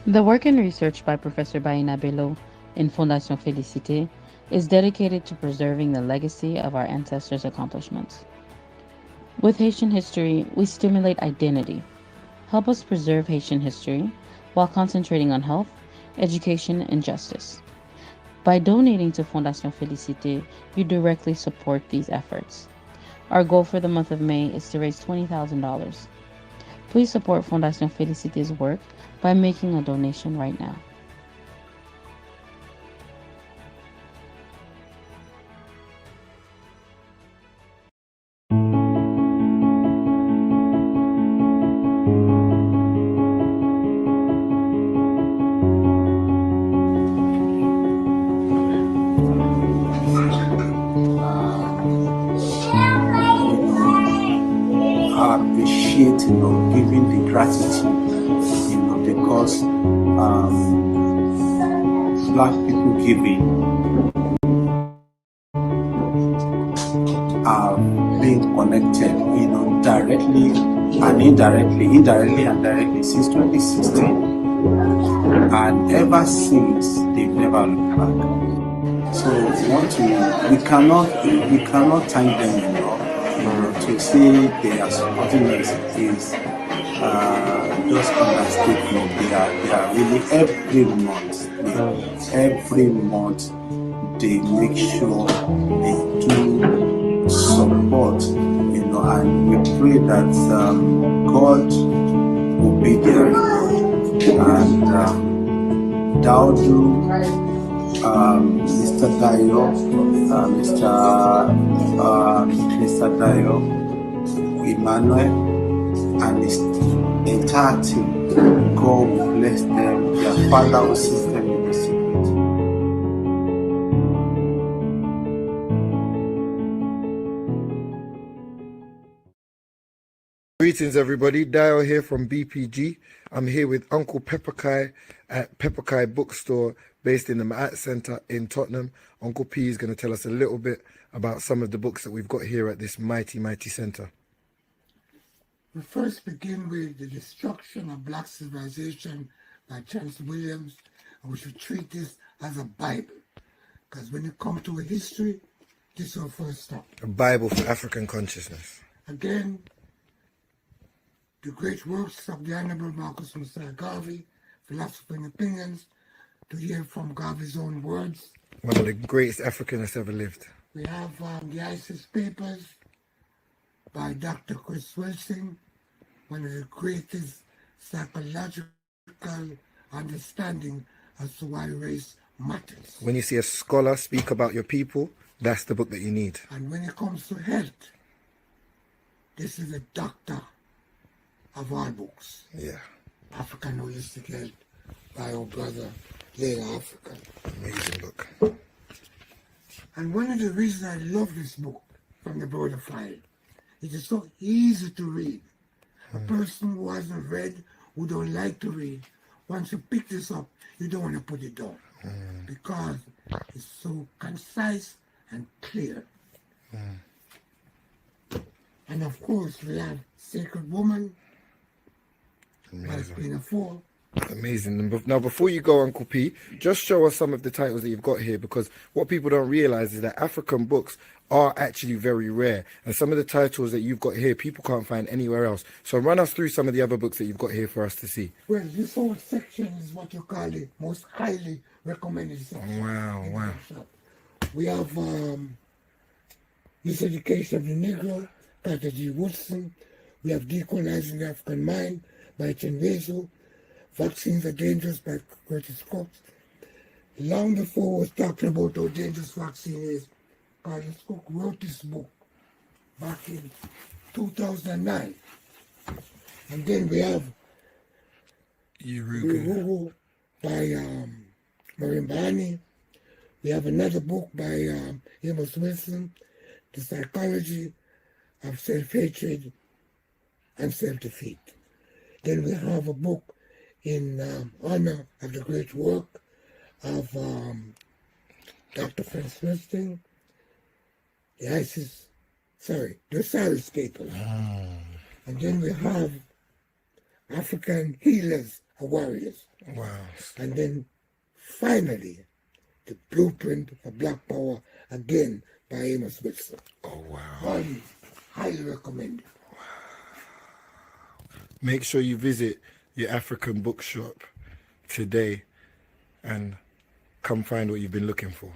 The work and research by Professor Baina Bello in Fondation Félicité is dedicated to preserving the legacy of our ancestors' accomplishments. With Haitian history, we stimulate identity. Help us preserve Haitian history while concentrating on health, education, and justice. By donating to Fondation Félicité, you directly support these efforts. Our goal for the month of May is to raise $20,000. Please support Fondation Félicité's work by making a donation right now. Appreciate, giving the gratitude, because Black people giving are being connected, directly and indirectly and directly since 2016, and ever since they've never looked back. So we cannot thank them enough. To say they are supporting us is just understatement. They are really every month they make sure they do support, and we pray that God will be their reward. And Daudu, Mr. Dayo, Mr. Dayo, Emmanuel, and his entire team, God will bless them. Their Father will see them in the secret. Greetings, everybody. Dio here from BPG. I'm here with Uncle Pepperkai at Pepperkai Bookstore based in the Maat Centre in Tottenham. Uncle P is going to tell us a little bit about some of the books that we've got here at this mighty centre. We first begin with The Destruction of Black Civilization by Charles Williams, and we should treat this as a Bible, because when it comes to a history, this is our first stop. A Bible for African consciousness. Again, the great works of the Honorable Marcus Messiah Garvey, Philosophy and Opinions, to hear from Garvey's own words. One of the greatest Africanists ever lived. We have the ISIS Papers by Dr. Chris Wilson, one of the greatest psychological understanding as to why race matters. When you see a scholar speak about your people, that's the book that you need. And when it comes to health, this is a doctor of all books. Yeah. African Holistic Health by our brother, Leila Africa. Amazing book. And one of the reasons I love this book from the Broader File, it is so easy to read. A person who hasn't read, who don't like to read, once you pick this up, you don't want to put it down. Because it's so concise and clear. And of course, we have Sacred Woman by Spina Fall. Amazing. Now, before you go, Uncle P, just show us some of the titles that you've got here, because what people don't realize is that African books are actually very rare. And some of the titles that you've got here, people can't find anywhere else. So run us through some of the other books that you've got here for us to see. Well, this whole section is what you call the most highly recommended section. Wow. We have Miseducation of the Negro, Carter G. Woodson. We have Decolonizing the African Mind by Chen Wezu. Vaccines Are Dangerous by Curtis Cox. Long before we was talking about how dangerous vaccine is, Curtis Cox wrote this book back in 2009. And then we have Urugu by Maureen Barney. We have another book by Amos Wilson, The Psychology of Self-Hatred and Self-Defeat. Then we have a book in honor of the great work of Dr. Franz Lustig, the Osiris Papers. And then we have African Healers and Warriors Wow. And then finally, the blueprint for Black Power, again by Amos Wilson. Oh, wow. Highly recommended. Make sure you visit your African bookshop today and come find what you've been looking for.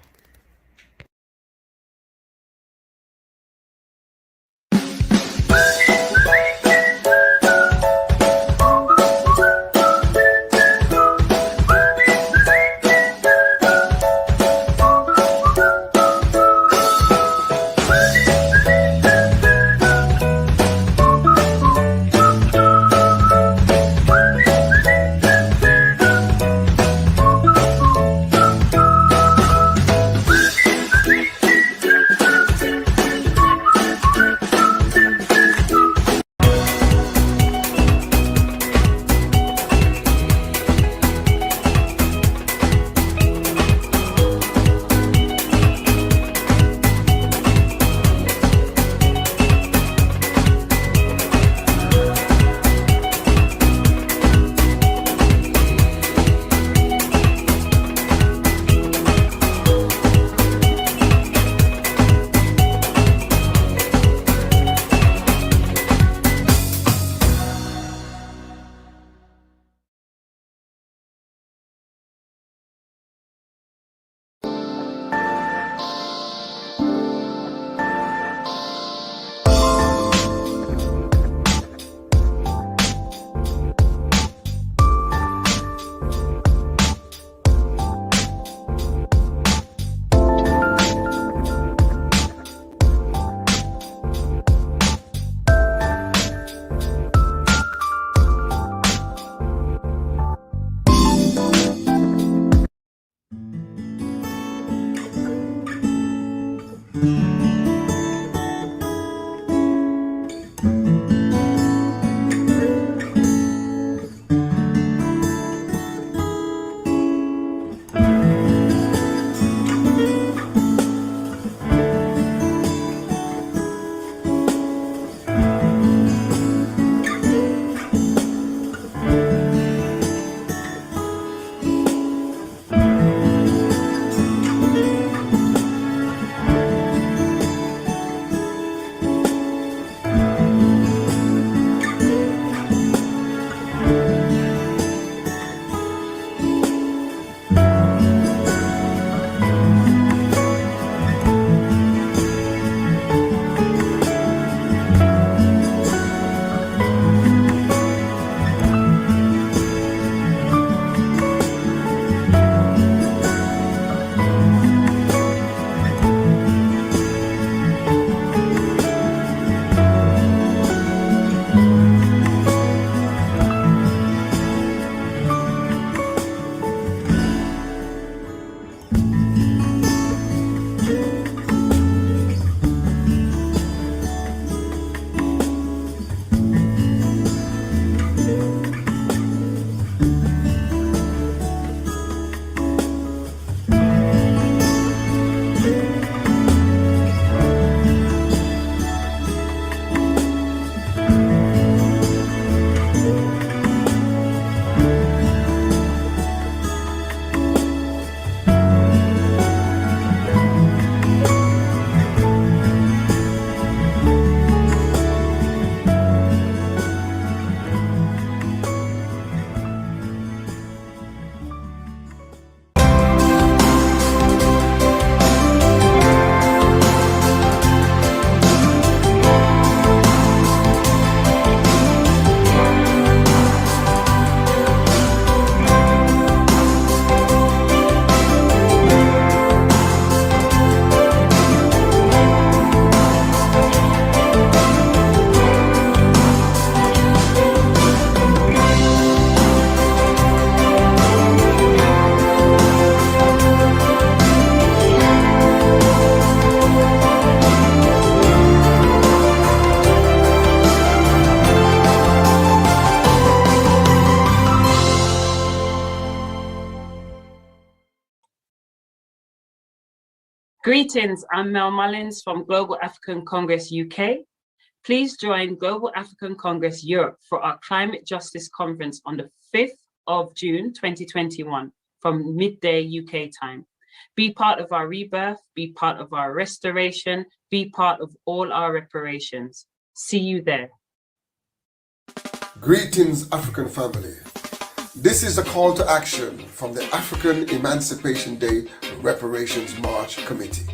Greetings, I'm Mel Mullins from Global African Congress UK. Please join Global African Congress Europe for our Climate Justice Conference on the 5th of June 2021 from midday UK time. Be part of our rebirth, be part of our restoration, be part of all our reparations. See you there. Greetings, African family. This is a call to action from the African Emancipation Day Reparations March Committee.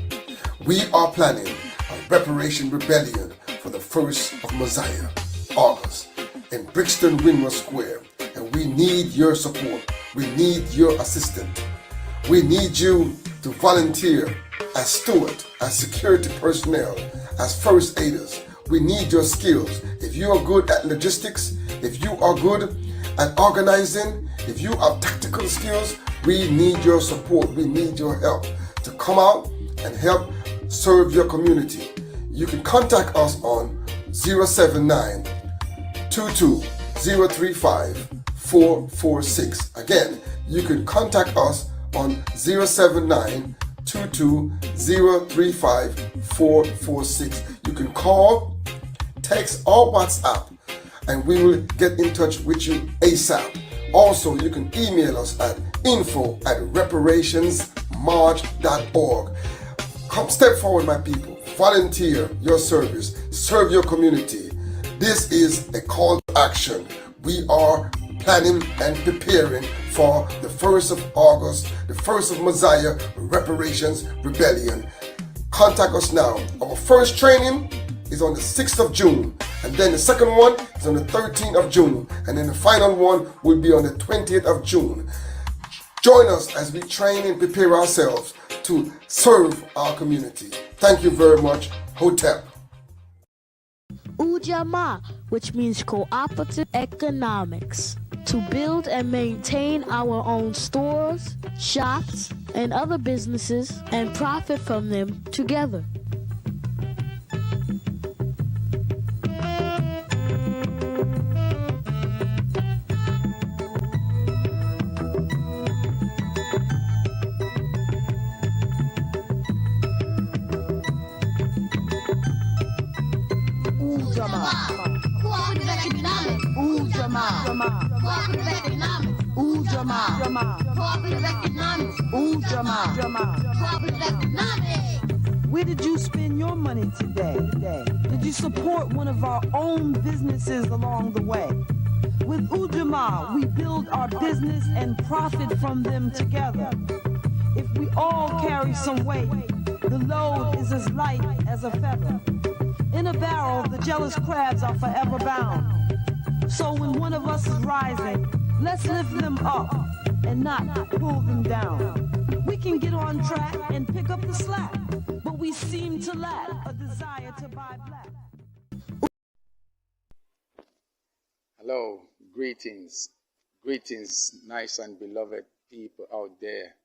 We are planning a reparation rebellion for the 1st of Messiah, August, in Brixton Winworth Square, and we need your support. We need your assistance. We need you to volunteer as steward, as security personnel, as first aiders. We need your skills. If you are good at logistics, if you are good at organizing, if you have tactical skills, we need your support. We need your help to come out and help serve your community. You can contact us on 079 22 035 446. Again, you can contact us on 079 22 035 446. You can call, text, or WhatsApp, and we will get in touch with you ASAP. Also, you can email us at info@reparationsmarch.org. Come step forward, my people. Volunteer your service. Serve your community. This is a call to action. We are planning and preparing for the 1st of August, the 1st of Messiah Reparations Rebellion. Contact us now. Our first training is on the 6th of June, and then the second one is on the 13th of June, and then the final one will be on the 20th of June. Join us as we train and prepare ourselves to serve our community. Thank you very much. Hotep. Ujamaa, which means cooperative economics, to build and maintain our own stores, shops, and other businesses and profit from them together. Cooperative economics. Ujamaa. Cooperative economics. Ujamaa. Cooperative economics. Ujamaa. Cooperative economics. Where did you spend your money today? Did you support one of our own businesses along the way? With Ujamaa, we build our business and profit from them together. If we all carry some weight, the load is as light as a feather. In a barrel, the jealous crabs are forever bound. So when one of us is rising, let's lift them up and not pull them down. We can get on track and pick up the slack, but we seem to lack a desire to buy black. Hello, greetings, nice and beloved people out there.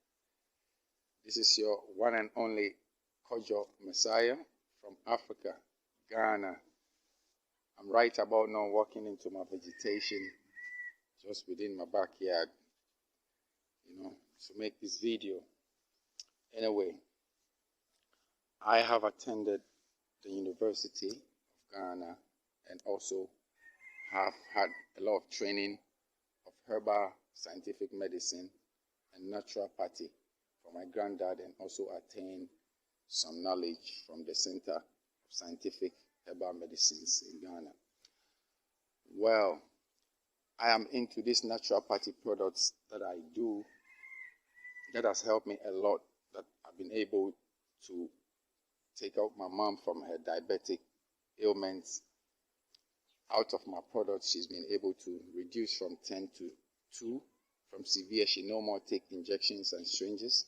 This is your one and only Kojo Messiah from Africa, Ghana. I'm right about now walking into my vegetation just within my backyard, to make this video. Anyway, I have attended the University of Ghana and also have had a lot of training of herbal scientific medicine and naturopathy from my granddad, and also attained some knowledge from the Center of Scientific Herbal Medicines in Ghana. Well, I am into these naturopathy products that I do. That has helped me a lot, that I've been able to take out my mom from her diabetic ailments. Out of my products, she's been able to reduce from 10 to 2. From severe, she no more take injections and syringes.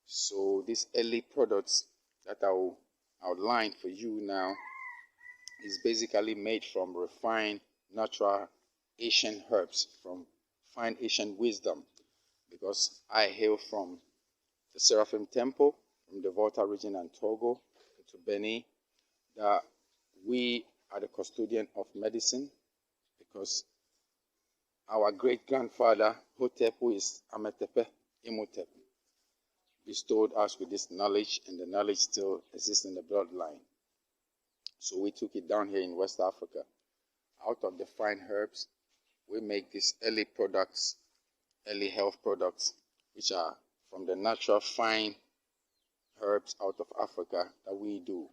So these early products that I will outline for you now is basically made from refined natural Asian herbs, from fine Asian wisdom, because I hail from the Seraphim Temple, from the Volta region and Togo, to Benin, that we are the custodian of medicine, because our great-grandfather, Hotep, who is Ametepe Imhotep, bestowed us with this knowledge, and the knowledge still exists in the bloodline. So we took it down here in West Africa. Out of the fine herbs, we make these early products early health products, which are from the natural fine herbs out of Africa that we do.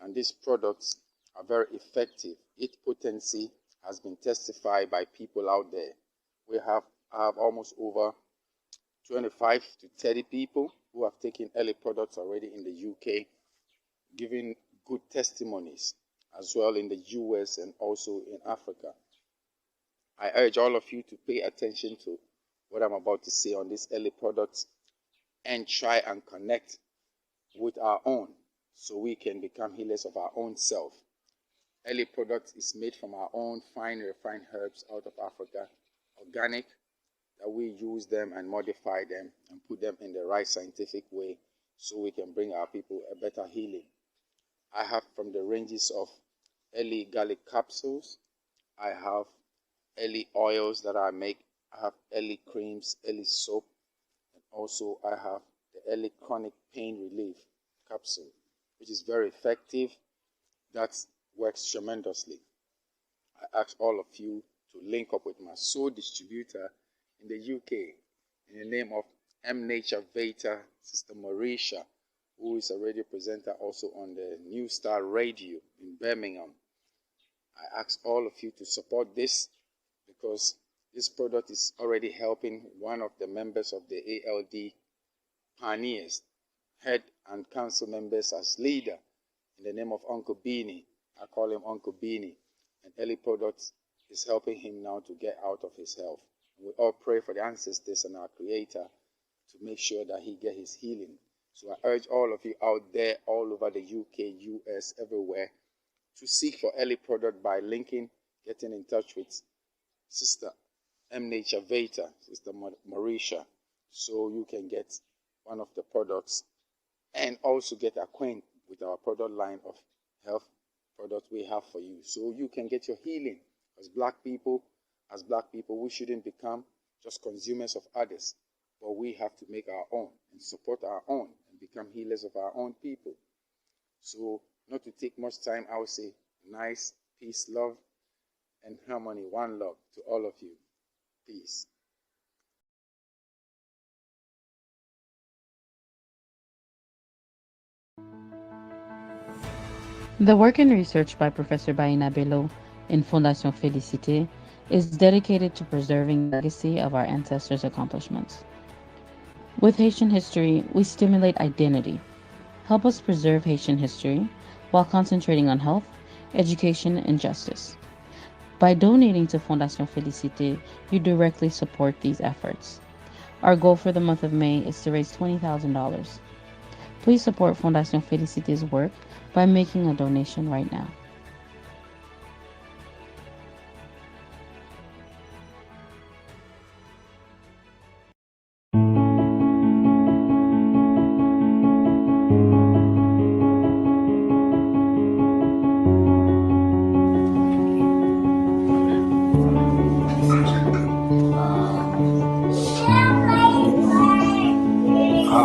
And these products are very effective. Its potency has been testified by people out there. I have almost over 25 to 30 people who have taken early products already in the UK, giving good testimonies as well in the US and also in Africa. I urge all of you to pay attention to what I'm about to say on these early products and try and connect with our own so we can become healers of our own self. Early products is made from our own fine refined herbs out of Africa, organic, that we use them and modify them and put them in the right scientific way so we can bring our people a better healing. I have from the ranges of early garlic capsules, I have early oils that I make, I have early creams, early soap, and also I have the early chronic pain relief capsule, which is very effective. That works tremendously. I ask all of you to link up with my sole distributor in the UK in the name of M Nature Vita, Sister Marisha, who is a radio presenter also on the New Star Radio in Birmingham. I ask all of you to support this because this product is already helping one of the members of the ALD pioneers, head and council members as leader in the name of Uncle Beanie. I call him Uncle Beanie. And early products is helping him now to get out of his health. And we all pray for the ancestors and our Creator to make sure that he get his healing. So I urge all of you out there, all over the UK, US, everywhere, to seek for early product by linking, getting in touch with Sister M Nature Vita, Sister Marisha, so you can get one of the products and also get acquainted with our product line of health products we have for you, so you can get your healing. As black people, we shouldn't become just consumers of others, but we have to make our own and support our own and become healers of our own people. So, not to take much time, I would say nice, peace, love, and harmony, one love to all of you. Peace. The work and research by Professor Baina Bello in Fondation Félicité is dedicated to preserving the legacy of our ancestors' accomplishments. With Haitian history, we stimulate identity. Help us preserve Haitian history while concentrating on health, education, and justice. By donating to Fondation Félicité, you directly support these efforts. Our goal for the month of May is to raise $20,000. Please support Fondation Félicité's work by making a donation right now.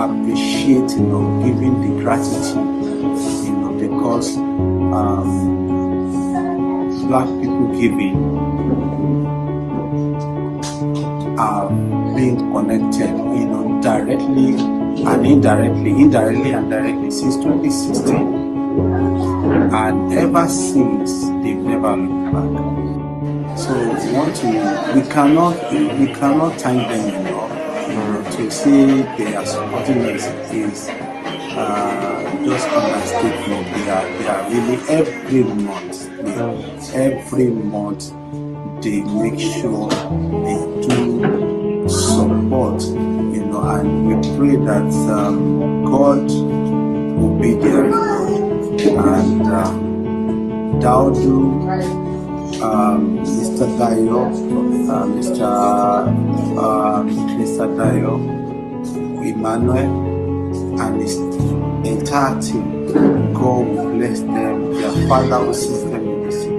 Appreciate, giving the gratitude, because black people giving are being connected, directly and indirectly and directly since 2016, and ever since they've never looked back. So we cannot thank them enough. To say they are supporting us is just understatement. They are really every month they make sure they do support, and we pray that God will be their reward. And Daudu, Mr. Dayo, Mr. Dayo, Emmanuel, and his entire team, God will bless them. Their Father will see them in the secret.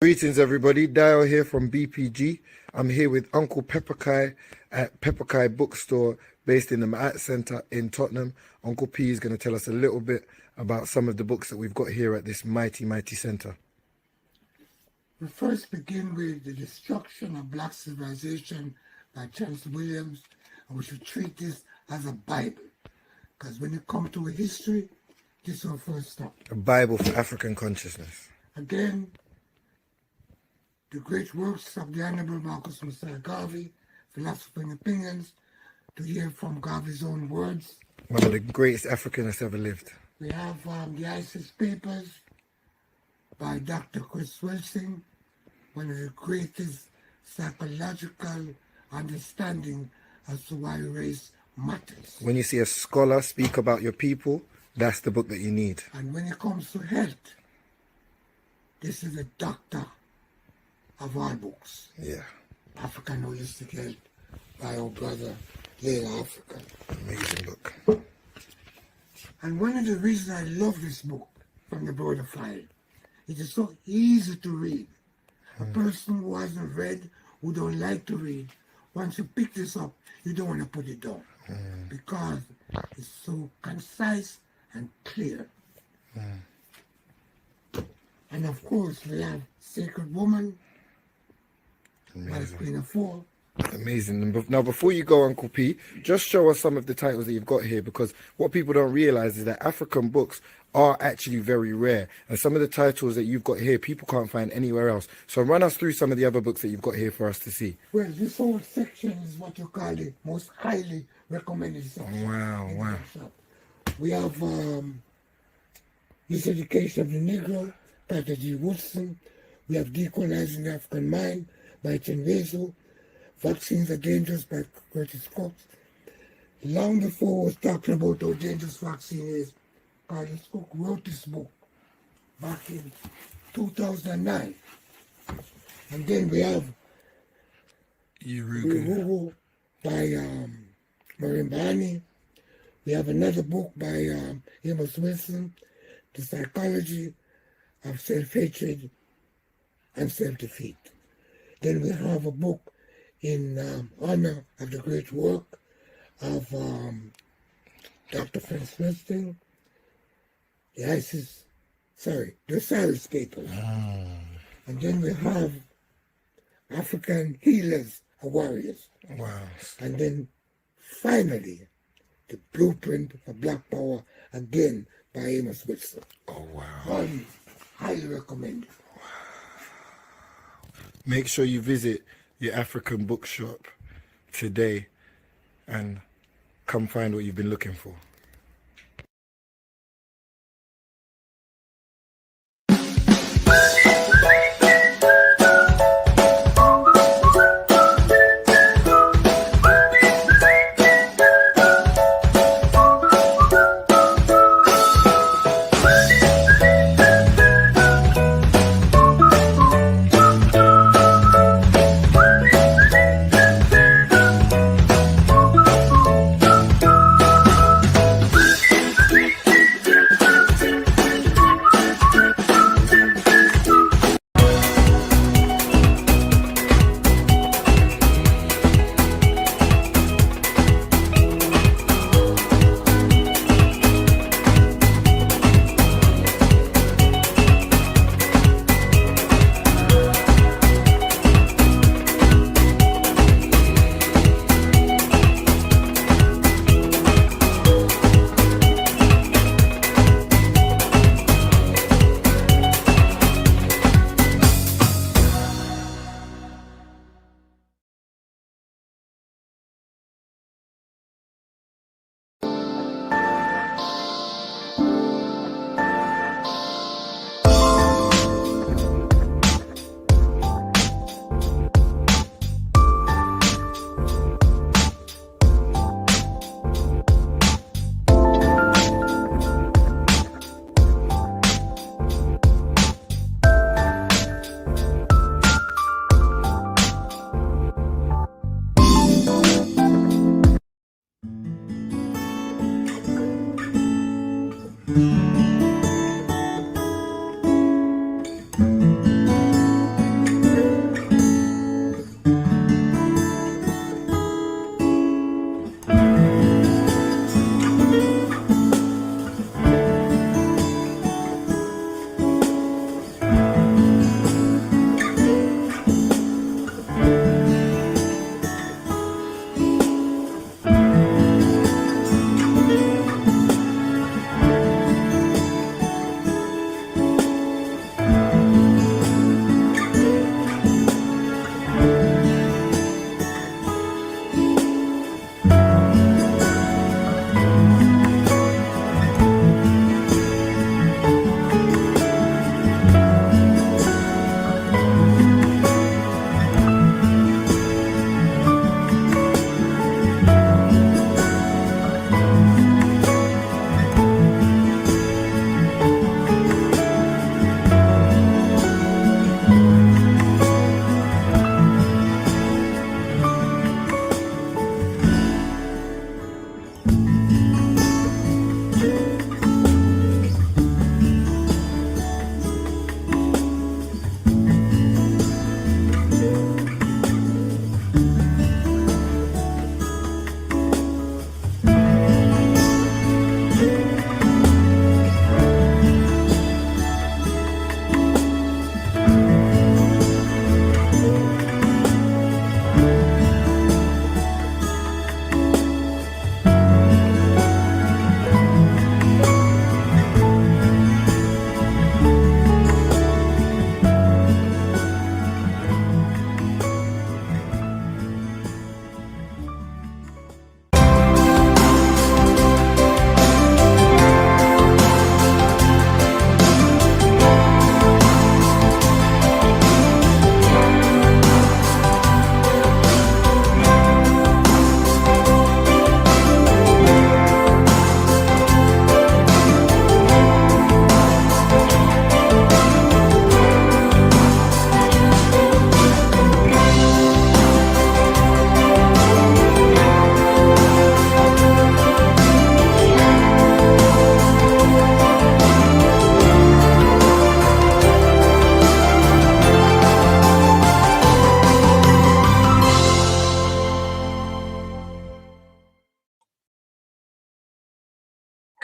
Greetings, everybody. Dio here from BPG. I'm here with Uncle Pepperkai at Pepperkai Bookstore, based in the Maat Centre in Tottenham. Uncle P is going to tell us a little bit about some of the books that we've got here at this mighty centre. We first begin with The Destruction of Black Civilization by Charles Williams, and we should treat this as a Bible, because when you come to a history, this will first stop. A Bible for African consciousness. Again, the great works of the Honorable Marcus Messiah Garvey, Philosophy and Opinions, to hear from Garvey's own words. One of the greatest Africanists ever lived. We have the ISIS Papers by Dr. Chris Wilson, one of the greatest psychological understanding as to why race matters. When you see a scholar speak about your people, that's the book that you need. And when it comes to health, this is a doctor of all books. Yeah. African Holistic Health by our brother, Leila Africa. Amazing book. And one of the reasons I love this book from the Border File, it is so easy to read. A person who hasn't read, who don't like to read, once you pick this up, you don't want to put it down because it's so concise and clear. And of course, we have Sacred Woman by Queen of Four. Amazing. Now, before you go, Uncle P, just show us some of the titles that you've got here, because what people don't realize is that African books are actually very rare, and some of the titles that you've got here people can't find anywhere else. So run us through some of the other books that you've got here for us to see. Well, this whole section is what you call the most highly recommended section. Wow. We have Miseducation of the Negro by G. Woodson. We have Decolonizing the African Mind by Chenvezo. Vaccines Are Dangerous by Curtis Cox. Long before I was talking about how dangerous vaccine is, Curtis Cox wrote this book back in 2009. And then we have Urugu by Maureen Barney. We have another book by Amos Wilson, The Psychology of Self-Hatred and Self-Defeat. Then we have a book in honor of the great work of Dr. Franz Westing, the Osiris Papers. And then we have African Healers and Warriors. Wow. And then finally, The Blueprint for Black Power, again by Amos Wilson. Oh, wow. All highly recommended. Make sure you visit your African bookshop today and come find what you've been looking for.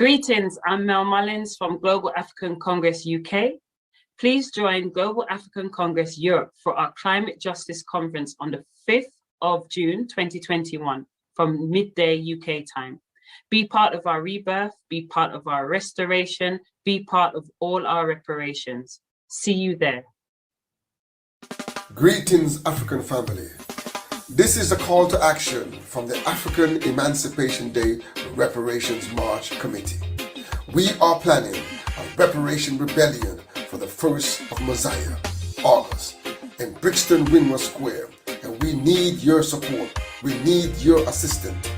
Greetings, I'm Mel Mullins from Global African Congress UK. Please join Global African Congress Europe for our Climate Justice Conference on the 5th of June 2021 from midday UK time. Be part of our rebirth, be part of our restoration, be part of all our reparations. See you there. Greetings, African family. This is a call to action from the African Emancipation Day Reparations March Committee. We are planning a reparation rebellion for the 1st of Messiah, August, in Brixton Winworth Square, and we need your support. We need your assistance.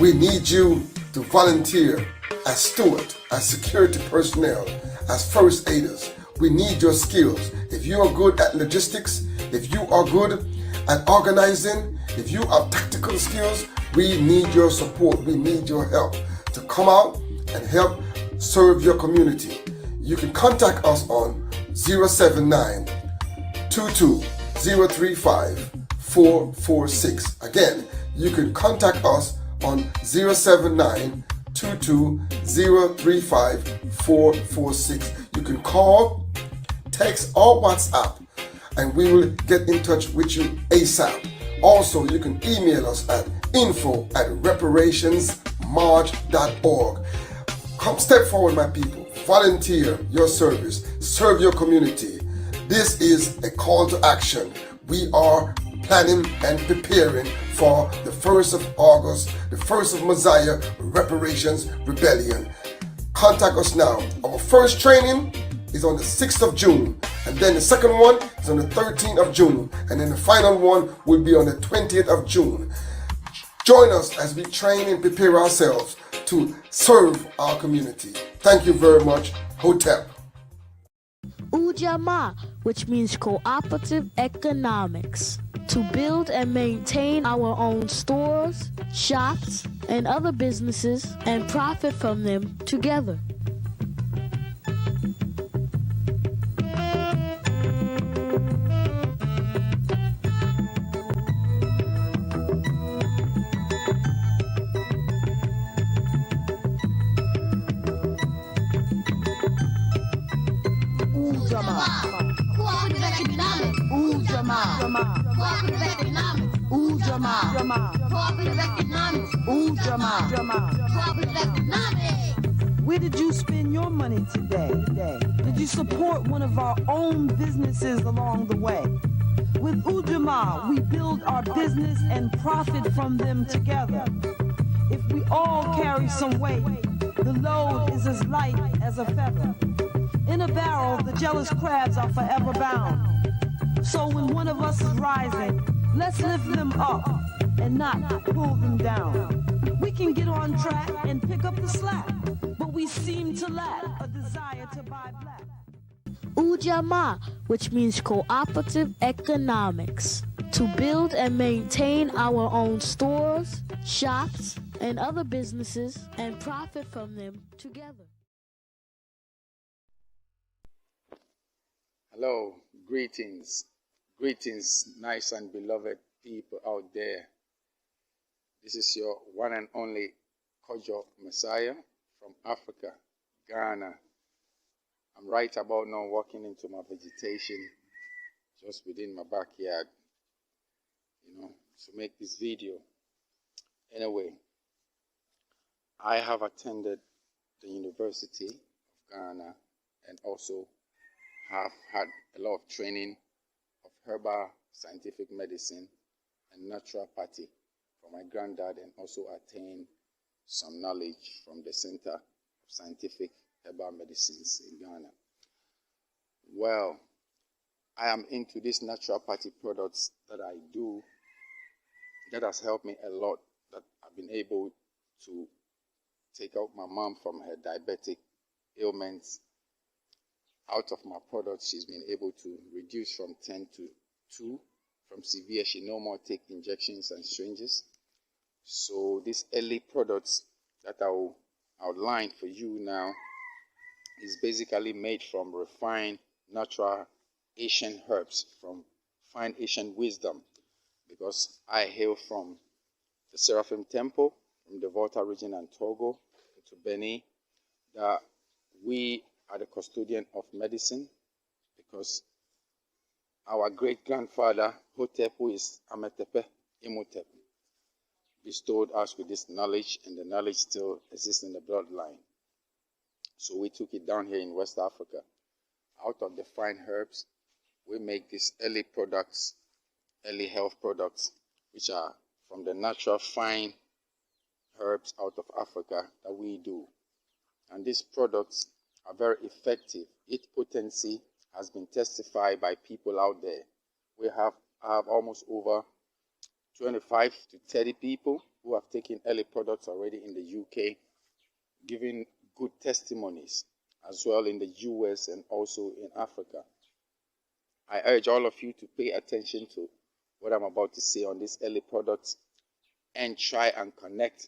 We need you to volunteer as steward, as security personnel, as first aiders. We need your skills. If you are good at logistics, if you are good at organizing, if you have tactical skills, we need your support. We need your help to come out and help serve your community. You can contact us on 079 22 035 446. Again, you can contact us on 079 22 035 446. You can call, text, or WhatsApp, and we will get in touch with you ASAP. Also, you can email us at info@reparationsmarch.org. Come step forward, my people. Volunteer your service. Serve your community. This is a call to action. We are planning and preparing for the 1st of August, the 1st of Messiah Reparations Rebellion. Contact us now. Our first training is on the 6th of June, and then the second one is on the 13th of June, and then the final one will be on the 20th of June. Join us as we train and prepare ourselves to serve our community. Thank you very much. Hotep. Ujamaa, which means cooperative economics, to build and maintain our own stores, shops, and other businesses and profit from them together. Cooperative economics. Ujamaa. Cooperative economics. Ujamaa. Cooperative economics. Ujamaa. Cooperative economics. Where did you spend your money today? Did you support one of our own businesses along the way? With Ujamaa, we build our business and profit from them together. If we all carry some weight, the load is as light as a feather. In a barrel, the jealous crabs are forever bound. So when one of us is rising, let's lift them up and not pull them down. We can get on track and pick up the slack, but we seem to lack a desire to buy black. Ujamaa, which means cooperative economics, to build and maintain our own stores, shops, and other businesses and profit from them together. Hello, greetings, nice and beloved people out there. This is your one and only Kojo Messiah from Africa, Ghana. I'm right about now walking into my vegetation just within my backyard, to make this video. Anyway, I have attended the University of Ghana and also have had a lot of training of herbal scientific medicine and naturopathy from my granddad, and also attained some knowledge from the Center of Scientific Herbal Medicines in Ghana. Well, I am into these naturopathy products that I do that has helped me a lot, that I've been able to take out my mom from her diabetic ailments. Out of my products, she's been able to reduce from 10 to 2. From severe, she no more take injections and syringes. So these early products that I will outline for you now is basically made from refined natural Asian herbs, from fine Asian wisdom, because I hail from the Seraphim Temple, from the Volta region and Togo, to Benin, that we are the custodian of medicine, because our great-grandfather, Hotep, who is Ametepe Imhotep, bestowed us with this knowledge, and the knowledge still exists in the bloodline. So we took it down here in West Africa. Out of the fine herbs, we make these early products, early health products, which are from the natural fine herbs out of Africa that we do. And these products are very effective. Its potency has been testified by people out there. I have almost over 25 to 30 people who have taken early products already in the UK, giving good testimonies, as well in the US and also in Africa. I urge all of you to pay attention to what I'm about to say on these early products and try and connect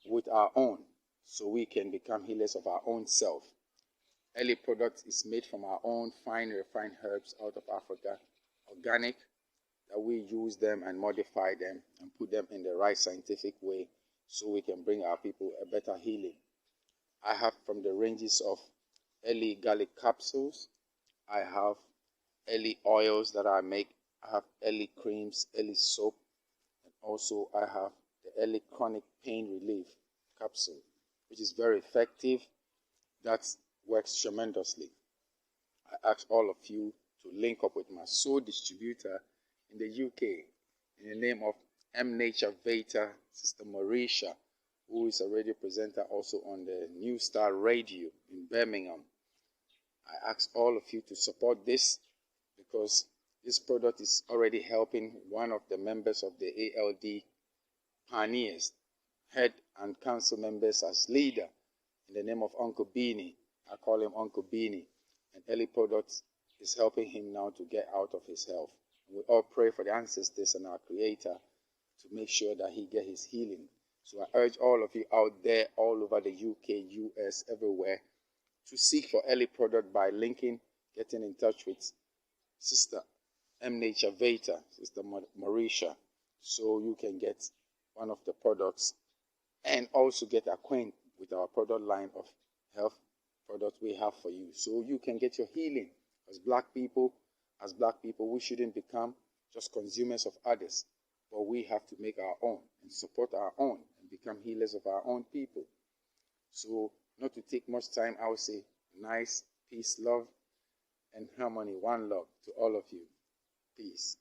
with our own, so we can become healers of our own self. Early product is made from our own fine refined herbs out of Africa, organic, that we use them and modify them and put them in the right scientific way, so we can bring our people a better healing. I have from the ranges of early garlic capsules, I have early oils that I make, I have early creams, early soap, and also I have the early chronic pain relief capsule, which is very effective. That works tremendously. I ask all of you to link up with my sole distributor in the UK in the name of M Nature Vita, Sister Marisha, who is a radio presenter also on the New Star Radio in Birmingham. I ask all of you to support this, because this product is already helping one of the members of the ALD pioneers, head and council members as leader, in the name of Uncle Beanie. I call him Uncle Beanie. And early products is helping him now to get out of his health. We all pray for the ancestors and our Creator to make sure that he get his healing. So I urge all of you out there, all over the UK, US, everywhere, to seek for early product by linking, getting in touch with Sister M Nature Vita, Sister Marisha, so you can get one of the products and also get acquainted with our product line of health products we have for you, so you can get your healing. As black people, we shouldn't become just consumers of others, but we have to make our own and support our own and become healers of our own people. So, not to take much time, I would say nice, peace, love, and harmony, one love to all of you. Peace.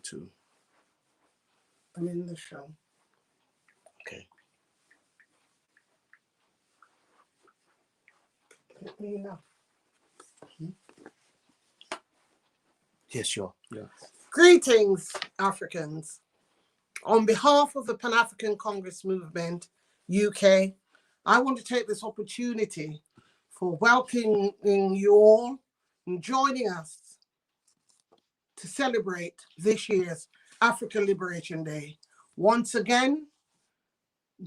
to? I'm in the show. Okay. You know. Yes, sure. Yeah. Greetings, Africans. On behalf of the Pan-African Congress Movement, UK, I want to take this opportunity for welcoming you all and joining us to celebrate this year's African Liberation Day. Once again,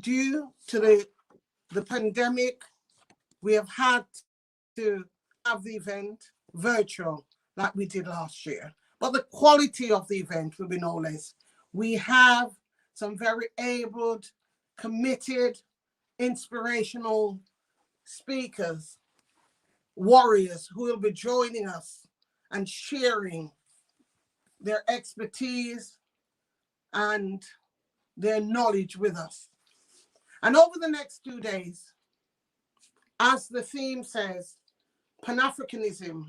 due to the pandemic, we have had to have the event virtual like we did last year. But the quality of the event will be no less. We have some very able, committed, inspirational speakers, warriors who will be joining us and sharing their expertise and their knowledge with us. And over the next 2 days, as the theme says, Pan-Africanism,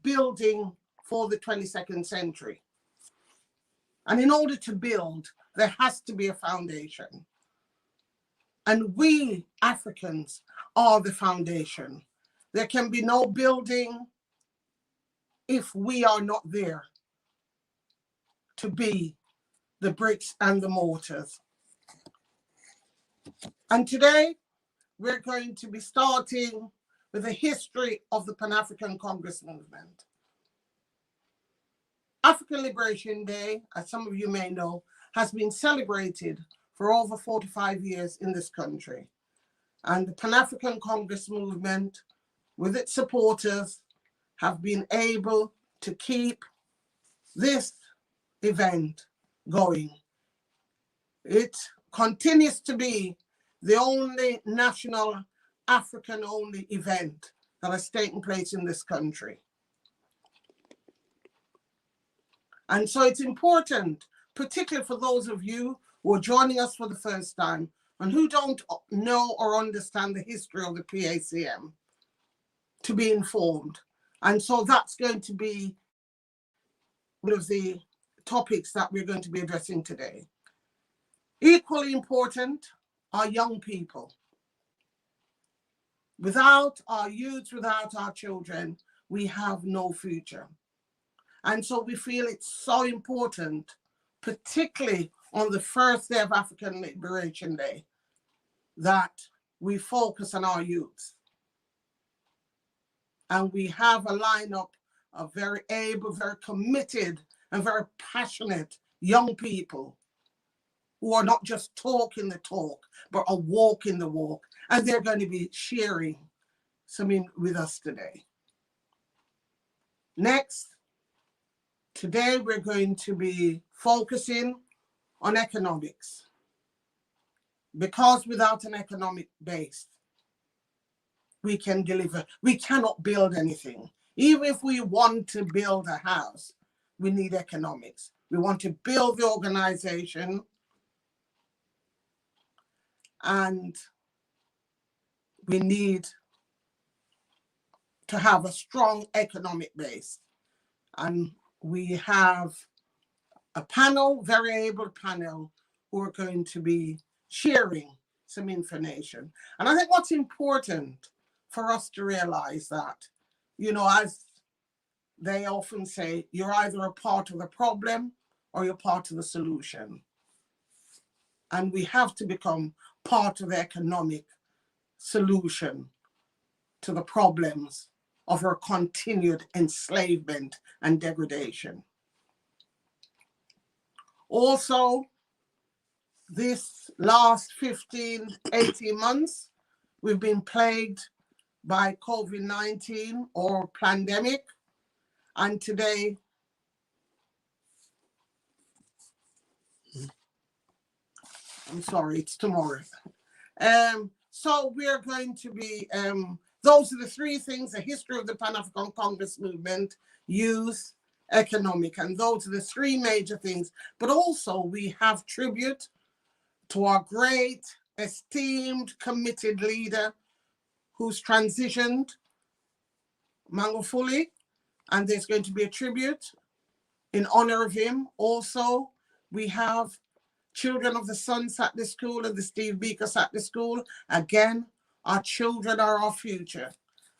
building for the 22nd century. And in order to build, there has to be a foundation. And we Africans are the foundation. There can be no building if we are not there to be the bricks and the mortars. And today, we're going to be starting with the history of the Pan-African Congress Movement. African Liberation Day, as some of you may know, has been celebrated for over 45 years in this country. And the Pan-African Congress Movement, with its supporters, have been able to keep this event going. It continues to be the only national African-only event that has taken place in this country. And so it's important, particularly for those of you who are joining us for the first time and who don't know or understand the history of the PACM, to be informed. And so that's going to be one of the topics that we're going to be addressing today. Equally important are young people. Without our youth, without our children, we have no future. And so we feel it's so important, particularly on the first day of African Liberation Day, that we focus on our youth. And we have a lineup of very able, very committed, and very passionate young people who are not just talking the talk, but are walking the walk. And they're going to be sharing something with us today. Next, today we're going to be focusing on economics. Because without an economic base, we cannot build anything. Even if we want to build a house, we need economics. We want to build the organization, and we need to have a strong economic base. And we have a panel, very able panel, who are going to be sharing some information. And I think what's important for us to realize that, you know, as they often say, you're either a part of the problem or you're part of the solution. And we have to become part of the economic solution to the problems of our continued enslavement and degradation. Also, this last 15, 18 months, we've been plagued by COVID-19 or pandemic. And today, I'm sorry, it's tomorrow. So we're going to be, those are the three things: the history of the Pan-African Congress Movement, youth, economic, and those are the three major things. But also we have tribute to our great, esteemed, committed leader who's transitioned, Mangofuli, and there's going to be a tribute in honor of him. Also, we have Children of the Sun Saturday School and the Steve Biko Saturday School. Again, our children are our future,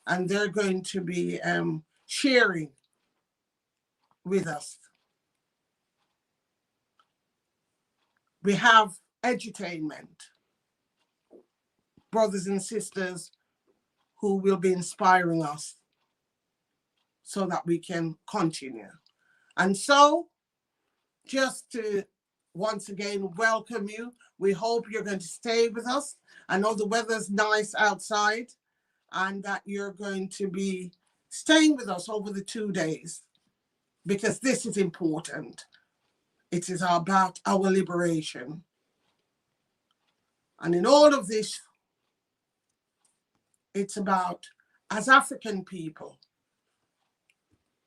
and they're going to be sharing with us. We have edutainment, brothers and sisters who will be inspiring us so that we can continue. And so, just to once again welcome you, we hope you're going to stay with us. I know the weather's nice outside and that you're going to be staying with us over the 2 days, because this is important. It is about our liberation. And in all of this, it's about, as African people,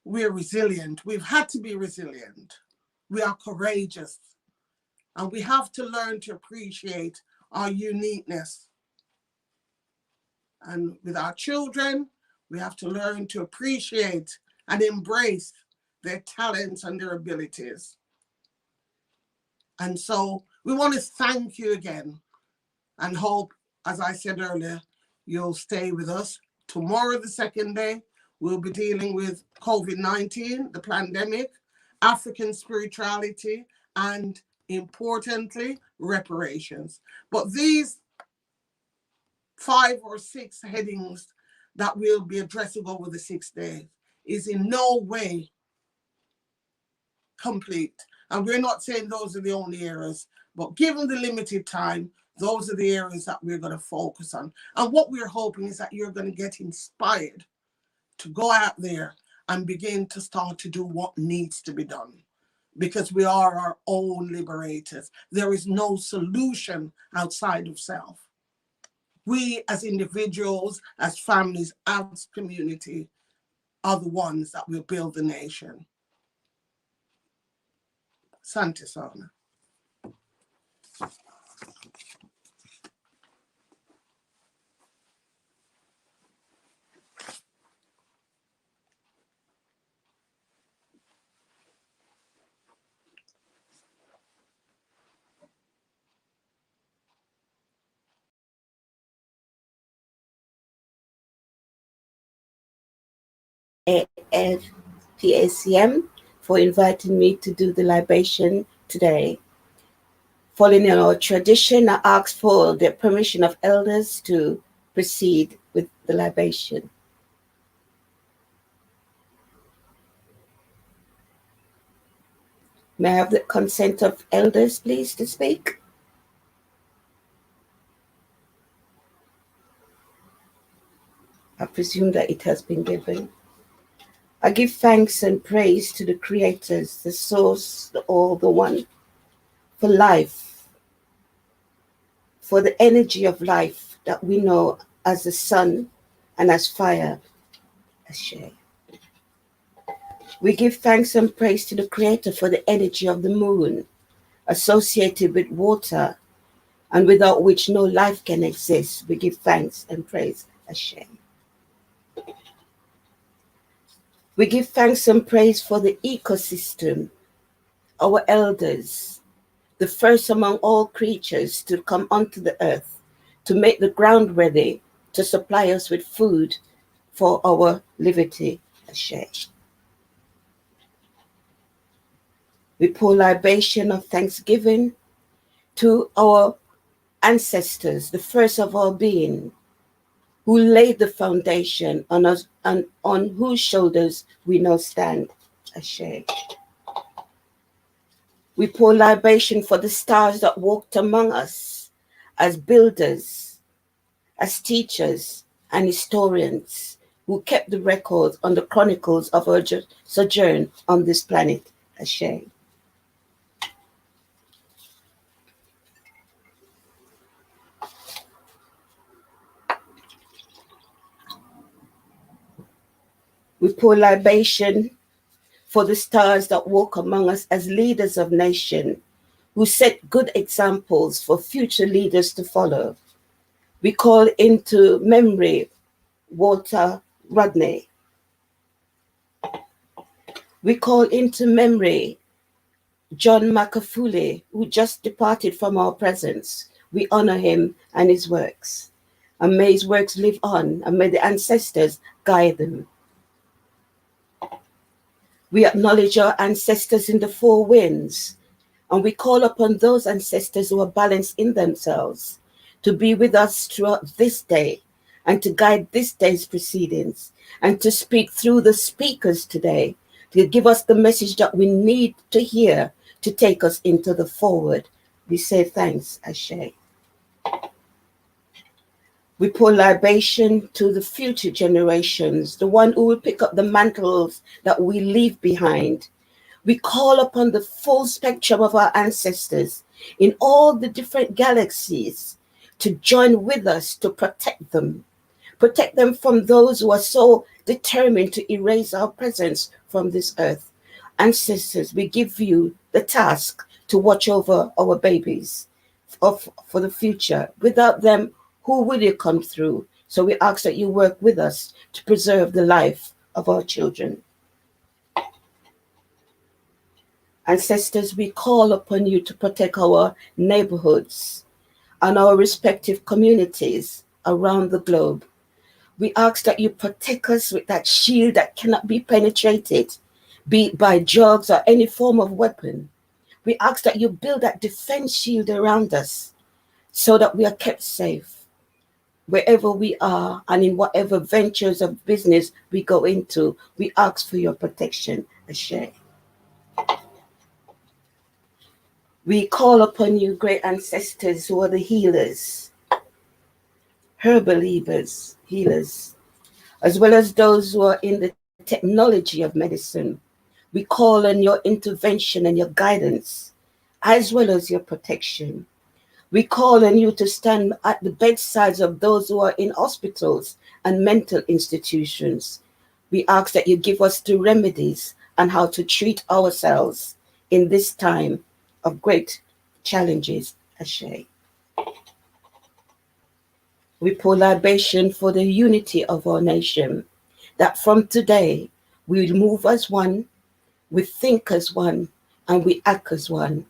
we're resilient. We've had to be resilient. We are courageous. And we have to learn to appreciate our uniqueness. And with our children, we have to learn to appreciate and embrace their talents and their abilities. And so we want to thank you again and hope, as I said earlier, you'll stay with us. Tomorrow, the second day, we'll be dealing with COVID-19, the pandemic, African spirituality, and importantly, reparations. But these 5 or 6 headings that we'll be addressing over the 6 days is in no way complete. And we're not saying those are the only areas, but given the limited time, those are the areas that we're going to focus on. And what we're hoping is that you're going to get inspired to go out there and begin to start to do what needs to be done, because we are our own liberators. There is no solution outside of self. We as individuals, as families, as community, are the ones that will build the nation. Sante sana. At Pacm for inviting me to do the libation today. Following our tradition, I ask for the permission of elders to proceed with the libation. May I have the consent of elders, please, to speak? I presume that it has been given. I give thanks and praise to the creators, the source, the all, the one, for life, for the energy of life that we know as the sun and as fire, as shade. We give thanks and praise to the creator for the energy of the moon, associated with water, and without which no life can exist. We give thanks and praise, as shade. We give thanks and praise for the ecosystem, our elders, the first among all creatures to come onto the earth, to make the ground ready, to supply us with food for our liberty. Ashe. We pour libation of thanksgiving to our ancestors, the first of all being, who laid the foundation on us and on whose shoulders we now stand. Ashe. We pour libation for the stars that walked among us as builders, as teachers and historians who kept the records on the chronicles of our sojourn on this planet. Ashe. We pour libation for the stars that walk among us as leaders of nation who set good examples for future leaders to follow. We call into memory Walter Rodney. We call into memory John Makafule, who just departed from our presence. We honor him and his works. And may his works live on, and may the ancestors guide them. We acknowledge our ancestors in the four winds, and we call upon those ancestors who are balanced in themselves to be with us throughout this day and to guide this day's proceedings and to speak through the speakers today to give us the message that we need to hear to take us into the forward. We say thanks, Ashe. We pour libation to the future generations, the one who will pick up the mantles that we leave behind. We call upon the full spectrum of our ancestors in all the different galaxies to join with us to protect them from those who are so determined to erase our presence from this earth. Ancestors, we give you the task to watch over our babies for the future. Without them, who will you come through? So we ask that you work with us to preserve the life of our children. Ancestors, we call upon you to protect our neighborhoods and our respective communities around the globe. We ask that you protect us with that shield that cannot be penetrated, be it by drugs or any form of weapon. We ask that you build that defense shield around us so that we are kept safe wherever we are and in whatever ventures of business we go into. We ask for your protection, Ashe. We call upon you, great ancestors who are the healers, herbal healers, as well as those who are in the technology of medicine. We call on your intervention and your guidance, as well as your protection. We call on you to stand at the bedsides of those who are in hospitals and mental institutions. We ask that you give us the remedies and how to treat ourselves in this time of great challenges, Ashe. We pour libation for the unity of our nation, that from today we will move as one, we think as one, and we act as one.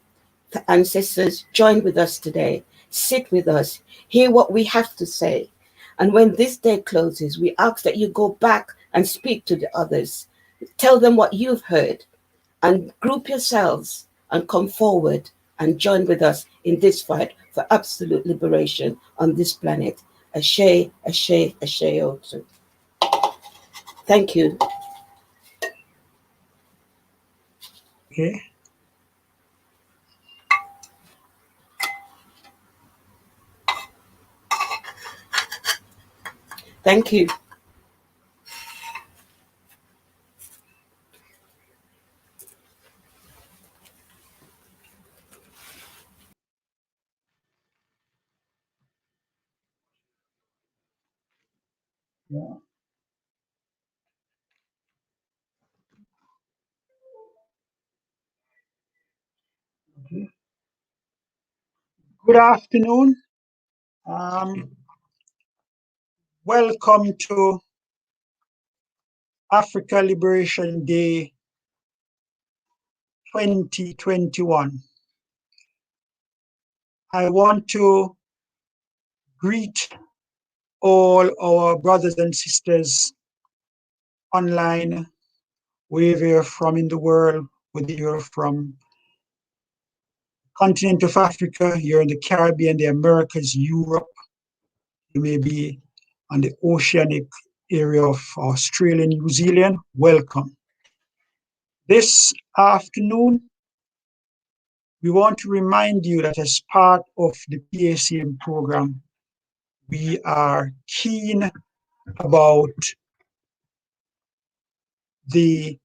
The ancestors, join with us today, sit with us, hear what we have to say. And when this day closes, we ask that you go back and speak to the others, tell them what you've heard, and group yourselves and come forward and join with us in this fight for absolute liberation on this planet. Ashe, Ashe, Ashe, also. Thank you. Okay. Thank you. Yeah. Okay. Good afternoon. Welcome to Africa Liberation Day 2021. I want to greet all our brothers and sisters online, wherever you're from in the world, whether you're from continent of Africa, you're in the Caribbean, the Americas, Europe, you may be on the oceanic area of Australia, New Zealand, welcome. This afternoon, we want to remind you that as part of the PACM program, we are keen about the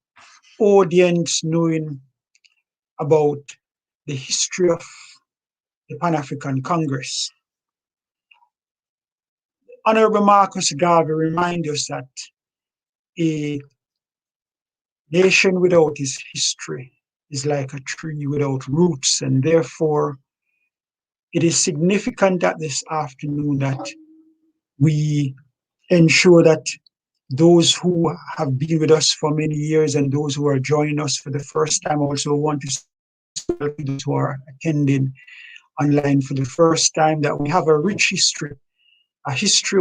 audience knowing about the history of the Pan-African Congress. Honorable Marcus Garvey reminds us that a nation without its history is like a tree without roots, and therefore it is significant that this afternoon that we ensure that those who have been with us for many years and those who are joining us for the first time. I also want to welcome those who are attending online for the first time, that we have a rich history,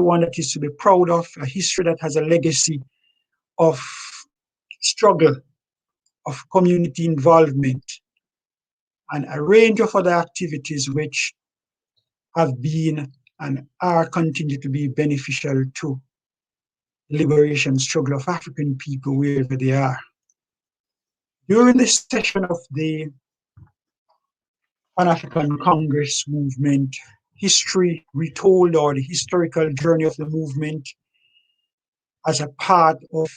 one that is to be proud of, a history that has a legacy of struggle, of community involvement, and a range of other activities which have been and are continue to be beneficial to the liberation struggle of African people wherever they are. During this session of the Pan-African Congress movement, history retold, or the historical journey of the movement as a part of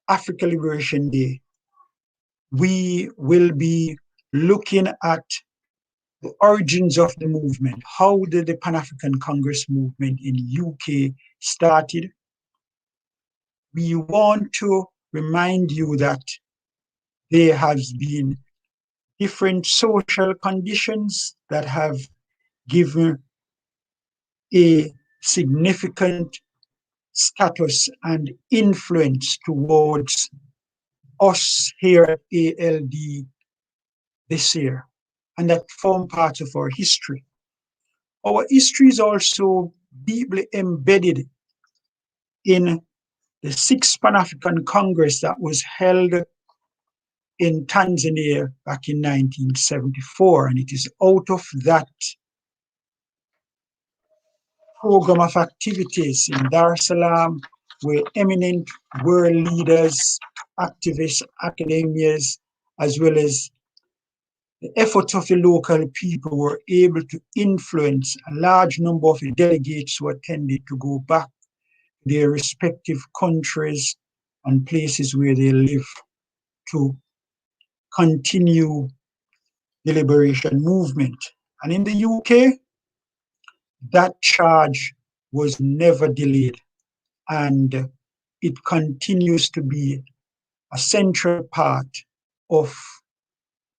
Africa Liberation Day, we will be looking at the origins of the movement. How did the Pan-African Congress movement in UK started? We want to remind you that there has been different social conditions that have given a significant status and influence towards us here at ALD this year, and that form part of our history. Our history is also deeply embedded in the 6th Pan-African Congress that was held in Tanzania back in 1974, and it is out of that program of activities in Dar es Salaam where eminent world leaders, activists, academias, as well as the efforts of the local people were able to influence a large number of the delegates who attended to go back to their respective countries and places where they live to continue the liberation movement. And in the UK, that charge was never delayed, and it continues to be a central part of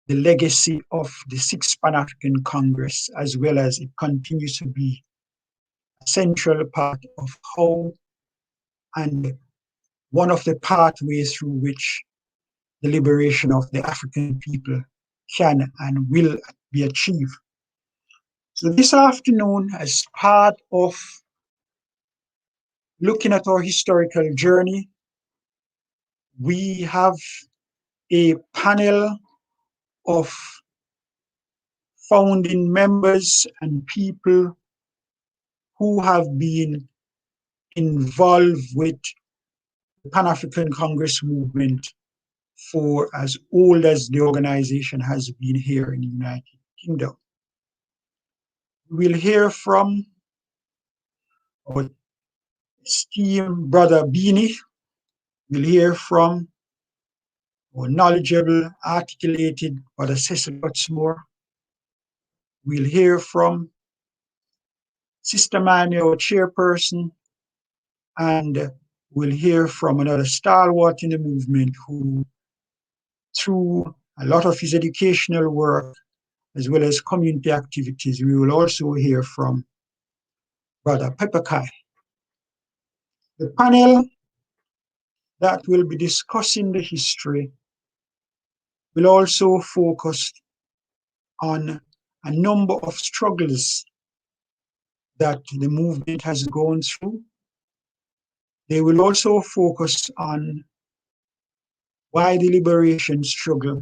the legacy of the 6th Pan-African Congress, as well as it continues to be a central part of how and one of the pathways through which the liberation of the African people can and will be achieved. So this afternoon, as part of looking at our historical journey, we have a panel of founding members and people who have been involved with the Pan-African Congress movement for as old as the organization has been here in the United Kingdom. We'll hear from our esteemed brother Beanie. We'll hear from our knowledgeable, articulated brother Cecil Wattsmore. We'll hear from Sister Mani, our chairperson, and we'll hear from another stalwart in the movement who, through a lot of his educational work, as well as community activities, we will also hear from Brother Pacm. The panel that will be discussing the history will also focus on a number of struggles that the movement has gone through. They will also focus on why the liberation struggle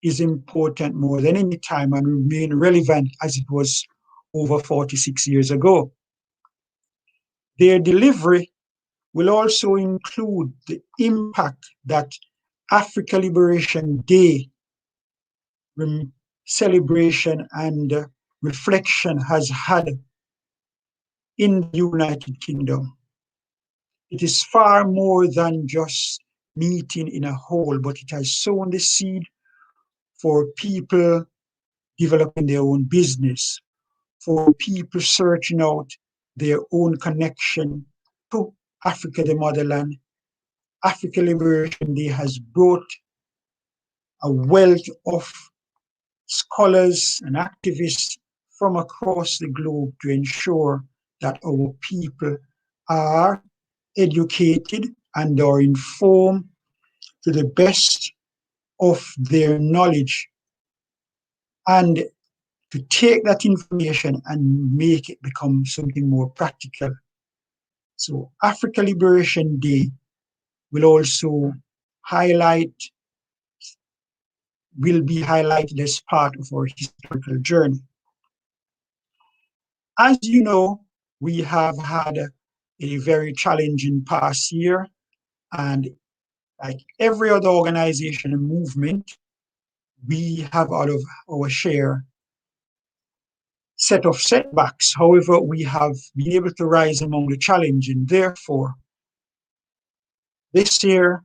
is important more than any time and remain relevant as it was over 46 years ago. Their delivery will also include the impact that Africa Liberation Day celebration and reflection has had in the United Kingdom. It is far more than just meeting in a hall, but it has sown the seed for people developing their own business, for people searching out their own connection to Africa, the motherland. Africa Liberation Day has brought a wealth of scholars and activists from across the globe to ensure that our people are educated and are informed to the best of their knowledge, and to take that information and make it become something more practical. So Africa Liberation Day will also will be highlighted as part of our historical journey. As you know, we have had a very challenging past year, and like every other organization and movement, we have out of our set of setbacks. However, we have been able to rise among the challenge, and therefore, this year,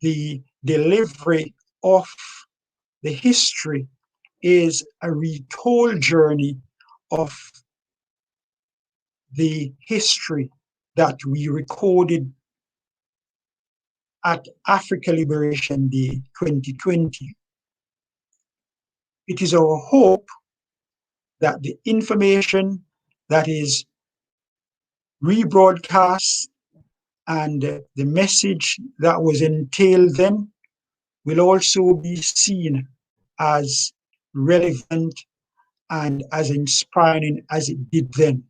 the delivery of the history is a retold journey of the history that we recorded at Africa Liberation Day 2020. It is our hope that the information that is rebroadcast and the message that was entailed then will also be seen as relevant and as inspiring as it did then.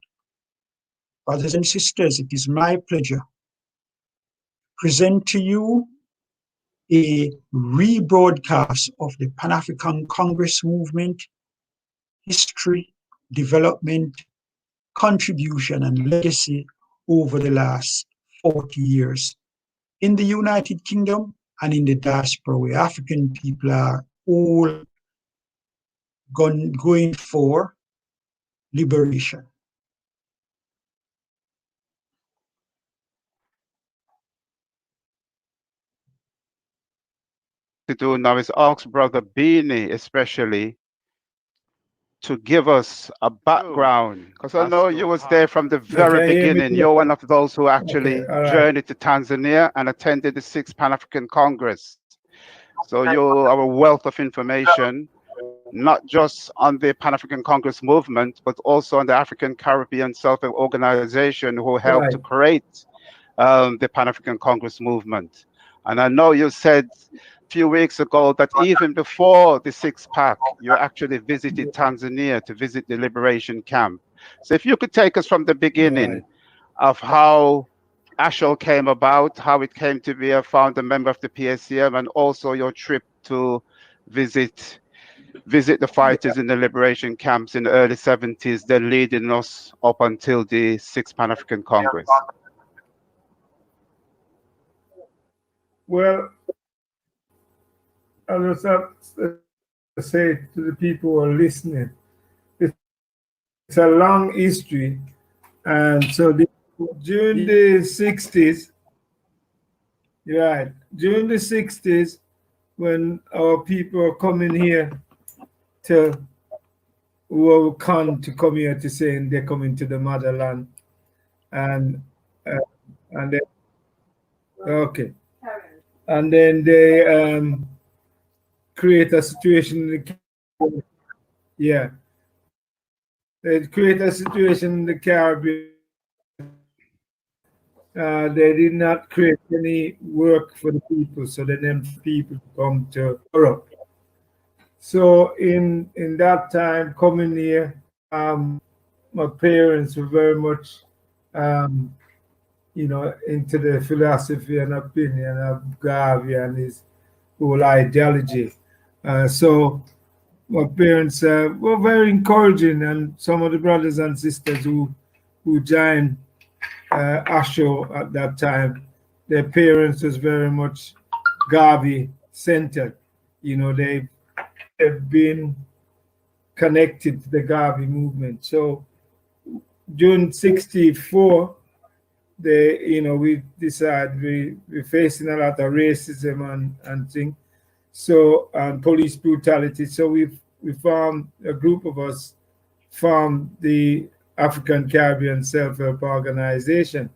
Brothers and sisters, it is my pleasure to present to you a rebroadcast of the Pan-African Congress movement, history, development, contribution, and legacy over the last 40 years. In the United Kingdom and in the diaspora, where African people are all going for liberation. To do now is ask Brother Beanie especially to give us a background, because I know you was there from the very beginning. You're one of those who actually journeyed to Tanzania and attended the 6th Pan-African Congress. So you are a wealth of information, not just on the Pan-African Congress movement, but also on the African Caribbean Self-Organization who helped to create the Pan-African Congress movement. And I know you said few weeks ago that even before the 6th Pac, you actually visited Tanzania to visit the liberation camp. So if you could take us from the beginning of how ASHO came about, how it came to be a founder member of the PACM, and also your trip to visit the fighters in the liberation camps in the early 70s, then leading us up until the 6th Pan-African Congress. Well, I just have to say to the people who are listening, it's a long history. And so during the 60s, during the 60s, when our people are coming here who come here to say they're coming to the motherland, and then and then they create a situation they create a situation in the Caribbean. They did not create any work for the people, so they named people come to Europe. So in that time coming here, my parents were very much into the philosophy and opinion of Garvey and his whole ideology. So my parents were very encouraging, and some of the brothers and sisters who joined ASHO at that time, their parents was very much Garvey centered. They've been connected to the Garvey movement. So during '64, we decided we're facing a lot of racism and things. So, and police brutality. So we formed, a group of us formed the African Caribbean Self-Help Organization.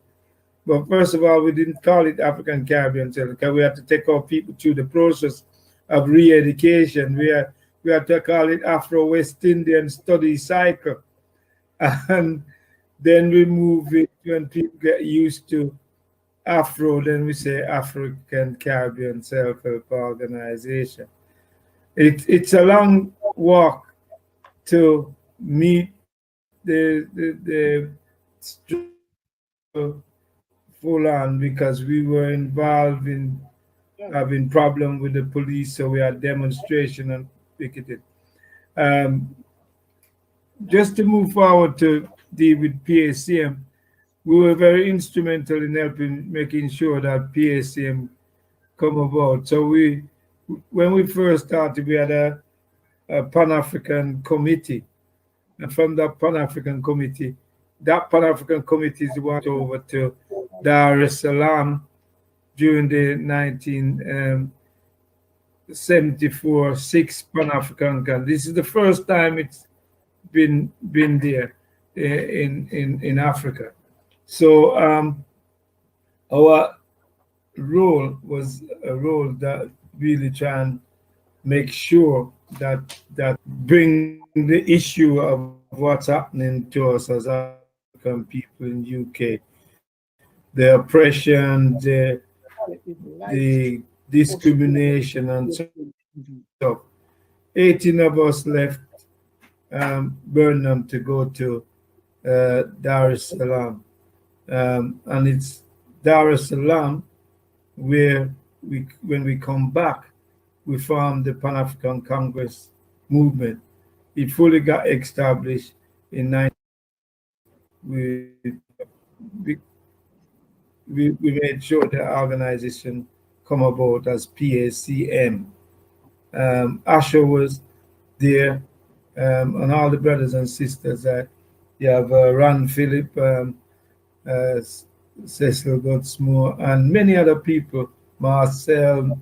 But first of all, we didn't call it African Caribbean Self-Help because we had to take our people through the process of re-education. We had to call it Afro-West Indian Study Cycle. And then we move it when people get used to Afro, then we say African Caribbean Self-Help Organization. It's a long walk to meet the full on, because we were involved in having problem with the police, so we had demonstration and picketing. Um, just to move forward to deal with PACM, we were very instrumental in helping making sure that PACM come about. So when we first started, we had a Pan-African committee. And from that Pan-African committee is the one over to Dar es Salaam during the 1974 sixth Pan-African Congress. This is the first time it's been there in Africa. So our role was a role that really try and make sure that bring the issue of what's happening to us as African people in UK, the oppression, the discrimination, and so on. 18 of us left Burnham to go to Dar es Salaam, and it's Dar es Salaam where when we come back, we formed the Pan-African Congress movement. It fully got established in 19. We made sure the organization come about as PACM. Asher was there, and all the brothers and sisters. You have Ron Phillip, Cecil Godsmore, and many other people, Marcel,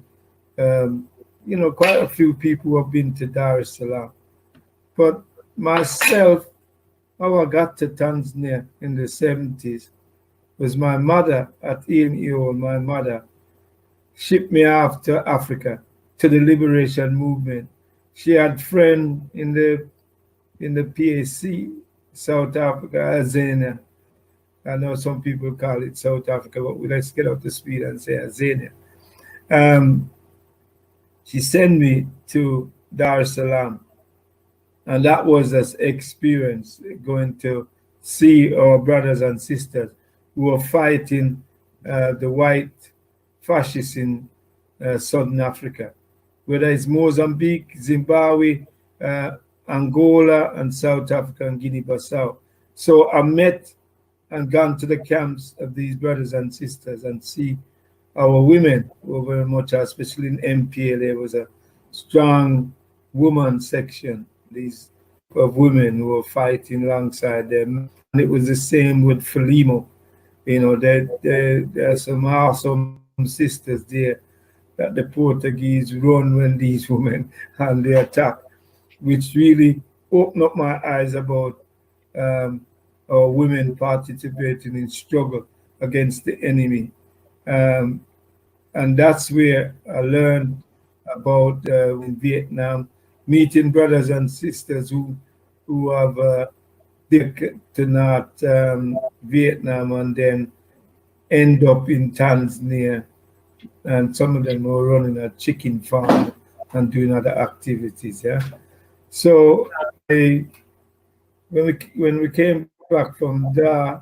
quite a few people who have been to Dar es Salaam. But myself, how I got to Tanzania in the 70s was my mother at EMEO. My mother shipped me off to Africa, to the liberation movement. She had friends in the PAC, South Africa, Azania. I know some people call it South Africa, but let's get up to speed and say Azania. She sent me to Dar es Salaam, and that was an experience, going to see our brothers and sisters who were fighting the white fascists in Southern Africa, whether it's Mozambique, Zimbabwe, Angola, and South Africa and Guinea-Bissau. So I met and gone to the camps of these brothers and sisters and see our women were very much, especially in MPA, there was a strong woman section, these of women who were fighting alongside them. And it was the same with Frelimo. There are some awesome sisters there that the Portuguese run when these women and they attack, which really opened up my eyes about our women participating in struggle against the enemy. And that's where I learned about in Vietnam, meeting brothers and sisters who have to not Vietnam and then end up in Tanzania, and some of them were running a chicken farm and doing other activities. Yeah. So when we came back from there,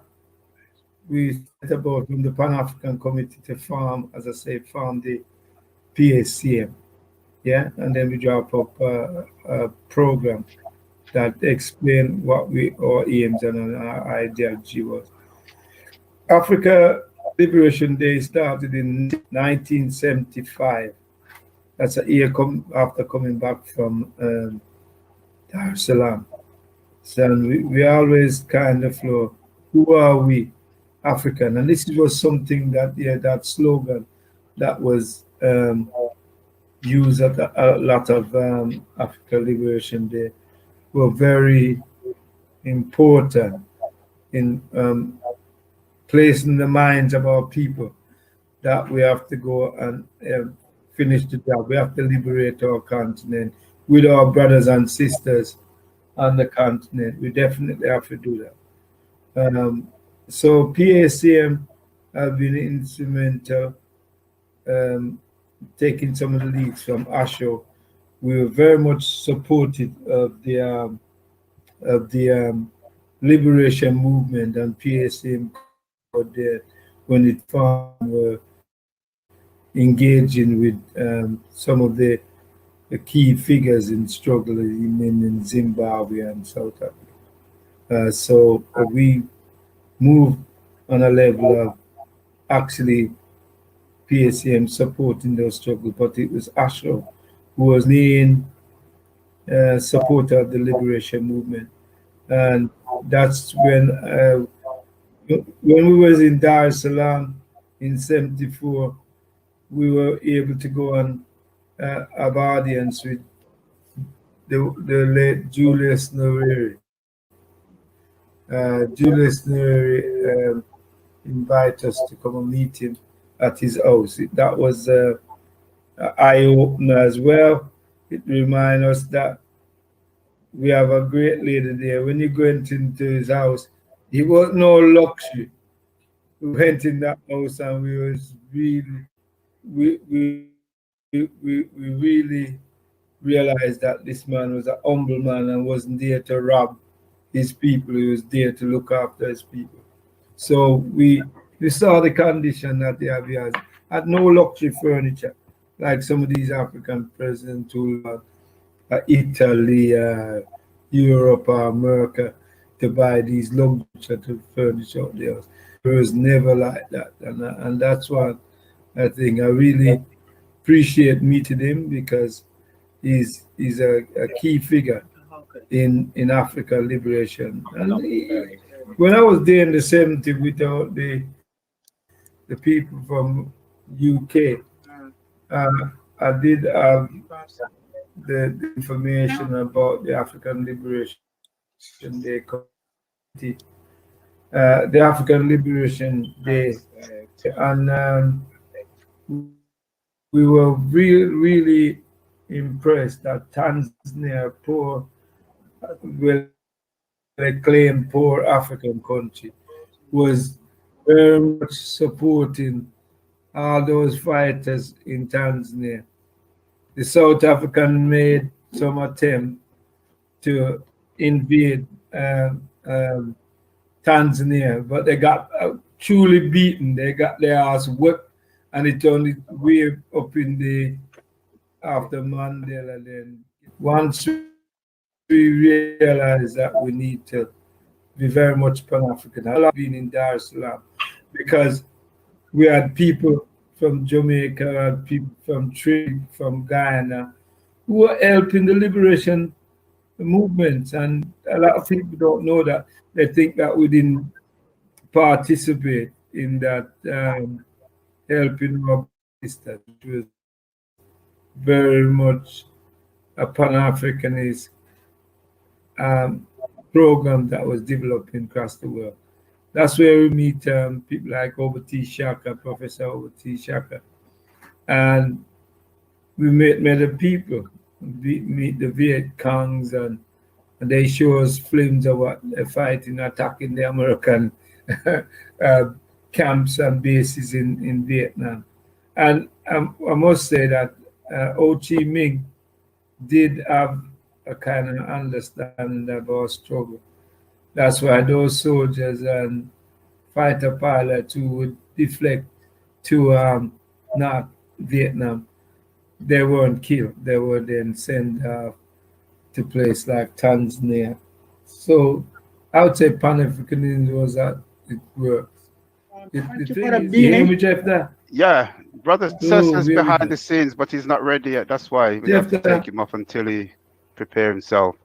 we set about from the Pan-African Committee to form, as I say, form the PACM. Yeah, and then we drop up a program that explain what our aims and our ideology was. Africa Liberation Day started in 1975. That's a year after coming back from Dar es Salaam. So we always kind of flow, who are we, African? And this was something that slogan that was used at a lot of Africa Liberation Day were very important in placing the minds of our people that we have to go and finish the job. We have to liberate our continent with our brothers and sisters on the continent. We definitely have to do that. So PACM have been instrumental taking some of the leads from Asho. We were very much supportive of the liberation movement, and PACM out there when it formed were engaging with some of the key figures in struggle in Zimbabwe and South Africa. So we moved on a level of actually PACM supporting those struggles, but it was Asho who was main supporter of the liberation movement. And that's when we was in Dar es Salaam in '74, we were able to go on have audience with the late Julius Nyerere. Julius Nyerere invited us to come and meet him at his house. That was an eye opener as well. It reminds us that we have a great leader there. When you went into his house, it was no luxury. We went in that house and we was really, we really realized that this man was a humble man and wasn't there to rob his people. He was there to look after his people. So we saw the condition that they have here. Had no luxury furniture like some of these African presidents who Italy, Europe, or America to buy these luxury furniture out there. It was never like that, and that's why I think I really appreciate meeting him, because he's a key figure in African liberation. And when I was there in the '70s with the people from UK, I did have the information about the African Liberation Day Committee, the African Liberation Day, and we were really impressed that Tanzania, poor, well acclaimed poor African country, was very much supporting all those fighters in Tanzania. The South African made some attempt to invade Tanzania, but they got truly beaten. They got their ass whipped, and it only way up in the after Mandela. Then once we realized that we need to be very much Pan-African, I love being in Dar es Salaam, because we had people from Jamaica, we had people from Trinidad, from Guyana, who were helping the liberation movements. And a lot of people don't know that. They think that we didn't participate in that helping our sisters, which was very much a Pan-Africanist program that was developing across the world. That's where we meet people like Obati Shaka, Professor Obati Shaka. And we met many people, meet the Viet Congs, and they show us films of what they're fighting, attacking the American camps and bases in Vietnam. And I must say that Ho Chi Minh did have a kind of understanding of our struggle. That's why those soldiers and fighter pilots who would deflect to North Vietnam, they weren't killed. They were then sent to places like Tanzania. So I would say Pan-Africanism was that it works. The thing is, you hear me, Jeff, there? Yeah, Brother Cesar's behind the scenes, but he's not ready yet. That's why we have to take him off until he prepare himself.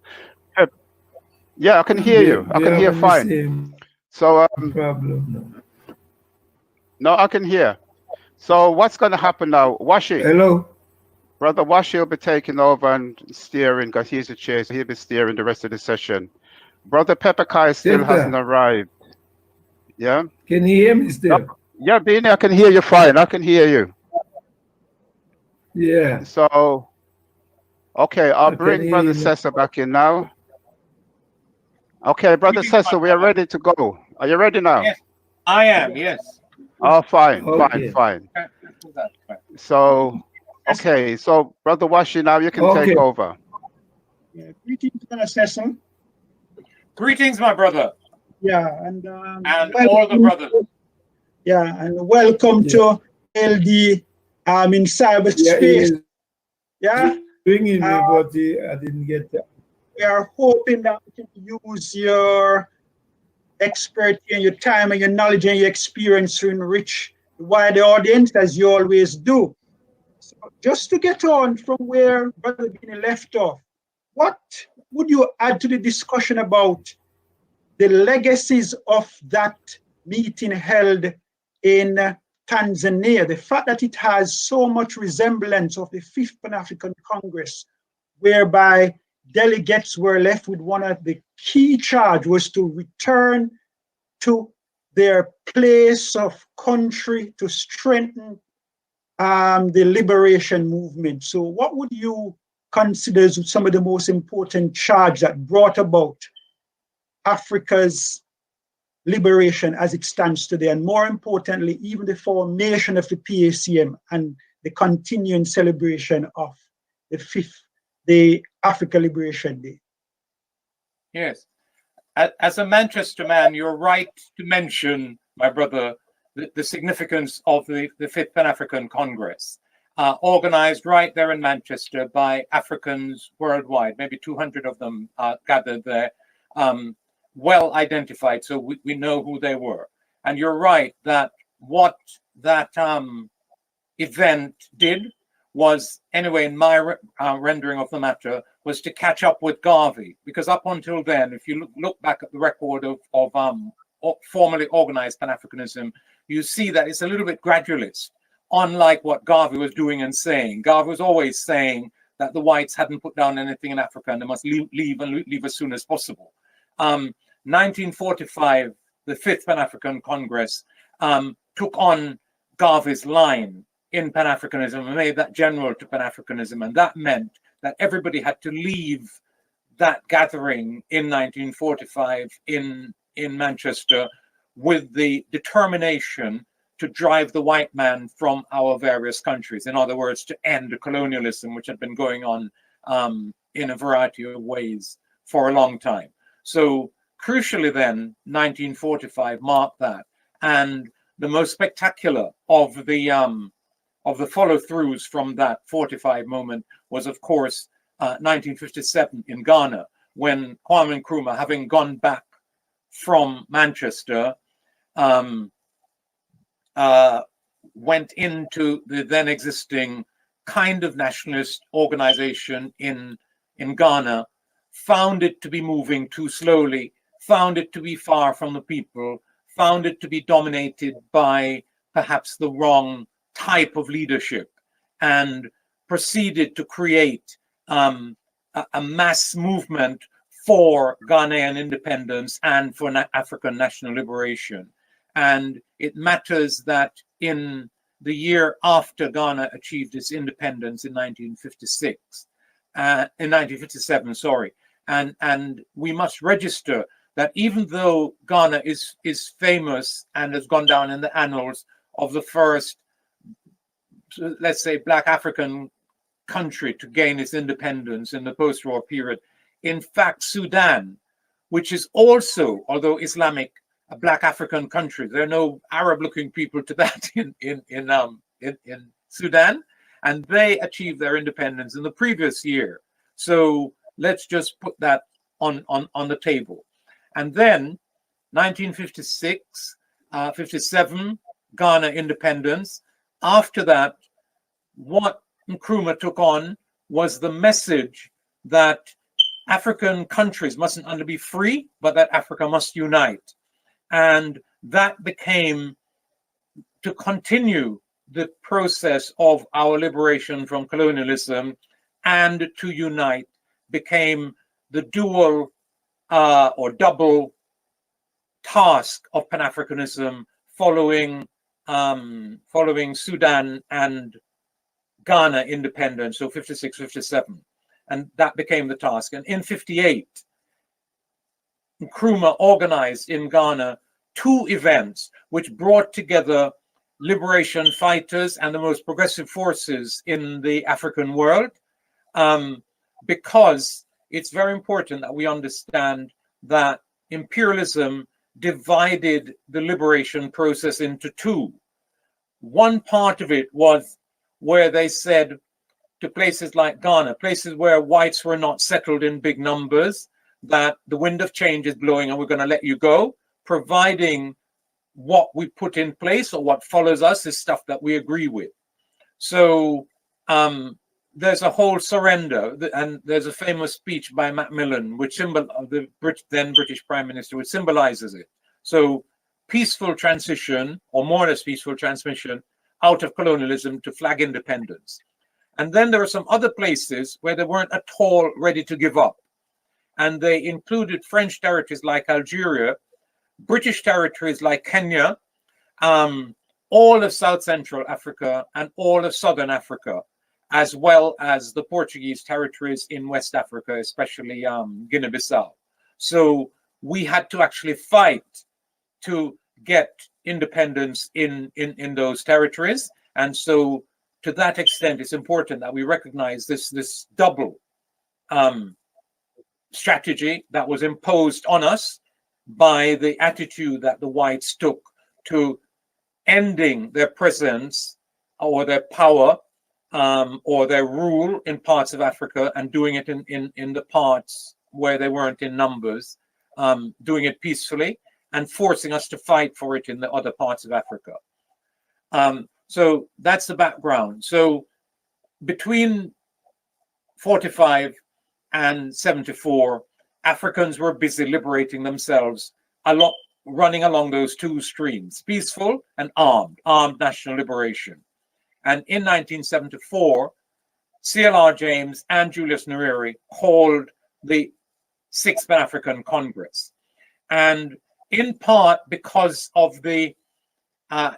Yeah, I can hear you. I can hear fine. So no, I can hear. So what's going to happen now? Washi. Hello. Brother Washi will be taking over and steering, because he's the chair, so he'll be steering the rest of the session. Brother Pepperkai still hasn't arrived. Yeah? Can you hear me still? Yeah, Beanie, I can hear you fine. I can hear you. Yeah. So, okay, I'll bring Brother Cesar back in now. Okay, Brother Cesar, we are ready to go. Are you ready now? Yes, I am, yes. Oh, fine, Okay. fine. So, okay, so Brother Washi, now you can take Okay. over. Yeah, greetings, Brother Sessom. Greetings, my brother, Yeah, and all the brothers. Yeah, and welcome to LD in Yeah, he cyberspace. is Yeah, ringing me, but I didn't get that. we are hoping that we can use your expertise and your time and your knowledge and your experience to enrich the wider audience, as you always do. So just to get on from where Brother Bini left off, what would you add to the discussion about the legacies of that meeting held in Tanzania, the fact that it has so much resemblance of the Fifth Pan-African Congress, whereby delegates were left with one of the key charge was to return to their place of country to strengthen the liberation movement. So what would you consider as some of the most important charge that brought about Africa's liberation as it stands today, and more importantly, even the formation of the PACM and the continuing celebration of the Africa Liberation Day? Yes. As a Manchester man, you're right to mention, my brother, the significance of the Fifth Pan-African Congress, organized right there in Manchester by Africans worldwide. Maybe 200 of them gathered there, well identified, so we know who they were. And you're right that what that event did was, anyway, in my rendering of the matter, was to catch up with Garvey, because up until then, if you look back at the record of formally organized Pan-Africanism, you see that it's a little bit gradualist, unlike what Garvey was doing and saying. Garvey was always saying that the whites hadn't put down anything in Africa and they must leave and leave as soon as possible. 1945, the Fifth Pan-African Congress took on Garvey's line in Pan-Africanism and made that general to Pan-Africanism, and that meant that everybody had to leave that gathering in 1945 in Manchester with the determination to drive the white man from our various countries. In other words, to end colonialism, which had been going on in a variety of ways for a long time. So crucially then, 1945 marked that. And the most spectacular of the follow-throughs from that 45 moment was, of course, 1957 in Ghana, when Kwame Nkrumah, having gone back from Manchester, went into the then existing kind of nationalist organization in Ghana, found it to be moving too slowly, found it to be far from the people, found it to be dominated by perhaps the wrong type of leadership, and proceeded to create a mass movement for Ghanaian independence and for African national liberation. And it matters that in the year after Ghana achieved its independence in 1957, sorry, and we must register that even though Ghana is famous and has gone down in the annals of the first, let's say, Black African country to gain its independence in the post-war period, in fact, Sudan, which is also, although Islamic, a Black African country, there are no Arab-looking people to that in Sudan, and they achieved their independence in the previous year. So let's just put that on the table. And then 1956, 57, Ghana independence. After that, what Nkrumah took on was the message that African countries mustn't only be free, but that Africa must unite. And that became, to continue the process of our liberation from colonialism and to unite, became the dual or double task of Pan-Africanism following Sudan and Ghana independence, so 56, 57. And that became the task. And in 58, Nkrumah organized in Ghana two events which brought together liberation fighters and the most progressive forces in the African world, because it's very important that we understand that imperialism divided the liberation process into two. One part of it was where they said to places like Ghana, places where whites were not settled in big numbers, that the wind of change is blowing and we're going to let you go, providing what we put in place or what follows us is stuff that we agree with. So there's a whole surrender, and there's a famous speech by Macmillan, which the then British Prime Minister, which symbolizes it. So peaceful transition, or more or less peaceful transmission, out of colonialism to flag independence. And then there are some other places where they weren't at all ready to give up. And they included French territories like Algeria, British territories like Kenya, all of South Central Africa and all of Southern Africa, as well as the Portuguese territories in West Africa, especially Guinea-Bissau. So we had to actually fight to get independence in those territories. And so to that extent, it's important that we recognize this double strategy that was imposed on us by the attitude that the whites took to ending their presence or their power or their rule in parts of Africa and doing it in the parts where they weren't in numbers, doing it peacefully and forcing us to fight for it in the other parts of Africa. So that's the background. So between 45 and 74, Africans were busy liberating themselves, running along those two streams, peaceful and armed national liberation. And in 1974, CLR James and Julius Nyerere called the Sixth Pan-African Congress. And in part because of the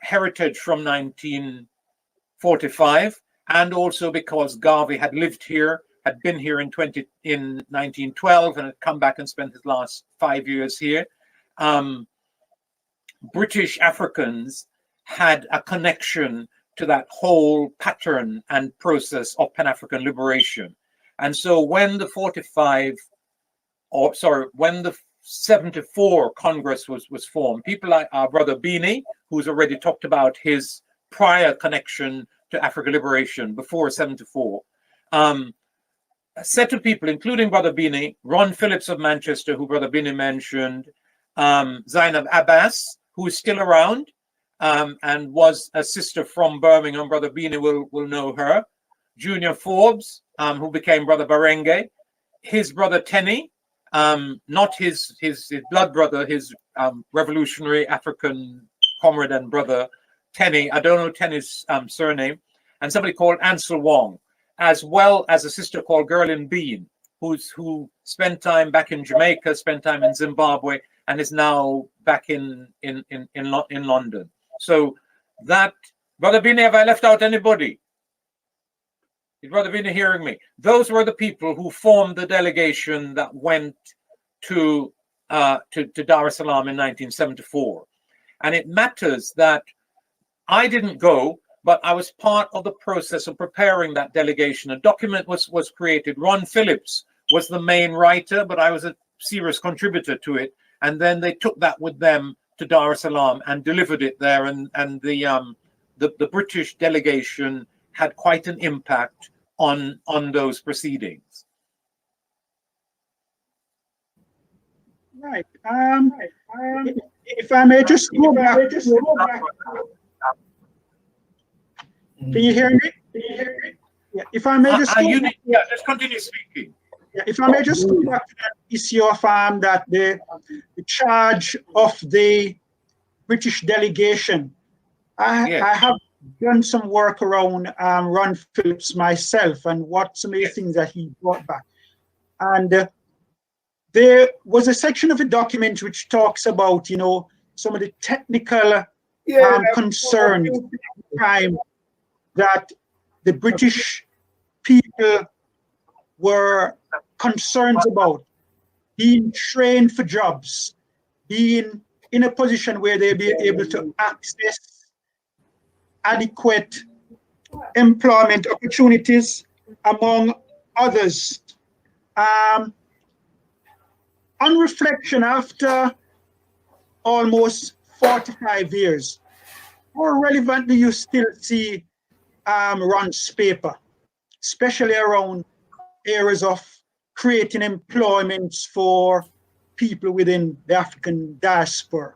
heritage from 1945, and also because Garvey had lived here, had been here in 1912 and had come back and spent his last 5 years here. British Africans had a connection to that whole pattern and process of Pan-African liberation. And so when the 74 Congress was formed, people like our brother Bini, who's already talked about his prior connection to African liberation before 74, a set of people, including Brother Bini, Ron Phillips of Manchester, who Brother Bini mentioned, Zainab Abbas, who is still around and was a sister from Birmingham. Brother Bini will know her. Junior Forbes, who became Brother Barenge, his brother Tenny, not his blood brother, his revolutionary African comrade and brother Tenny. I don't know Tenny's surname, and somebody called Ansel Wong, as well as a sister called Gerlin Bean, who spent time back in Jamaica, spent time in Zimbabwe, and is now back in London. So that, Brother Bini, have I left out anybody? Is Brother Bini hearing me? Those were the people who formed the delegation that went to Dar es Salaam in 1974. And it matters that I didn't go, but I was part of the process of preparing that delegation. A document was created. Ron Phillips was the main writer, but I was a serious contributor to it. And then they took that with them to Dar es Salaam and delivered it there. And the British delegation had quite an impact on those proceedings. Right. If I may just go back. Can you hear me? Yeah. If I may just just continue speaking. Yeah, if I may just go back to that issue of that the charge of the British delegation. I have done some work around Ron Phillips myself and what some of the things that he brought back. And there was a section of a document which talks about, some of the technical concerns at the time that the British people were concerned about, being trained for jobs, being in a position where they'll be able to access adequate employment opportunities, among others. On reflection, after almost 45 years, how relevant do you still see Ron's paper, especially around areas of creating employments for people within the African diaspora?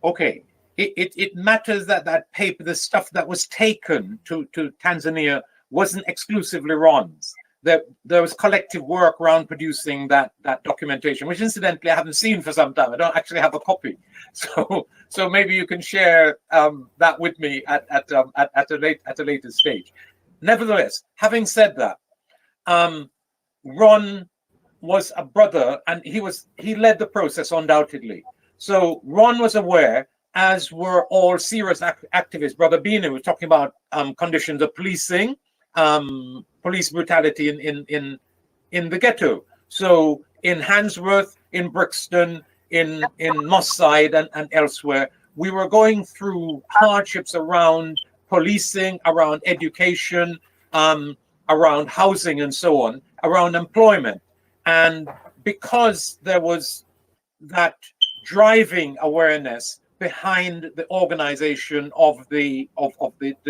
Okay, it matters that that paper, the stuff that was taken to Tanzania, wasn't exclusively Ron's. There was collective work around producing that documentation, which incidentally I haven't seen for some time. I don't actually have a copy, so maybe you can share that with me at a later stage. Nevertheless, having said that, Ron was a brother, and he led the process undoubtedly. So Ron was aware, as were all serious activists. Brother Bina was talking about conditions of policing, police brutality in the ghetto. So in Handsworth, in Brixton, in Moss Side and elsewhere, we were going through hardships around policing, around education, around housing and so on, around employment. And because there was that driving awareness behind the organization of the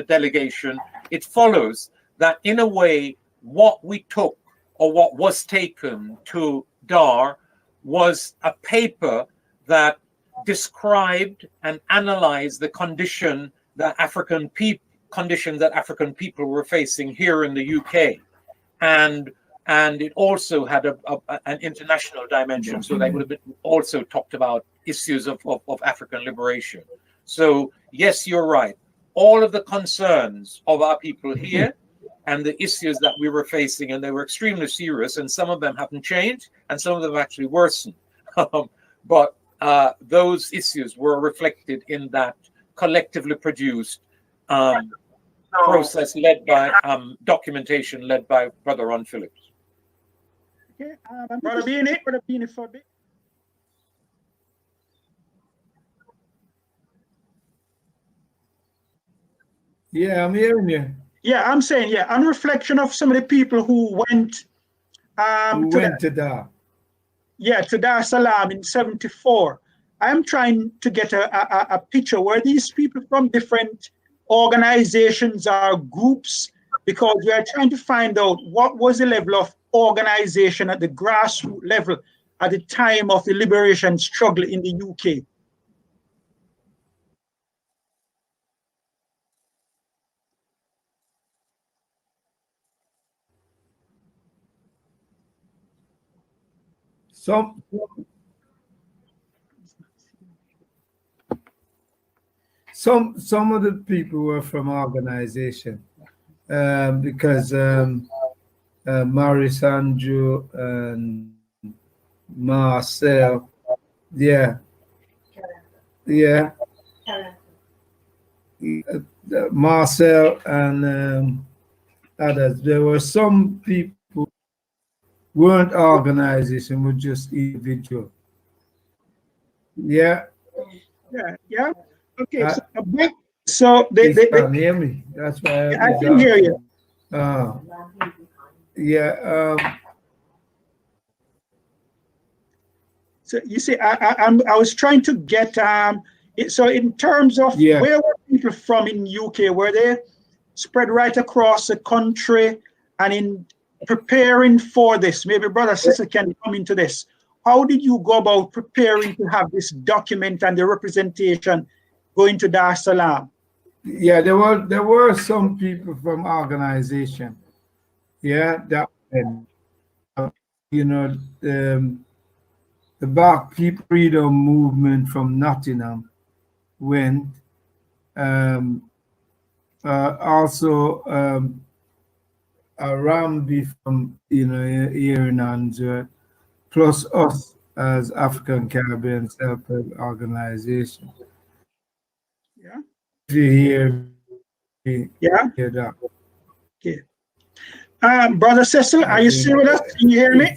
delegation, it follows that in a way, what we took or what was taken to Dar was a paper that described and analyzed the conditions that African people were facing here in the UK, and it also had an international dimension. So they would have been also talked about issues of African liberation. So yes, you're right. All of the concerns of our people here and the issues that we were facing, and they were extremely serious, and some of them haven't changed, and some of them actually worsened. But those issues were reflected in that collectively produced process led by documentation led by Brother Ron Phillips. Okay, Brother Bini for a bit. Yeah, I'm hearing you. Yeah, I'm saying, yeah, on reflection of some of the people who went to Dar. Yeah, to Dar es Salaam in 74. I'm trying to get a picture where these people from different organizations or groups, because we are trying to find out what was the level of organization at the grassroots level at the time of the liberation struggle in the UK. Some of the people were from organization, because Maurice Andrew and Marcel, Marcel and others. There were some people weren't organization, were just individual. Yeah. Okay. So they can hear me. That's why I can hear you. So you see, I was trying to get so in terms of where were people from in UK? Were they spread right across the country? And in preparing for this, maybe Brother Sister can come into this. How did you go about preparing to have this document and the representation going to Dar es Salaam? Yeah, there were some people from organization. Yeah, that the Black People Freedom Movement from Nottingham went. Also Arambi from here in Handsworth, plus us as African Caribbean Self-Help Organization. Yeah. Hear that. Okay. Brother Cecil, are you still with us? Can you hear me? I am,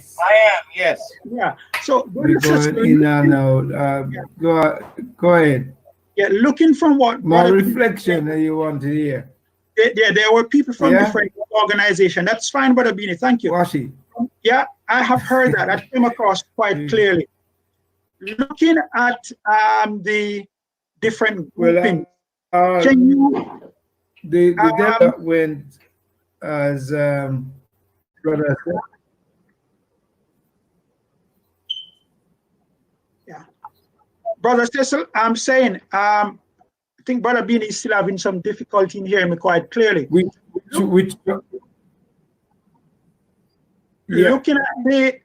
yes. Yeah. So we're going in and out. Go ahead. Yeah, looking from what My Brother reflection that you want to hear. There were people from Yeah? different organizations. That's fine, Brother Beanie. Thank you. Washi. Yeah, I have heard that. That came across quite clearly. Looking at the different groupings, can you? The development went as Brother said. Yeah, Brother Cecil, I'm saying, I think Brother Beanie is still having some difficulty in hearing me quite clearly. Looking at the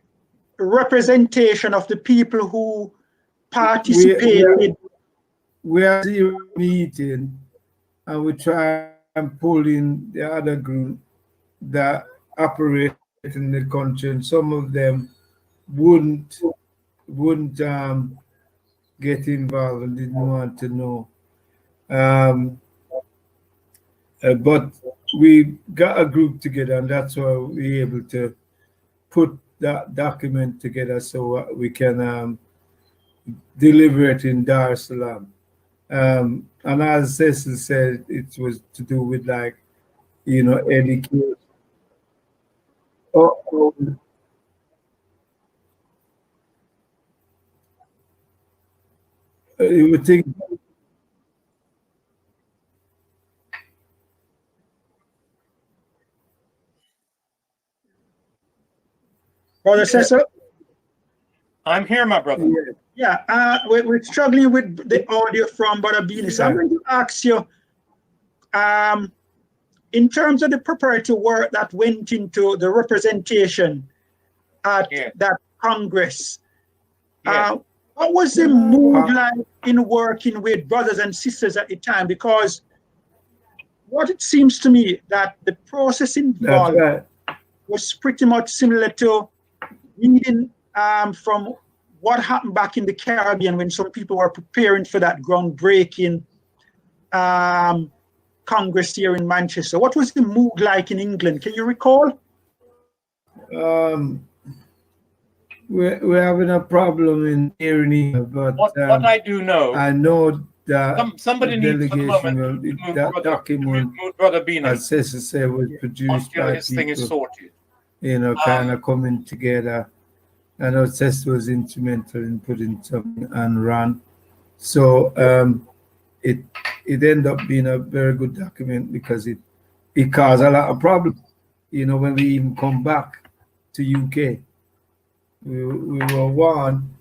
representation of the people who participated. We are the meeting and we try and pull in the other group that operate in the country, and some of them wouldn't get involved and didn't want to know. But we got a group together, and that's why we're able to put that document together so we can deliver it in Dar es Salaam. And as Cecil said, it was to do with, like, you know, education. You would think. Brother Cecil? I'm here, my brother. Yeah, we're struggling with the audio from Brother Beanie. So I'm going to ask you, in terms of the preparatory work that went into the representation at that Congress, what was the mood like in working with brothers and sisters at the time? Because what it seems to me that the process involved was pretty much similar to reading from what happened back in the Caribbean when some people were preparing for that groundbreaking Congress here in Manchester. What was the mood like in England? Can you recall? We're having a problem in hearing here, but what I do know, I know that somebody the needs delegation, that document, as Cecil said, was produced by his thing is people, sorted. you know, kind of coming together. I know Cecil was instrumental in putting something and ran. So it ended up being a very good document because it caused a lot of problems. You know, when we even come back to UK, we were warned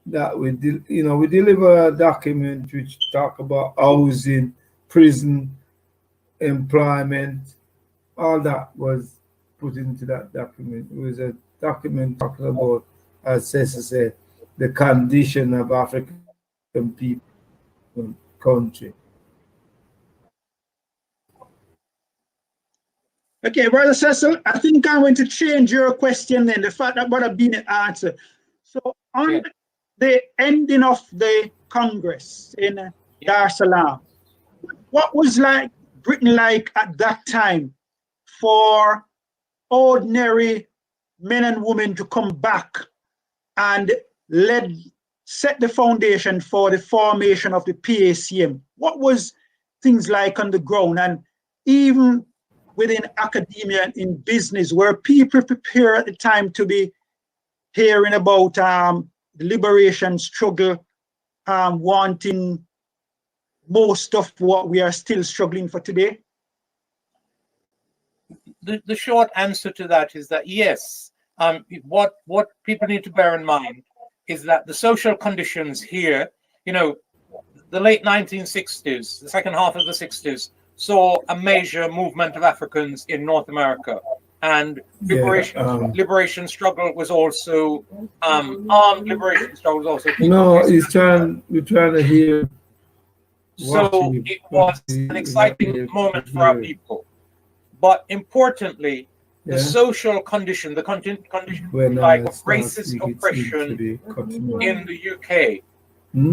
that we deliver a document which talk about housing, prison, employment. All that was put into that document. It was a document talking about, as Cecil said, the condition of African people in the country. Okay, Brother Cecil, I think I'm going to change your question then, the fact that Brother Beanie answered. So on the ending of the Congress in Dar es Salaam, what was like Britain like at that time for ordinary men and women to come back and set the foundation for the formation of the PACM? What was things like on the ground? And even within academia and in business, were people prepared at the time to be hearing about the liberation struggle, wanting most of what we are still struggling for today? The short answer to that is that yes. What people need to bear in mind is that the social conditions here, you know, the late 1960s, the second half of the 60s, saw a major movement of Africans in North America, and liberation struggle was also armed liberation struggle was also. No, we're trying to hear. So it was an exciting moment for our people, but importantly, the social condition, the condition like of racist oppression in the UK.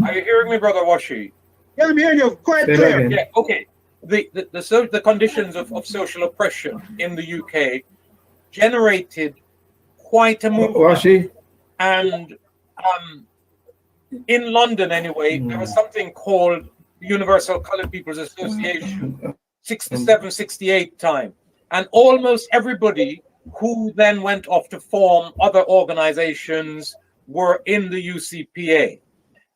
Are you hearing me, Brother Washi? Yeah, I'm hearing you quite clear. Yeah, okay. The conditions of social oppression in the UK generated quite a movement. And in London anyway, there was something called the Universal Colored People's Association, 67, 68 time. And almost everybody who then went off to form other organizations were in the UCPA.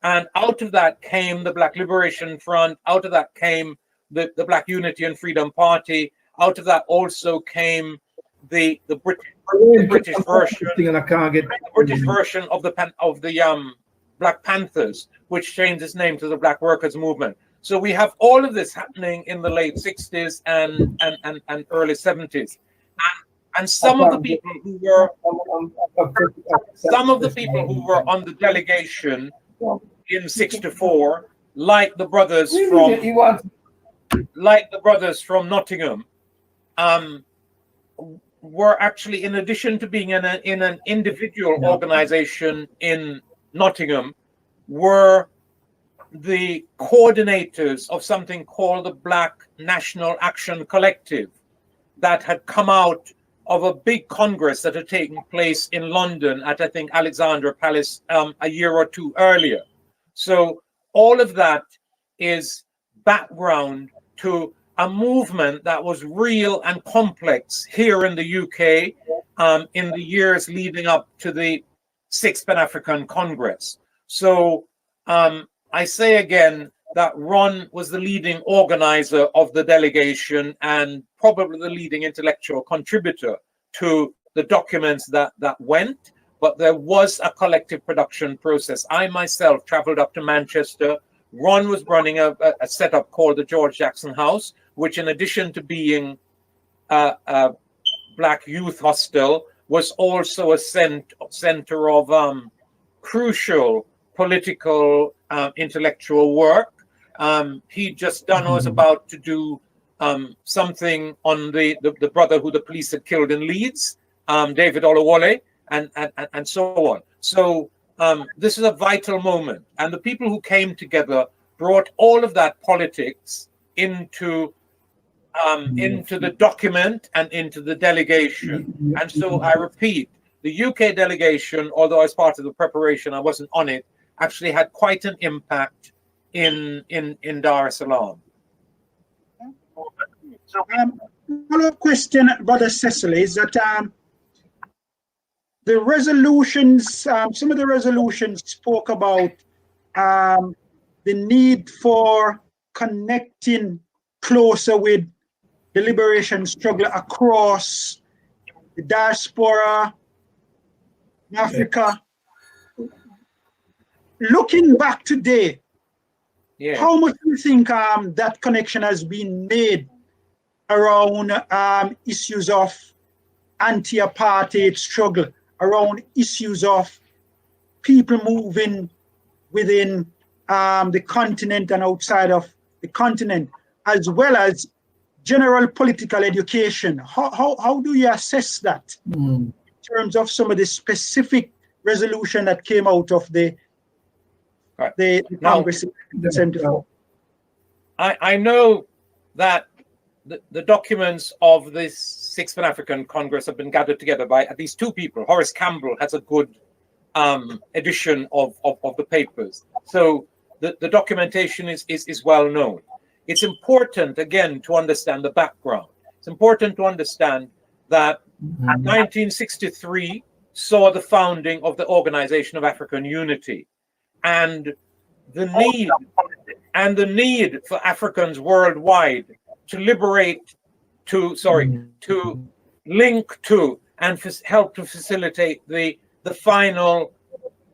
And out of that came the Black Liberation Front, out of that came the Black Unity and Freedom Party, out of that also came the British version of the Black Panthers, which changed its name to the Black Workers Movement. So we have all of this happening in the late 60s and early 70s. And some of the people who were on the delegation in 64, like the brothers from Nottingham, were actually, in addition to being in an individual organization in Nottingham, were the coordinators of something called the Black National Action Collective that had come out of a big congress that had taken place in London at, I think, Alexandra Palace a year or two earlier. So all of that is background to a movement that was real and complex here in the UK in the years leading up to the 6th Pan-African Congress. So I say again that Ron was the leading organizer of the delegation and probably the leading intellectual contributor to the documents that went, but there was a collective production process. I myself traveled up to Manchester. Ron was running a setup called the George Jackson House, which, in addition to being a Black youth hostel, was also a center of crucial political intellectual work. He'd just done or was about to do something on the brother who the police had killed in Leeds, David Olawale, and so on. So this is a vital moment, and the people who came together brought all of that politics into the document and into the delegation. And so I repeat, the UK delegation, although as part of the preparation I wasn't on it, actually had quite an impact in Dar es Salaam. So, follow-up question, Brother Cecily, is that the resolutions, some of the resolutions spoke about the need for connecting closer with the liberation struggle across the diaspora in Africa. Looking back today, how much do you think that connection has been made around issues of anti-apartheid struggle, around issues of people moving within the continent and outside of the continent, as well as general political education? How do you assess that in terms of some of the specific resolution that came out of the Congress in 74? I know that the documents of this 6th Pan-African Congress have been gathered together by at least two people. Horace Campbell has a good edition of the papers. So the documentation is well known. It's important, again, to understand the background. It's important to understand that 1963 saw the founding of the Organization of African Unity, and the need for Africans worldwide to liberate, to link to, and help to facilitate the final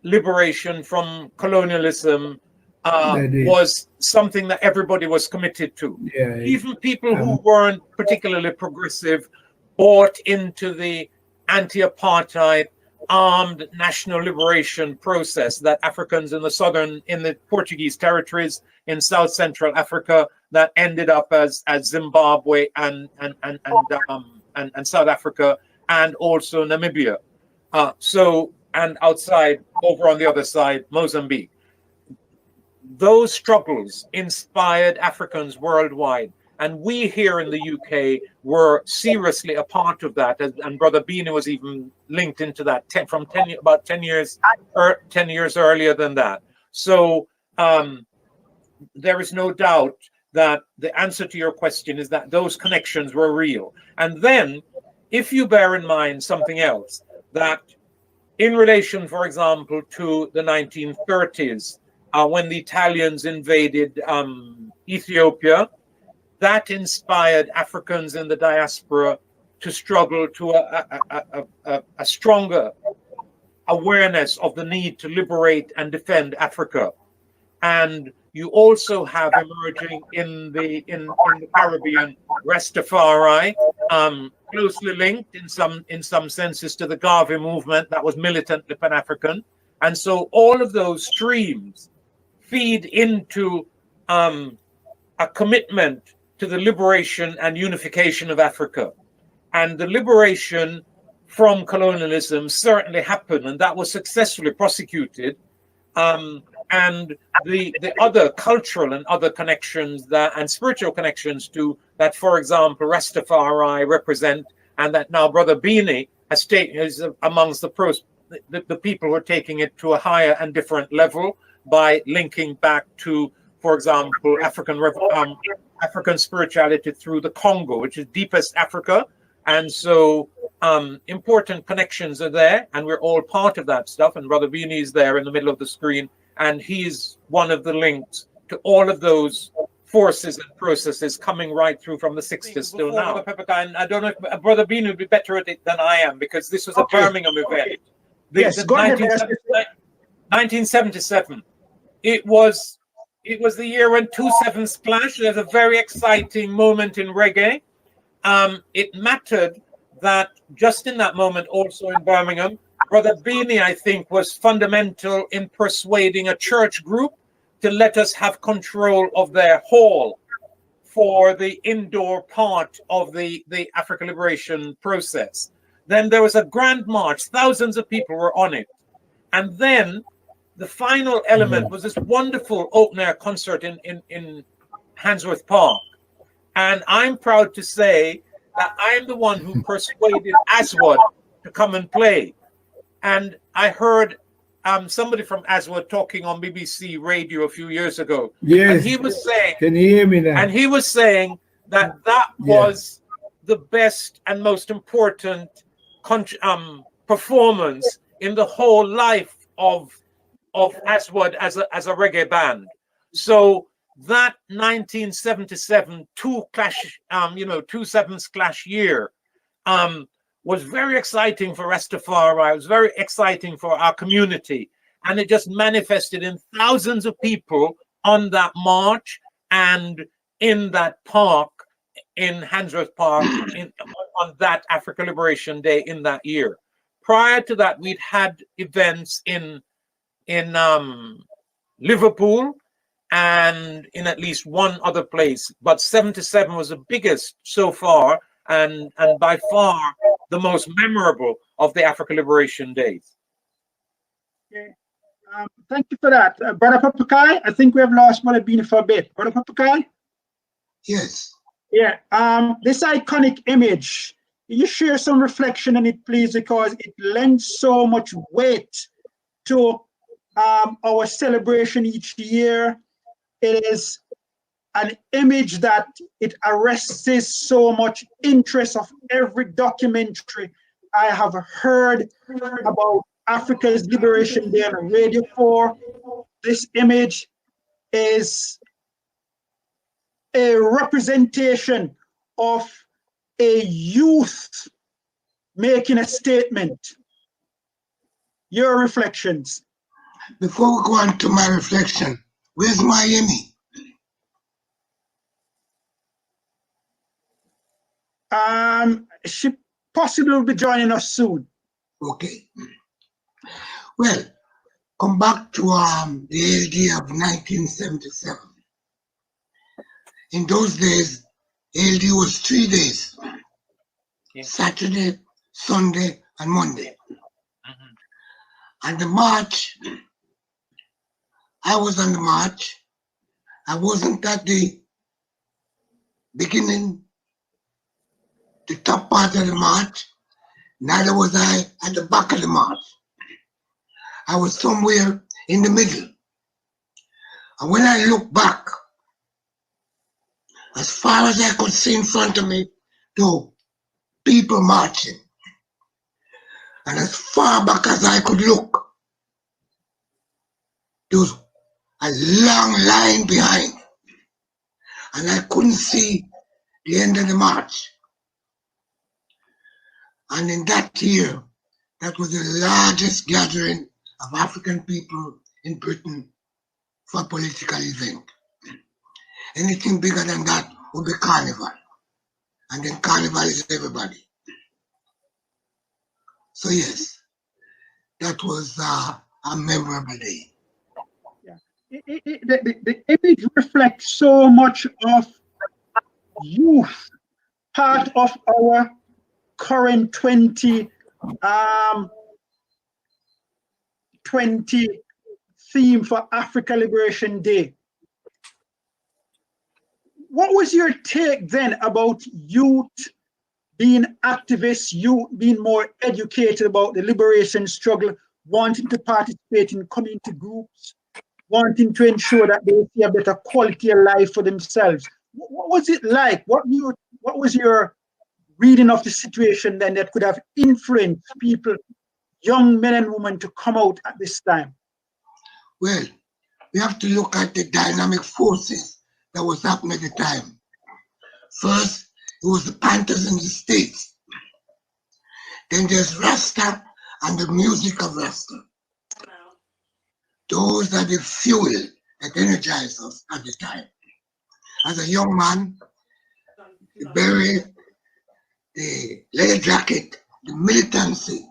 liberation from colonialism was something that everybody was committed to. Even people who weren't particularly progressive bought into the anti-apartheid armed national liberation process that Africans in the Portuguese territories in South Central Africa that ended up as Zimbabwe and South Africa and also Namibia. And outside, over on the other side, Mozambique. Those struggles inspired Africans worldwide. And we here in the UK were seriously a part of that. And Brother Bina was even linked into that about 10 years earlier than that. So there is no doubt that the answer to your question is that those connections were real. And then, if you bear in mind something else, that in relation, for example, to the 1930s, when the Italians invaded Ethiopia, that inspired Africans in the diaspora to struggle to a stronger awareness of the need to liberate and defend Africa. And you also have emerging in the Caribbean Rastafari, closely linked in some senses to the Garvey movement that was militantly Pan-African. And so all of those streams feed into a commitment to the liberation and unification of Africa. And the liberation from colonialism certainly happened, and that was successfully prosecuted. And the other cultural and other connections and spiritual connections to that, for example, Rastafari represent, and that now Brother Beanie is amongst the people who are taking it to a higher and different level by linking back to, for example, African spirituality through the Congo, which is deepest Africa. And so important connections are there, and we're all part of that stuff. And Brother Beanie is there in the middle of the screen, and he's one of the links to all of those forces and processes coming right through from the 60s till now. And I don't know if Brother Beanie would be better at it than I am, because this was a Birmingham event. Yes, go ahead. 1977. It was the year when 2/7 splashed. There's a very exciting moment in reggae. It mattered that just in that moment, also in Birmingham, Brother Beanie, I think, was fundamental in persuading a church group to let us have control of their hall for the indoor part of the African liberation process. Then there was a grand march. Thousands of people were on it. And then the final element was this wonderful open-air concert in Handsworth Park. And I'm proud to say that I'm the one who persuaded Aswad to come and play. And I heard somebody from Aswad talking on BBC radio a few years ago. Yes. And he was saying, can you hear me now? And he was saying that was the best and most important performance in the whole life of Aswad as a reggae band. So that 1977 2/7 clash year was very exciting for Rastafari. It was very exciting for our community, and it just manifested in thousands of people on that march and in that park in Handsworth Park on that African Liberation Day in that year. Prior to that, we'd had events in Liverpool and in at least one other place, but 77 was the biggest so far, and by far the most memorable of the African Liberation Days. Okay. Thank you for that. Brother Papakai, I think we have lost Brother Beanie for a bit. Brother Papakai? Yes. Yeah, this iconic image, you share some reflection on it, please, because it lends so much weight to our celebration each year. It is an image that it arrests so much interest of every documentary I have heard about Africa's Liberation Day on the radio for. This image is a representation of a youth making a statement. Your reflections. Before we go on to my reflection, where's Miami? She possibly will be joining us soon. Okay. Well, come back to the ALD of 1977. In those days, ALD was 3 days. Saturday, Sunday, and Monday. And the march, I was on the march. I wasn't at the beginning, the top part of the march. Neither was I at the back of the march. I was somewhere in the middle. And when I look back, as far as I could see in front of me, though, people marching. And as far back as I could look, there was a long line behind. And I couldn't see the end of the march. And in that year, that was the largest gathering of African people in Britain for a political event. Anything bigger than that would be Carnival. And then Carnival is everybody. So yes, that was a memorable day. The image reflects so much of youth, part of our current 2020 theme for Africa Liberation Day. What was your take then about youth being activists, youth being more educated about the liberation struggle, wanting to participate in community groups, wanting to ensure that they see a better quality of life for themselves? What was it like? What was your reading of the situation then that could have influenced people, young men and women, to come out at this time? Well, we have to look at the dynamic forces that was happening at the time. First, it was the Panthers in the States. Then there's Rasta and the music of Rasta. Those are the fuel that energized us at the time. As a young man, the beret, the leather jacket, the militancy,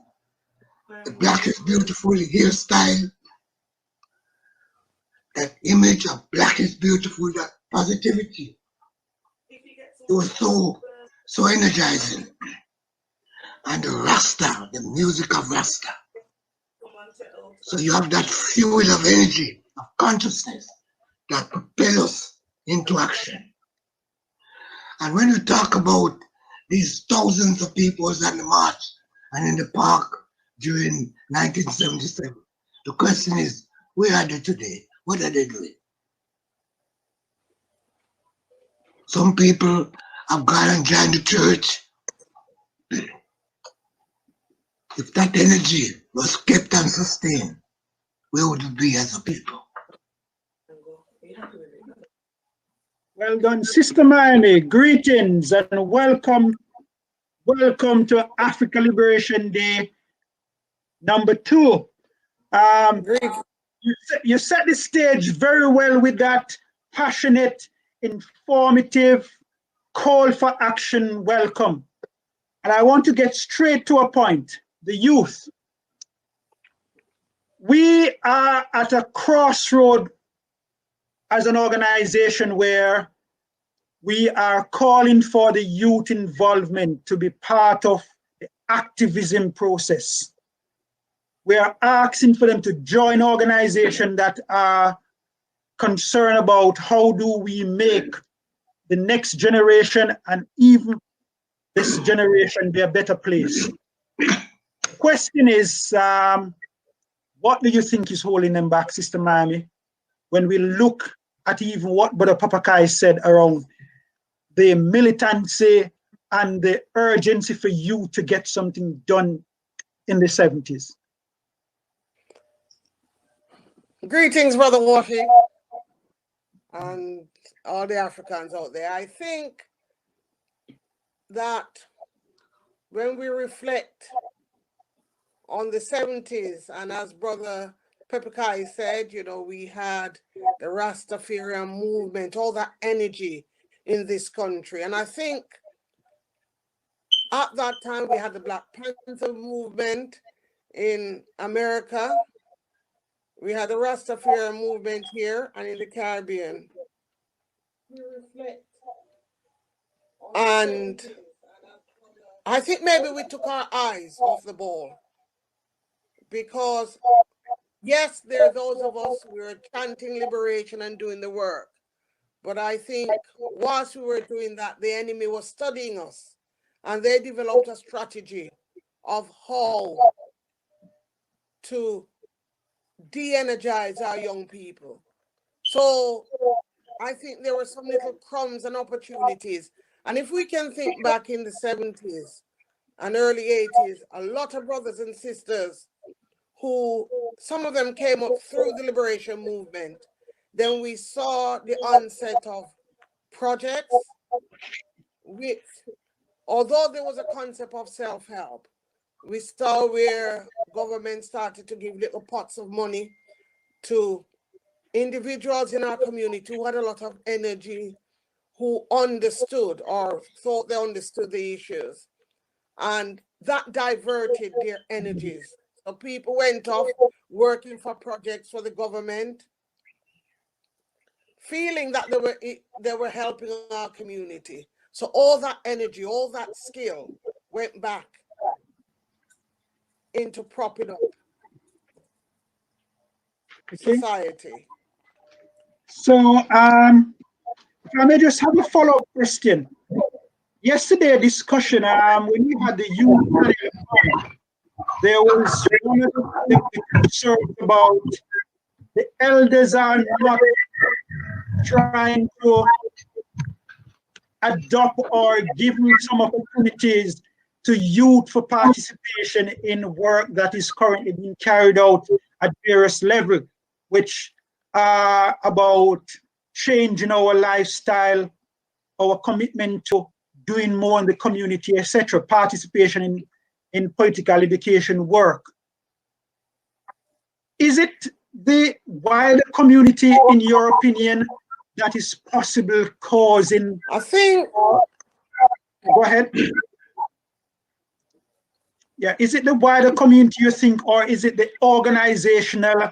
the black is beautiful hairstyle, that image of black is beautiful, that positivity. It was so energizing. And the Rasta, the music of Rasta. So you have that fuel of energy, of consciousness that propels us into action. And when you talk about these thousands of people on the march and in the park during 1977, the question is, where are they today? What are they doing? Some people have gone and joined the church. If that energy was kept and sustained, where would we be as a people? Well done, Sister Miami. Greetings and welcome to Africa Liberation Day #2. You set the stage very well with that passionate, informative call for action welcome. And I want to get straight to a point. The youth. We are at a crossroad as an organization where we are calling for the youth involvement to be part of the activism process. We are asking for them to join organizations that are concerned about how do we make the next generation and even this generation be a better place. The question is, what do you think is holding them back, Sister Miami, when we look at even what Brother Papakai said around the militancy and the urgency for you to get something done in the 70s? Greetings, Brother Wafi, and all the Africans out there. I think that when we reflect on the 70s, and as Brother Pepekai said, you know, we had the Rastafarian movement, all that energy in this country. And I think at that time we had the Black Panther movement in America. We had the Rastafarian movement here and in the Caribbean. We reflect. And I think maybe we took our eyes off the ball, because yes, there are those of us who are chanting liberation and doing the work. But I think whilst we were doing that, the enemy was studying us, and they developed a strategy of how to de-energize our young people. So I think there were some little crumbs and opportunities. And if we can think back in the 70s and early 80s, a lot of brothers and sisters who, some of them came up through the liberation movement. Then we saw the onset of projects with, although there was a concept of self-help, we saw where government started to give little pots of money to individuals in our community who had a lot of energy, who understood or thought they understood the issues. And that diverted their energies. So people went off working for projects for the government, feeling that they were helping our community. So all that energy, all that skill went back into propping up society. So, if I may just have a follow-up question. Yesterday, discussion, when we had the youth panel, there was one of the concerns about the elders are not trying to adopt or give some opportunities to youth for participation in work that is currently being carried out at various levels, which are about changing our lifestyle, our commitment to doing more in the community, etc., participation in political education work. Is it the wider community, in your opinion, that is possible causing? I think. Go ahead. Yeah, is it the wider community, you think, or is it the organizational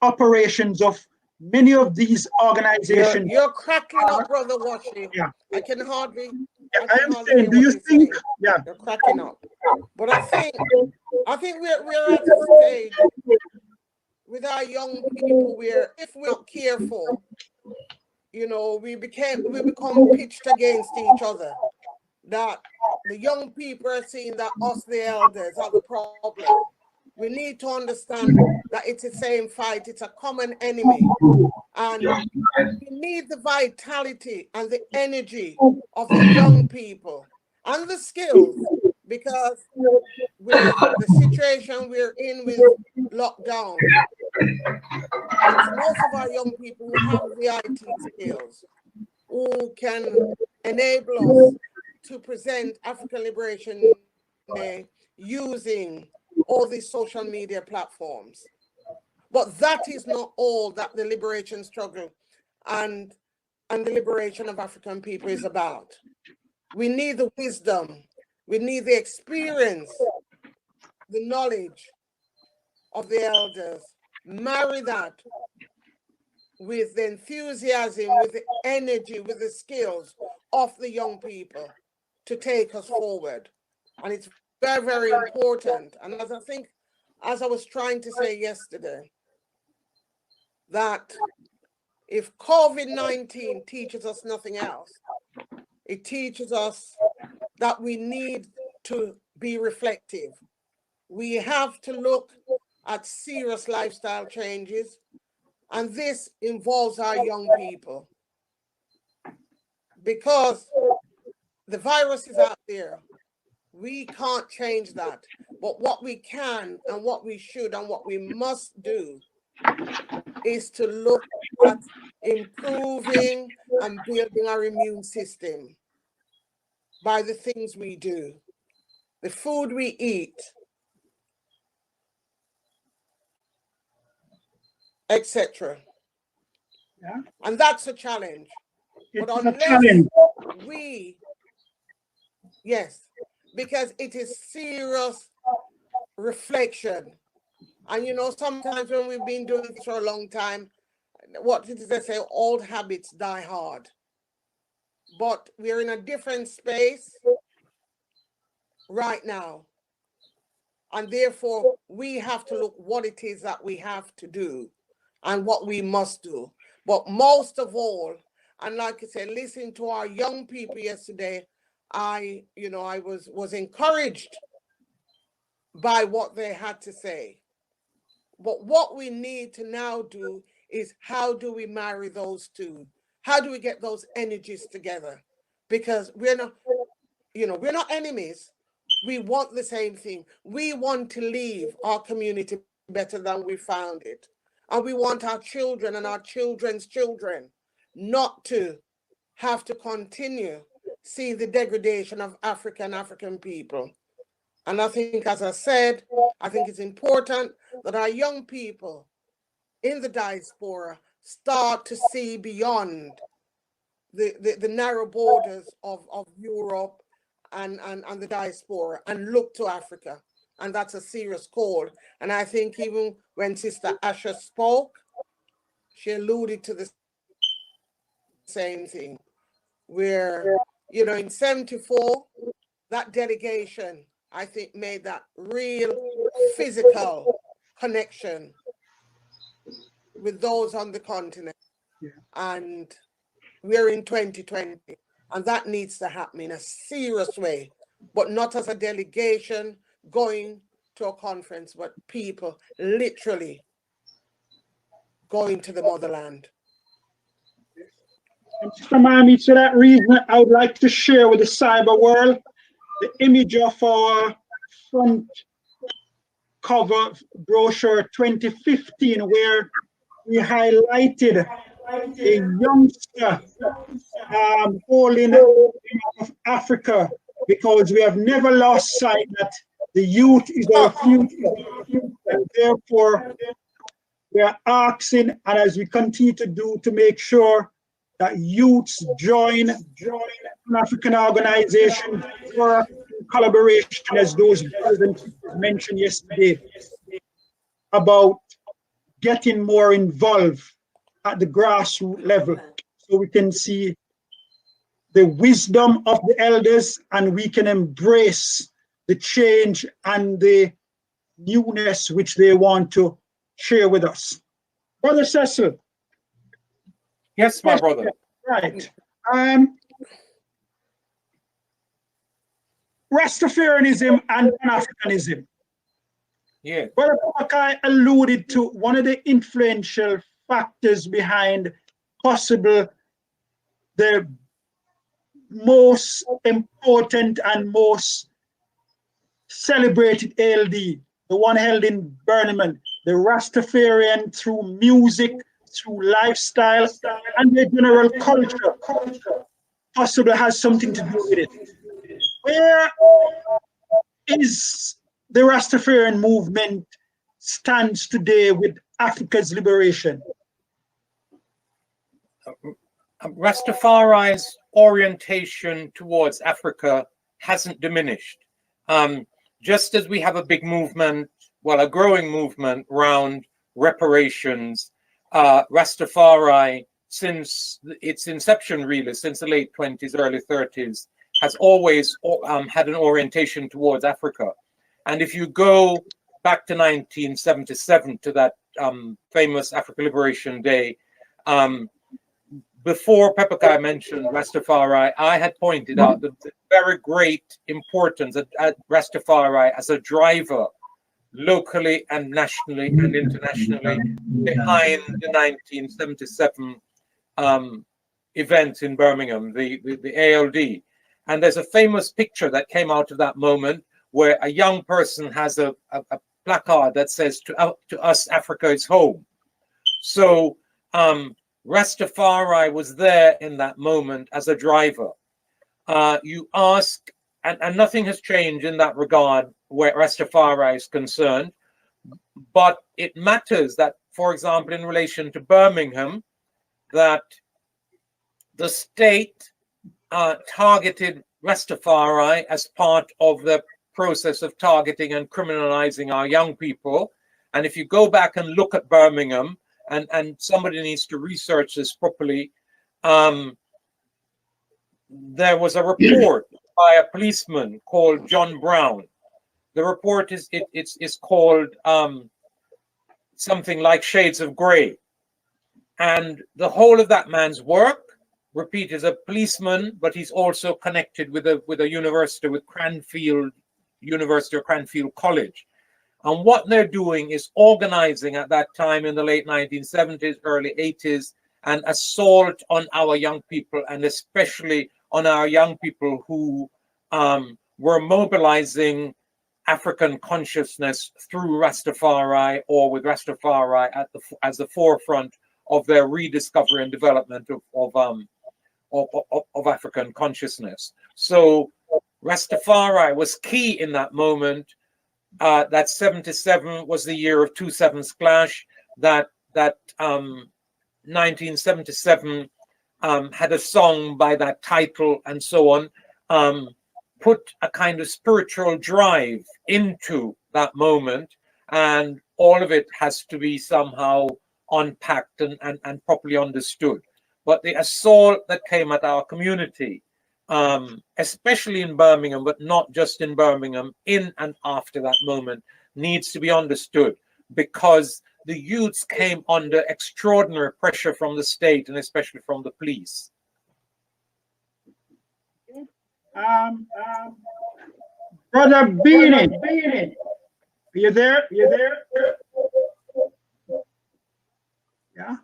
operations of many of these organizations? You're cracking up, Brother Washi. Yeah. I can hardly. Yeah, I am saying, do you think? Yeah. You're cracking up. But I think we're at a stage with our young people where if we're not careful, you know, we become pitched against each other. That the young people are seeing that us, the elders, are the problem. We need to understand that it's the same fight. It's a common enemy. And we need the vitality and the energy of the young people and the skills, because with the situation we're in with lockdown, it's most of our young people who have the IT skills, who can enable us to present African Liberation Day using all these social media platforms. But that is not all that the liberation struggle and the liberation of African people is about. We need the wisdom, we need the experience, the knowledge of the elders. Marry that with the enthusiasm, with the energy, with the skills of the young people to take us forward. And it's very, very important. And as I was trying to say yesterday, that if COVID-19 teaches us nothing else, it teaches us that we need to be reflective. We have to look at serious lifestyle changes, and this involves our young people. Because the virus is out there, we can't change that. But what we can and what we should and what we must do is to look at improving and building our immune system by the things we do, the food we eat, etc. Yeah. And that's a challenge. It's but a challenge. Yes, because it is serious reflection. And you know, sometimes when we've been doing this for a long time, what did they say? Old habits die hard. But we're in a different space right now. And therefore, we have to look what it is that we have to do and what we must do. But most of all, and like I said, listening to our young people yesterday, I was encouraged by what they had to say. But what we need to now do is how do we marry those two? How do we get those energies together? Because we're not, we're not enemies. We want the same thing. We want to leave our community better than we found it. And we want our children and our children's children not to have to continue see the degradation of African people. And I think, as I said, I think it's important that our young people in the diaspora start to see beyond the narrow borders of Europe and the diaspora and look to Africa. And that's a serious call. And I think even when Sister Asha spoke, she alluded to the same thing, where, in 74, that delegation, I think, made that real physical connection with those on the continent. Yeah. And we're in 2020, and that needs to happen in a serious way, but not as a delegation going to a conference, but people literally going to the motherland. Mr. Mami, for that reason, I would like to share with the cyber world the image of our front cover brochure 2015, where we highlighted a youngster holding of Africa, because we have never lost sight that the youth is our future, and therefore we are asking, and as we continue to do, to make sure that youths join African organizations for collaboration, as those brothers mentioned yesterday, about getting more involved at the grassroots level, so we can see the wisdom of the elders and we can embrace the change and the newness which they want to share with us. Brother Cecil. Yes, my brother. Right. Rastafarianism and Pan-Africanism. Yeah. Brother Pakai alluded to one of the influential factors behind possible the most important and most celebrated ALD, the one held in Birmingham, the Rastafarian through music, through lifestyle, and the general culture, possibly has something to do with it. Where is the Rastafarian movement stands today with Africa's liberation? Rastafari's orientation towards Africa hasn't diminished. Just as we have a big movement, well, a growing movement around reparations, Rastafari, since its inception, really, since the late 20s, early 30s, has always had an orientation towards Africa. And if you go back to 1977, to that famous Africa Liberation Day, before Pepekai mentioned Rastafari, I had pointed out the very great importance of Rastafari as a driver, locally and nationally and internationally, behind the 1977 event in Birmingham, the ALD. And there's a famous picture that came out of that moment where a young person has a placard that says, to us, Africa is home. So Rastafari was there in that moment as a driver. You ask, and nothing has changed in that regard where Rastafari is concerned, but it matters that, for example, in relation to Birmingham, that the state targeted Rastafari as part of the process of targeting and criminalizing our young people. And if you go back and look at Birmingham, and somebody needs to research this properly, there was a report by a policeman called John Brown. The report is called something like Shades of Grey. And the whole of that man's work, repeat, is a policeman, but he's also connected with a university, with Cranfield University or Cranfield College. And what they're doing is organizing at that time in the late 1970s, early 80s, an assault on our young people, and especially on our young people who were mobilizing African consciousness through Rastafari, or with Rastafari as the forefront of their rediscovery and development of African consciousness. So Rastafari was key in that moment. That 77 was the year of 2/7's clash. That 1977 had a song by that title and so on. Put a kind of spiritual drive into that moment, and all of it has to be somehow unpacked and properly understood. But the assault that came at our community, especially in Birmingham, but not just in Birmingham, in and after that moment, needs to be understood, because the youths came under extraordinary pressure from the state and especially from the police. Brother Beanie, you there? You there? Yeah.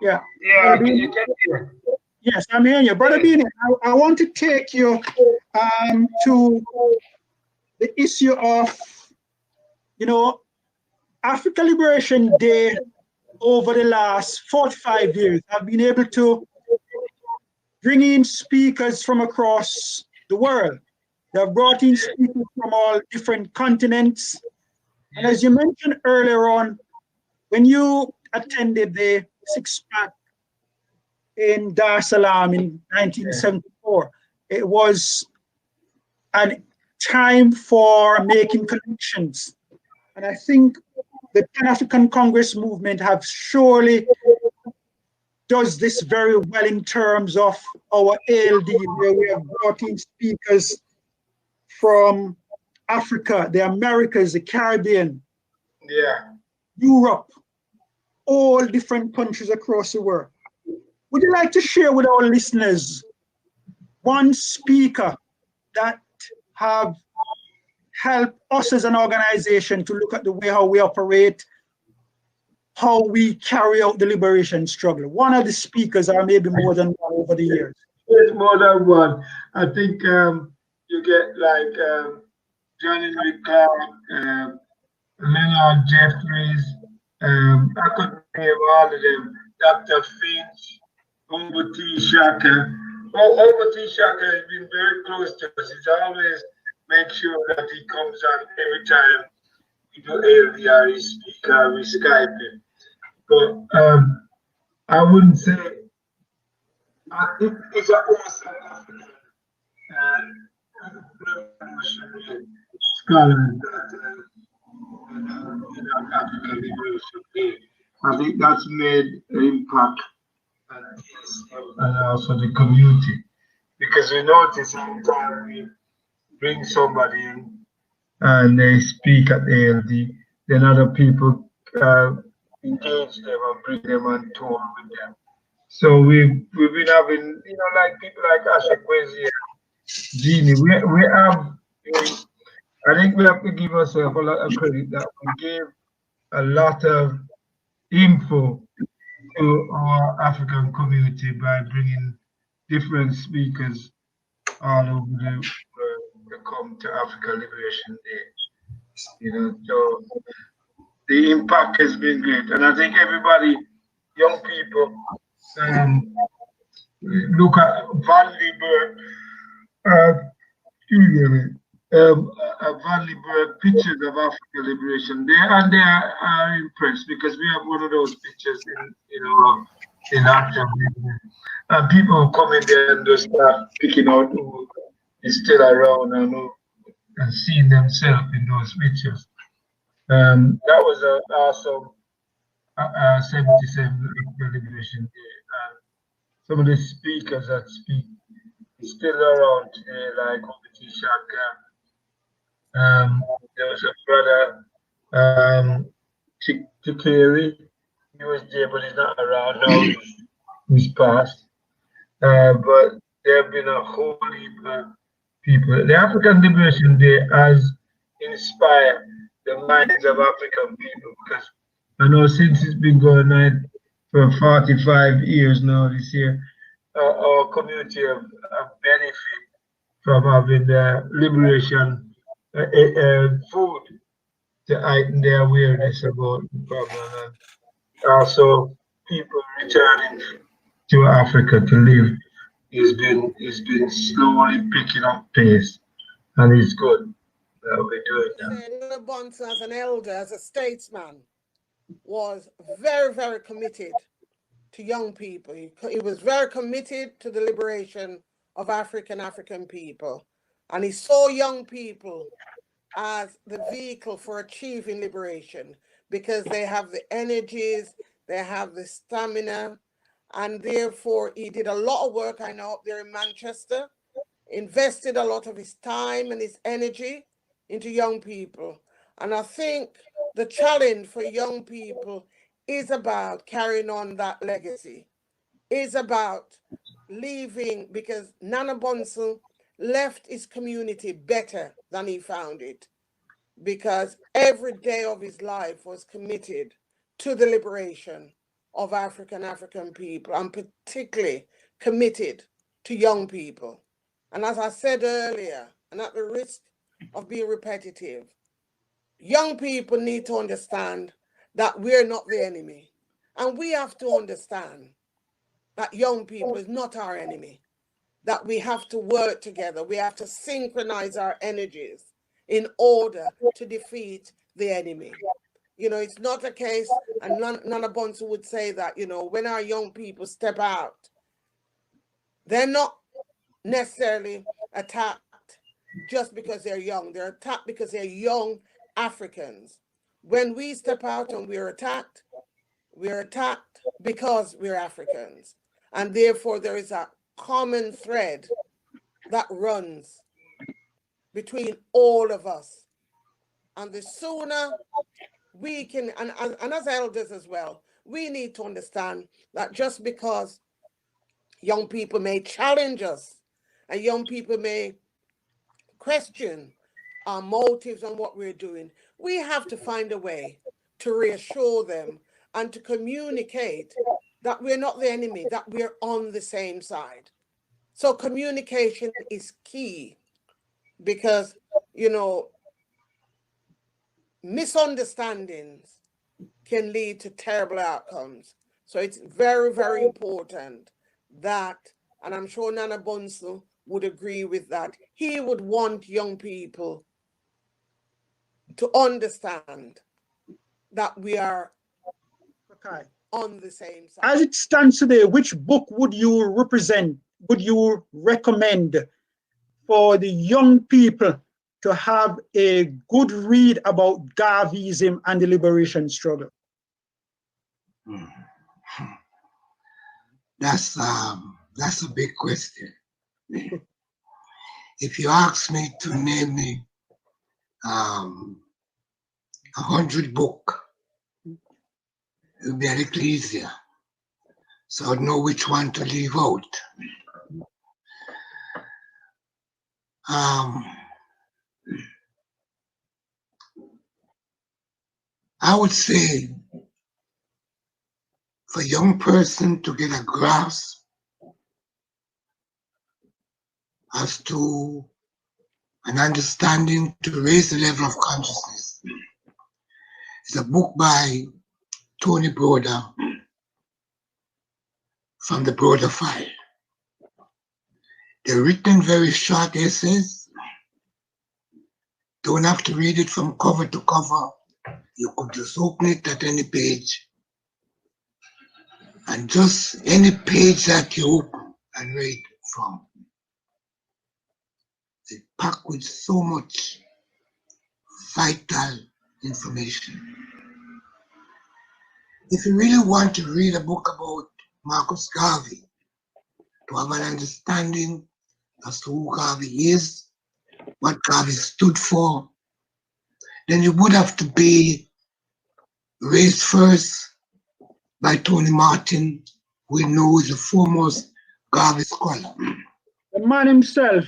Yeah. Yeah, you can hear. Yes, I'm hearing you. Brother Beanie, I want to take you to the issue of, Africa Liberation Day. Over the last 45 years, I've been able to bring in speakers from across the world. They have brought in speakers from all different continents. And as you mentioned earlier on, when you attended the six-pack in Dar es Salaam in 1974, it was a time for making connections. And I think the Pan-African Congress movement have surely does this very well in terms of our ALD, where we have brought in speakers from Africa, the Americas, the Caribbean, Europe, all different countries across the world. Would you like to share with our listeners one speaker that have helped us as an organization to look at the way how we operate, how we carry out the liberation struggle? One of the speakers, or maybe more than one over the years. It's more than one. I think you get like Johnny McCloud, Leonard Jeffries, I could name all of them, Dr. Finch, Umbu T. Shaka. Well, Umbu T. Shaka has been very close to us. He's always make sure that he comes on every time we do ALDR, we speak, we Skype him. But I wouldn't say, I think it's an awesome African scholar that African Liberation Day. I think that's made an impact and also the community, because we notice every time we bring somebody in and they speak at the ALD, then other people engage them and bring them on tour with them. So we've been having, like people like Asha Kwesi, Jeannie. We have, I think we have to give ourselves a lot of credit that we gave a lot of info to our African community by bringing different speakers all over the world to come to Africa Liberation Day. So the impact has been great. And I think everybody, young people, look at Van Lieberg, Van Lieberg pictures of Africa Liberation Day, and they are impressed because we have one of those pictures in action. And people come in there and just start picking out who is still around and seeing themselves in those pictures. That was an awesome 77 Africa Liberation Day. Some of the speakers that speak is still around today, like Obiti Shaka. There was a brother, Chikeri. He was there, but he's not around now. He's passed. But there have been a whole heap of people. The African Liberation Day has inspired the minds of African people because I know since it's been going on for 45 years now this year, our community have benefited from having the liberation food to heighten their awareness about the problem, and also people returning to Africa to live is been slowly picking up pace, and it's good that we're doing that. Nana Bonson, as an elder, as a statesman, was very, very committed to young people. He was very committed to the liberation of African people. And he saw young people as the vehicle for achieving liberation because they have the energies, they have the stamina, and therefore he did a lot of work, I know, up there in Manchester, invested a lot of his time and his energy into young people. And I think the challenge for young people is about carrying on that legacy, is about leaving, because Nana Bonson left his community better than he found it, because every day of his life was committed to the liberation of African people, and particularly committed to young people. And as I said earlier, and at the risk of being repetitive, young people need to understand that we're not the enemy. And we have to understand that young people is not our enemy, that we have to work together. We have to synchronize our energies in order to defeat the enemy. You know, it's not a case, and Nana Bonson would say that, you know, when our young people step out, they're not necessarily attacked just because they're young. They're attacked because they're young Africans. When we step out and we're attacked because we're Africans. And therefore, there is a common thread that runs between all of us. And the sooner we can, and as elders as well, we need to understand that just because young people may challenge us and young people may question our motives and what we're doing, we have to find a way to reassure them and to communicate that we're not the enemy, that we're on the same side. So communication is key because, you know, misunderstandings can lead to terrible outcomes. So it's very, very important that, and I'm sure Nana Bonson would agree with that, he would want young people to understand that we are on the same side. As it stands today, which book would you recommend for the young people to have a good read about Garveyism and the liberation struggle? That's a big question. If you ask me to name me 100 books, it would be a little easier. So I'd know which one to leave out. I would say for a young person to get a grasp as to an understanding to raise the level of consciousness, it's a book by Tony Broder from the Broder File. They're written very short essays. Don't have to read it from cover to cover. You could just open it at any page. And just any page that you open and read from, it's packed with so much vital information. If you really want to read a book about Marcus Garvey, to have an understanding as to who Garvey is, what Garvey stood for, then you would have to be raised first by Tony Martin, who we know is the foremost Garvey scholar. The man himself,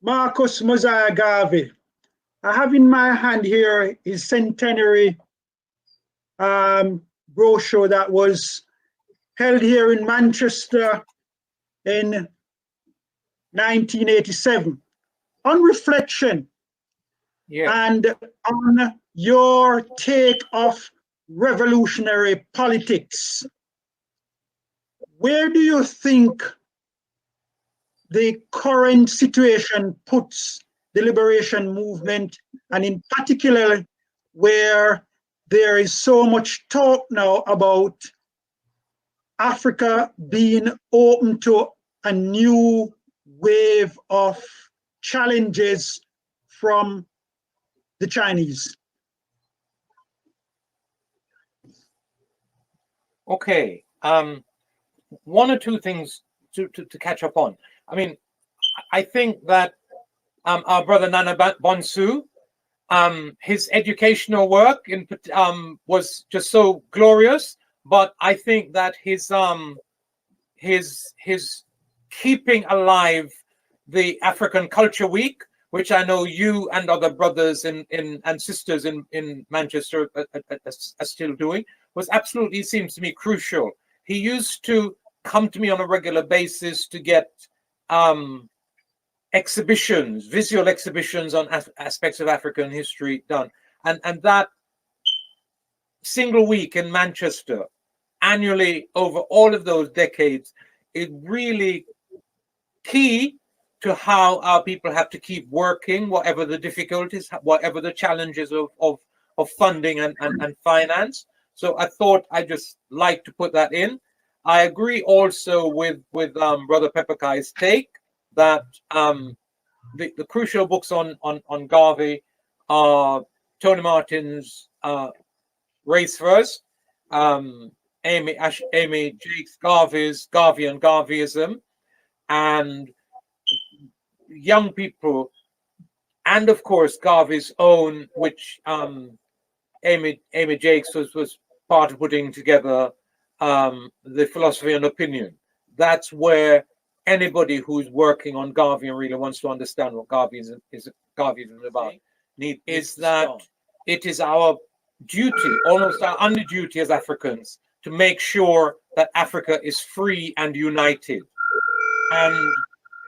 Marcus Mosiah Garvey. I have in my hand here his centenary brochure that was held here in Manchester in 1987. On reflection and on your take of revolutionary politics, where do you think the current situation puts the liberation movement, and in particular where there is so much talk now about Africa being open to a new wave of challenges from the Chinese? Okay, one or two things to catch up on. I mean, I think that our brother Nana Bonsu, his educational work was just so glorious. But I think that his keeping alive the African Culture Week, which I know you and other brothers and sisters in Manchester are still doing, was absolutely, seems to me, crucial. He used to come to me on a regular basis to get exhibitions, visual exhibitions on aspects of African history done. And that single week in Manchester, annually over all of those decades, is really key to how our people have to keep working, whatever the difficulties, whatever the challenges of funding and finance. So I thought I'd just like to put that in. I agree also with Brother Pepperkai's take that the crucial books on Garvey are Tony Martin's Race First, Amy Jakes Garvey's Garvey and Garveyism, and young people, and of course Garvey's own, which Amy Jakes was part of putting together, the Philosophy and Opinion. That's where anybody who's working on Garvey and really wants to understand what Garveyism is about, is that it is our duty, almost our under duty as Africans, to make sure that Africa is free and united. And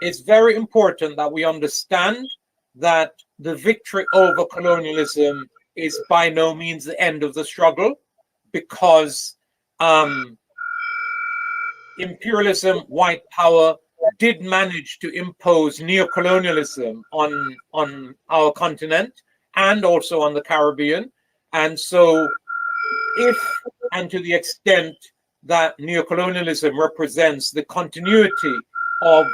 it's very important that we understand that the victory over colonialism is by no means the end of the struggle, because imperialism, white power, did manage to impose neocolonialism on our continent and also on the Caribbean. And so if, and to the extent that neocolonialism represents the continuity of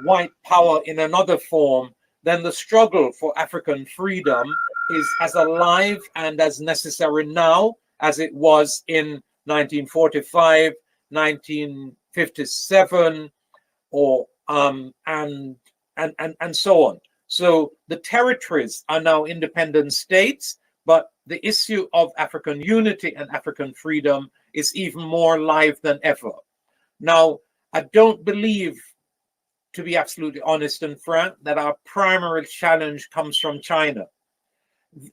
white power in another form, then the struggle for African freedom is as alive and as necessary now as it was in 1945, 1957, or and so on. So the territories are now independent states, but the issue of African unity and African freedom is even more live than ever. Now, I don't believe, to be absolutely honest and frank, that our primary challenge comes from China.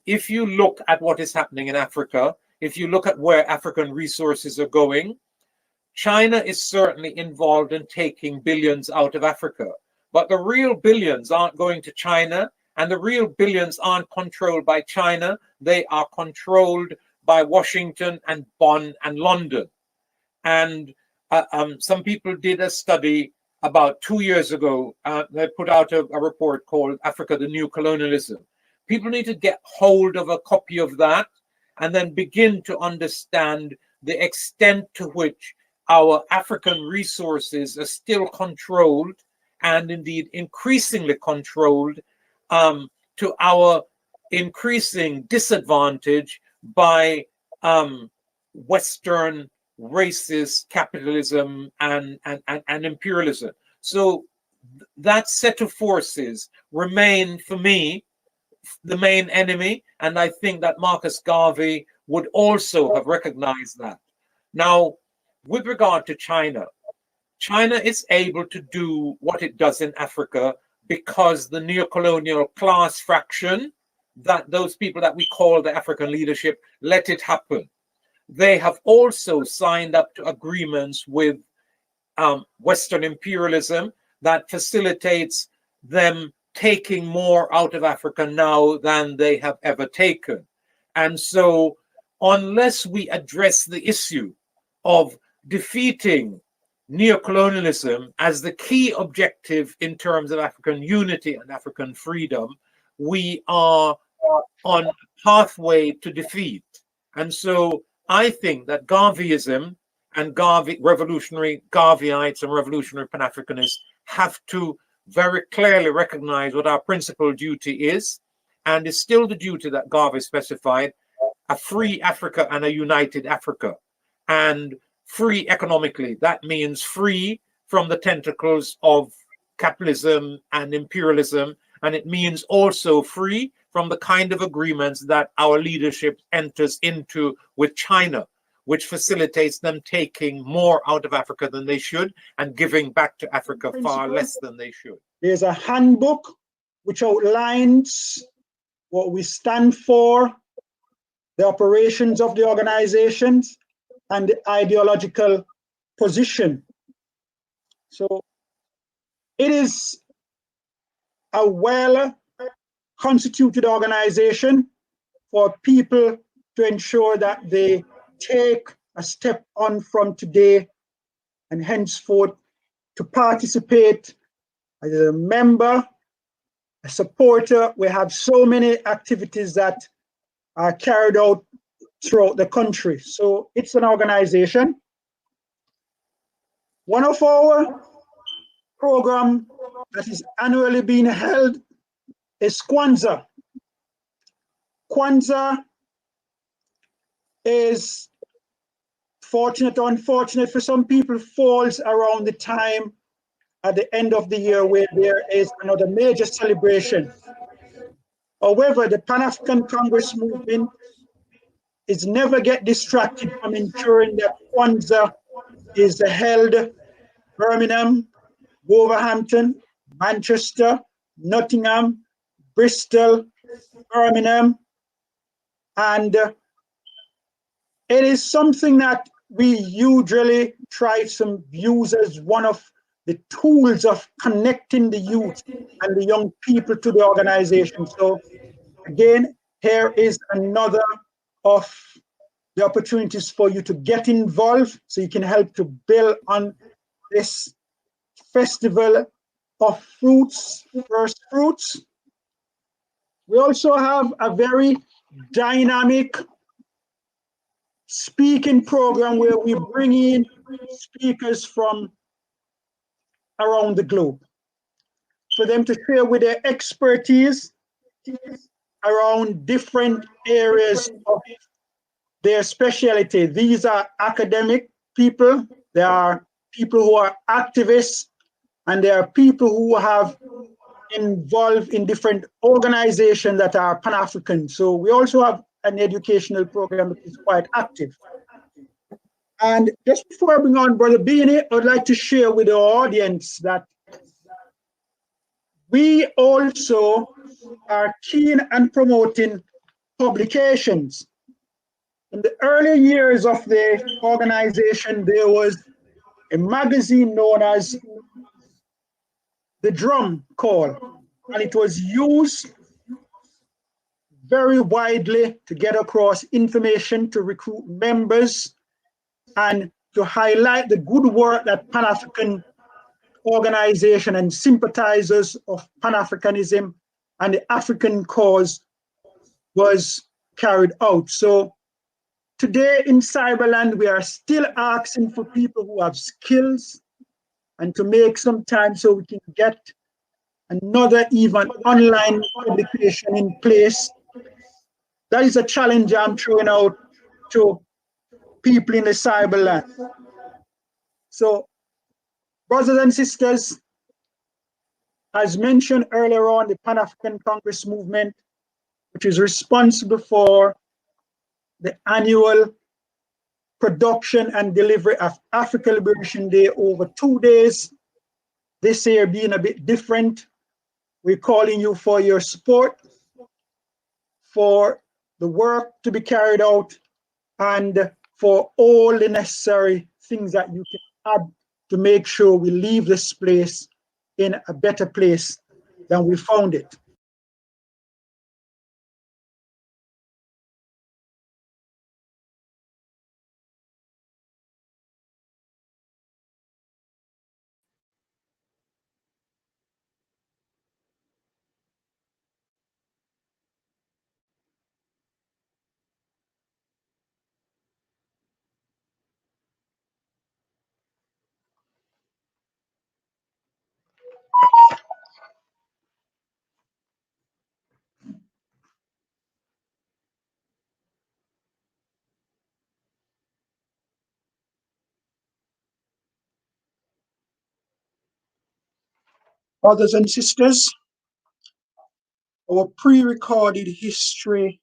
If you look at what is happening in Africa, if you look at where African resources are going, China is certainly involved in taking billions out of Africa. But the real billions aren't going to China, and the real billions aren't controlled by China. They are controlled by Washington and Bonn and London. And some people did a study about 2 years ago. They put out a report called Africa, the New Colonialism. People need to get hold of a copy of that and then begin to understand the extent to which our African resources are still controlled, and indeed increasingly controlled, to our increasing disadvantage by Western racist capitalism and imperialism. So that set of forces remain, for me, the main enemy, and I think that Marcus Garvey would also have recognized that. Now, with regard to China, China is able to do what it does in Africa because the neocolonial class fraction, that those people that we call the African leadership, let it happen. They have also signed up to agreements with Western imperialism that facilitates them taking more out of Africa now than they have ever taken. And so unless we address the issue of defeating neocolonialism as the key objective in terms of African unity and African freedom, we are on a pathway to defeat. And so I think that Garveyism and revolutionary Garveyites and revolutionary Pan-Africanists have to very clearly recognize what our principal duty is, and it's still the duty that Garvey specified: a free Africa and a united Africa. And free economically, that means free from the tentacles of capitalism and imperialism, and it means also free from the kind of agreements that our leadership enters into with China, which facilitates them taking more out of Africa than they should and giving back to Africa far less than they should. There's a handbook which outlines what we stand for, the operations of the organizations, and the ideological position. So it is a well-constituted organization for people to ensure that they take a step on from today and henceforth to participate as a member, a supporter. We have so many activities that are carried out throughout the country. So it's an organization. One of our program that is annually being held is Kwanzaa. Kwanzaa is, fortunate or unfortunate for some people, falls around the time at the end of the year where there is another major celebration. However, the Pan-African Congress movement is never get distracted from ensuring that Kwanzaa is held Birmingham, Wolverhampton, Manchester, Nottingham, Bristol, Birmingham, and it is something that we usually try to use as one of the tools of connecting the youth and the young people to the organization. So again, here is another of the opportunities for you to get involved so you can help to build on this festival of fruits, first fruits. We also have a very dynamic speaking program where we bring in speakers from around the globe for them to share with their expertise around different areas of their specialty. These are academic people, there are people who are activists, and there are people who have involved in different organizations that are Pan-African. So we also have an educational program that is quite active. And just before I bring on Brother Beanie, I would like to share with the audience that we also are keen and promoting publications. In the early years of the organization, there was a magazine known as The Drum Call, and it was used very widely to get across information, to recruit members, and to highlight the good work that Pan-African organization and sympathizers of Pan-Africanism and the African cause was carried out. So today in Cyberland, we are still asking for people who have skills and to make some time so we can get another even online publication in place. That is a challenge I'm throwing out to people in the Cyberland. So, brothers and sisters, as mentioned earlier on, the Pan-African Congress movement, which is responsible for the annual production and delivery of Africa Liberation Day over 2 days. This year being a bit different. We're calling you for your support, for the work to be carried out, and for all the necessary things that you can add to make sure we leave this place in a better place than we found it. Brothers and sisters, our pre-recorded history,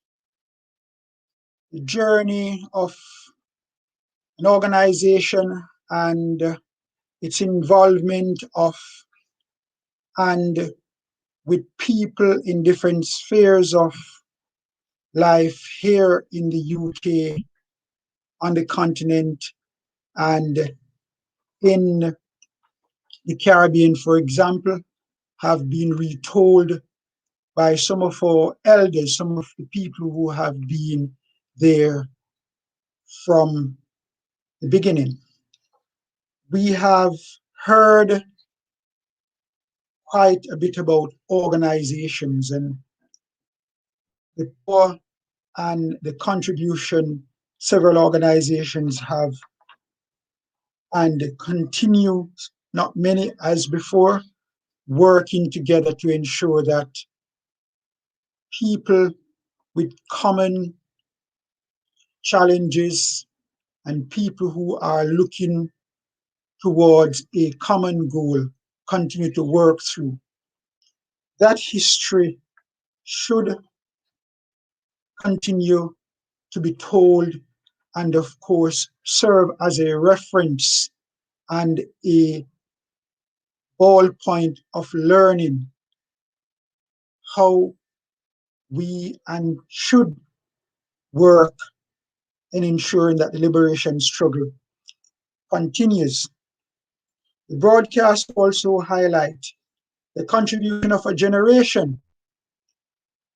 the journey of an organization and its involvement of and with people in different spheres of life here in the UK, on the continent, and in the Caribbean, for example, have been retold by some of our elders, some of the people who have been there from the beginning. We have heard quite a bit about organizations and the power and the contribution several organizations have and continue, not many as before, working together to ensure that people with common challenges and people who are looking towards a common goal continue to work through. That history should continue to be told and, of course, serve as a reference and a ballpoint of learning how we and should work in ensuring that the liberation struggle continues. The broadcast also highlight the contribution of a generation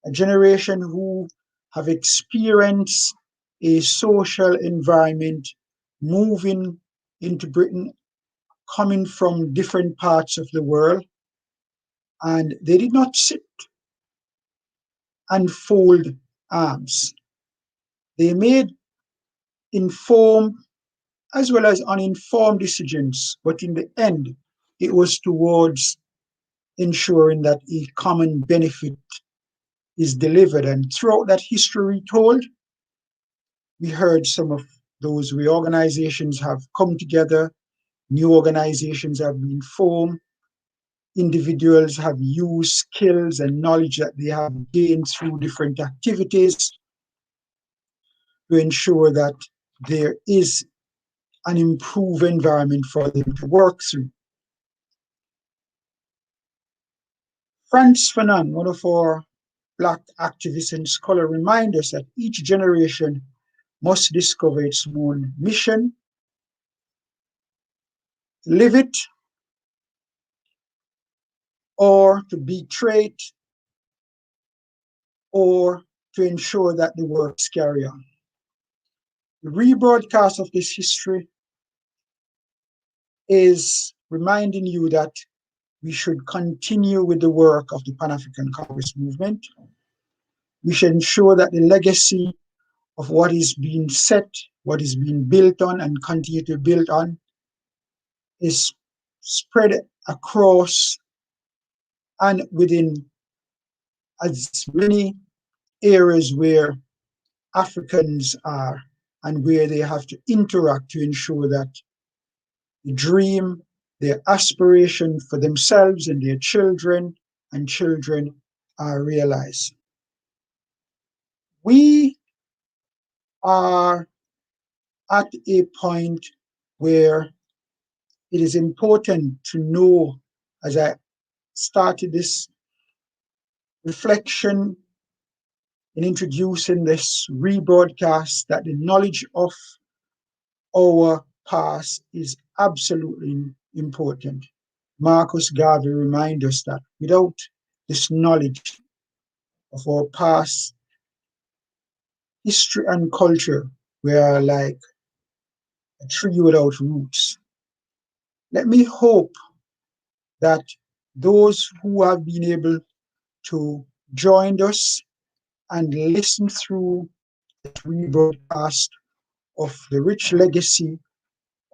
who have experienced a social environment moving into Britain, coming from different parts of the world, and they did not sit and fold arms. They made informed as well as uninformed decisions, but in the end, it was towards ensuring that a common benefit is delivered. And throughout that history told, we heard some of those reorganizations have come together, new organizations have been formed, individuals have used skills and knowledge that they have gained through different activities to ensure that there is an improved environment for them to work through. Frantz Fanon, one of our Black activists and scholars, remind us that each generation must discover its own mission, live it, or to betray it, or to ensure that the works carry on. The rebroadcast of this history is reminding you that we should continue with the work of the Pan-African Congress movement. We should ensure that the legacy of what is being set, what is being built on and continue to build on is spread across and within as many areas where Africans are and where they have to interact to ensure that the dream, their aspiration for themselves and their children are realized. We are at a point where it is important to know, as I started this reflection in introducing this rebroadcast, that the knowledge of our past is absolutely important. Marcus Garvey reminds us that without this knowledge of our past history and culture, we are like a tree without roots. Let me hope that those who have been able to join us and listen through the rebroadcast of the rich legacy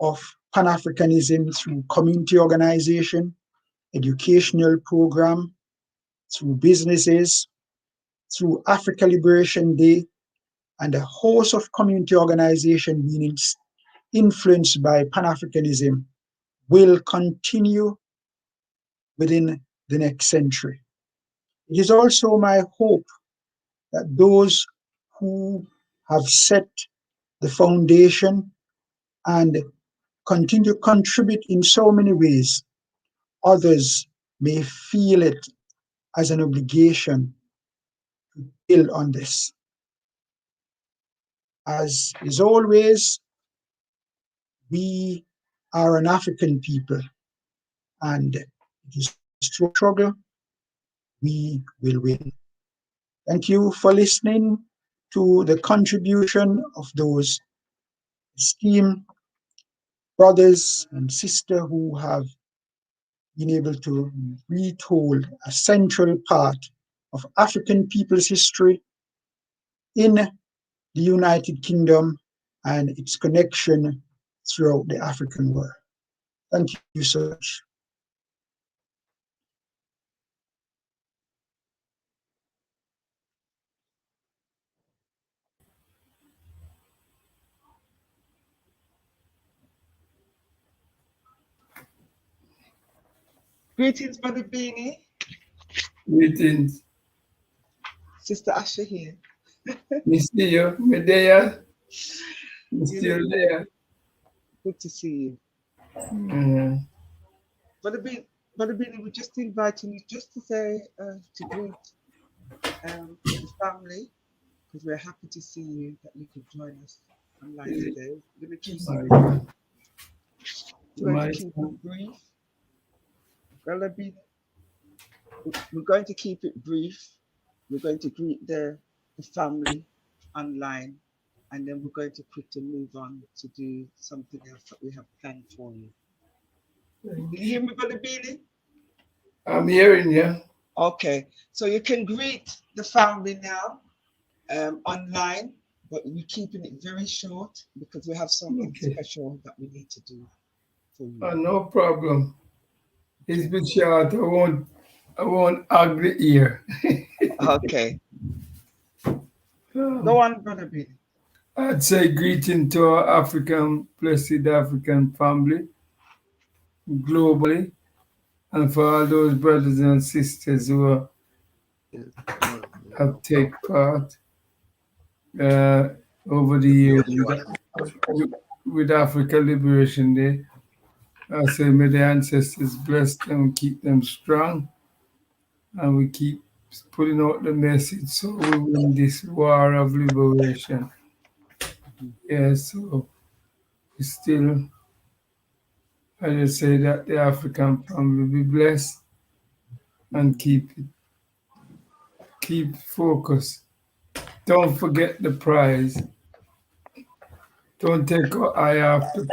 of Pan-Africanism through community organization, educational program, through businesses, through Africa Liberation Day, and a host of community organization being influenced by Pan-Africanism will continue within the next century. It is also my hope that those who have set the foundation and continue to contribute in so many ways, others may feel it as an obligation to build on this. As is always, we are an African people, and it is through struggle we will win. Thank you for listening to the contribution of those esteemed brothers and sisters who have been able to retold a central part of African people's history in the United Kingdom and its connection throughout the African world. Thank you so much. Greetings, Brother Beanie. Greetings. Sister Asha here. Me see you. Me there. Me You still look there. good to see you. Mm. Brother Beanie, we're just inviting you just to say, to greet the family, because we're happy to see you, that you could join us online today. We're going to keep it, brief. Brother Beanie, we're going to keep it brief. We're going to greet the family online, and then we're going to quickly move on to do something else that we have planned for you. Can you hear me, Brother Beanie? I'm hearing you. Okay, so you can greet the family now online, but we're keeping it very short because we have something special that we need to do for you. No problem. It's been short. I won't ugly ear. Okay. Go on, Brother Beanie. I'd say greeting to our blessed African family globally, and for all those brothers and sisters who have taken part over the years with Africa Liberation Day. I say, may the ancestors bless them, keep them strong, and we keep putting out the message so we win this war of liberation. Yeah, so still, I just say that the African family be blessed and keep focused. Don't forget the prize. Don't take our eye off the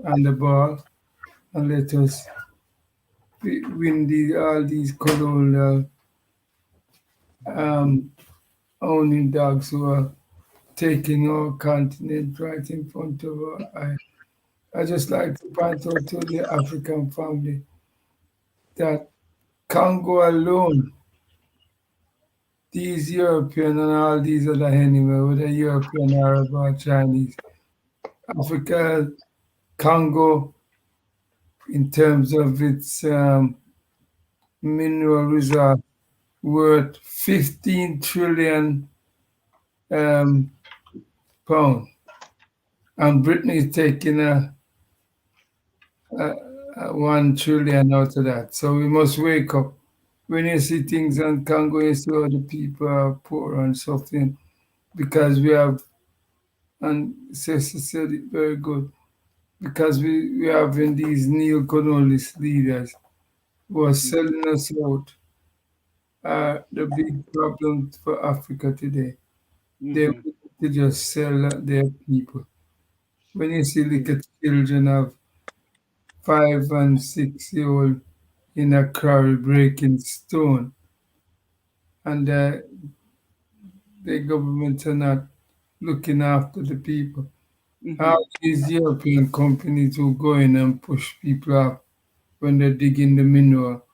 and the ball, and let us win all these colonial owning dogs who are taking our continent right in front of our eye. I just like to point out to the African family that Congo alone, these European and all these other enemies, whether European, Arab, or Chinese, Africa, Congo, in terms of its mineral reserve, worth 15 trillion pounds. and Britain is taking a 1 trillion out of that. So we must wake up. When you see things in Congo, you see other people are poor and suffering because we have, and Sister said it very good, because we have in these neo-colonialist leaders who are selling us out. The big problem for Africa today. They want to just sell their people. When you see little children of 5 and 6 year old in a quarry breaking stone, and the government are not looking after the people. How these European companies will go in and push people up when they're digging the mineral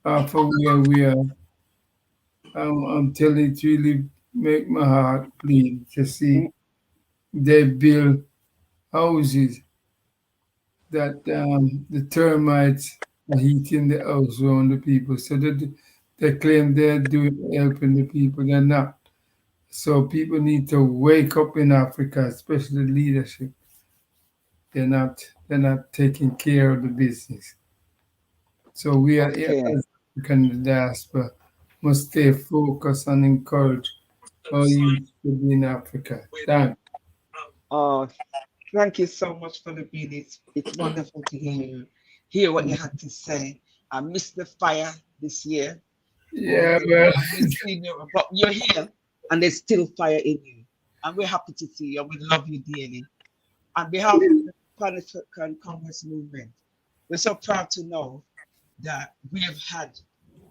off of where we are. I'm telling you, it really make my heart bleed to see they build houses that the termites are heating the house around the people. So they claim they're doing helping the people. They're not. So people need to wake up in Africa, especially leadership. They're not taking care of the business. So we are here as African diaspora must stay focused and encourage our youth to be in Africa. Thanks. Thank you so much for the beat. It's wonderful to hear what you had to say. I missed the fire this year. Yeah, well. But you're here and there's still fire in you. And we're happy to see you and we love you dearly. On behalf of the Pan-African Congress movement, we're so proud to know that we have had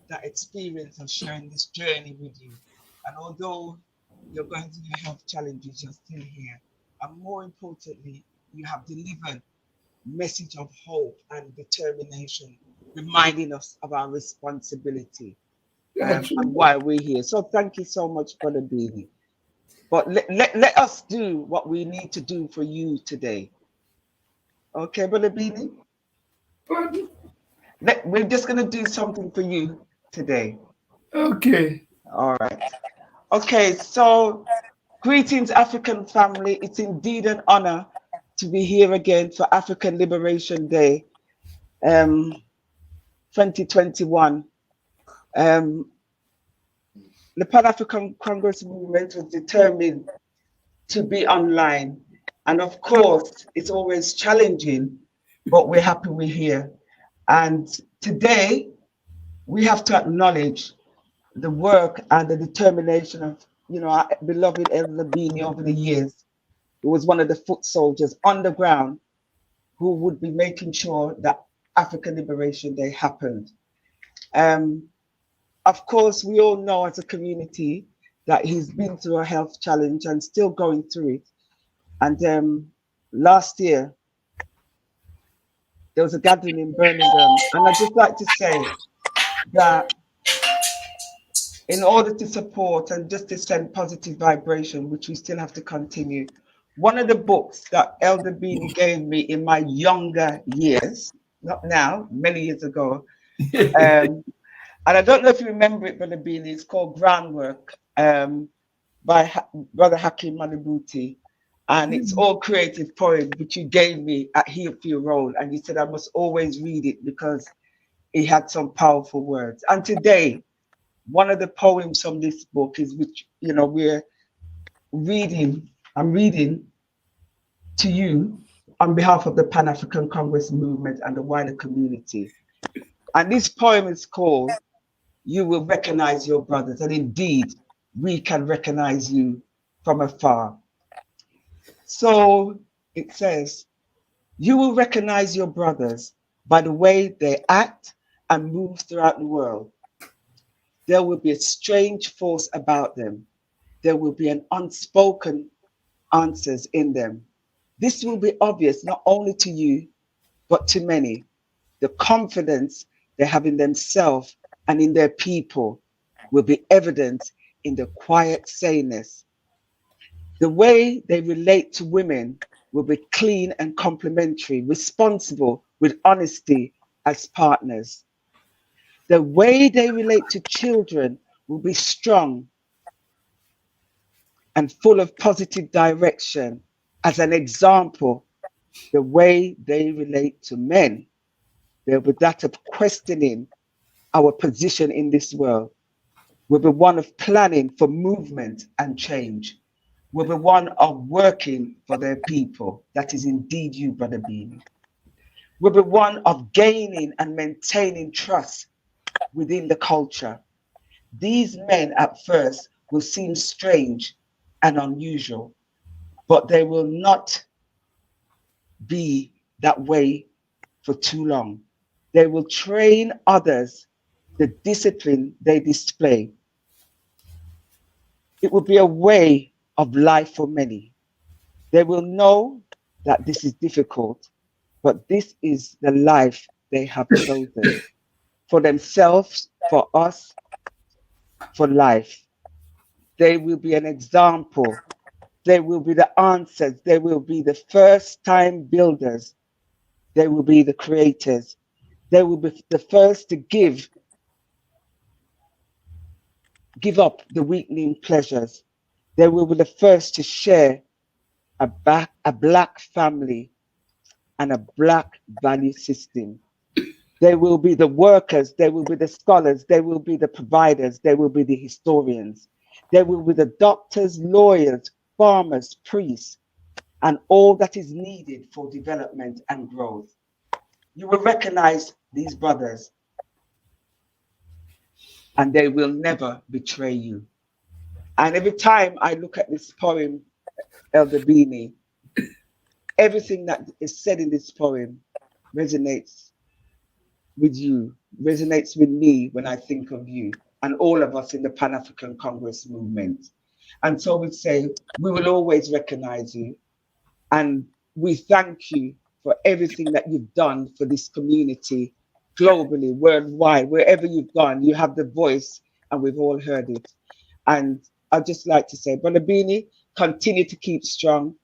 that experience of sharing this journey with you. And although you're going through your health challenges, you're still here. And more importantly, you have delivered message of hope and determination, reminding us of our responsibility and why we're here. So thank you so much, Brother Beanie. But let us do what we need to do for you today. Okay, Brother Beanie? We're just going to do something for you today. Okay. All right. Okay, so greetings, African family. It's indeed an honor to be here again for African Liberation Day 2021. The Pan-African Congress movement was determined to be online. And of course, it's always challenging, but we're happy we're here. And today, we have to acknowledge the work and the determination of, our beloved Elder Beanie over the years, who was one of the foot soldiers on the ground who would be making sure that African Liberation Day happened. Of course, we all know as a community that he's been through a health challenge and still going through it. And last year, there was a gathering in Birmingham. And I'd just like to say that in order to support and just to send positive vibration, which we still have to continue, one of the books that Elder Beanie gave me in my younger years, not now, many years ago, and I don't know if you remember it, Brother Beanie, it's called Groundwork by Brother Hakim Manabuti. And it's all creative poems, which you gave me at Healfield Road. And you said I must always read it because it had some powerful words. And today, one of the poems from this book is which, we're reading, I'm reading to you on behalf of the Pan-African Congress movement and the wider community. And this poem is called, You Will Recognize Your Brothers. And indeed, we can recognize you from afar. So it says, you will recognize your brothers by the way they act and move throughout the world. There will be a strange force about them. There will be an unspoken answers in them. This will be obvious not only to you, but to many. The confidence they have in themselves and in their people will be evident in the quiet saneness. The way they relate to women will be clean and complementary, responsible with honesty as partners. The way they relate to children will be strong and full of positive direction. as an example, the way they relate to men. There will be that of questioning our position in this world. Will be one of planning for movement and change. Will be one of working for their people. That is indeed you, Brother Bean. Will be one of gaining and maintaining trust within the culture. These men at first will seem strange and unusual, but they will not be that way for too long. They will train others the discipline they display. It will be a way of life for many. They will know that this is difficult, but this is the life they have chosen for themselves, for us, for life. They will be an example. They will be the answers. They will be the first time builders. They will be the creators. They will be the first to give up the weakening pleasures. They will be the first to share a black family and a black value system. They will be the workers, they will be the scholars, they will be the providers, they will be the historians. They will be the doctors, lawyers, farmers, priests, and all that is needed for development and growth. You will recognize these brothers, and they will never betray you. And every time I look at this poem, Elder Beanie, everything that is said in this poem resonates with you, resonates with me when I think of you and all of us in the Pan-African Congress movement. And so we say, we will always recognize you, and we thank you for everything that you've done for this community globally, worldwide, wherever you've gone, you have the voice and we've all heard it. And I'd just like to say, Brother Beanie, continue to keep strong.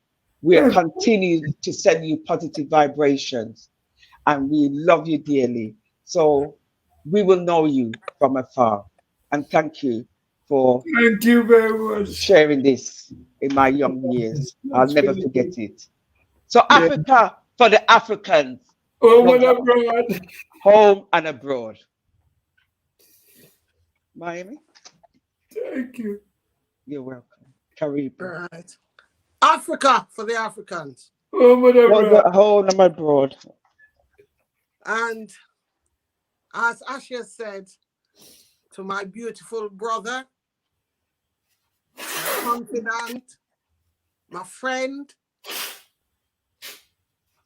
We are continuing to send you positive vibrations, and we love you dearly. So we will know you from afar. And thank you for very much sharing this in my young years. I'll never forget it. So Africa for the Africans. Home and abroad. Home and abroad. Miami? Thank you. You're welcome. Caribbean. All right. Africa for the Africans. Home and abroad. Home and abroad. And as Asha said, to my beautiful brother, my confidant, my friend,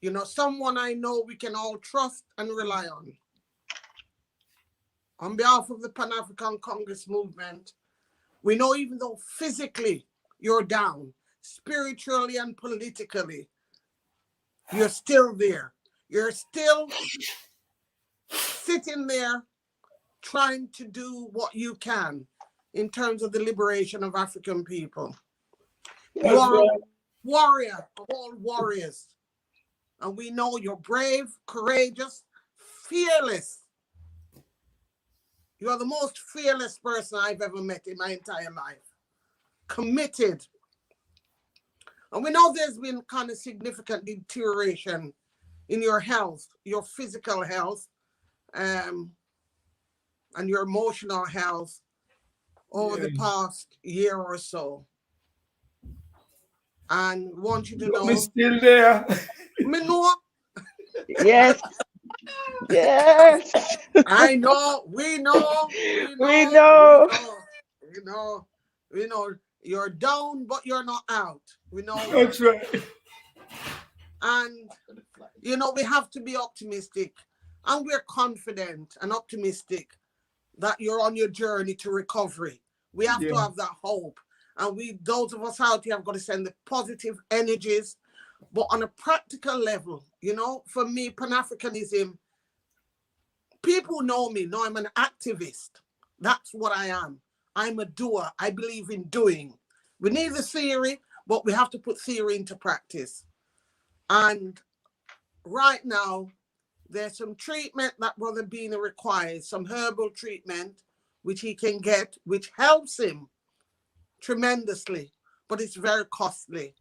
you know, someone I know we can all trust and rely on. On behalf of the Pan-African Congress movement, we know even though physically you're down, spiritually and politically, you're still there. You're still sitting there trying to do what you can in terms of the liberation of African people. You are a warrior of all warriors. And we know you're brave, courageous, fearless. You are the most fearless person I've ever met in my entire life. Committed. And we know there's been kind of significant deterioration in your health, your physical health, and your emotional health over the past year or so. And want you to know. I'm still there. Me know. Yes. Yes. I know. We know. We know. We know. You're down, but you're not out. We know. That's right. And, you know, we have to be optimistic. And we're confident and optimistic that you're on your journey to recovery. We have to have that hope. And those of us out here have got to send the positive energies. But on a practical level, you know, for me, Pan-Africanism, people know me, know I'm an activist. That's what I am. I'm a doer. I believe in doing. We need the theory, but we have to put theory into practice. And right now, there's some treatment that Brother Bina requires, some herbal treatment, which he can get, which helps him tremendously, but it's very costly.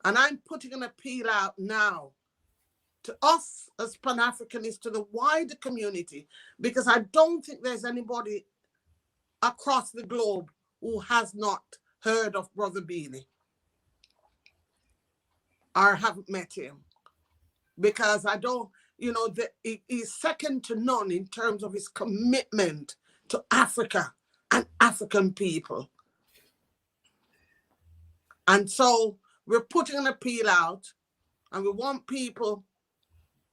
And I'm putting an appeal out now to us as Pan-Africanists, to the wider community, because I don't think there's anybody across the globe who has not heard of Brother Beanie or haven't met him. Because I don't, you know, he's second to none in terms of his commitment to Africa and African people. And so we're putting an appeal out, and we want people,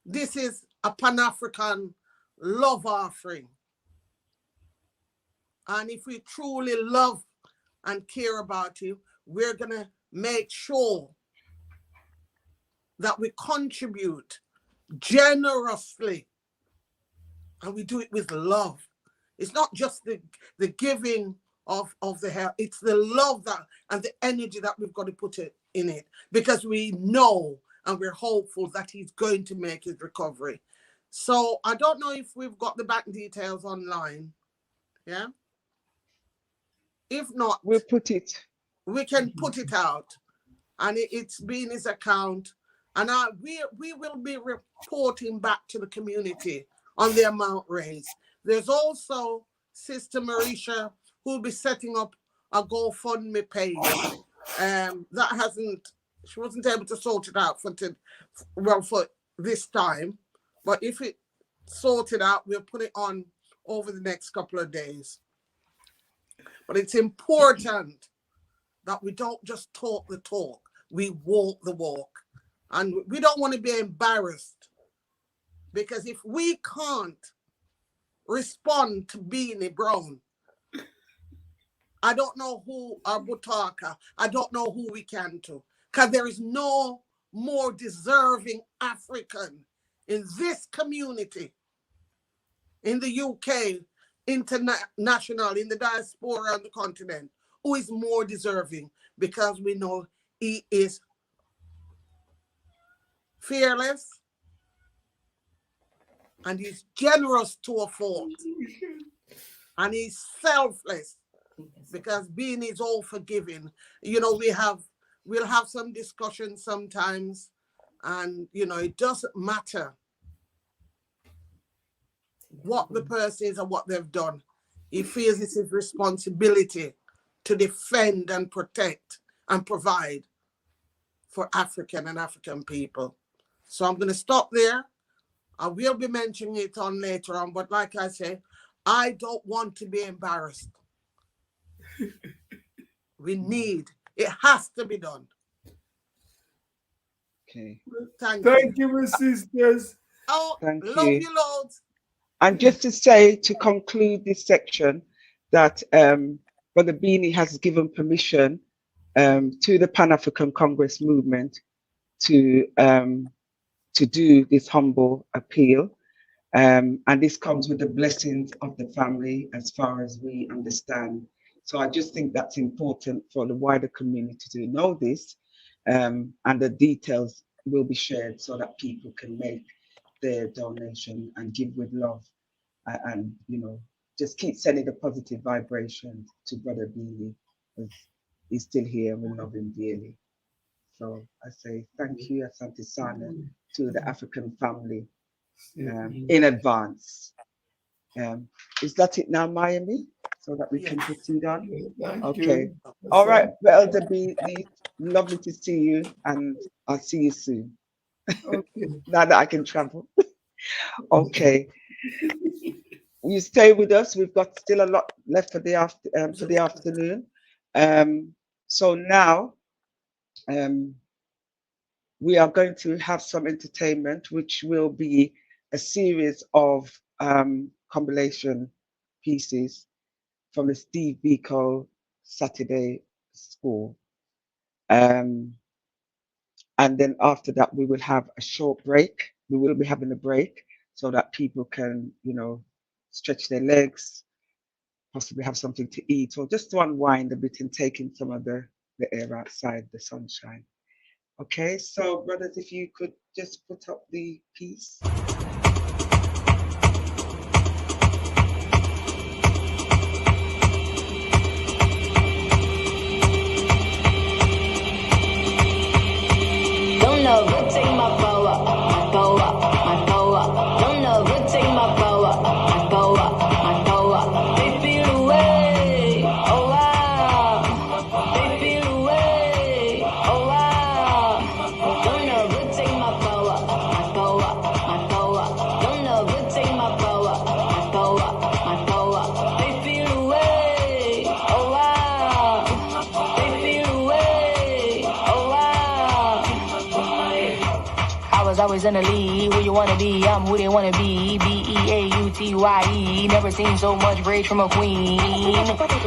this is a Pan-African love offering. And if we truly love and care about you, we're going to make sure that we contribute generously, and we do it with love. It's not just the giving of the help, it's the love that and the energy that we've got to put in it, because we know and we're hopeful that he's going to make his recovery. So I don't know if we've got the bank details online. Yeah. If not, we'll put it. We can put it out, and it's been his account, and we will be reporting back to the community on the amount raised. There's also Sister Marisha who'll be setting up a GoFundMe page. She wasn't able to sort it out for this time, but if it sorted out, we'll put it on over the next couple of days. But it's important that we don't just talk the talk, we walk the walk. And we don't want to be embarrassed, because if we can't respond to Beanie Brown, I don't know who, or Butaka, I don't know who we can to, because there is no more deserving African in this community, in the UK, international, in the diaspora on the continent, who is more deserving, because we know he is fearless and he's generous to a fault, and he's selfless, because being is all forgiving. You know, we'll have some discussion sometimes, and you know, it doesn't matter what the person is or what they've done. He feels it's his responsibility to defend and protect and provide for African and African people. So I'm going to stop there. I will be mentioning it on later on, but like I say, I don't want to be embarrassed. It has to be done. Okay. Thank you, my sisters. Oh, Thank love you, Lords. And just to say, to conclude this section, that Brother Beanie has given permission to the Pan-African Congress movement to do this humble appeal. And this comes with the blessings of the family, as far as we understand. So I just think that's important for the wider community to know this, and the details will be shared so that people can make their donation and give with love, and you know, just keep sending the positive vibrations to Brother Beanie, because he's still here and we love him dearly. So I say thank you, Asante Sana, to the African family in advance. Is that it now, Miami? So that we can proceed on? Okay. All right, well, Elder Beanie, lovely to see you, and I'll see you soon. Okay. Now that I can travel. Okay. You stay with us. We've got still a lot left for the afternoon. So now we are going to have some entertainment, which will be a series of compilation pieces from the Steve Biko Saturday School. And then after that, we will have a short break. We will be having a break so that people can, you know, stretch their legs, possibly have something to eat, or just to unwind a bit and take in some of the air outside, the sunshine. Okay, so brothers, if you could just put up the piece. I was always in the lead. Who you wanna be? I'm who they wanna be. BEAUTYE. Never seen so much rage from a queen.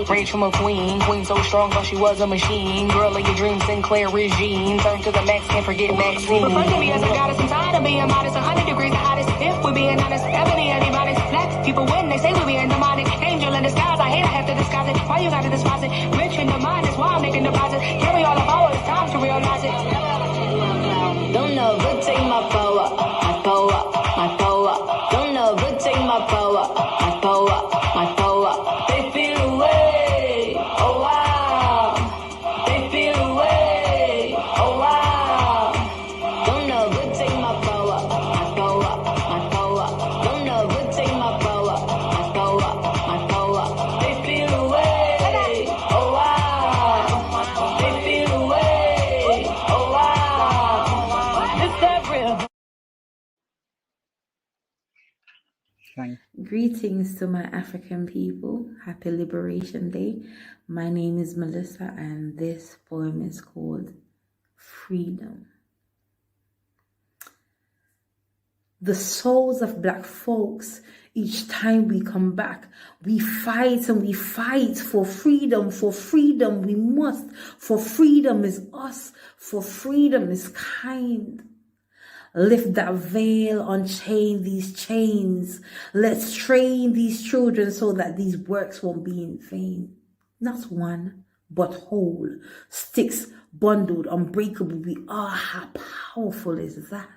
Rage from a queen. Queen so strong, thought she was a machine. Girl of your dreams, Sinclair regime. Turn to the max, can't forget Maxine. Refer to me as a goddess. I'm tired of being modest. 100 degrees the hottest. If we're being honest, ebony and honest. Black people win, they say we're being demonic. Angel in disguise, I hate I have to disguise it. Why you gotta despise it? Rich in the mind is why I'm making deposits. Carry all the power, it's time to realize it. Don't know, but take my power, my power, my power. Don't know, but take my power, my power, my power. They feel away, oh wow. They feel away, oh wow. Don't know, but take my power, my power, my power. Don't know, but take my power, my power, my power. They feel away, oh wow. They feel away, oh wow. It's that real. Greetings to my African people. Happy Liberation Day. My name is Melissa and this poem is called Freedom. The souls of black folks, each time we come back, we fight and we fight for freedom. For freedom we must. For freedom is us. For freedom is kind. Lift that veil, unchain these chains. Let's train these children so that these works won't be in vain. Not one, but whole. Sticks bundled, unbreakable. We are. How powerful is that?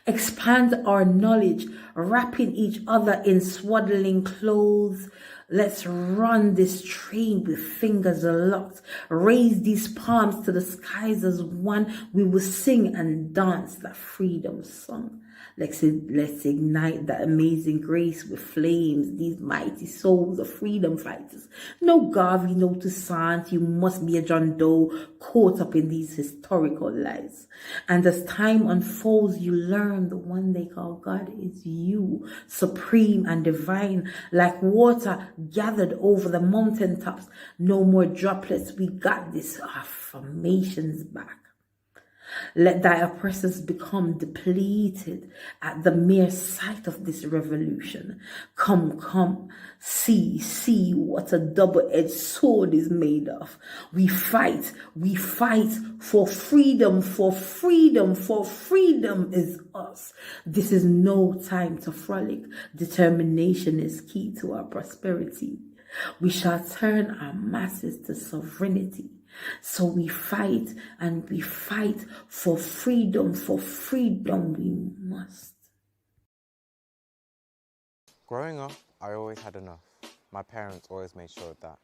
Expand our knowledge, wrapping each other in swaddling clothes. Let's run this train with fingers locked. Raise these palms to the skies as one. We will sing and dance that freedom song. Let's ignite that amazing grace with flames, these mighty souls of freedom fighters. No Garvey, no Toussaint, you must be a John Doe caught up in these historical lies. And as time unfolds, you learn the one they call God is you, supreme and divine, like water gathered over the mountaintops. No more droplets, we got this, affirmations back. Let thy oppressors become depleted at the mere sight of this revolution. Come, come, see what a double-edged sword is made of. We fight for freedom, for freedom, for freedom is us. This is no time to frolic. Determination is key to our prosperity. We shall turn our masses to sovereignty. So we fight and we fight for freedom we must. Growing up, I always had enough. My parents always made sure of that.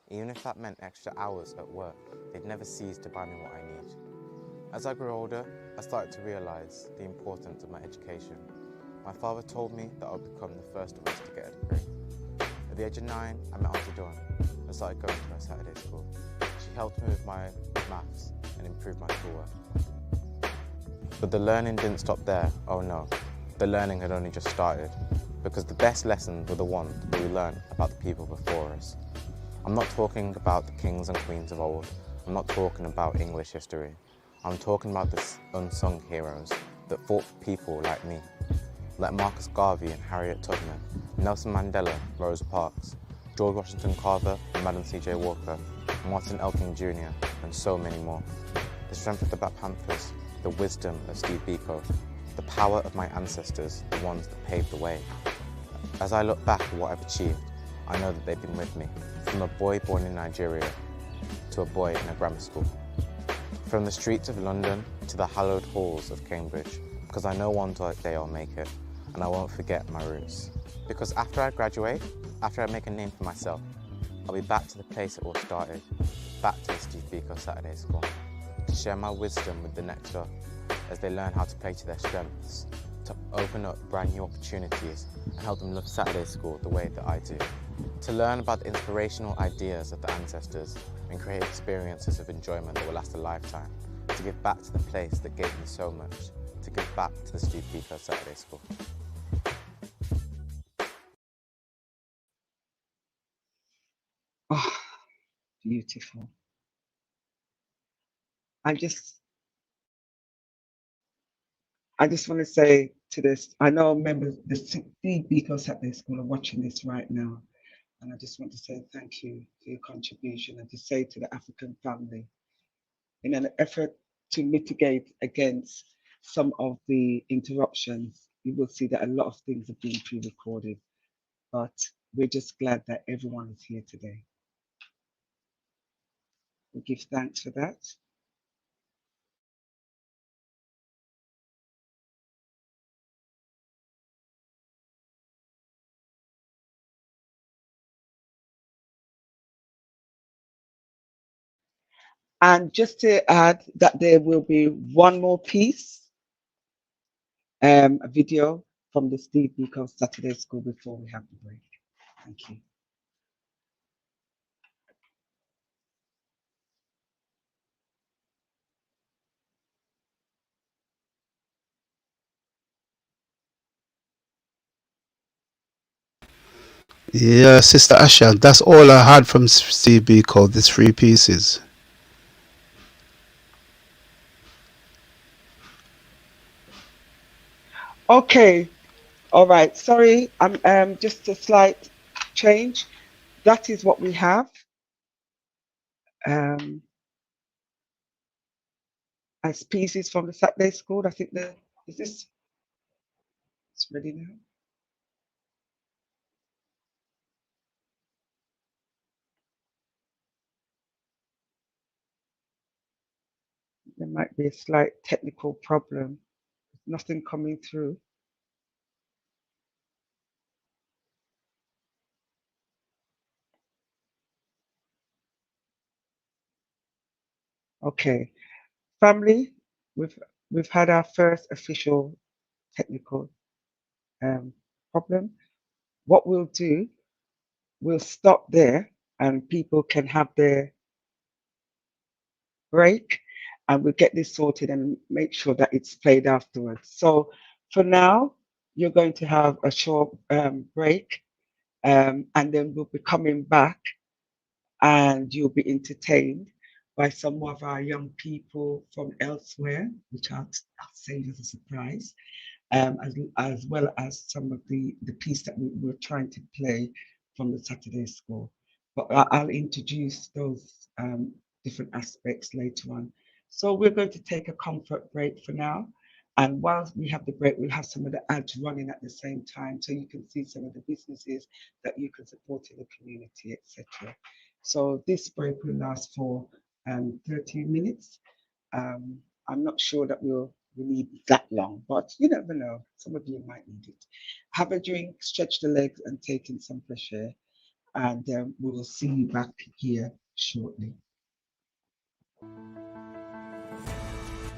Even if that meant extra hours at work, they'd never cease to buy me what I need. As I grew older, I started to realize the importance of my education. My father told me that I would become the first of us to get a degree. At the age of 9, I met Auntie Dawn and started going to her Saturday school. She helped me with my maths and improved my schoolwork. But the learning didn't stop there, oh no. The learning had only just started, because the best lessons were the ones that we learned about the people before us. I'm not talking about the kings and queens of old. I'm not talking about English history. I'm talking about the unsung heroes that fought for people like me, like Marcus Garvey and Harriet Tubman, Nelson Mandela, Rosa Parks, George Washington Carver and Madam C.J. Walker, Martin Luther King Jr., and so many more. The strength of the Black Panthers, the wisdom of Steve Biko, the power of my ancestors, the ones that paved the way. As I look back at what I've achieved, I know that they've been with me, from a boy born in Nigeria to a boy in a grammar school. From the streets of London to the hallowed halls of Cambridge, because I know one day I'll make it, and I won't forget my roots. Because after I graduate, after I make a name for myself, I'll be back to the place it all started, back to the Steve Biko Saturday School, to share my wisdom with the next up as they learn how to play to their strengths, to open up brand new opportunities and help them love Saturday School the way that I do, to learn about the inspirational ideas of the ancestors and create experiences of enjoyment that will last a lifetime, to give back to the place that gave me so much, to give back to the Steve Biko Saturday School. Oh, beautiful. I just want to say to this, I know members, the Beacons at this school are watching this right now. And I just want to say thank you for your contribution and to say to the African family, in an effort to mitigate against some of the interruptions, you will see that a lot of things are being pre-recorded, but we're just glad that everyone is here today. We give thanks for that. And just to add that there will be one more piece, a video from the Steve Biko Saturday School before we have the break. Thank you. Yeah, Sister Asha, that's all I had from Steve Biko, these 3 pieces. Okay, all right. Sorry, I'm just a slight change. That is what we have. As pieces from the Saturday School. I think is this it's ready now. There might be a slight technical problem. Nothing coming through. Okay, family, we've had our first official technical problem. What we'll do, we'll stop there and people can have their break and we'll get this sorted and make sure that it's played afterwards. So for now, you're going to have a short break and then we'll be coming back and you'll be entertained by some of our young people from elsewhere, which I'll save as a surprise, as well as some of the piece that we were trying to play from the Saturday School. But I'll introduce those different aspects later on. So we're going to take a comfort break for now. And whilst we have the break, we'll have some of the ads running at the same time, so you can see some of the businesses that you can support in the community, etc. So this break will last for 30 minutes. I'm not sure that we'll need that long, but you never know. Some of you might need it. Have a drink, stretch the legs, and take in some fresh air. And we will see you back here shortly.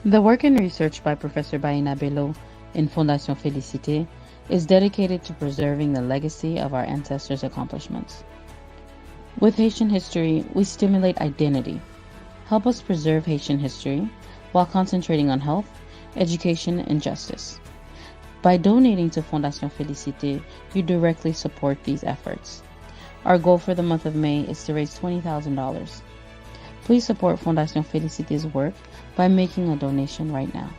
The work and research by Professor Baina Bello in Fondation Félicité is dedicated to preserving the legacy of our ancestors' accomplishments. With Haitian history, we stimulate identity. Help us preserve Haitian history while concentrating on health, education, and justice. By donating to Fondation Félicité, you directly support these efforts. Our goal for the month of May is to raise $20,000. Please support Fondation Félicité's work by making a donation right now.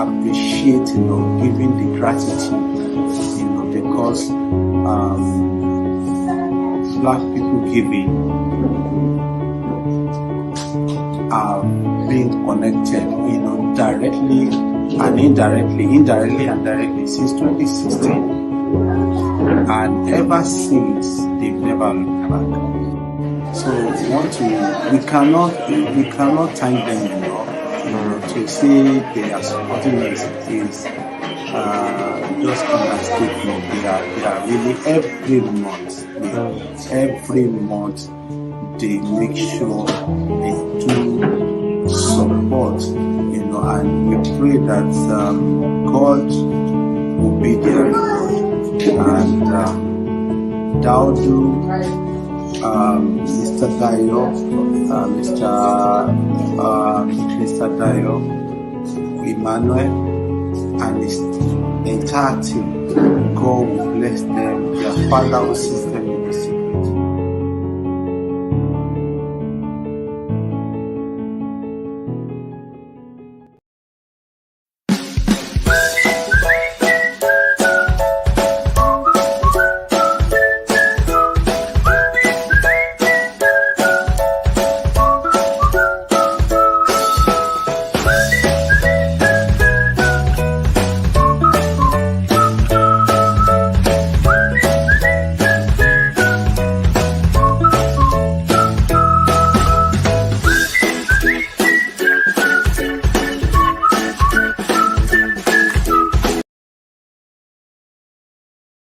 Appreciate, giving the gratitude, because Black people giving are being connected, directly and indirectly and directly since 2016, and ever since they've never looked back. So we cannot thank them enough. To say they are supporting us is just understatement. They are really every month they make sure they do support, and we pray that God will be their reward. And Daudu, Mr. Dayo, Mr. Professor Dio, Emmanuel, and his entire team. God will bless them. Their Father will assist them in the secret.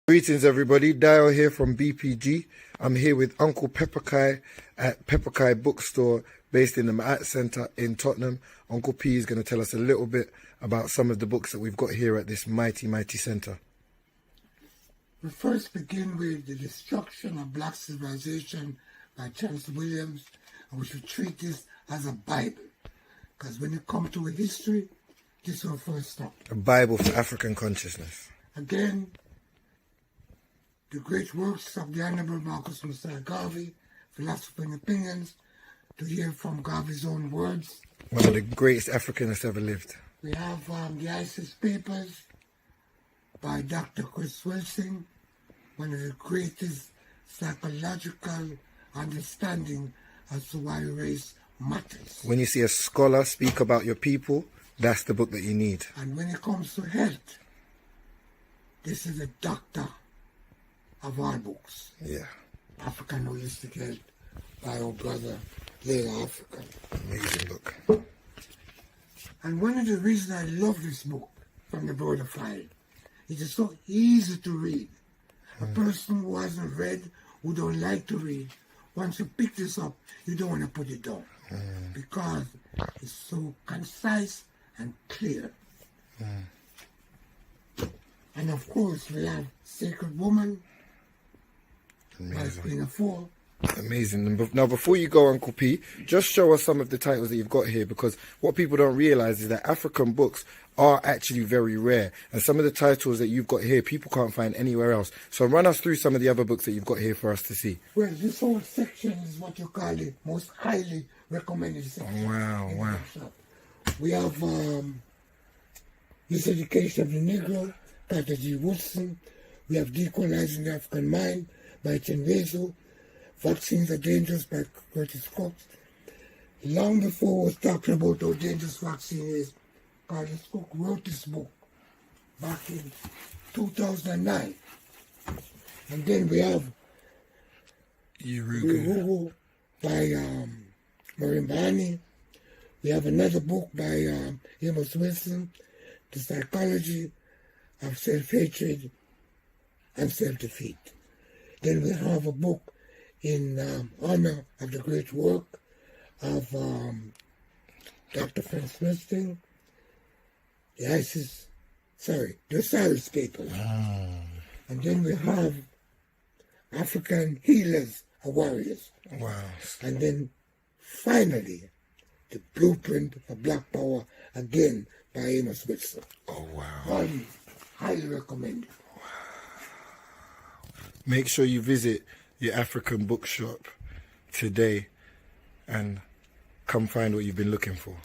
Greetings, everybody. Dio here from BPG. I'm here with Uncle Pepperkai at Pepperkai Bookstore based in the Maat Centre in Tottenham. Uncle P is going to tell us a little bit about some of the books that we've got here at this mighty, mighty centre. We first begin with The Destruction of Black Civilization by Charles Williams, and we should treat this as a Bible, because when it comes to a history, this will first stop. A Bible for African consciousness. Again, the great works of the Honorable Marcus Messiah Garvey, Philosophy and Opinions, to hear from Garvey's own words. One of the greatest Africanists ever lived. We have the ISIS Papers by Dr. Chris Wilson, one of the greatest psychological understanding as to why race matters. When you see a scholar speak about your people, that's the book that you need. And when it comes to health, this is a doctor of all books. Yeah. African Holistic Health by our brother, Layla Africa. Amazing book. And one of the reasons I love this book from the Border File, it is so easy to read. A person who hasn't read, who don't like to read, once you pick this up, you don't want to put it down. Because it's so concise and clear. And of course, we have Sacred Woman, Amazing. Amazing. Now, before you go, Uncle P, just show us some of the titles that you've got here, because what people don't realize is that African books are actually very rare, and some of the titles that you've got here people can't find anywhere else. So run us through some of the other books that you've got here for us to see. Well, this whole section is what you call the most highly recommended section. Wow. We have This Education of the Negro, Dr. G. Woodson. We have Decolonizing the African Mind by Chenvezo. Vaccines Are Dangerous by Curtis Cox. Long before I was talking about how dangerous vaccine is, Curtis Cox wrote this book back in 2009. And then we have Urugu by Maureen Barney. We have another book by Amos Wilson, The Psychology of Self-Hatred and Self-Defeat. Then we have a book in honor of the great work of Dr. Franz Westing, the Osiris Papers. And then we have African Healers and Warriors. Wow. And then finally, The Blueprint for Black Power, again by Amos Wilson. Oh, wow. All highly recommended. Make sure you visit your African bookshop today and come find what you've been looking for.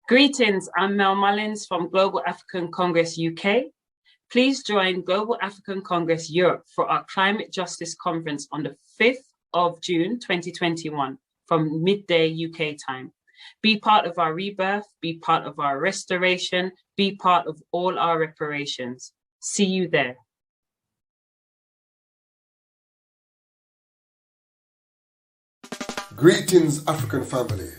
Greetings, I'm Mel Mullins from Global African Congress UK. Please join Global African Congress Europe for our Climate Justice Conference on the 5th of June 2021 from midday UK time. Be part of our rebirth, be part of our restoration, be part of all our reparations. See you there. Greetings, African family.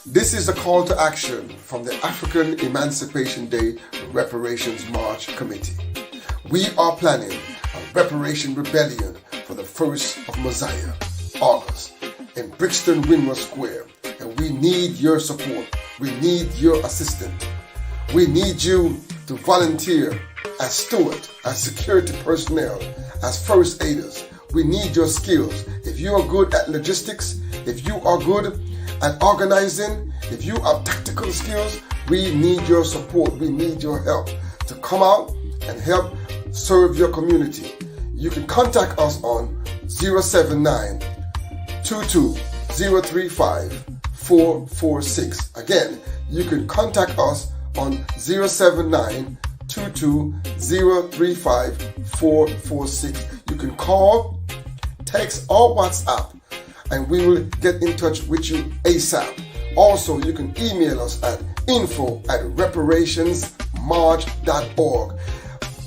This is a call to action from the African Emancipation Day Reparations March Committee. We are planning a reparation rebellion for the 1st of Messiah, August, in Brixton Winworth Square, and we need your support. We need your assistance. We need you to volunteer as steward, as security personnel, as first aiders. We need your skills. If you are good at logistics, if you are good at organizing, if you have tactical skills, we need your support. We need your help to come out and help serve your community. You can contact us on 079 22 035 446. Again, you can contact us on 079 22 035 446. You can call, text, or WhatsApp, and we will get in touch with you ASAP. Also, you can email us at info@reparationsmarch.org.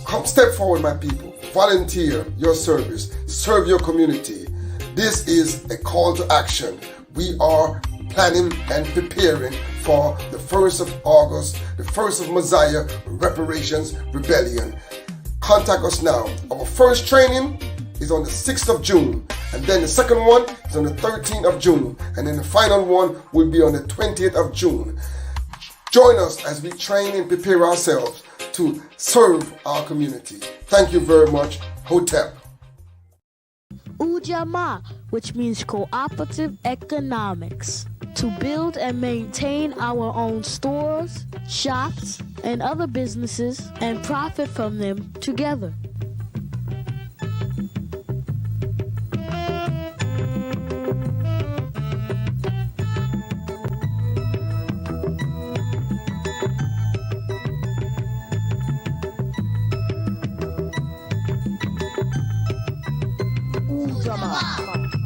Come step forward, my people. Volunteer your service. Serve your community. This is a call to action. We are planning and preparing for the 1st of August, the 1st of Messiah Reparations Rebellion. Contact us now. Our first training is on the 6th of June, and then the second one is on the 13th of June, and then the final one will be on the 20th of June. Join us as we train and prepare ourselves to serve our community. Thank you very much. Hotep. Ujamaa, which means cooperative economics, to build and maintain our own stores, shops, and other businesses and profit from them together.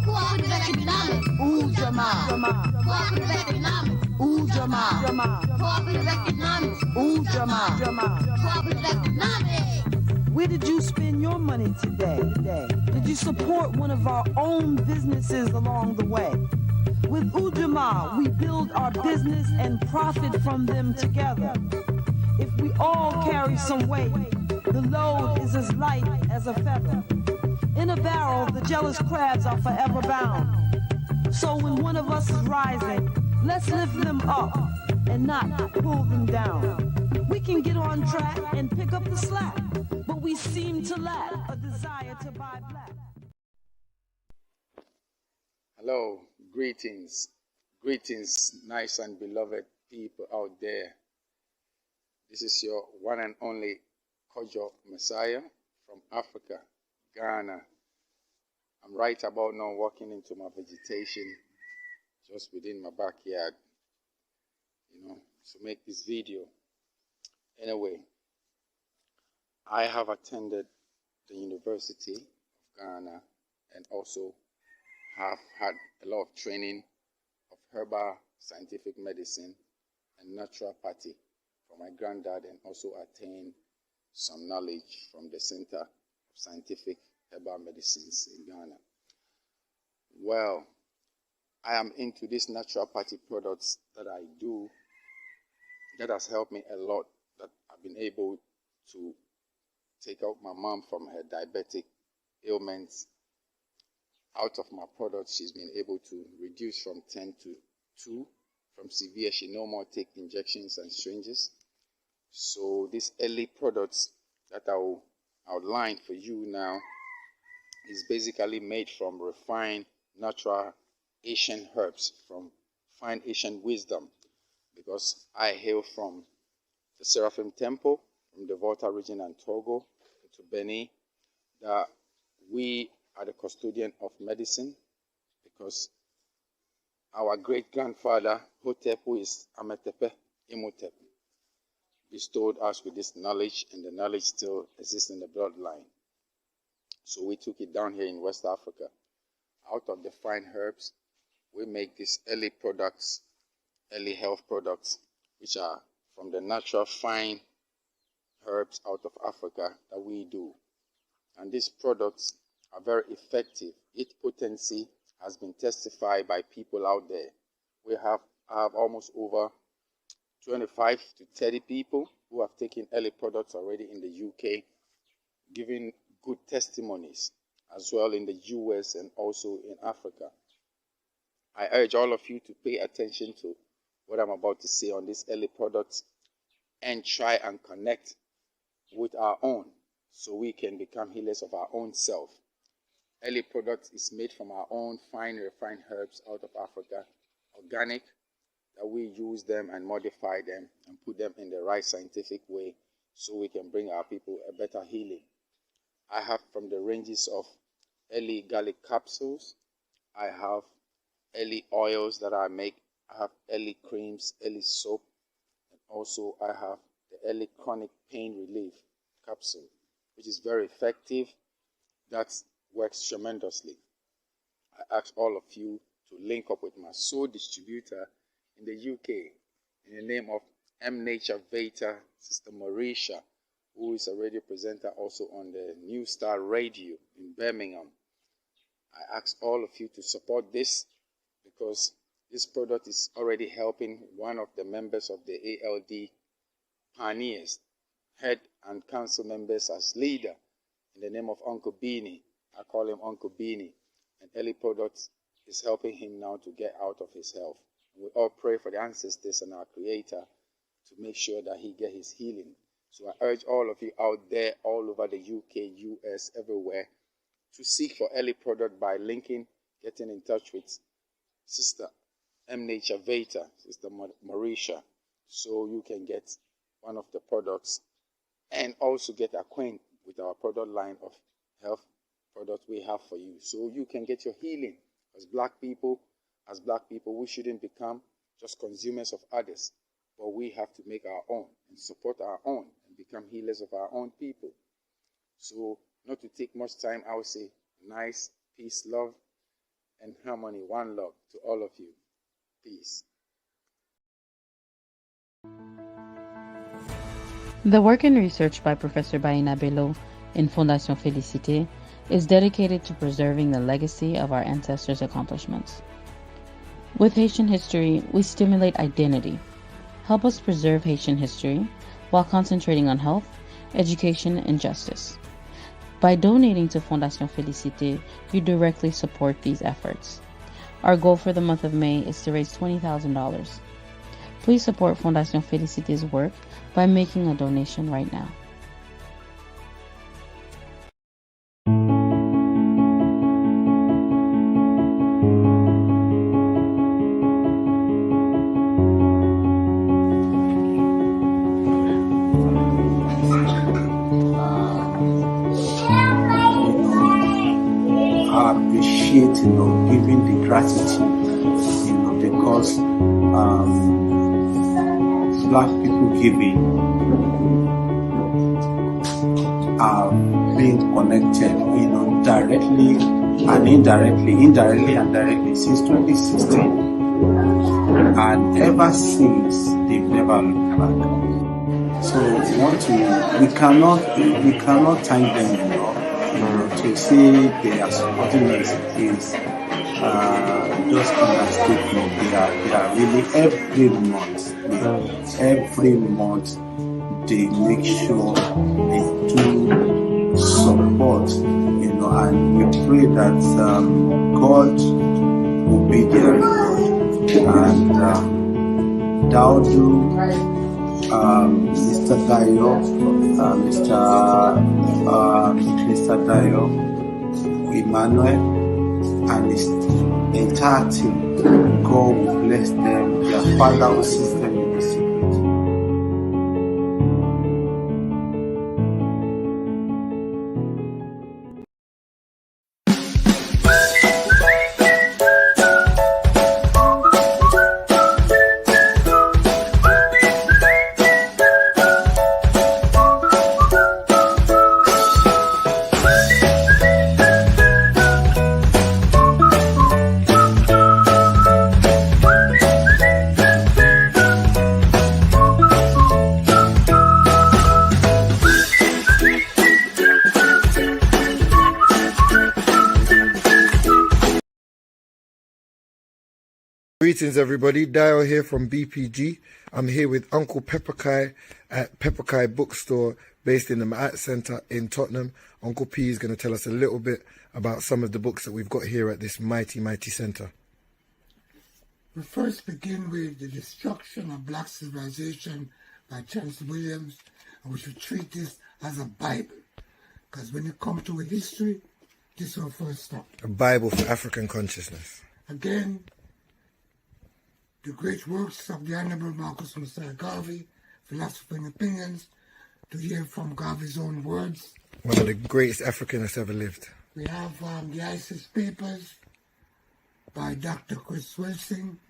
Cooperative economics. Ujamaa. Cooperative economics. Ujamaa. Cooperative economics. Ujamaa. Cooperative economics. Where did you spend your money today? Did you support one of our own businesses along the way? With Ujamaa, we build our business and profit from them together. If we all carry some weight, the load is as light as a feather. In a barrel, the jealous crabs are forever bound. So when one of us is rising, let's lift them up and not pull them down. We can get on track and pick up the slack, but we seem to lack a desire to buy black. Hello, greetings, nice and beloved people out there. This is your one and only Kojo Messiah from Africa, Ghana. I'm right about now walking into my vegetation just within my backyard, to make this video. Anyway, I have attended the University of Ghana and also have had a lot of training of herbal scientific medicine and naturopathy from my granddad, and also attained some knowledge from the Center of Scientific Herbal Medicines in Ghana. Well, I am into these naturopathy products that I do. That has helped me a lot, that I've been able to take out my mom from her diabetic ailments. Out of my products, she's been able to reduce from 10 to 2. From severe, she no more take injections and syringes. So these early products that I will outline for you now is basically made from refined natural Asian herbs, from fine Asian wisdom, because I hail from the Seraphim Temple, from the Volta region and Togo, to Benin, that we are the custodian of medicine, because our great-grandfather, Hotep, who is Ametepe, Imhotep bestowed us with this knowledge, and the knowledge still exists in the bloodline. So we took it down here in West Africa. Out of the fine herbs, we make these early products, early health products, which are from the natural fine herbs out of Africa that we do. And these products are very effective. Its potency has been testified by people out there. I have almost over 25 to 30 people who have taken early products already in the UK, giving good testimonies, as well in the US and also in Africa. I urge all of you to pay attention to what I'm about to say on these early products and try and connect with our own so we can become healers of our own self. Early products is made from our own fine refined herbs out of Africa, organic, that we use them and modify them and put them in the right scientific way so we can bring our people a better healing. I have from the ranges of early garlic capsules, I have early oils that I make, I have early creams, early soap, and also I have the early chronic pain relief capsule, which is very effective. That works tremendously. I ask all of you to link up with my sole distributor in the UK in the name of M Nature Vita, Sister Marisha, who is a radio presenter also on the New Star Radio in Birmingham. I ask all of you to support this because this product is already helping one of the members of the ALD pioneers, head and council members as leader, in the name of Uncle Beanie. I call him Uncle Beanie. And early products is helping him now to get out of his health. We all pray for the ancestors and our Creator to make sure that he get his healing. So I urge all of you out there, all over the UK, US, everywhere, to seek for early product by linking, getting in touch with Sister M Nature Vita, Sister Marisha, so you can get one of the products and also get acquainted with our product line of health products we have for you, so you can get your healing. As black people, we shouldn't become just consumers of others, but we have to make our own and support our own and become healers of our own people. So, not to take much time, I would say nice, peace, love, and harmony, one love to all of you. Peace. The work and research by Professor Baina Bello in Fondation Félicité is dedicated to preserving the legacy of our ancestors' accomplishments. With Haitian history, we stimulate identity. Help us preserve Haitian history while concentrating on health, education, and justice. By donating to Fondation Félicité, you directly support these efforts. Our goal for the month of May is to raise $20,000. Please support Fondation Félicité's work by making a donation right now. Giving the gratitude, because black people giving are being connected, directly and indirectly and directly since 2016, and ever since they've never looked back. So we cannot thank them enough. To say they are supporting us is just understatement. They are really every month they make sure they do support, and we pray that God will be their reward. And Daudu, Mr. Dayo, Mr. Dayo, Emmanuel, and his entire team, God will bless them. Their Father will see them in the secret. Greetings, everybody. Dio here from BPG. I'm here with Uncle Pepper Kai at Pepper Kai Bookstore based in the Maat Centre in Tottenham. Uncle P is going to tell us a little bit about some of the books that we've got here at this mighty, mighty centre. We first begin with The Destruction of Black Civilization by Charles Williams, and we should treat this as a Bible, because when it comes to a history, this is our first stop. A Bible for African consciousness. Again, the great works of the Honorable Marcus Messiah Garvey, Philosophy and Opinions, to hear from Garvey's own words. One of the greatest Africanists ever lived. We have the ISIS Papers by Dr. Chris Wilson,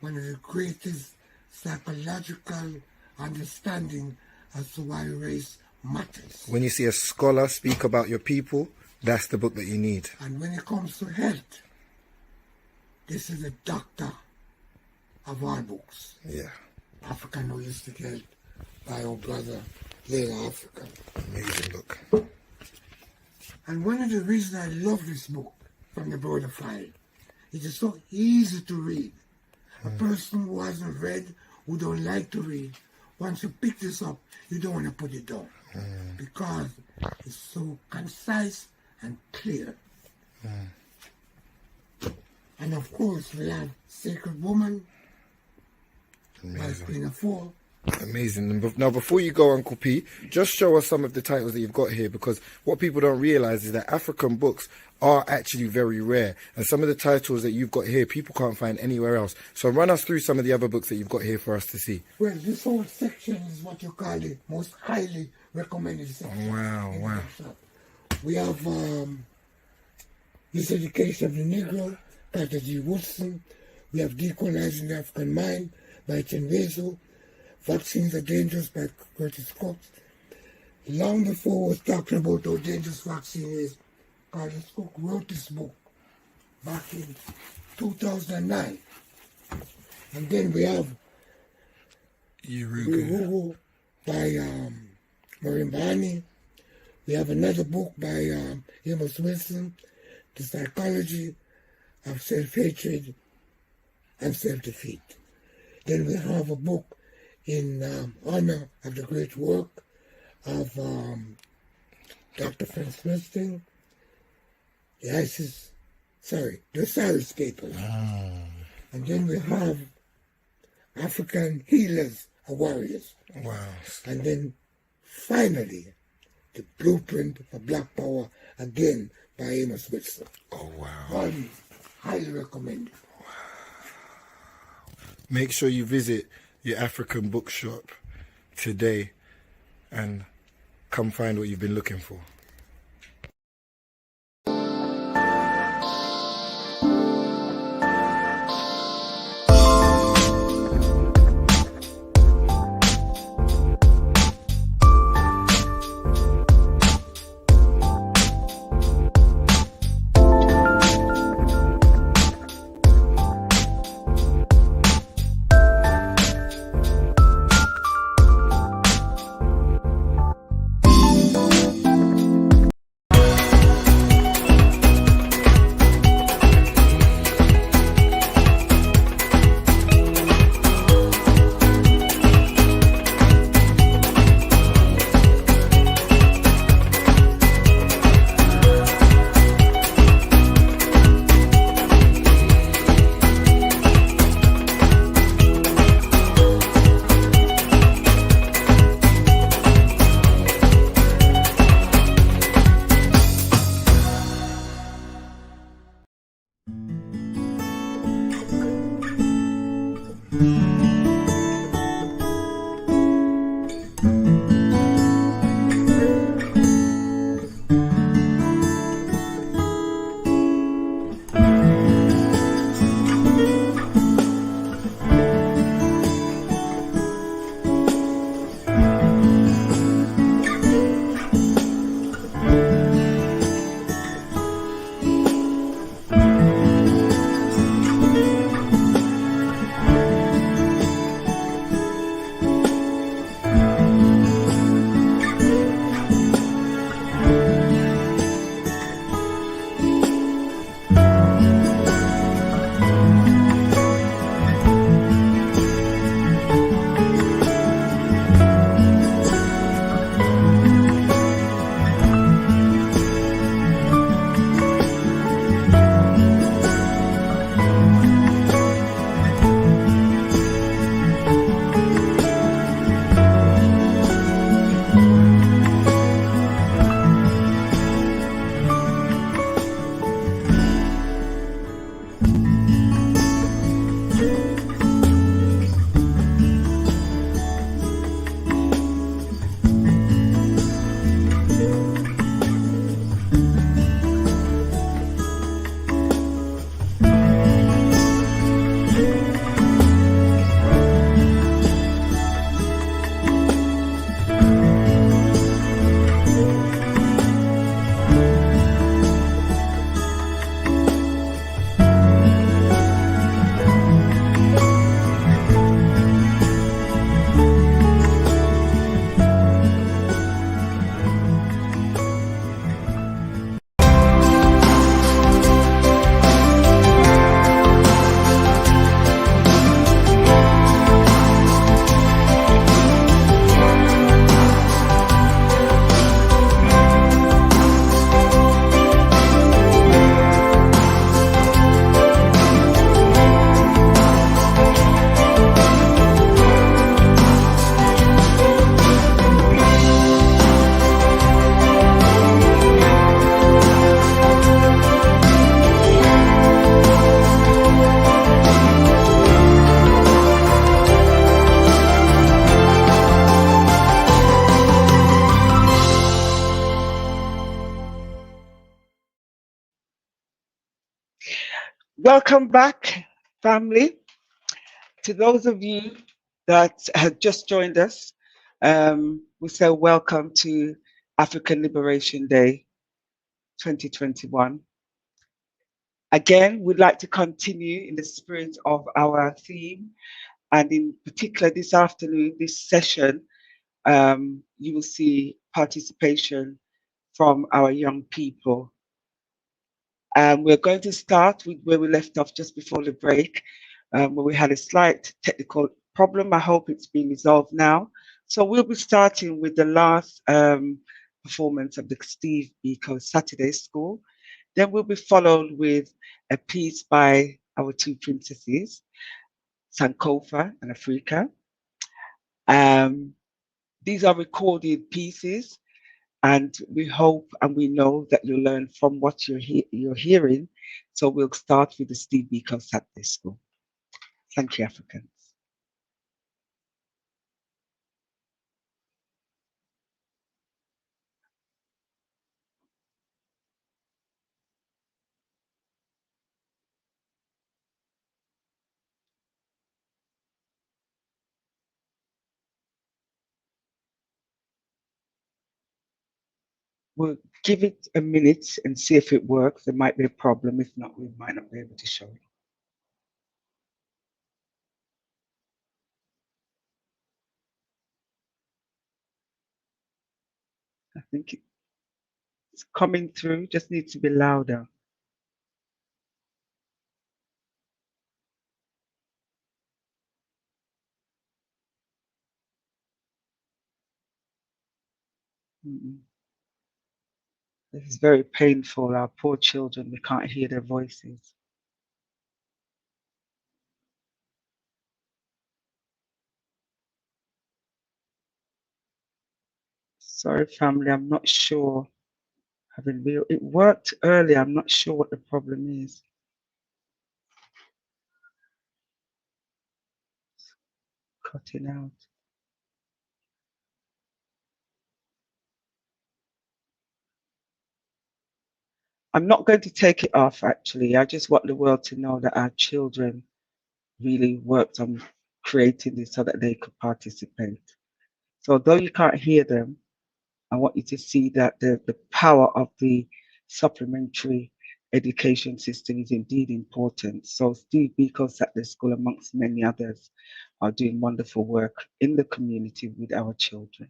one of the greatest psychological understanding as to why race matters. When you see a scholar speak about your people, that's the book that you need. And when it comes to health, this is a doctor of all books. Yeah. African Holistic Health by our brother, Layla Africa. Amazing book. And one of the reasons I love this book from the Broader File, it is so easy to read. A person who hasn't read, who don't like to read, once you pick this up, you don't want to put it down. Because it's so concise and clear. And of course, we have Sacred Woman by Queen of Four. Amazing. Now, before you go, Uncle P, just show us some of the titles that you've got here, because what people don't realize is that African books are actually very rare. And some of the titles that you've got here, people can't find anywhere else. So run us through some of the other books that you've got here for us to see. Well, this whole section is what you call the most highly recommended section. Wow. We have Miseducation of the Negro by G. Woodson. We have Decolonizing the African Mind by Chenvezo. Vaccines Are Dangerous by Curtis Cox. Long before we was talking about how dangerous vaccine is, Curtis Cox wrote this book back in 2009. And then we have Urugu by Maureen Barney. We have another book by Amos Wilson, The Psychology of Self-Hatred and Self-Defeat. Then we have a book in honor of the great work of Dr. Franz Westing, the Osiris Papers. And then we have African Healers and Warriors. Wow. And then finally, The Blueprint for Black Power, again by Amos Wilson. Oh, wow. All highly recommended. Make sure you visit your African bookshop today and come find what you've been looking for. Welcome back, family. To those of you that have just joined us, we say welcome to African Liberation Day 2021. Again, we'd like to continue in the spirit of our theme, and in particular this afternoon, this session, you will see participation from our young people. We're going to start with where we left off just before the break, where we had a slight technical problem. I hope it's been resolved now. So we'll be starting with the last performance of the Steve Biko Saturday School. Then we'll be followed with a piece by our two princesses, Sankofa and Afrika. These are recorded pieces, and we hope and we know that you learn from what you're hearing. So we'll start with the Steve Biko Saturday School. Thank you, Africans. We'll give it a minute and see if it works. There might be a problem. If not, we might not be able to show it. I think it's coming through, just needs to be louder. This is very painful. Our poor children, we can't hear their voices. Sorry, family, I'm not sure. It worked earlier. I'm not sure what the problem is. Cutting out. I'm not going to take it off, actually. I just want the world to know that our children really worked on creating this so that they could participate. So although you can't hear them, I want you to see that the power of the supplementary education system is indeed important. So Steve Biko's at the school, amongst many others, are doing wonderful work in the community with our children.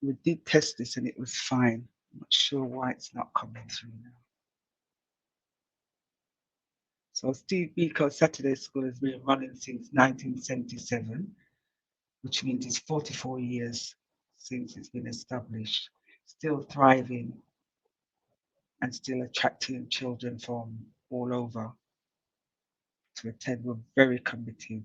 We did test this and it was fine. I'm not sure why it's not coming through now. So Steve Biko Saturday School has been running since 1977, which means it's 44 years since it's been established, still thriving and still attracting children from all over to attend. We're very committed.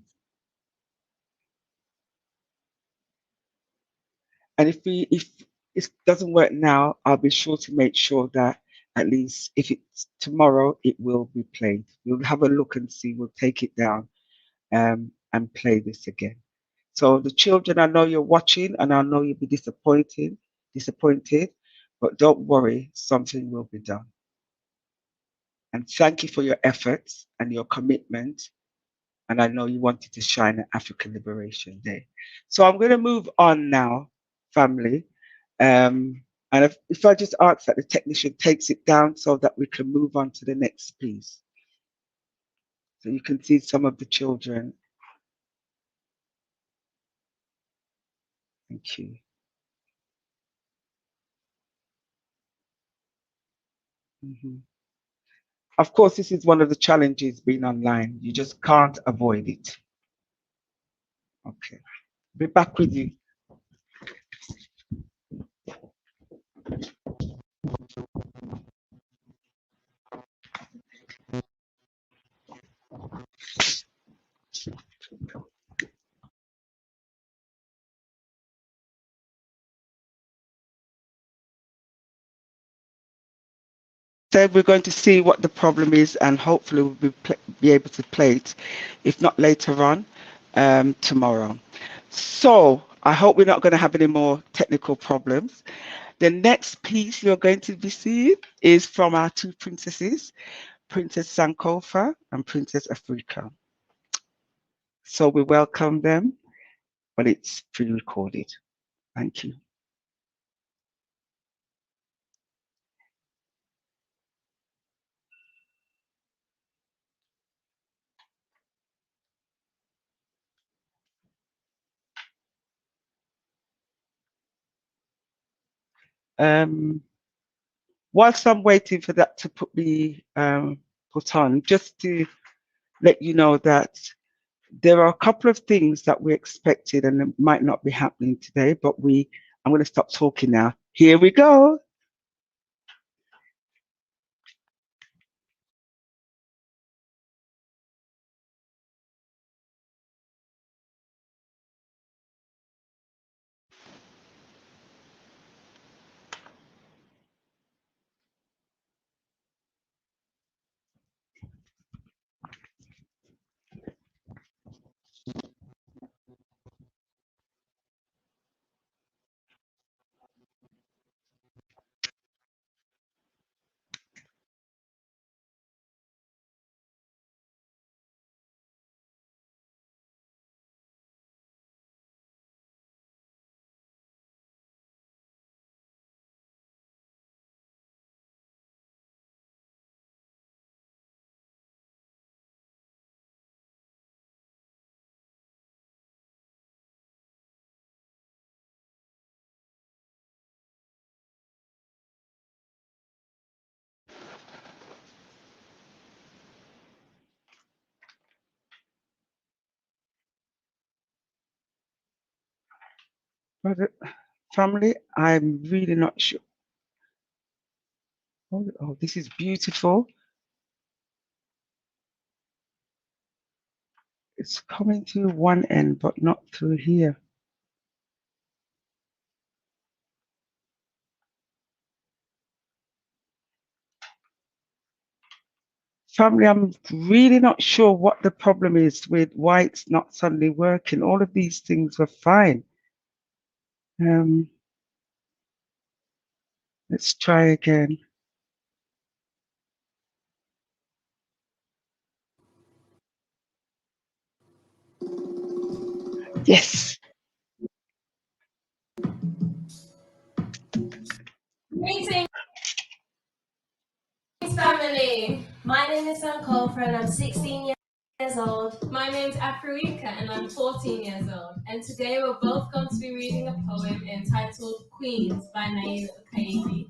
And if it doesn't work now, I'll be sure to make sure that at least if it's tomorrow, it will be played. We'll have a look and see, we'll take it down and play this again. So the children, I know you're watching and I know you'll be disappointed, but don't worry, something will be done. And thank you for your efforts and your commitment. And I know you wanted to shine at African Liberation Day. So I'm going to move on now, family. And if I just ask that the technician takes it down so that we can move on to the next piece. So you can see some of the children. Thank you. Of course, this is one of the challenges being online. You just can't avoid it. Okay. Be back with you. So we're going to see what the problem is and hopefully we'll be able to play it, if not later on, tomorrow. So I hope we're not going to have any more technical problems. The next piece you're going to receive is from our two princesses, Princess Sankofa and Princess Africa. So we welcome them, but it's pre-recorded. Thank you. Whilst I'm waiting for that to be put on, just to let you know that there are a couple of things that we expected and it might not be happening today, but I'm going to stop talking now. Here we go. Family, I'm really not sure. Oh, this is beautiful. It's coming through one end, but not through here. Family, I'm really not sure what the problem is with why it's not suddenly working. All of these things were fine. Let's try again. Yes. Greetings, family. My name is Sankofa and I'm 16 years old. My name's Africa and I'm 14 years old. And today we're both going to be reading a poem entitled Queens by Naila Kaidi.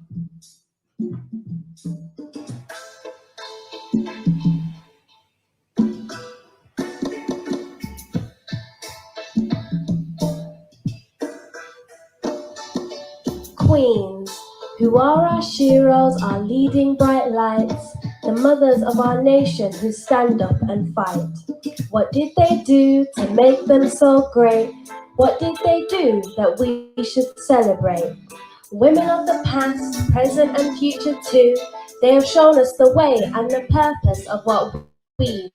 Queens, who are our sheroes, our leading bright lights, the mothers of our nation who stand up and fight. What did they do to make them so great? What did they do that we should celebrate? Women of the past, present and future too, they have shown us the way and the purpose of what we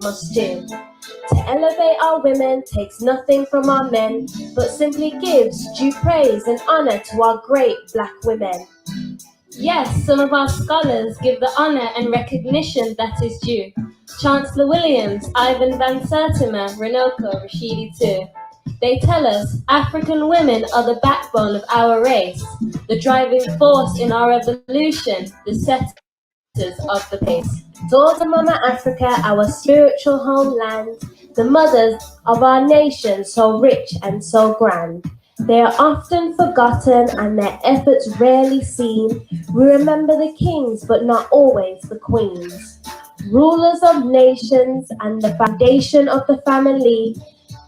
must do. To elevate our women takes nothing from our men, but simply gives due praise and honor to our great black women. Yes, some of our scholars give the honor and recognition that is due. Chancellor Williams, Ivan Van Sertima, Runoko, Rashidi too. They tell us African women are the backbone of our race, the driving force in our evolution, the setters of the pace. Daughter Mama Africa, our spiritual homeland, the mothers of our nation so rich and so grand. They are often forgotten and their efforts rarely seen. We remember the kings, but not always the queens. Rulers of nations and the foundation of the family,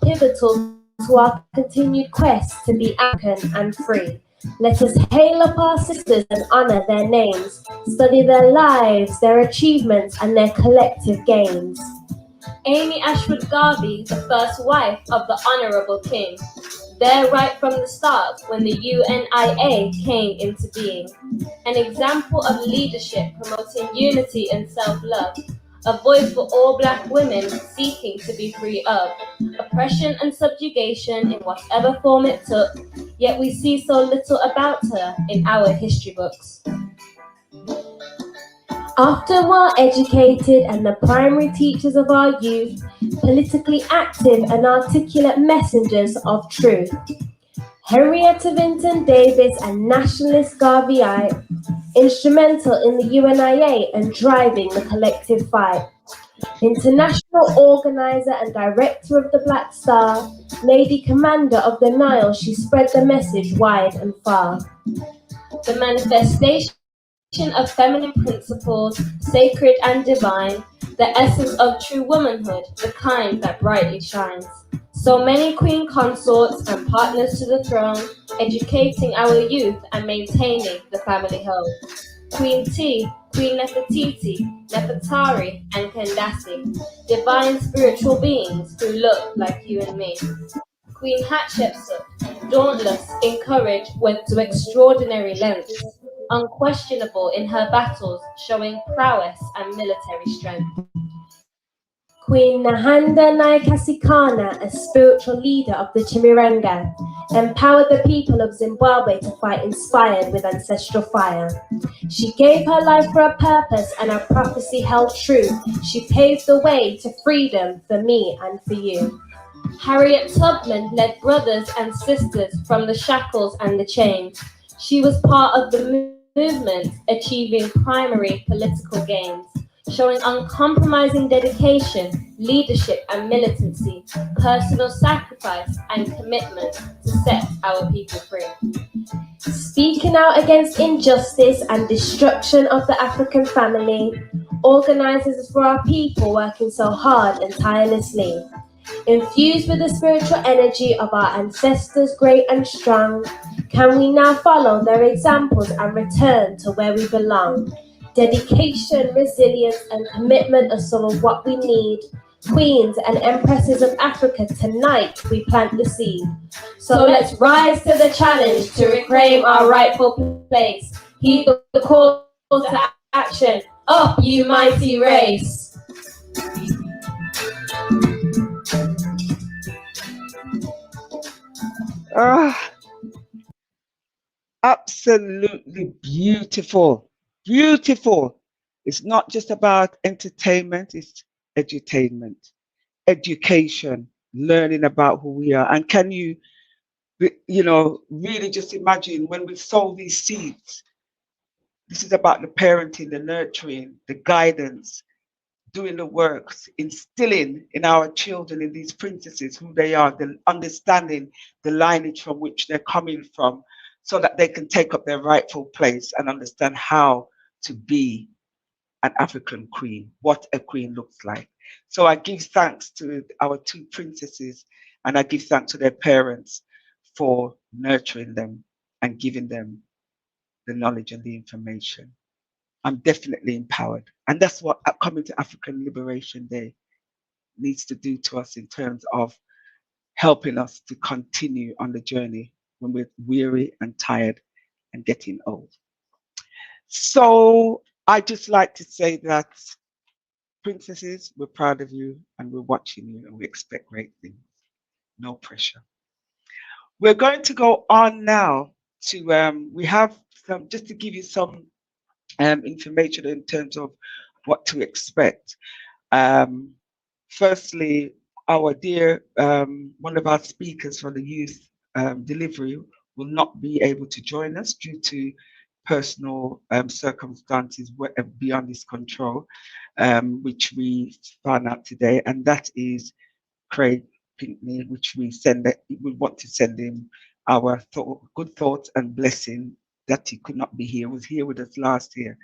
pivotal to our continued quest to be African and free. Let us hail up our sisters and honor their names, study their lives, their achievements, and their collective gains. Amy Ashford Garvey, the first wife of the Honourable King. There right from the start when the UNIA came into being. An example of leadership promoting unity and self-love. a voice for all black women seeking to be free of oppression and subjugation in whatever form it took, yet we see so little about her in our history books. Often well educated and the primary teachers of our youth, politically active and articulate messengers of truth. Henrietta Vinton Davis and nationalist Garveyite, instrumental in the UNIA and driving the collective fight. International organizer and director of the Black Star, Lady Commander of the Nile, she spread the message wide and far. The manifestation of feminine principles, sacred and divine, the essence of true womanhood, the kind that brightly shines. So many queen consorts and partners to the throne, educating our youth and maintaining the family home. Queen T, Queen Nefertiti, Nefertari, and Kendasi, divine spiritual beings who look like you and me. Queen Hatshepsut, dauntless in courage, went to extraordinary lengths, unquestionable in her battles, showing prowess and military strength. Queen Nahanda Naikasikana, a spiritual leader of the Chimiranga, empowered the people of Zimbabwe to fight inspired with ancestral fire. She gave her life for a purpose and her prophecy held true. She paved the way to freedom for me and for you. Harriet Tubman led brothers and sisters from the shackles and the chains. She was part of the movement, achieving primary political gains, showing uncompromising dedication, leadership and militancy, personal sacrifice and commitment to set our people free. Speaking out against injustice and destruction of the African family, organizers for our people working so hard and tirelessly. Infused with the spiritual energy of our ancestors great and strong, can we now follow their examples and return to where we belong? Dedication, resilience, and commitment are some of what we need. Queens and empresses of Africa, tonight we plant the seed. So let's rise to the challenge to reclaim our rightful place. Heed the call to action. Up, you mighty race! Absolutely beautiful. Beautiful. It's not just about entertainment, it's edutainment, education, learning about who we are. And can you, really just imagine when we sow these seeds, this is about the parenting, the nurturing, the guidance, doing the works, instilling in our children, in these princesses, who they are, the understanding the lineage from which they're coming from, so that they can take up their rightful place and understand how to be an African queen, what a queen looks like. So I give thanks to our two princesses, and I give thanks to their parents for nurturing them and giving them the knowledge and the information. I'm definitely empowered. And that's what coming to African Liberation Day needs to do to us in terms of helping us to continue on the journey when we're weary and tired and getting old. So I just like to say that, princesses, we're proud of you and we're watching you and we expect great things. No pressure. We're going to go on now to, we have some, just to give you some information in terms of what to expect. Firstly, our dear, one of our speakers for the youth delivery will not be able to join us due to personal circumstances beyond his control, which we found out today, and that is Craig Pinkney, which we want to send him our good thoughts and blessing that he could not be here. He was here with us last year,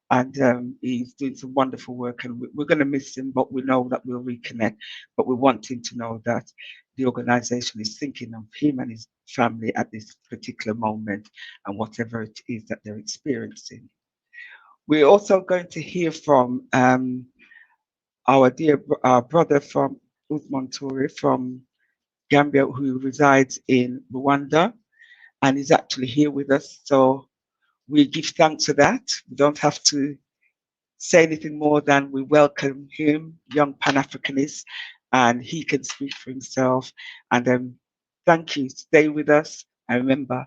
and he's doing some wonderful work, and we're going to miss him, but we know that we'll reconnect. But we want him to know that the organization is thinking of him and his family at this particular moment and whatever it is that they're experiencing. We're also going to hear from our dear brother from Usman Toure from Gambia, who resides in Rwanda and is actually here with us. So we give thanks for that. We don't have to say anything more than we welcome him, young Pan-Africanist, and he can speak for himself. And thank you. Stay with us. And remember,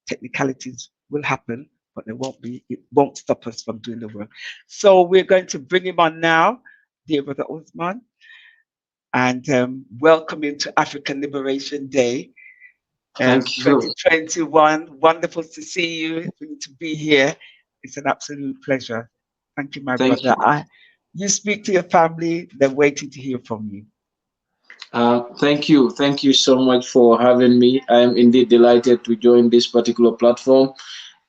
technicalities will happen, but it won't stop us from doing the work. So we're going to bring him on now, dear brother Osman, and welcome him to African Liberation Day. Thank you. 2021. Wonderful to see you, for you to be here. It's an absolute pleasure. Thank you, my brother. You speak to your family. They're waiting to hear from you. Thank you. Thank you so much for having me. I am indeed delighted to join this particular platform.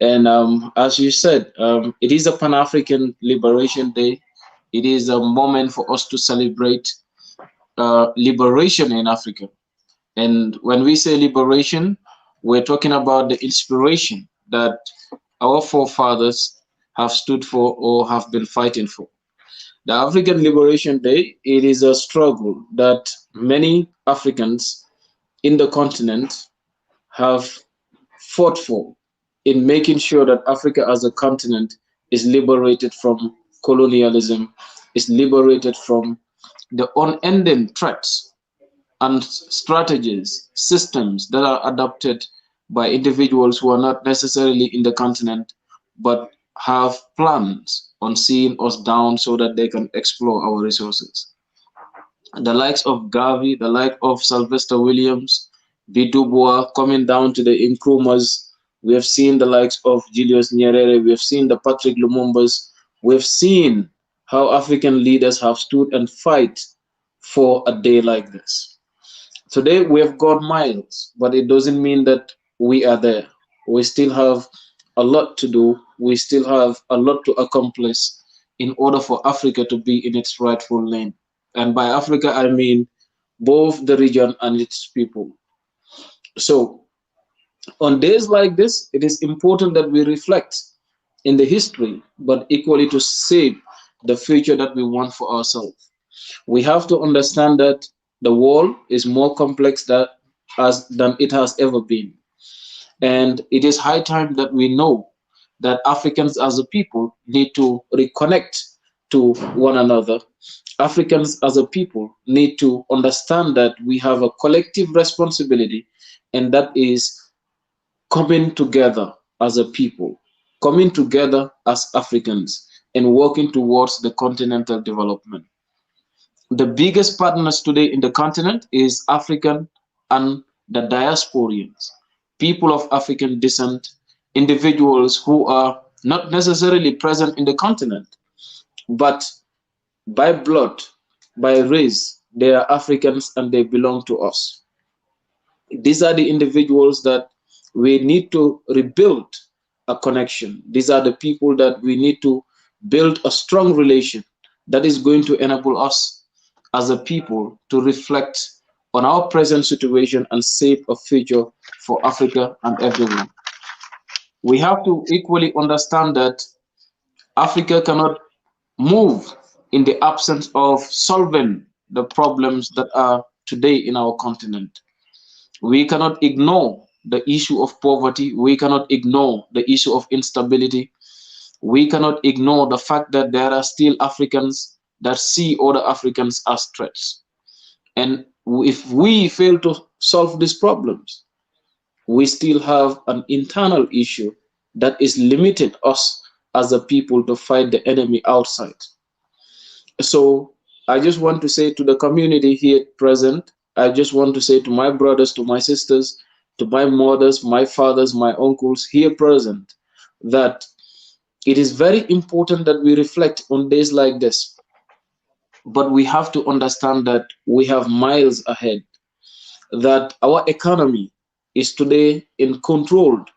And as you said, it is a Pan-African Liberation Day. It is a moment for us to celebrate liberation in Africa. And when we say liberation, we're talking about the inspiration that our forefathers have stood for or have been fighting for. The African Liberation Day, it is a struggle that many Africans in the continent have fought for in making sure that Africa as a continent is liberated from colonialism, is liberated from the unending threats and strategies, systems that are adopted by individuals who are not necessarily in the continent, but have plans on seeing us down so that they can explore our resources. The likes of Garvey, the like of Sylvester Williams, B. Du Bois coming down to the Nkrumahs. We have seen the likes of Julius Nyerere. We have seen the Patrick Lumumbas. We have seen how African leaders have stood and fight for a day like this. Today we have got miles, but it doesn't mean that we are there. We still have a lot to do. We still have a lot to accomplish in order for Africa to be in its rightful lane. And by Africa, I mean both the region and its people. So on days like this, it is important that we reflect in the history, but equally to shape the future that we want for ourselves. We have to understand that the world is more complex than it has ever been. And it is high time that we know that Africans as a people need to reconnect to one another. Africans as a people need to understand that we have a collective responsibility, and that is coming together as a people, coming together as Africans, and working towards the continental development. The biggest partners today in the continent is African and the diasporians, people of African descent, individuals who are not necessarily present in the continent, but by blood, by race, they are Africans and they belong to us. These are the individuals that we need to rebuild a connection. These are the people that we need to build a strong relation that is going to enable us as a people to reflect on our present situation and shape a future for Africa and everyone. We have to equally understand that Africa cannot move in the absence of solving the problems that are today in our continent. We cannot ignore the issue of poverty. We cannot ignore the issue of instability. We cannot ignore the fact that there are still Africans that see other Africans as threats. And if we fail to solve these problems, we still have an internal issue that is limiting us as a people to fight the enemy outside. So I just want to say to the community here present, I just want to say to my brothers, to my sisters, to my mothers, my fathers, my uncles here present, that it is very important that we reflect on days like this. But we have to understand that we have miles ahead, that our economy is today controlled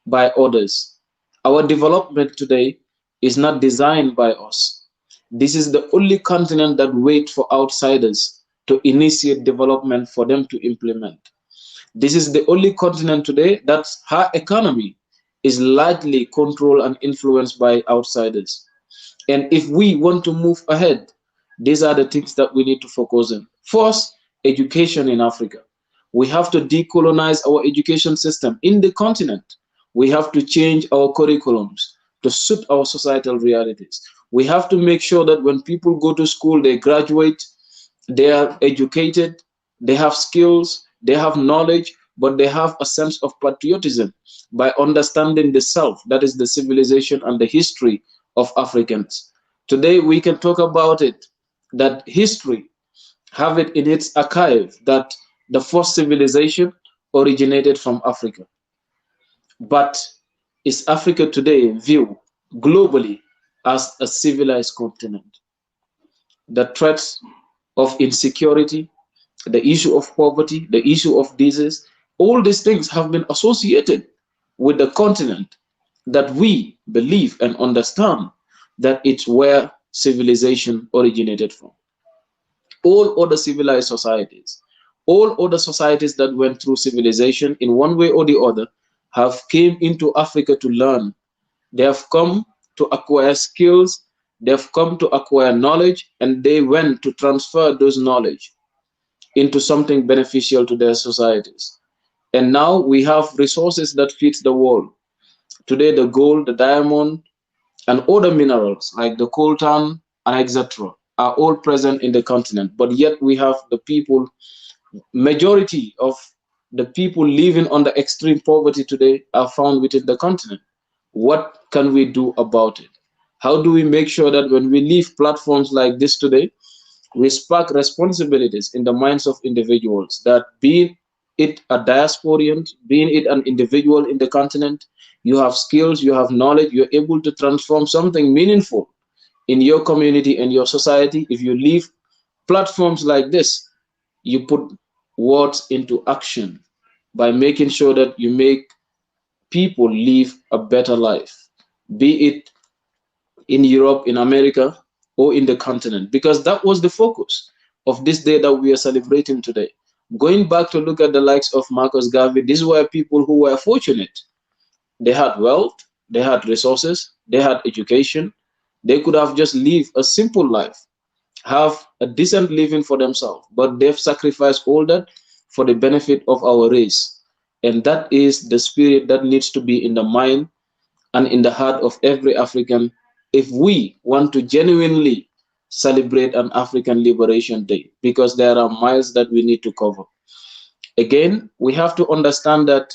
by others. Our development today is not designed by us. This is the only continent that waits for outsiders to initiate development for them to implement. This is the only continent today that her economy is largely controlled and influenced by outsiders. And if we want to move ahead, these are the things that we need to focus on. First, education in Africa. We have to decolonize our education system in the continent. We have to change our curriculums to suit our societal realities. We have to make sure that when people go to school, they graduate, they are educated, they have skills, they have knowledge, but they have a sense of patriotism by understanding the self, that is the civilization and the history of Africans. Today, we can talk about it, that history, have it in its archive, that the first civilization originated from Africa. But is Africa today viewed globally as a civilized continent? The threats of insecurity, the issue of poverty, the issue of disease, all these things have been associated with the continent that we believe and understand that it's where civilization originated from. All other civilized societies, all other societies that went through civilization in one way or the other have came into Africa to learn. They have come to acquire skills, they've come to acquire knowledge, and they went to transfer those knowledge into something beneficial to their societies. And now we have resources that fit the world. Today, the gold, the diamond, and other minerals like the coltan and etc. are all present in the continent. But yet we have the people, majority of the people living under extreme poverty today are found within the continent. What can we do about it? How do we make sure that when we leave platforms like this today, we spark responsibilities in the minds of individuals, that being it a diasporian, being it an individual in the continent, you have skills, you have knowledge, you're able to transform something meaningful in your community and your society. If you leave platforms like this, you put words into action by making sure that you make people live a better life, be it in Europe, in America, or in the continent, because that was the focus of this day that we are celebrating today. Going back to look at the likes of Marcus Garvey, these were people who were fortunate. They had wealth, they had resources, they had education. They could have just lived a simple life, have a decent living for themselves, but they've sacrificed all that for the benefit of our race. And that is the spirit that needs to be in the mind and in the heart of every African if we want to genuinely celebrate an African Liberation Day, because there are miles that we need to cover. Again, we have to understand that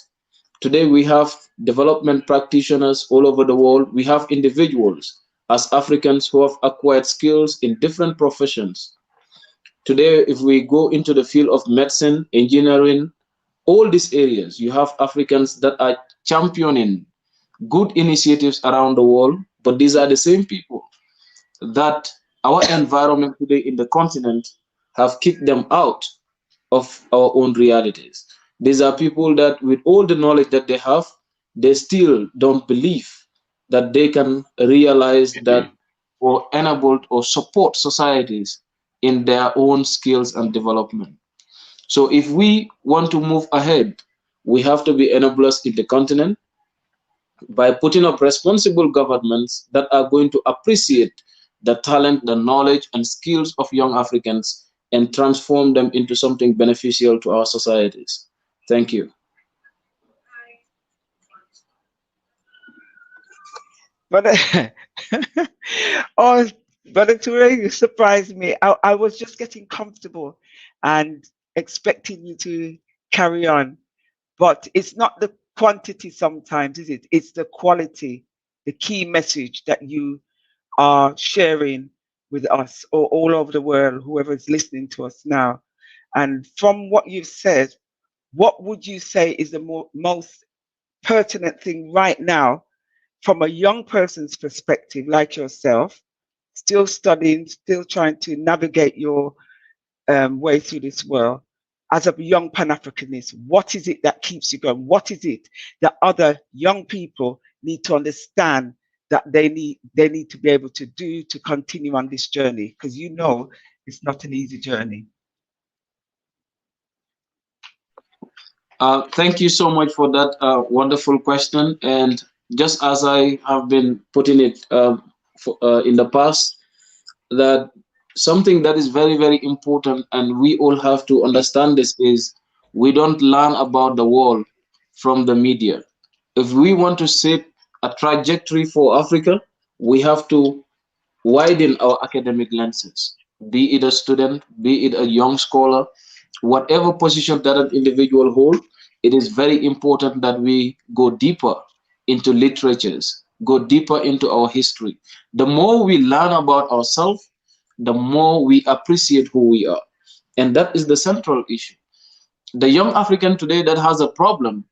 today we have development practitioners all over the world. We have individuals as Africans who have acquired skills in different professions. Today, if we go into the field of medicine, engineering, all these areas, you have Africans that are championing good initiatives around the world, but these are the same people that our environment today in the continent have kicked them out of our own realities. These are people that with all the knowledge that they have, they still don't believe that they can realize that or enable or support societies in their own skills and development. So if we want to move ahead, we have to be enablers in the continent by putting up responsible governments that are going to appreciate the talent, the knowledge, and skills of young Africans and transform them into something beneficial to our societies. Thank you. But oh, Brother Toure, you surprised me. I was just getting comfortable and expecting you to carry on. But it's not the quantity sometimes, is it? It's the quality, the key message that you are sharing with us or all over the world, whoever is listening to us now. And from what you've said, what would you say is the most pertinent thing right now from a young person's perspective, like yourself, still studying, still trying to navigate your way through this world? As a young Pan-Africanist, what is it that keeps you going? What is it that other young people need to understand that they need to be able to do to continue on this journey? Because you know it's not an easy journey. Thank you so much for that wonderful question. And just as I have been putting it in the past, that something that is very, very important, and we all have to understand this, is we don't learn about the world from the media. If we want to set a trajectory for Africa, we have to widen our academic lenses, be it a student, be it a young scholar, whatever position that an individual hold, it is very important that we go deeper into literatures, go deeper into our history. The more we learn about ourselves, the more we appreciate who we are. And that is the central issue. The young African today that has a problem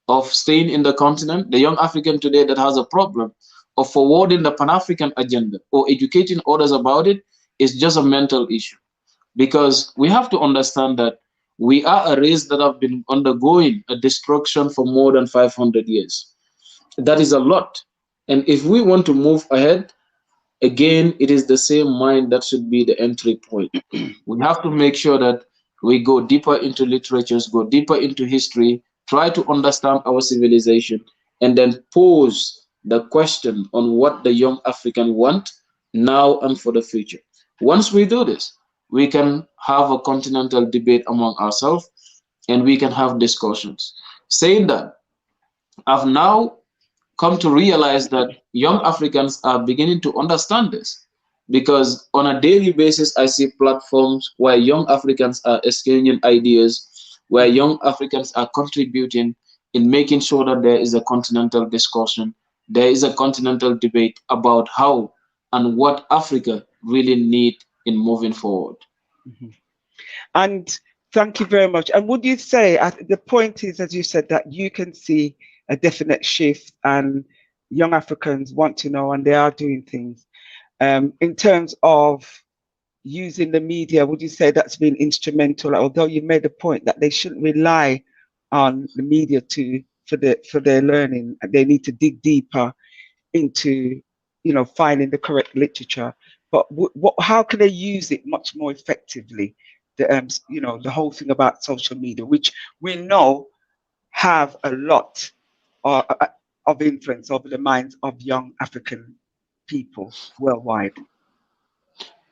of staying in the continent, the young African today that has a problem of forwarding the Pan-African agenda or educating others about it is just a mental issue. Because we have to understand that we are a race that have been undergoing a destruction for more than 500 years. That is a lot. And if we want to move ahead, again, it is the same mind that should be the entry point. We have to make sure that we go deeper into literatures, go deeper into history, try to understand our civilization, and then pose the question on what the young African want now and for the future. Once we do this, we can have a continental debate among ourselves and we can have discussions. Saying that, I've now come to realize that young Africans are beginning to understand this because on a daily basis, I see platforms where young Africans are exchanging ideas, where young Africans are contributing in making sure that there is a continental discussion, there is a continental debate about how and what Africa really need in moving forward. And thank you very much. And would you say, the point is, as you said, that you can see a definite shift and young Africans want to know and they are doing things. In terms of using the media, would you say that's been instrumental, although you made a point that they shouldn't rely on the media for their learning, they need to dig deeper into, you know, finding the correct literature, but how can they use it much more effectively? You know, the whole thing about social media, which we know have a lot of influence over the minds of young African people worldwide.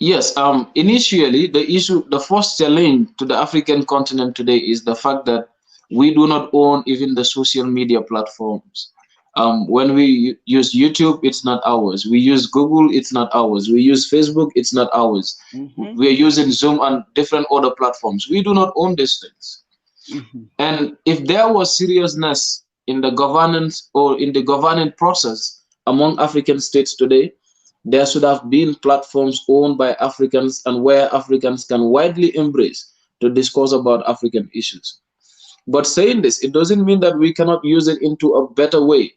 Yes, initially the first challenge to the African continent today is the fact that we do not own even the social media platforms. When we use YouTube, it's not ours. We use Google, it's not ours. We use Facebook, it's not ours. We're using Zoom and different other platforms. We do not own these things. And if there was seriousness in the governance or in the governing process among African states today, there should have been platforms owned by Africans and where Africans can widely embrace to discuss about African issues. But saying this, it doesn't mean that we cannot use it into a better way.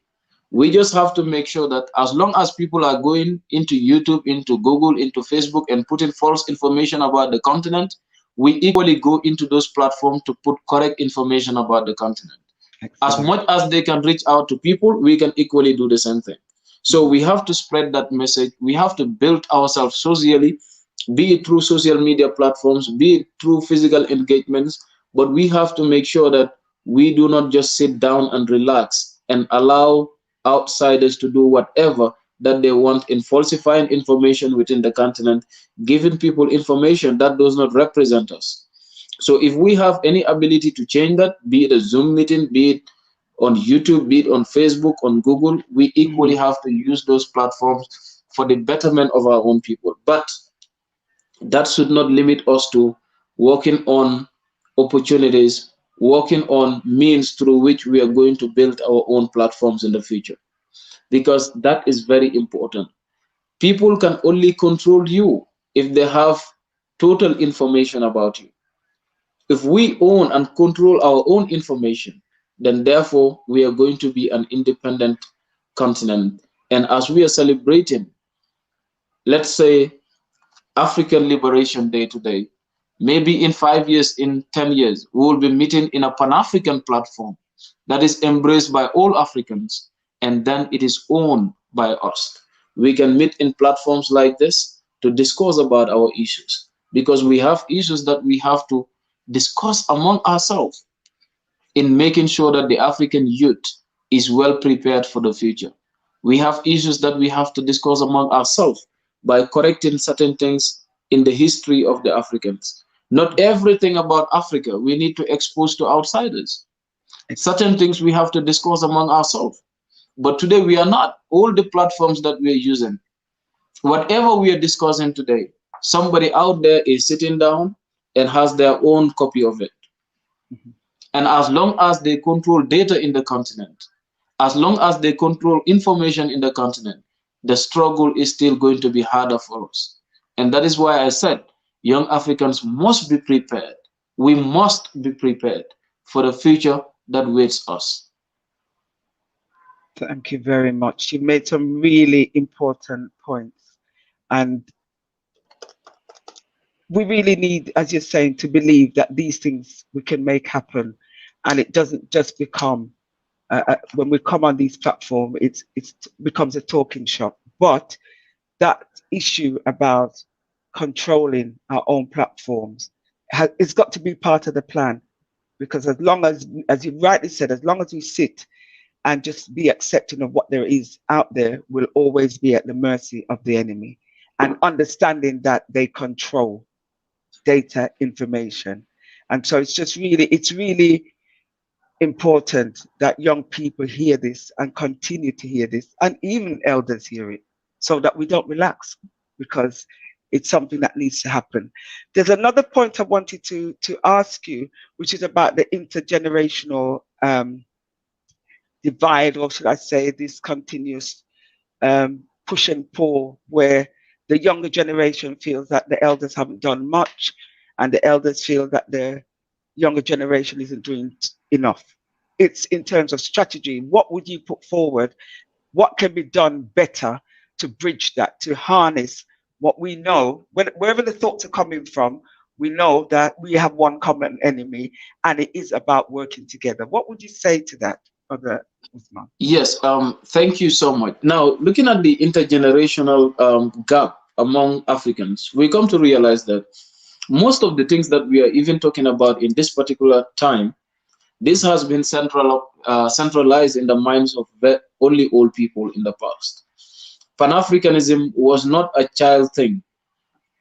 We just have to make sure that as long as people are going into YouTube, into Google, into Facebook and putting false information about the continent, we equally go into those platforms to put correct information about the continent. As much as they can reach out to people, we can equally do the same thing. So we have to spread that message. We have to build ourselves socially, be it through social media platforms, be it through physical engagements, but we have to make sure that we do not just sit down and relax and allow outsiders to do whatever that they want in falsifying information within the continent, giving people information that does not represent us. So if we have any ability to change that, be it a Zoom meeting, be it on YouTube, be it on Facebook, on Google, we equally have to use those platforms for the betterment of our own people. But that should not limit us to working on opportunities, working on means through which we are going to build our own platforms in the future. Because that is very important. People can only control you if they have total information about you. If we own and control our own information, then therefore we are going to be an independent continent. And as we are celebrating, let's say, African Liberation Day today, maybe in 5 years, in 10 years, we will be meeting in a Pan-African platform that is embraced by all Africans, and then it is owned by us. We can meet in platforms like this to discuss about our issues, because we have issues that we have to discuss among ourselves in making sure that the African youth is well prepared for the future. We have issues that we have to discuss among ourselves by correcting certain things in the history of the Africans. Not everything about Africa we need to expose to outsiders. Certain things we have to discuss among ourselves. But today we are not. All the platforms that we are using whatever we are discussing today, somebody out there is sitting down and has their own copy of it. And as long as they control data in the continent, as long as they control information in the continent, the struggle is still going to be harder for us. And that is why I said young Africans must be prepared. We must be prepared for the future that waits us. Thank you very much. You made some really important points. And we really need, as you're saying, to believe that these things we can make happen. And it doesn't just become, when we come on these platforms, it becomes a talking shop. But that issue about controlling our own platforms, it's got to be part of the plan. Because as long as you rightly said, as long as we sit and just be accepting of what there is out there, we'll always be at the mercy of the enemy. And understanding that they control data information. And so it's really important that young people hear this and continue to hear this, and even elders hear it, so that we don't relax, because it's something that needs to happen. There's another point I wanted to ask you, which is about the intergenerational divide, or should I say this continuous push and pull, where the younger generation feels that the elders haven't done much, and the elders feel that the younger generation isn't doing enough. It's in terms of strategy. What would you put forward? What can be done better to bridge that, to harness what we know? Wherever the thoughts are coming from, we know that we have one common enemy, and it is about working together. What would you say to that, Brother Usman? Yes, thank you so much. Now, looking at the intergenerational gap among Africans, we come to realize that most of the things that we are even talking about in this particular time, this has been centralized in the minds of only old people in the past. Pan-Africanism was not a child thing.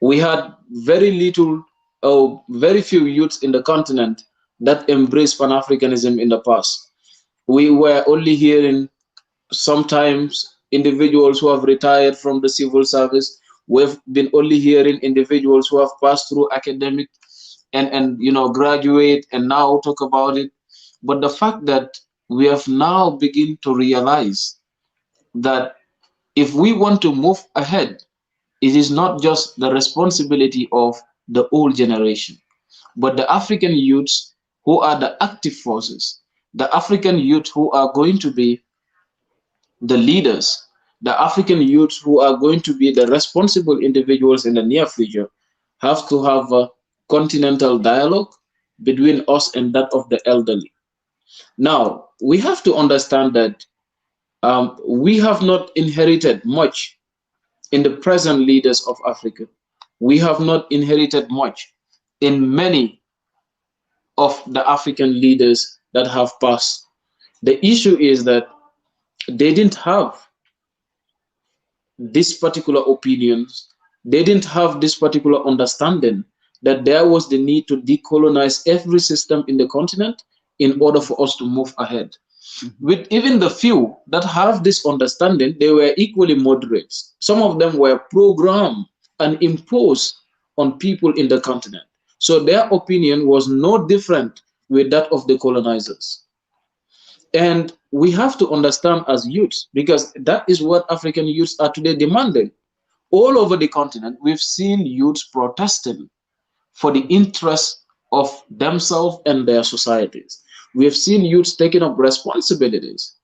We had very few youths in the continent that embraced Pan-Africanism in the past. We were only hearing sometimes individuals who have retired from the civil service. We've been only hearing individuals who have passed through academic and graduate and now talk about it. But the fact that we have now begun to realize that if we want to move ahead, it is not just the responsibility of the old generation, but the African youths who are the active forces, the African youth who are going to be the leaders, the African youths who are going to be the responsible individuals in the near future, have to have a continental dialogue between us and that of the elderly. Now, we have to understand that we have not inherited much in the present leaders of Africa. We have not inherited much in many of the African leaders that have passed. The issue is that they didn't have these particular opinions. They didn't have this particular understanding that there was the need to decolonize every system in the continent in order for us to move ahead. With even the few that have this understanding, they were equally moderate. Some of them were programmed and imposed on people in the continent. So their opinion was no different with that of the colonizers. And we have to understand as youths, because that is what African youths are today demanding. All over the continent, we've seen youths protesting for the interests of themselves and their societies. We have seen youths taking up responsibilities.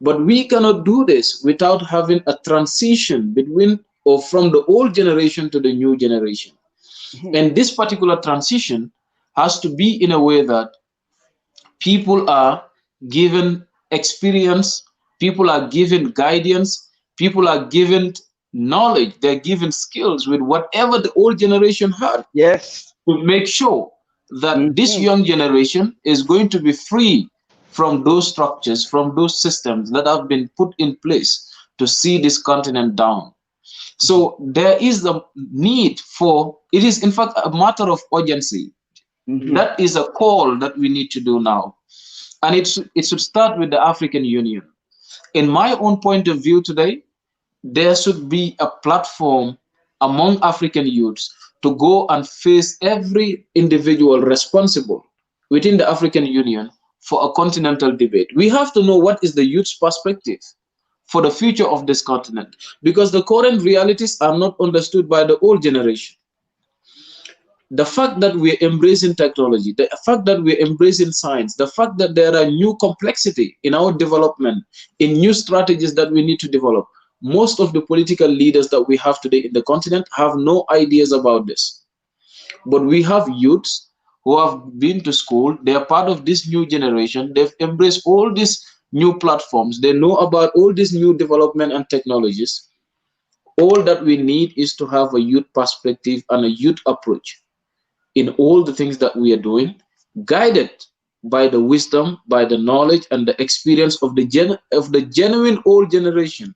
But we cannot do this without having a transition between or from the old generation to the new generation. And this particular transition has to be in a way that people are given experience, people are given guidance, people are given knowledge, they're given skills with whatever the old generation had. Yes. To make sure that this young generation is going to be free from those structures, from those systems that have been put in place to see this continent down. So there is the need for, it is in fact a matter of urgency. That is a call that we need to do now. And it should start with the African Union. In my own point of view today, there should be a platform among African youths to go and face every individual responsible within the African Union for a continental debate. We have to know what is the youth's perspective for the future of this continent, because the current realities are not understood by the old generation. The fact that we're embracing technology, the fact that we're embracing science, the fact that there are new complexity in our development, in new strategies that we need to develop, most of the political leaders that we have today in the continent have no ideas about this. But we have youths who have been to school, they are part of this new generation, they've embraced all these new platforms, they know about all these new development and technologies. All that we need is to have a youth perspective and a youth approach in all the things that we are doing, guided by the wisdom, by the knowledge and the experience of the genuine old generation,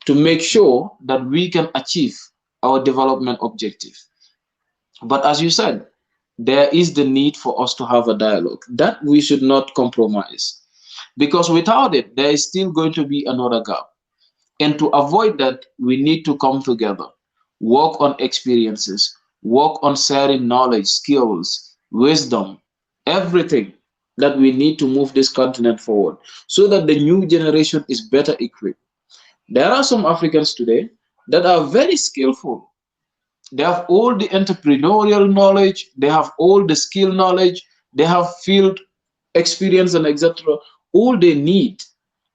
to make sure that we can achieve our development objective. But as you said, there is the need for us to have a dialogue that we should not compromise, because without it, there is still going to be another gap. And to avoid that, we need to come together, work on experiences, work on sharing knowledge, skills, wisdom, everything that we need to move this continent forward so that the new generation is better equipped. There are some Africans today that are very skillful. They have all the entrepreneurial knowledge, they have all the skill knowledge, they have field experience and etc. All they need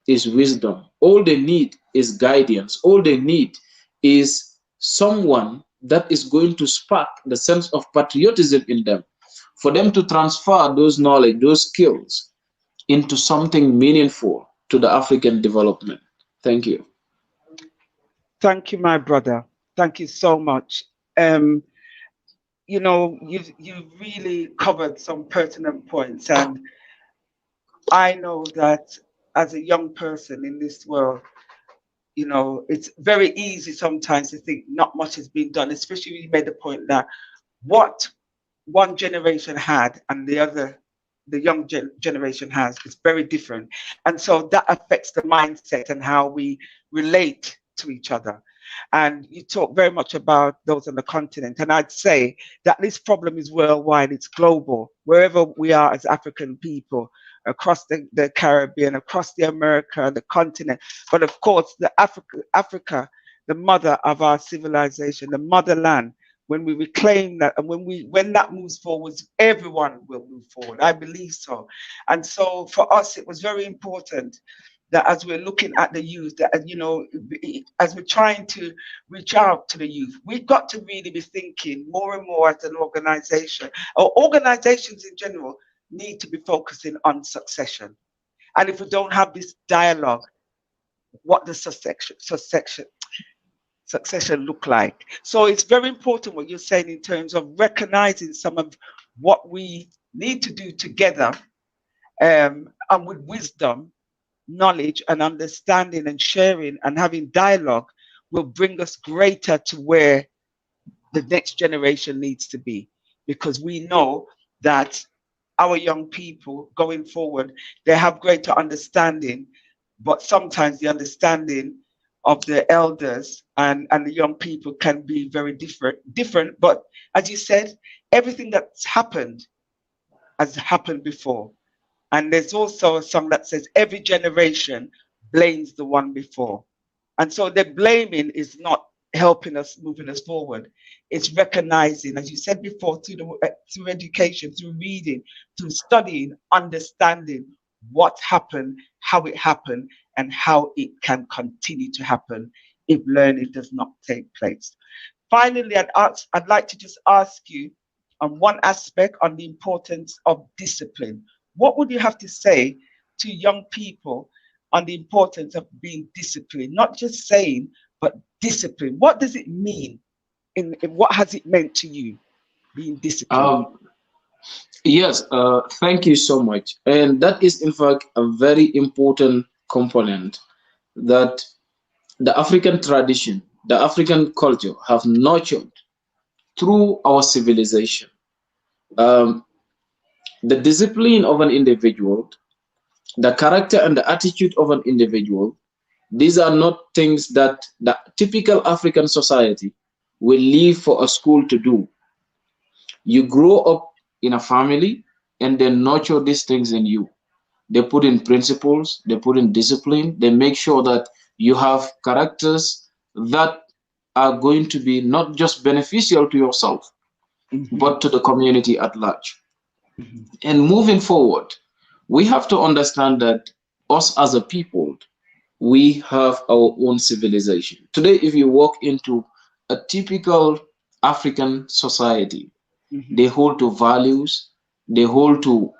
is wisdom. All they need is guidance. All they need is someone that is going to spark the sense of patriotism in them, for them to transfer those knowledge, those skills into something meaningful to the African development. Thank you. Thank you, my brother. Thank you so much. You know, you've really covered some pertinent points, and I know that as a young person in this world, you know, it's very easy sometimes to think not much has been done, especially when you made the point that what one generation had and the young generation has is very different. And so that affects the mindset and how we relate to each other. And you talk very much about those on the continent. And I'd say that this problem is worldwide, it's global, wherever we are as African people, across the Caribbean, across the America, the continent. But of course, the Africa, the mother of our civilization, the motherland, when we reclaim that, and when that moves forward, everyone will move forward. I believe so. And so for us, it was very important that as we're looking at the youth, that, you know, as we're trying to reach out to the youth, we've got to really be thinking more and more as an organization, or organizations in general need to be focusing on succession. And if we don't have this dialogue, what does succession look like? So it's very important what you're saying in terms of recognizing some of what we need to do together, and with wisdom, knowledge and understanding and sharing and having dialogue will bring us greater to where the next generation needs to be, because we know that our young people going forward, they have greater understanding, but sometimes the understanding of the elders and the young people can be very different. But as you said, everything that's happened has happened before. And there's also a song that says every generation blames the one before. And so the blaming is not helping us, moving us forward. It's recognizing, as you said before, through education, through reading, through studying, understanding what happened, how it happened, and how it can continue to happen if learning does not take place. Finally, I'd like to just ask you on one aspect on the importance of discipline. What would you have to say to young people on the importance of being disciplined? Not just saying, but discipline. What does it mean? In what has it meant to you, being disciplined? Yes, thank you so much. And that is, in fact, a very important component that the African tradition, the African culture have nurtured through our civilization. The discipline of an individual, the character and the attitude of an individual These are not things that the typical African society will leave for a school to do. You grow up in a family and they nurture these things in you. They put in principles, they put in discipline, they make sure that you have characters that are going to be not just beneficial to yourself, but to the community at large. And moving forward, we have to understand that us as a people, we have our own civilization. Today, if you walk into a typical African society, they hold to values, they hold to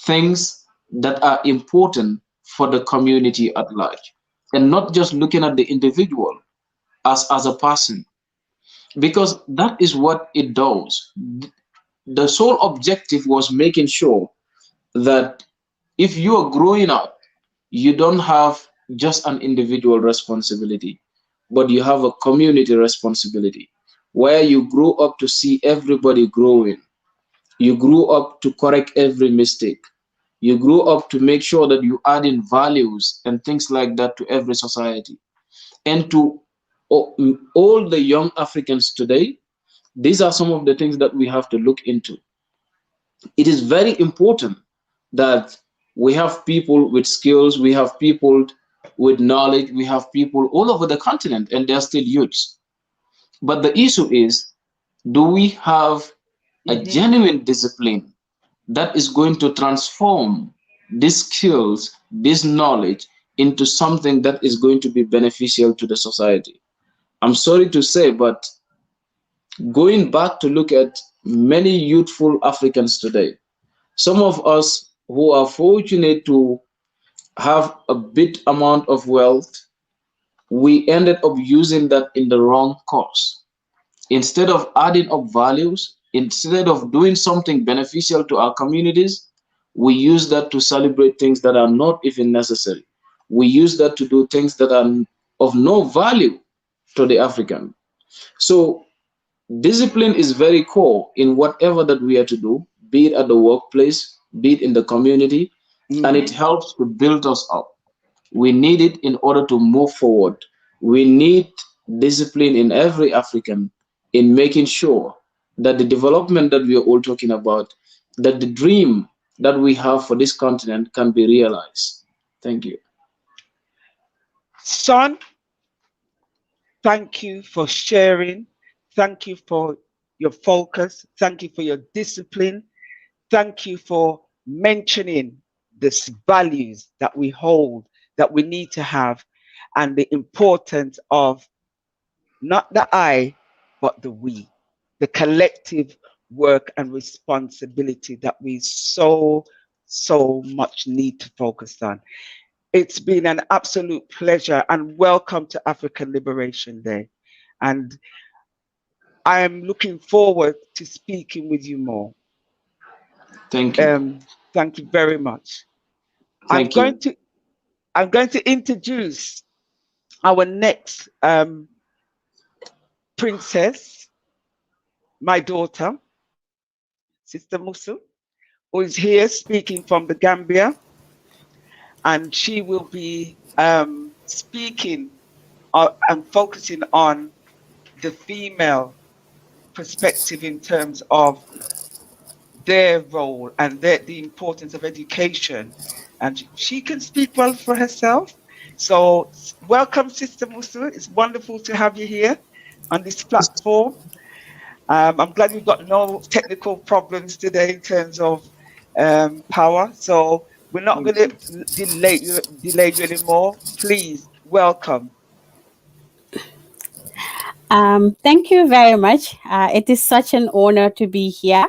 things that are important for the community at large, and not just looking at the individual as a person, because that is what it does. The sole objective was making sure that if you are growing up, you don't have just an individual responsibility, but you have a community responsibility where you grow up to see everybody growing. You grew up to correct every mistake. You grew up to make sure that you add in values and things like that to every society. And to all the young Africans today, these are some of the things that we have to look into. It is very important that we have people with skills, we have people with knowledge, we have people all over the continent, and they're still youths. But the issue is, do we have a genuine discipline that is going to transform these skills, this knowledge into something that is going to be beneficial to the society? I'm sorry to say, but going back to look at many youthful Africans today, some of us who are fortunate to have a bit amount of wealth, we ended up using that in the wrong cause. Instead of adding up values, instead of doing something beneficial to our communities, we use that to celebrate things that are not even necessary. We use that to do things that are of no value to the African. So discipline is very core in whatever that we are to do, be it at the workplace, be it in the community, and it helps to build us up. We need it in order to move forward. We need discipline in every African in making sure that the development that we are all talking about, that the dream that we have for this continent can be realized. Thank you. Son, thank you for sharing. Thank you for your focus. Thank you for your discipline. Thank you for mentioning the values that we hold, that we need to have, and the importance of not the I, but the we, the collective work and responsibility that we so much need to focus on. It's been an absolute pleasure, and welcome to African Liberation Day. And I am looking forward to speaking with you more. Thank you. Thank you very much. I'm going to introduce our next princess, my daughter, Sister Musu, who is here speaking from the Gambia, and she will be speaking and focusing on the female perspective in terms of their role and the importance of education. And she can speak well for herself. So welcome, Sister Musu. It's wonderful to have you here on this platform. I'm glad we've got no technical problems today in terms of power. So we're not going to delay you anymore. Please, welcome. Thank you very much. It is such an honor to be here.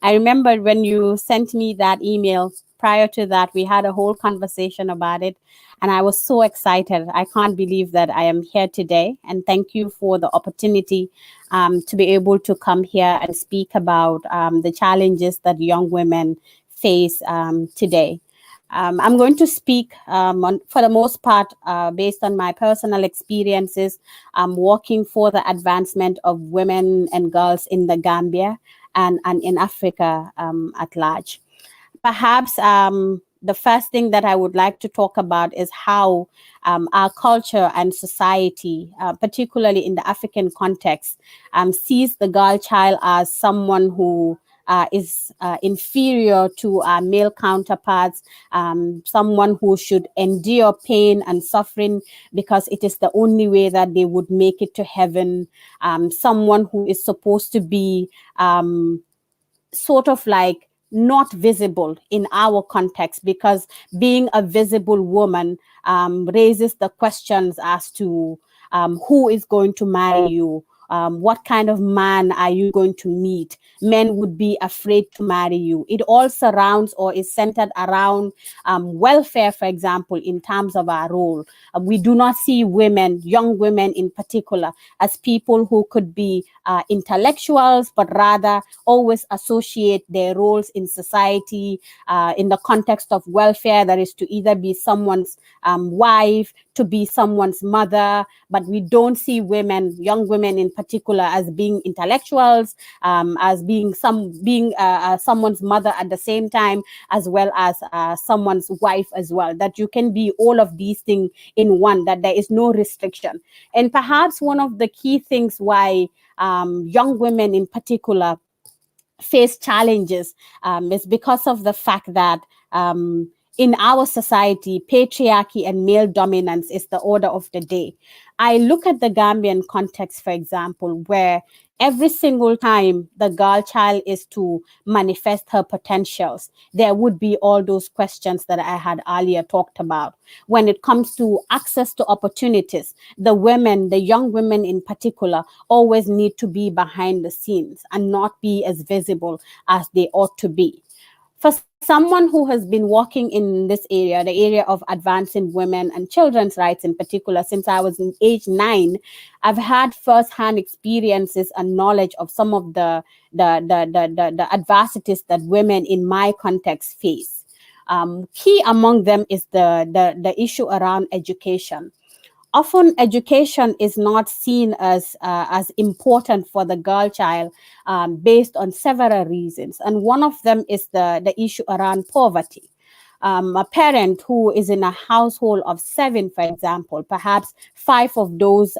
I remember when you sent me that email. Prior to that, we had a whole conversation about it, and I was so excited. I can't believe that I am here today, and thank you for the opportunity to be able to come here and speak about the challenges that young women face today. I'm going to speak for the most part based on my personal experiences working for the advancement of women and girls in the Gambia and in Africa at large. Perhaps the first thing that I would like to talk about is how our culture and society, particularly in the African context, sees the girl child as someone who is inferior to our male counterparts, someone who should endure pain and suffering because it is the only way that they would make it to heaven, someone who is supposed to be sort of like not visible in our context, because being a visible woman raises the questions as to who is going to marry you. What kind of man are you going to meet? Men would be afraid to marry you. It all surrounds or is centered around welfare, for example, in terms of our role. We do not see women, young women in particular, as people who could be intellectuals, but rather always associate their roles in society in the context of welfare. That is to either be someone's wife, to be someone's mother, but we don't see women, young women in particular, as being intellectuals, as being someone's mother at the same time, as well as someone's wife as well. That you can be all of these things in one, that there is no restriction. And perhaps one of the key things why young women in particular face challenges is because of the fact that in our society, patriarchy and male dominance is the order of the day. I look at the Gambian context, for example, where every single time the girl child is to manifest her potentials, there would be all those questions that I had earlier talked about. When it comes to access to opportunities, the women, the young women in particular, always need to be behind the scenes and not be as visible as they ought to be. For someone who has been working in this area, the area of advancing women and children's rights in particular, since I was in age 9, I've had first-hand experiences and knowledge of some of the adversities that women in my context face. Key among them is the issue around education. Often education is not seen as important for the girl child based on several reasons. And one of them is the issue around poverty. A parent who is in a household of 7, for example, perhaps 5 of those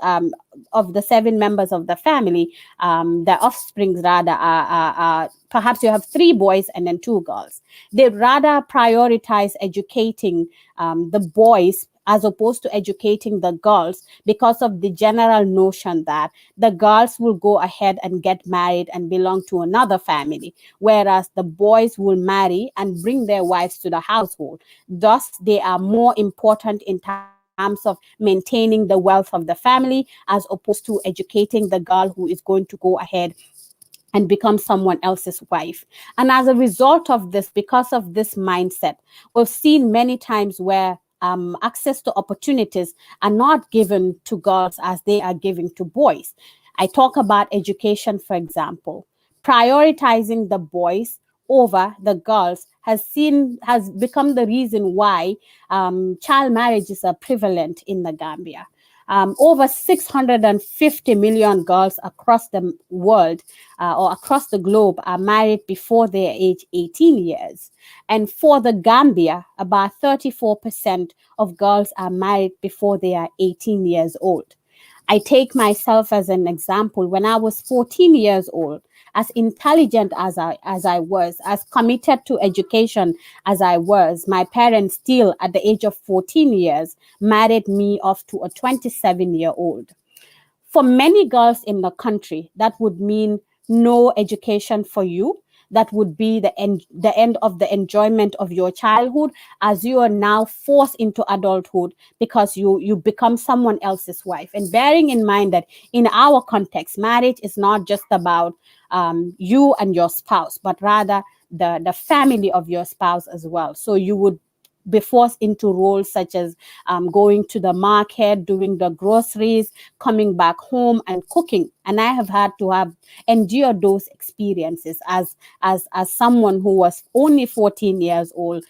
of the 7 members of the family, the offsprings rather are perhaps you have 3 boys and then 2 girls. They'd rather prioritize educating the boys as opposed to educating the girls, because of the general notion that the girls will go ahead and get married and belong to another family, whereas the boys will marry and bring their wives to the household. Thus, they are more important in terms of maintaining the wealth of the family, as opposed to educating the girl who is going to go ahead and become someone else's wife. And as a result of this, because of this mindset, we've seen many times where access to opportunities are not given to girls as they are given to boys. I talk about education, for example. Prioritizing the boys over the girls has become the reason why child marriages are prevalent in the Gambia. Over 650 million girls across the world or across the globe are married before their age 18 years. And for the Gambia, about 34% of girls are married before they are 18 years old. I take myself as an example. When I was 14 years old, as intelligent as I was, as committed to education as I was, my parents still, at the age of 14 years, married me off to a 27-year-old. For many girls in the country, that would mean no education for you. That would be the end of the enjoyment of your childhood, as you are now forced into adulthood because you become someone else's wife. And bearing in mind that in our context, marriage is not just about you and your spouse, but rather the family of your spouse as well. So you would be forced into roles such as going to the market, doing the groceries, coming back home and cooking. And I have had to have endured those experiences as someone who was only 14 years old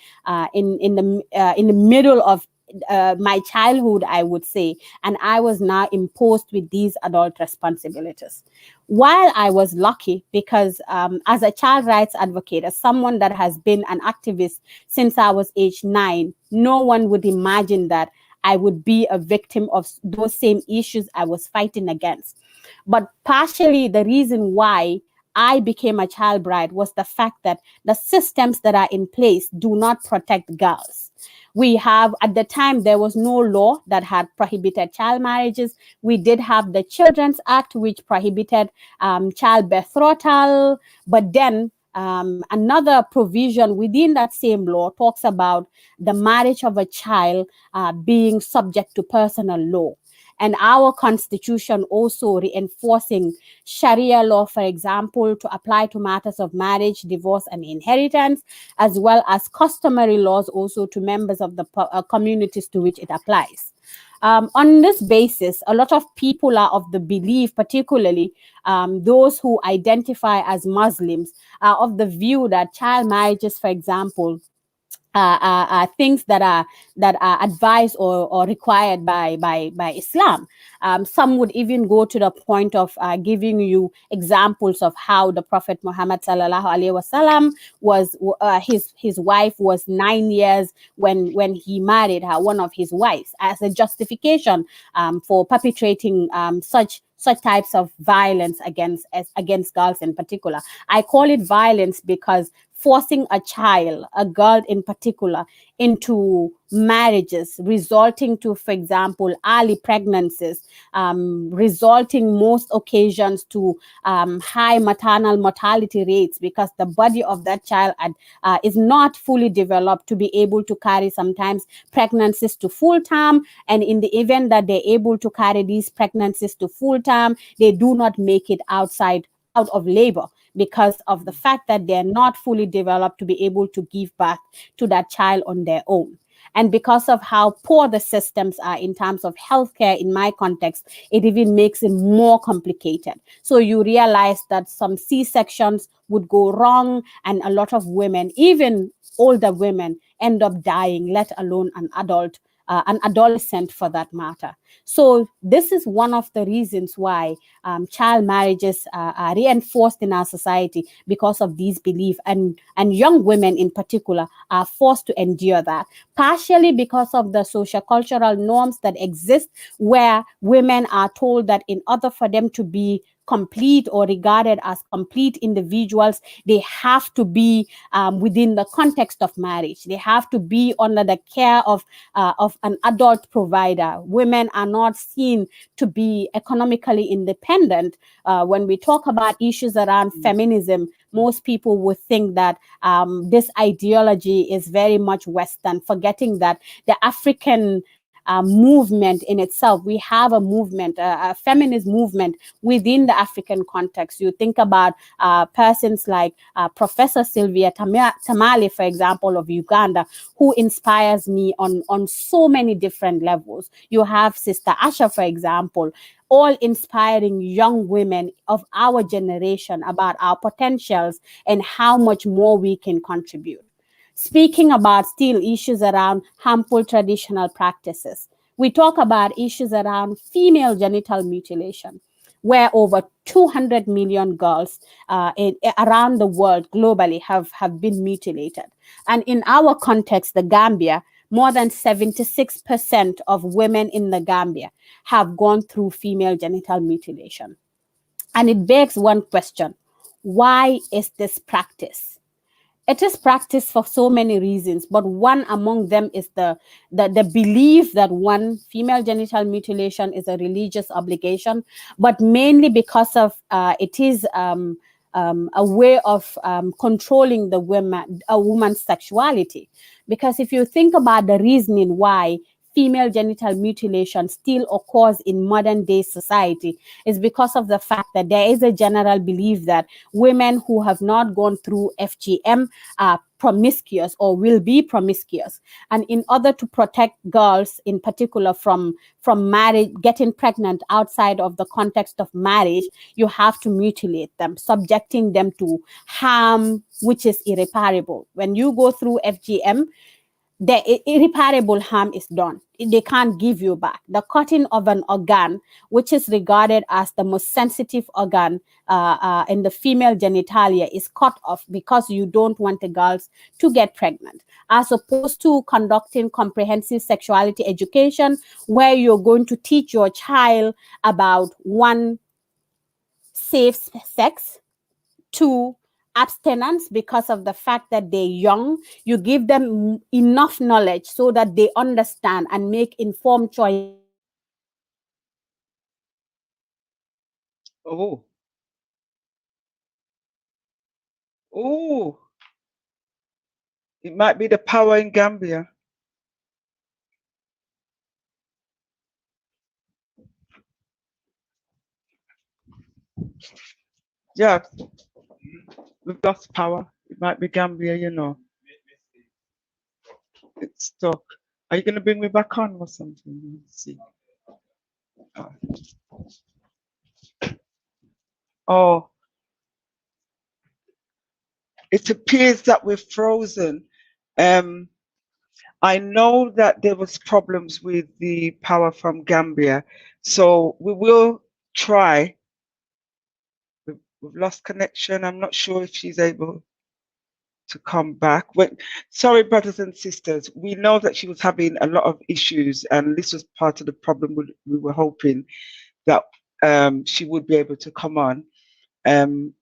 in the middle of my childhood, I would say, and I was now imposed with these adult responsibilities. While I was lucky, because as a child rights advocate, as someone that has been an activist since I was age 9, no one would imagine that I would be a victim of those same issues I was fighting against. But partially the reason why I became a child bride was the fact that the systems that are in place do not protect girls. We have, at the time, there was no law that had prohibited child marriages. We did have the Children's Act, which prohibited child betrothal. But then another provision within that same law talks about the marriage of a child being subject to personal law. And our constitution also reinforcing Sharia law, for example, to apply to matters of marriage, divorce, and inheritance, as well as customary laws also to members of the communities to which it applies. On this basis, a lot of people are of the belief, particularly those who identify as Muslims, are of the view that child marriages, for example, things that are advised or required by Islam. Some would even go to the point of giving you examples of how the Prophet Muhammad sallallahu alaihi wasallam was his wife was 9 years when he married her, one of his wives, as a justification for perpetrating such types of violence against girls in particular. I call it violence because forcing a child, a girl in particular, into marriages, resulting to, for example, early pregnancies, resulting most occasions to high maternal mortality rates because the body of that child is not fully developed to be able to carry sometimes pregnancies to full term. And in the event that they're able to carry these pregnancies to full term, they do not make it out of labor, because of the fact that they're not fully developed to be able to give birth to that child on their own. And because of how poor the systems are in terms of healthcare, in my context, it even makes it more complicated. So you realize that some C-sections would go wrong, and a lot of women, even older women, end up dying, let alone an adolescent for that matter. So this is one of the reasons why child marriages are reinforced in our society, because of these beliefs, and young women in particular are forced to endure that, partially because of the sociocultural norms that exist, where women are told that in order for them to be complete or regarded as complete individuals, they have to be within the context of marriage. They have to be under the care of an adult provider. Women are not seen to be economically independent. When we talk about issues around feminism, most people would think that this ideology is very much Western, forgetting that the African movement in itself, we have a movement, a feminist movement within the African context. You think about persons like Professor Sylvia Tamale, for example, of Uganda, who inspires me on so many different levels. You have Sister Asha, for example, all inspiring young women of our generation about our potentials and how much more we can contribute. Speaking about still issues around harmful traditional practices, we talk about issues around female genital mutilation, where over 200 million girls around the world globally have been mutilated. And in our context, the Gambia, more than 76% of women in the Gambia have gone through female genital mutilation. And it begs one question: why is this practice? It is practiced for so many reasons, but one among them is the belief that one, female genital mutilation is a religious obligation, but mainly because of it is a way of controlling a woman's sexuality. Because if you think about the reasoning why female genital mutilation still occurs in modern day society, is because of the fact that there is a general belief that women who have not gone through FGM are promiscuous or will be promiscuous. And in order to protect girls in particular from marriage, getting pregnant outside of the context of marriage, you have to mutilate them, subjecting them to harm which is irreparable. When you go through FGM, the irreparable harm is done. they can't give you back. The cutting of an organ, which is regarded as the most sensitive organ in the female genitalia, is cut off because you don't want the girls to get pregnant, as opposed to conducting comprehensive sexuality education, where you're going to teach your child about one, safe sex, two, abstinence, because of the fact that they're young. You give them enough knowledge so that they understand and make informed choices. Oh. Oh. It might be the power in Gambia. Yeah, we've lost power. It might be Gambia, you know. It's stuck. Are you going to bring me back on or something? Let's see. Oh, it appears that we're frozen. I know that there was problems with the power from Gambia, so we will try. We've lost connection. I'm not sure if she's able to come back. Sorry, brothers and sisters. We know that she was having a lot of issues, and this was part of the problem. We were hoping that she would be able to come on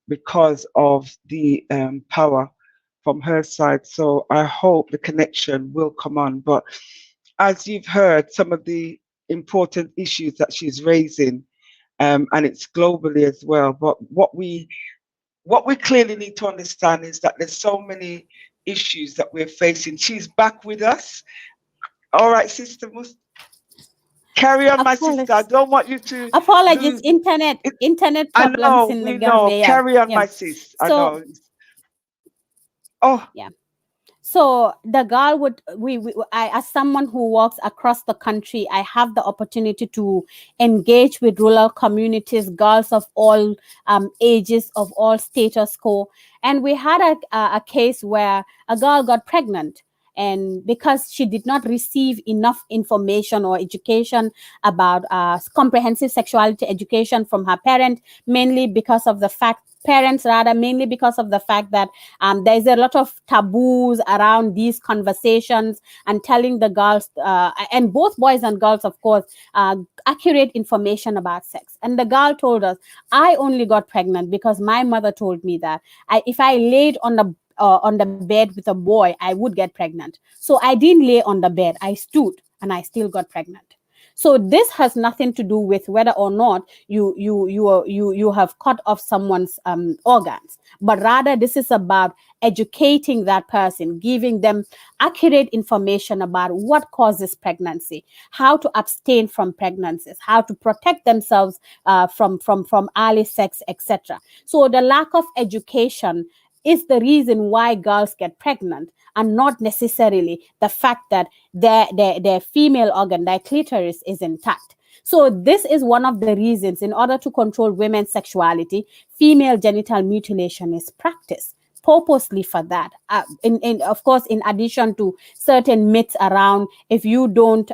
because of the power from her side. So I hope the connection will come on. But as you've heard, some of the important issues that she's raising, and it's globally as well. But what we clearly need to understand is that there's so many issues that we're facing. She's back with us. All right, sister, carry on, my sister. I don't want you to Apologies, lose. internet I problems know, in the we know. Gambia. Carry on, Yeah. my sis. I So, know. Oh, yeah. So the girl would I, as someone who walks across the country, I have the opportunity to engage with rural communities, girls of all ages, of all status quo, and we had a case where a girl got pregnant. And because she did not receive enough information or education about comprehensive sexuality education from her parent, mainly because of the fact mainly because of the fact that there's a lot of taboos around these conversations and telling the girls, and both boys and girls, of course, accurate information about sex. And the girl told us, I only got pregnant because my mother told me that if I laid on the bed with a boy, I would get pregnant. So I didn't lay on the bed. I stood and I still got pregnant. So this has nothing to do with whether or not you have cut off someone's organs, but rather this is about educating that person, giving them accurate information about what causes pregnancy, how to abstain from pregnancies, how to protect themselves from early sex, etc. So the lack of education is the reason why girls get pregnant, and not necessarily the fact that their female organ, their clitoris, is intact. So this is one of the reasons, in order to control women's sexuality, female genital mutilation is practiced purposely for that. Of course, in addition to certain myths around, if you don't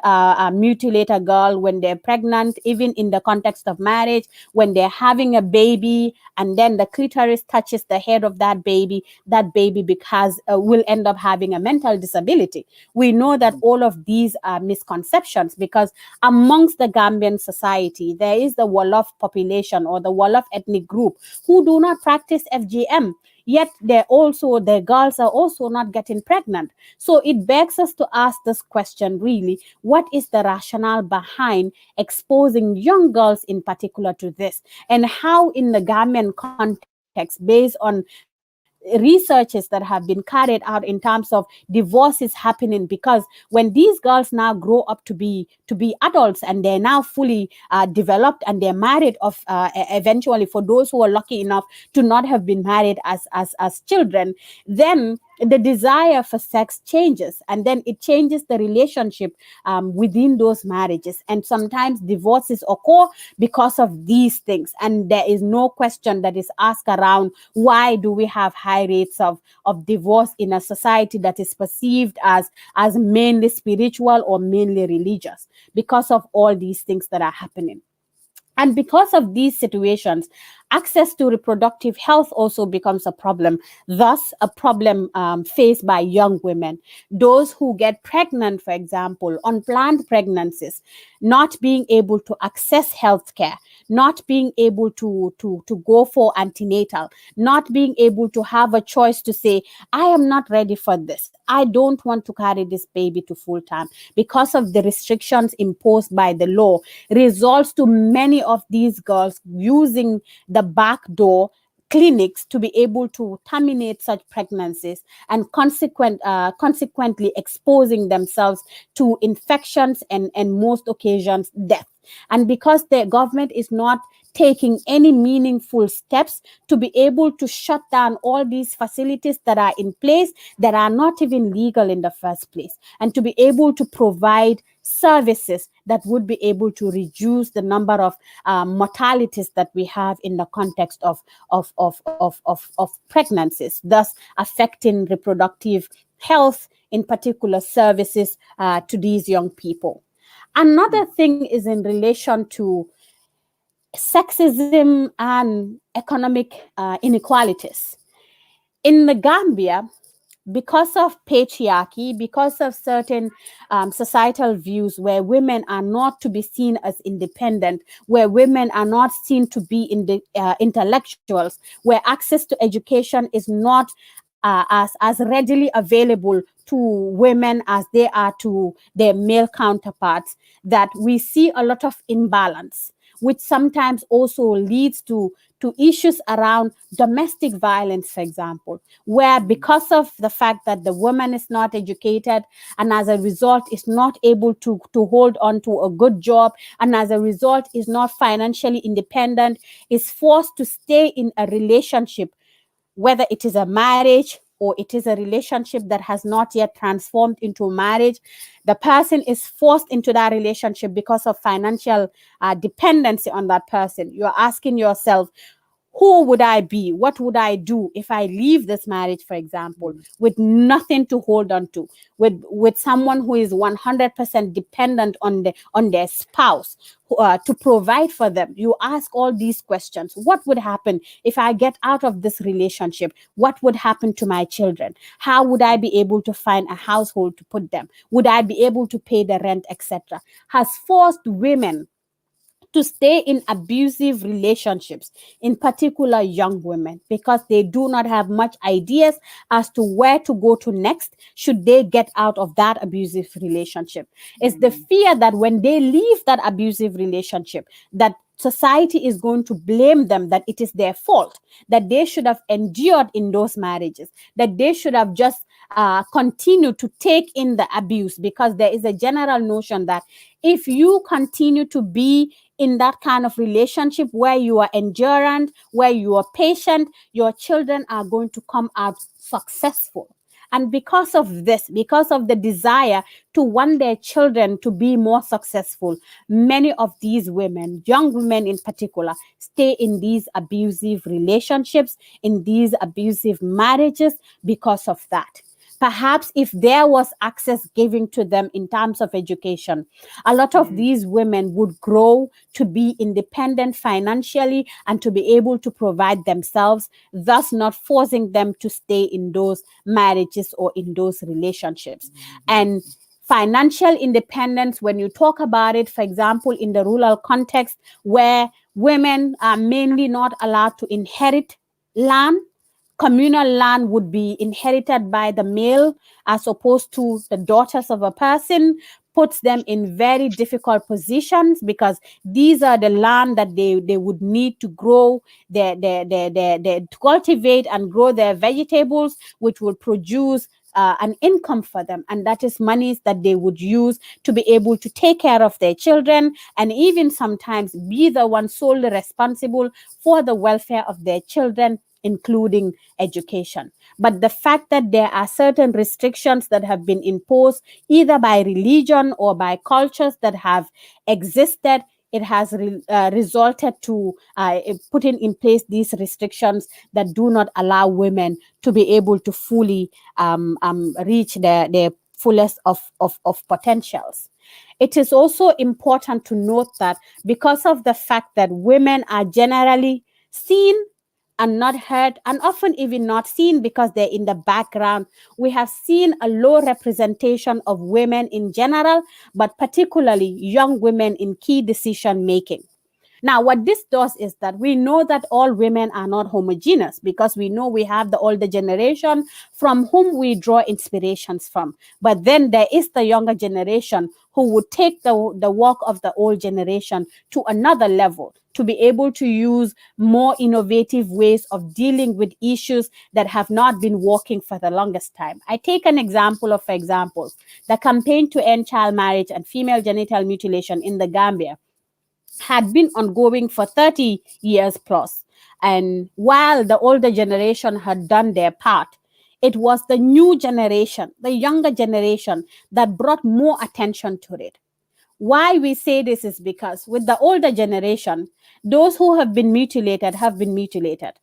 mutilate a girl when they're pregnant, even in the context of marriage, when they're having a baby, and then the clitoris touches the head of that baby will end up having a mental disability. We know that all of these are misconceptions, because amongst the Gambian society, there is the Wolof population or the Wolof ethnic group who do not practice FGM. Yet their girls are also not getting pregnant. So it begs us to ask this question, really, what is the rationale behind exposing young girls in particular to this? And how in the Gambian context, based on researches that have been carried out in terms of divorces happening, because when these girls now grow up to be adults and they're now fully developed and they're married eventually, for those who are lucky enough to not have been married as children, then the desire for sex changes, and then it changes the relationship within those marriages, and sometimes divorces occur because of these things. And there is no question that is asked around, why do we have high rates of divorce in a society that is perceived as mainly spiritual or mainly religious? Because of all these things that are happening. And because of these situations, access to reproductive health also becomes a problem, thus a problem faced by young women. Those who get pregnant, for example, unplanned pregnancies, not being able to access healthcare, not being able to go for antenatal, not being able to have a choice to say, I am not ready for this. I don't want to carry this baby to full time, because of the restrictions imposed by the law, results to many of these girls using the back door clinics to be able to terminate such pregnancies, and consequently exposing themselves to infections and most occasions death. And because the government is not taking any meaningful steps to be able to shut down all these facilities that are in place that are not even legal in the first place, and to be able to provide services that would be able to reduce the number of mortalities that we have in the context of pregnancies, thus affecting reproductive health, in particular services to these young people. Another thing is in relation to sexism and economic inequalities. In the Gambia, because of patriarchy, because of certain societal views where women are not to be seen as independent, where women are not seen to be intellectuals, where access to education is not as readily available to women as they are to their male counterparts, that we see a lot of imbalance, which sometimes also leads to issues around domestic violence, for example, where because of the fact that the woman is not educated, and as a result is not able to hold on to a good job, and as a result is not financially independent, is forced to stay in a relationship, whether it is a marriage or it is a relationship that has not yet transformed into marriage. The person is forced into that relationship because of financial dependency on that person. You're asking yourself, who would I be? What would I do if I leave this marriage, for example, with nothing to hold on to, with someone who is 100% dependent on their spouse to provide for them? You ask all these questions. What would happen if I get out of this relationship? What would happen to my children? How would I be able to find a household to put them? Would I be able to pay the rent, etc.? Has forced women to stay in abusive relationships, in particular young women, because they do not have much ideas as to where to go to next should they get out of that abusive relationship. It's the fear that when they leave that abusive relationship, that society is going to blame them, that it is their fault, that they should have endured in those marriages, that they should have just continue to take in the abuse, because there is a general notion that if you continue to be in that kind of relationship where you are endurant, where you are patient, your children are going to come out successful. And because of this, because of the desire to want their children to be more successful, many of these women, young women in particular, stay in these abusive relationships, in these abusive marriages because of that. Perhaps if there was access given to them in terms of education, a lot of these women would grow to be independent financially and to be able to provide themselves, thus not forcing them to stay in those marriages or in those relationships. And financial independence, when you talk about it, for example, in the rural context where women are mainly not allowed to inherit land, communal land would be inherited by the male as opposed to the daughters of a person, puts them in very difficult positions, because these are the land that they would need to grow to cultivate and grow their vegetables, which will produce an income for them, and that is monies that they would use to be able to take care of their children, and even sometimes be the one solely responsible for the welfare of their children including education. But the fact that there are certain restrictions that have been imposed either by religion or by cultures that have existed, it has resulted to putting in place these restrictions that do not allow women to be able to fully reach their fullest of potentials. It is also important to note that because of the fact that women are generally seen and not heard, and often even not seen because they're in the background, we have seen a low representation of women in general, but particularly young women in key decision making. Now, what this does is that we know that all women are not homogeneous, because we know we have the older generation from whom we draw inspirations from. But then there is the younger generation who would take the work of the old generation to another level, to be able to use more innovative ways of dealing with issues that have not been working for the longest time. I take an example of examples. The campaign to end child marriage and female genital mutilation in the Gambia had been ongoing for 30 years plus. And while the older generation had done their part, it was the new generation, the younger generation, that brought more attention to it. Why we say this is because with the older generation, those who have been mutilated have been mutilated.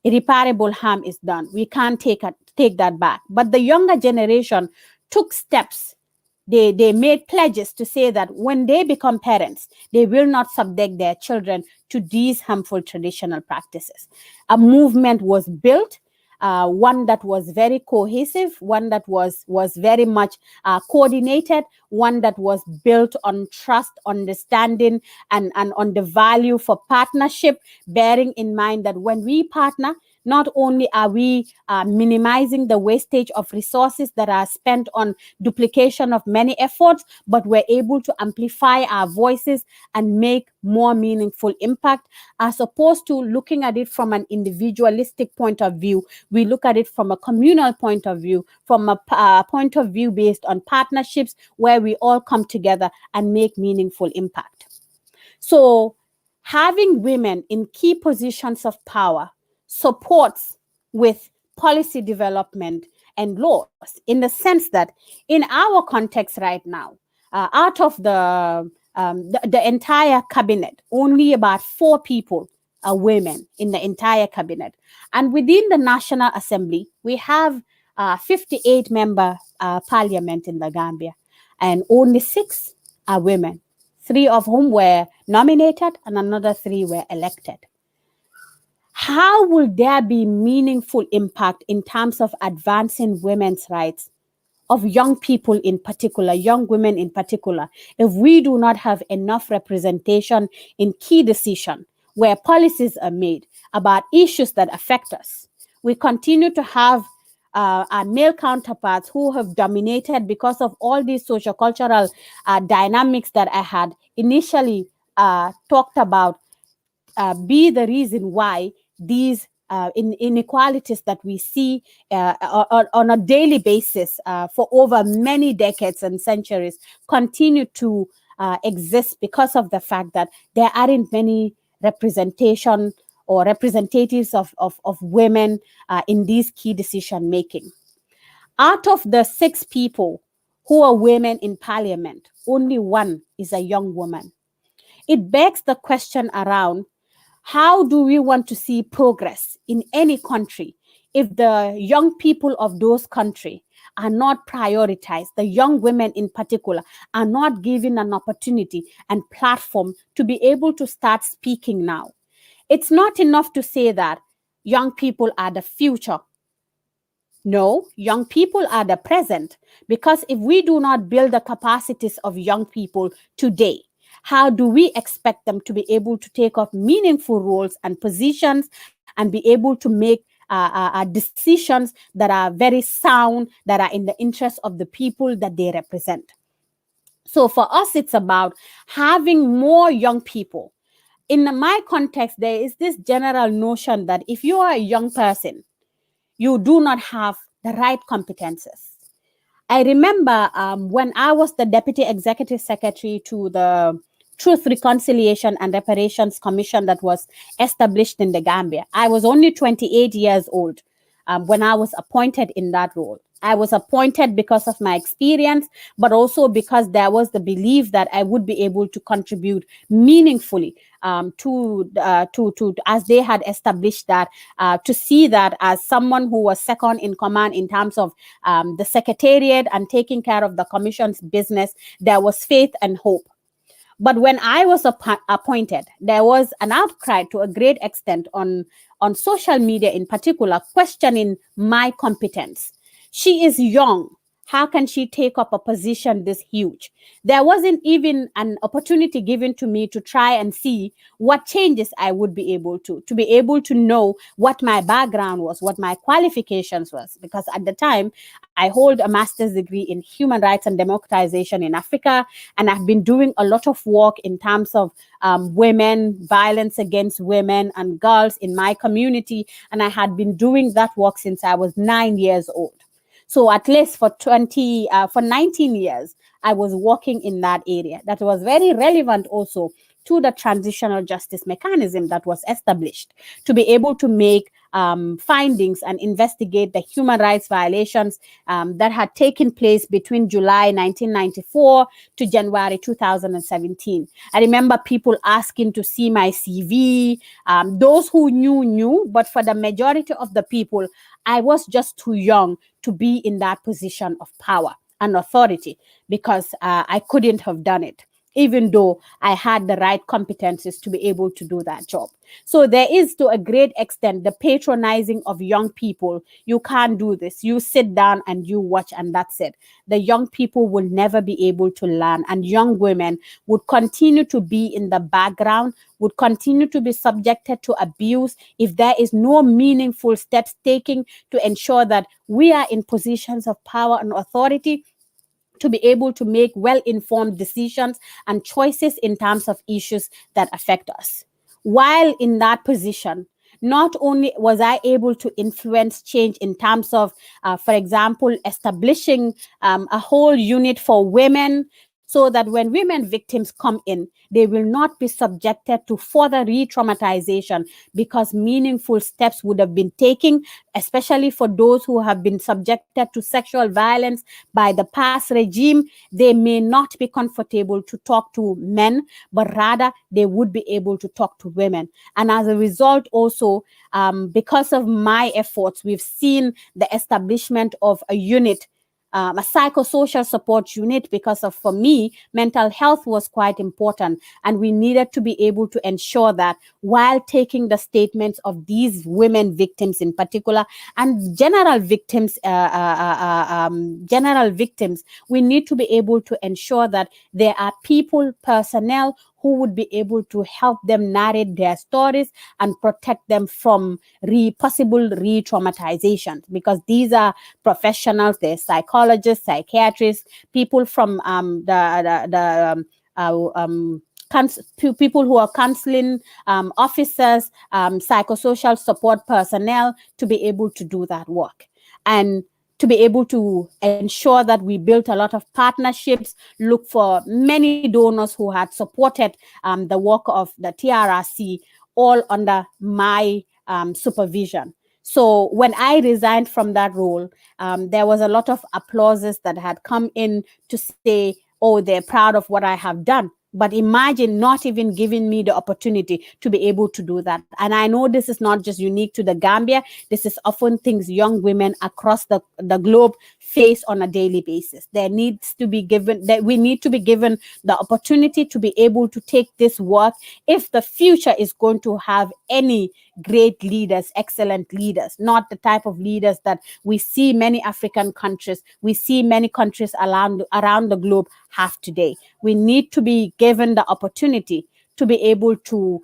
Irreparable harm is done. We can't take that back. But the younger generation took steps. They made pledges to say that when they become parents, they will not subject their children to these harmful traditional practices. A movement was built, one that was very cohesive, one that was very much coordinated, one that was built on trust, understanding, and on the value for partnership, bearing in mind that when we partner, not only are we minimizing the wastage of resources that are spent on duplication of many efforts, but we're able to amplify our voices and make more meaningful impact, as opposed to looking at it from an individualistic point of view. We look at it from a communal point of view, from a point of view based on partnerships where we all come together and make meaningful impact. So having women in key positions of power supports with policy development and laws, in the sense that in our context right now, out of the entire cabinet, only about 4 people are women in the entire cabinet. And within the National Assembly, we have 58-member parliament in the Gambia, and only 6 are women, 3 of whom were nominated and another 3 were elected. How will there be meaningful impact in terms of advancing women's rights of young people in particular, young women in particular, if we do not have enough representation in key decisions where policies are made about issues that affect us? We continue to have our male counterparts who have dominated because of all these sociocultural dynamics that I had initially talked about, be the reason why these inequalities that we see on a daily basis for over many decades and centuries continue to exist, because of the fact that there aren't many representation or representatives of women in these key decision making. Out of the 6 people who are women in parliament, only 1 is a young woman. It begs the question around, how do we want to see progress in any country if the young people of those countries are not prioritized? The young women in particular are not given an opportunity and platform to be able to start speaking now. It's not enough to say that young people are the future. No, young people are the present, because if we do not build the capacities of young people today, how do we expect them to be able to take up meaningful roles and positions and be able to make decisions that are very sound, that are in the interest of the people that they represent? So for us, it's about having more young people. In my context, there is this general notion that if you are a young person, you do not have the right competences. I remember when I was the Deputy Executive Secretary to the Truth, Reconciliation and Reparations Commission that was established in the Gambia. I was only 28 years old when I was appointed in that role. I was appointed because of my experience, but also because there was the belief that I would be able to contribute meaningfully to as they had established that, to see that as someone who was second in command in terms of the secretariat and taking care of the commission's business, there was faith and hope. But when I was appointed, there was an outcry to a great extent on social media in particular, questioning my competence. She is young. How can she take up a position this huge? There wasn't even an opportunity given to me to try and see what changes I would be able to be able to know what my background was, what my qualifications was. Because at the time, I hold a master's degree in human rights and democratization in Africa, and I've been doing a lot of work in terms of women, violence against women and girls in my community, and I had been doing that work since I was 9 years old. So at least for 19 years, I was working in that area. That was very relevant also to the transitional justice mechanism that was established to be able to make findings and investigate the human rights violations that had taken place between July 1994 to January 2017. I remember people asking to see my CV. Those who knew, but for the majority of the people, I was just too young to be in that position of power and authority because I couldn't have done it, even though I had the right competencies to be able to do that job. So there is, to a great extent, the patronizing of young people. You can't do this. You sit down and you watch, and that's it. The young people will never be able to learn, and young women would continue to be in the background, would continue to be subjected to abuse if there is no meaningful steps taken to ensure that we are in positions of power and authority to be able to make well-informed decisions and choices in terms of issues that affect us. While in that position, not only was I able to influence change in terms of, for example, establishing a whole unit for women, so that when women victims come in, they will not be subjected to further re-traumatization because meaningful steps would have been taken, especially for those who have been subjected to sexual violence by the past regime. They may not be comfortable to talk to men, but rather they would be able to talk to women. And as a result also, because of my efforts, we've seen the establishment of a unit, a psychosocial support unit, because of, for me, mental health was quite important. And we needed to be able to ensure that while taking the statements of these women victims in particular, and general victims, we need to be able to ensure that there are people, personnel, who would be able to help them narrate their stories and protect them from possible re-traumatization, because these are professionals, they're psychologists, psychiatrists, people from people who are counseling officers, psychosocial support personnel, to be able to do that work. And to be able to ensure that we built a lot of partnerships, look for many donors who had supported the work of the TRRC, all under my supervision. So when I resigned from that role, there was a lot of applauses that had come in to say, oh, they're proud of what I have done. But imagine not even giving me the opportunity to be able to do that. And I know this is not just unique to the Gambia. This is often things young women across the globe face on a daily basis. There needs to be given, that we need to be given the opportunity to be able to take this work if the future is going to have any great leaders, excellent leaders, not the type of leaders that we see many African countries, we see many countries around the globe have today. We need to be given the opportunity to be able to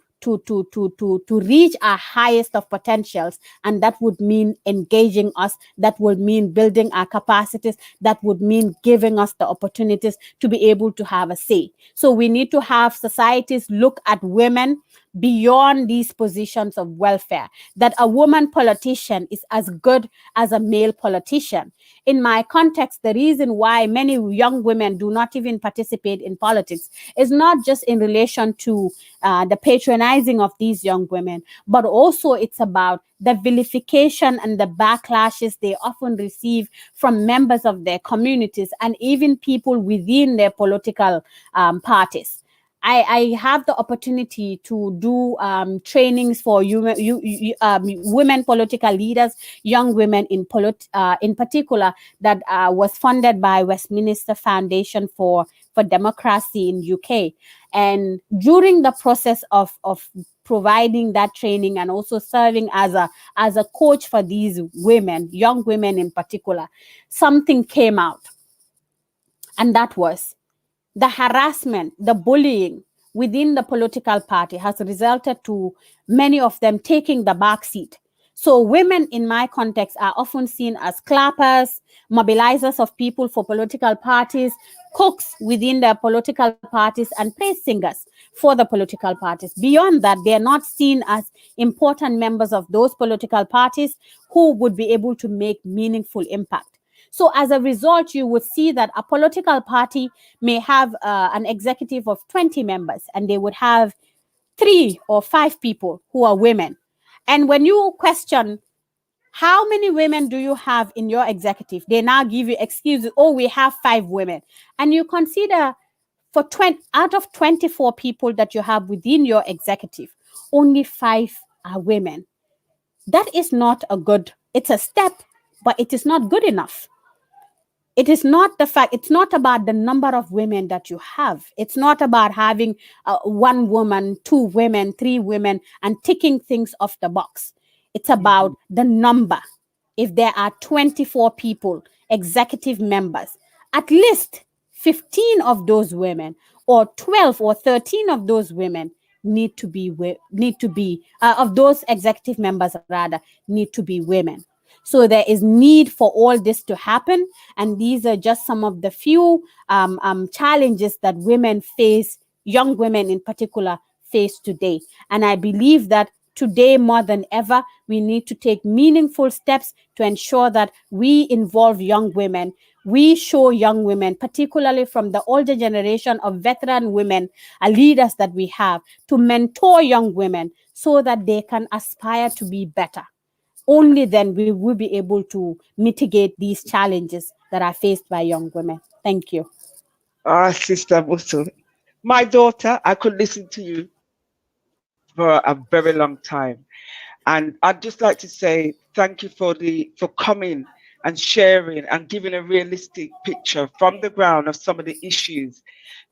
reach our highest of potentials, and that would mean engaging us, that would mean building our capacities, that would mean giving us the opportunities to be able to have a say. So we need to have societies look at women beyond these positions of welfare, that a woman politician is as good as a male politician. In my context, the reason why many young women do not even participate in politics is not just in relation to the patronizing of these young women, but also it's about the vilification and the backlashes they often receive from members of their communities and even people within their political parties. I have the opportunity to do trainings for women political leaders, young women in particular, that was funded by Westminster Foundation for Democracy in UK. And during the process of providing that training and also serving as a coach for these women, young women in particular, something came out. And that was the harassment, the bullying within the political party has resulted to many of them taking the back seat. So women in my context are often seen as clappers, mobilizers of people for political parties, cooks within their political parties, and praise singers for the political parties. Beyond that, they are not seen as important members of those political parties who would be able to make meaningful impact. So as a result, you would see that a political party may have an executive of 20 members, and they would have 3 or 5 people who are women. And when you question, how many women do you have in your executive? They now give you excuses. Oh, we have 5 women. And you consider for 20 out of 24 people that you have within your executive, only 5 are women. That is not a good, it's a step, but it is not good enough. It is not the fact, it's not about the number of women that you have. It's not about having 1 woman, 2 women, 3 women, and ticking things off the box. It's about the number. If there are 24 people, executive members, at least 15 of those women or 12 or 13 of those women need to be of those executive members rather need to be women. So there is need for all this to happen, and these are just some of the few challenges that women face, young women in particular face today. And I believe that today more than ever, we need to take meaningful steps to ensure that we involve young women. We show young women, particularly from the older generation of veteran women, leaders that we have, to mentor young women so that they can aspire to be better. Only then we will be able to mitigate these challenges that are faced by young women. Thank you. Sister Musu, my daughter, I could listen to you for a very long time. And I'd just like to say thank you for coming and sharing and giving a realistic picture from the ground of some of the issues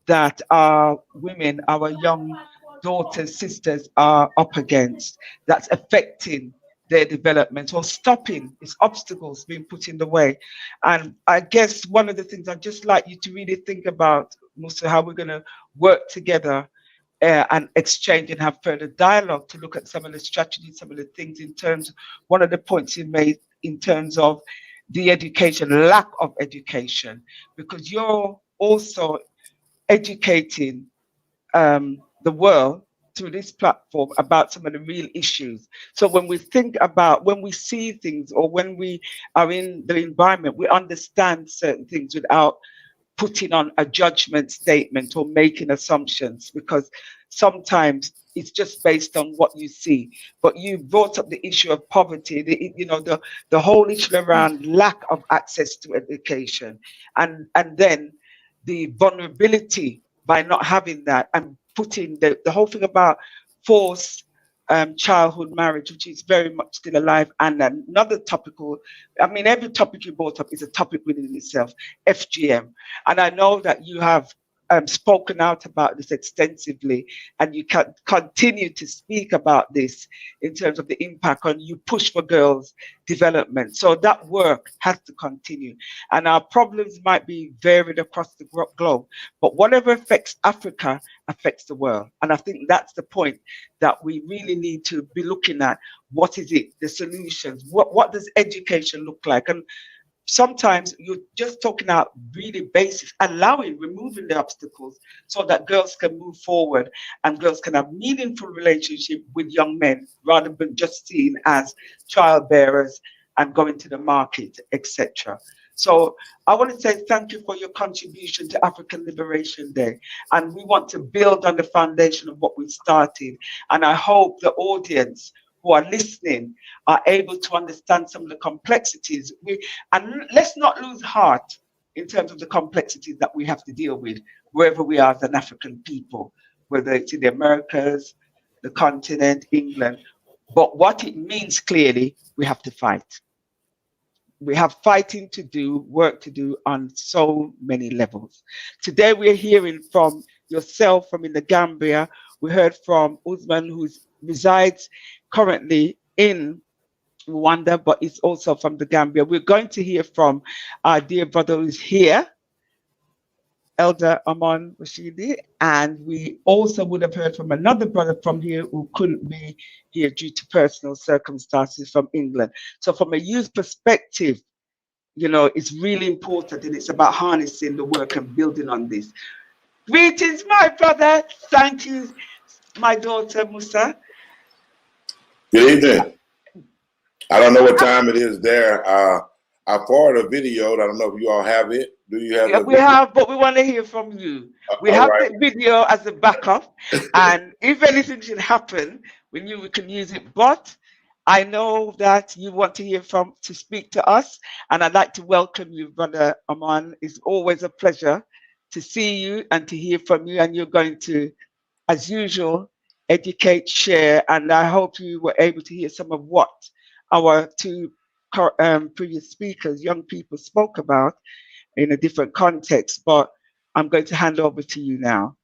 that our women, our young daughters, sisters are up against, that's affecting their development or stopping its obstacles being put in the way. And I guess one of the things I'd just like you to really think about, Musa, how we're going to work together and exchange and have further dialogue to look at some of the strategies, some of the things in terms, one of the points you made in terms of the education, lack of education, because you're also educating the world through this platform about some of the real issues. So when we think about, when we see things or when we are in the environment, we understand certain things without putting on a judgment statement or making assumptions, because sometimes it's just based on what you see. But you brought up the issue of poverty, the whole issue around lack of access to education, and then the vulnerability by not having that, and putting the whole thing about forced childhood marriage, which is very much still alive, and another topical, I mean, every topic you brought up is a topic within itself, FGM. And I know that you have spoken out about this extensively, and you can continue to speak about this in terms of the impact on you push for girls' development. So that work has to continue. And our problems might be varied across the globe, but whatever affects Africa affects the world. And I think that's the point that we really need to be looking at. What is it, the solutions? What does education look like? And sometimes you're just talking out really basics, removing the obstacles so that girls can move forward and girls can have meaningful relationship with young men rather than just seen as child bearers and going to the market, etc. So I want to say thank you for your contribution to African Liberation Day. And we want to build on the foundation of what we started. And I hope the audience who are listening are able to understand some of the complexities. And let's not lose heart in terms of the complexities that we have to deal with wherever we are as an African people, whether it's in the Americas, the continent, England. But what it means clearly, we have to fight. We have fighting to do, work to do on so many levels. Today we're hearing from yourself from in the Gambia. We heard from Usman, who resides currently in Rwanda, but is also from the Gambia. We're going to hear from our dear brother who's here, Elder Amon Rashidi, and we also would have heard from another brother from here who couldn't be here due to personal circumstances from England. So from a youth perspective, you know, it's really important, and it's about harnessing the work and building on this. Greetings, my brother. Thank you, my daughter, Musa. Good evening. I don't know what time it is there. I forwarded a video. I don't know if you all have it. Do you have it? We have, but we want to hear from you. We have the video as a backup, and if anything should happen, we can use it. But I know that you want to speak to us, and I'd like to welcome you, Brother Aman. It's always a pleasure to see you and to hear from you, and you're going to, as usual, educate, share, and I hope you were able to hear some of what our two previous speakers, young people, spoke about in a different context, but I'm going to hand over to you now.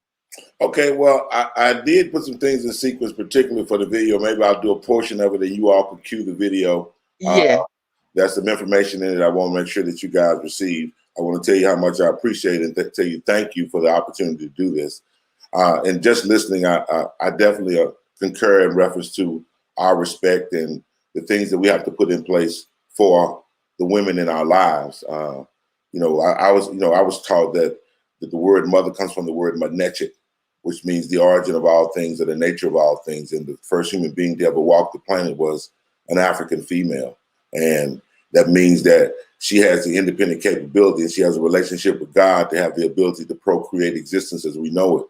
Okay, well, I did put some things in sequence, particularly for the video. Maybe I'll do a portion of it and you all could cue the video. Yeah. There's some information in it I want to make sure that you guys receive. I want to tell you how much I appreciate it and tell you thank you for the opportunity to do this. And just listening, I definitely concur in reference to our respect and the things that we have to put in place for the women in our lives. You know, I was taught that the word mother comes from the word manechet, which means the origin of all things or the nature of all things. And the first human being to ever walk the planet was an African female. And that means that she has the independent capability and she has a relationship with God to have the ability to procreate existence as we know it.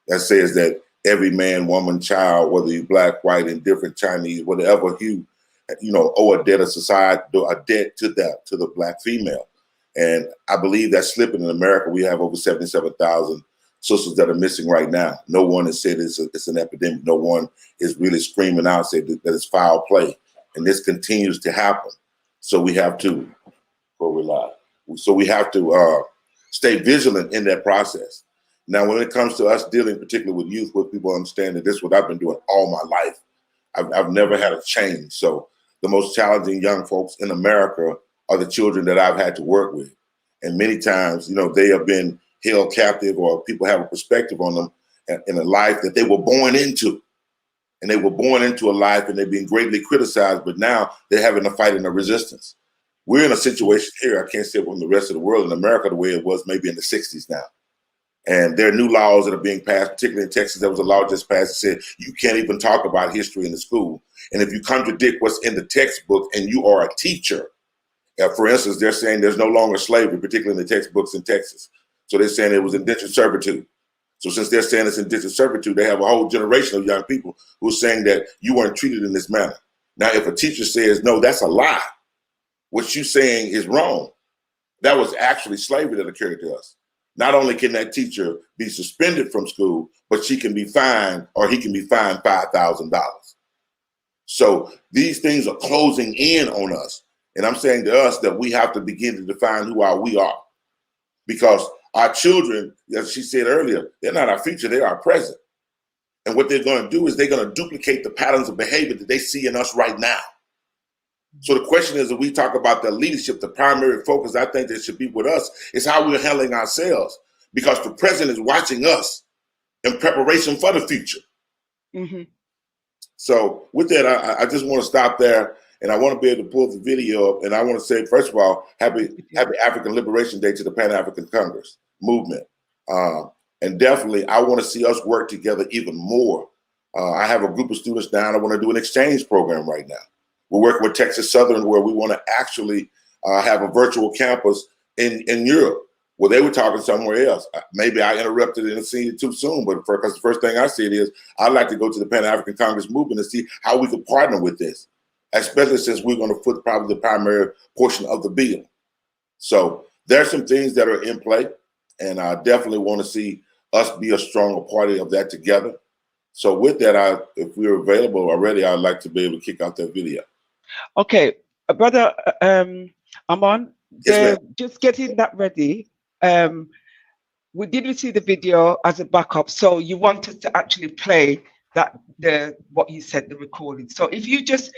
That says that every man, woman, child, whether you're black, white, indifferent, Chinese, whatever hue, you know, owe a debt of society, a debt to the black female. And I believe that's slipping in America. We have over 77,000 sisters that are missing right now. No one has said it's an epidemic. No one is really screaming out, saying that it's foul play. And this continues to happen. So we have to, stay vigilant in that process. Now, when it comes to us dealing particularly with youth, what people understand that this is what I've been doing all my life. I've never had a change. So the most challenging young folks in America are the children that I've had to work with. And many times, you know, they have been held captive or people have a perspective on them in a life that they were born into. And they were born into a life and they're being greatly criticized, but now they're having to fight in a resistance. We're in a situation here, I can't say from the rest of the world, in America the way it was maybe in the 60s now. And there are new laws that are being passed, particularly in Texas. There was a law just passed that said you can't even talk about history in the school. And if you contradict what's in the textbook and you are a teacher, for instance, they're saying there's no longer slavery, particularly in the textbooks in Texas. So they're saying it was indentured servitude. So since they're saying it's indentured servitude, they have a whole generation of young people who are saying that you weren't treated in this manner. Now, if a teacher says, no, that's a lie, what you're saying is wrong, that was actually slavery that occurred to us. Not only can that teacher be suspended from school, but she can be fined or he can be fined $5,000. So these things are closing in on us. And I'm saying to us that we have to begin to define who we are. Because our children, as she said earlier, they're not our future, they're our present. And what they're going to do is they're going to duplicate the patterns of behavior that they see in us right now. So the question is, if we talk about the leadership, the primary focus I think that should be with us is how we're handling ourselves, because the present is watching us in preparation for the future. Mm-hmm. So with that, I just want to stop there And I want to be able to pull the video up. And I want to say, first of all, happy African Liberation Day to the Pan-African Congress movement. And definitely, I want to see us work together even more. I have a group of students now, and I want to do an exchange program right now. We're working with Texas Southern, where we want to actually have a virtual campus in Europe, where they were talking somewhere else. Maybe I interrupted it and seen it too soon, but because the first thing I said is I'd like to go to the Pan-African Congress movement and see how we could partner with this, especially since we're going to foot probably the primary portion of the bill. So there's some things that are in play, and I definitely want to see us be a stronger party of that together. So with that, if we're available already, I'd like to be able to kick out that video. Okay, brother Amon, yes, just getting that ready. We did receive the video as a backup, so you wanted to actually play that what you said, the recording. So if you just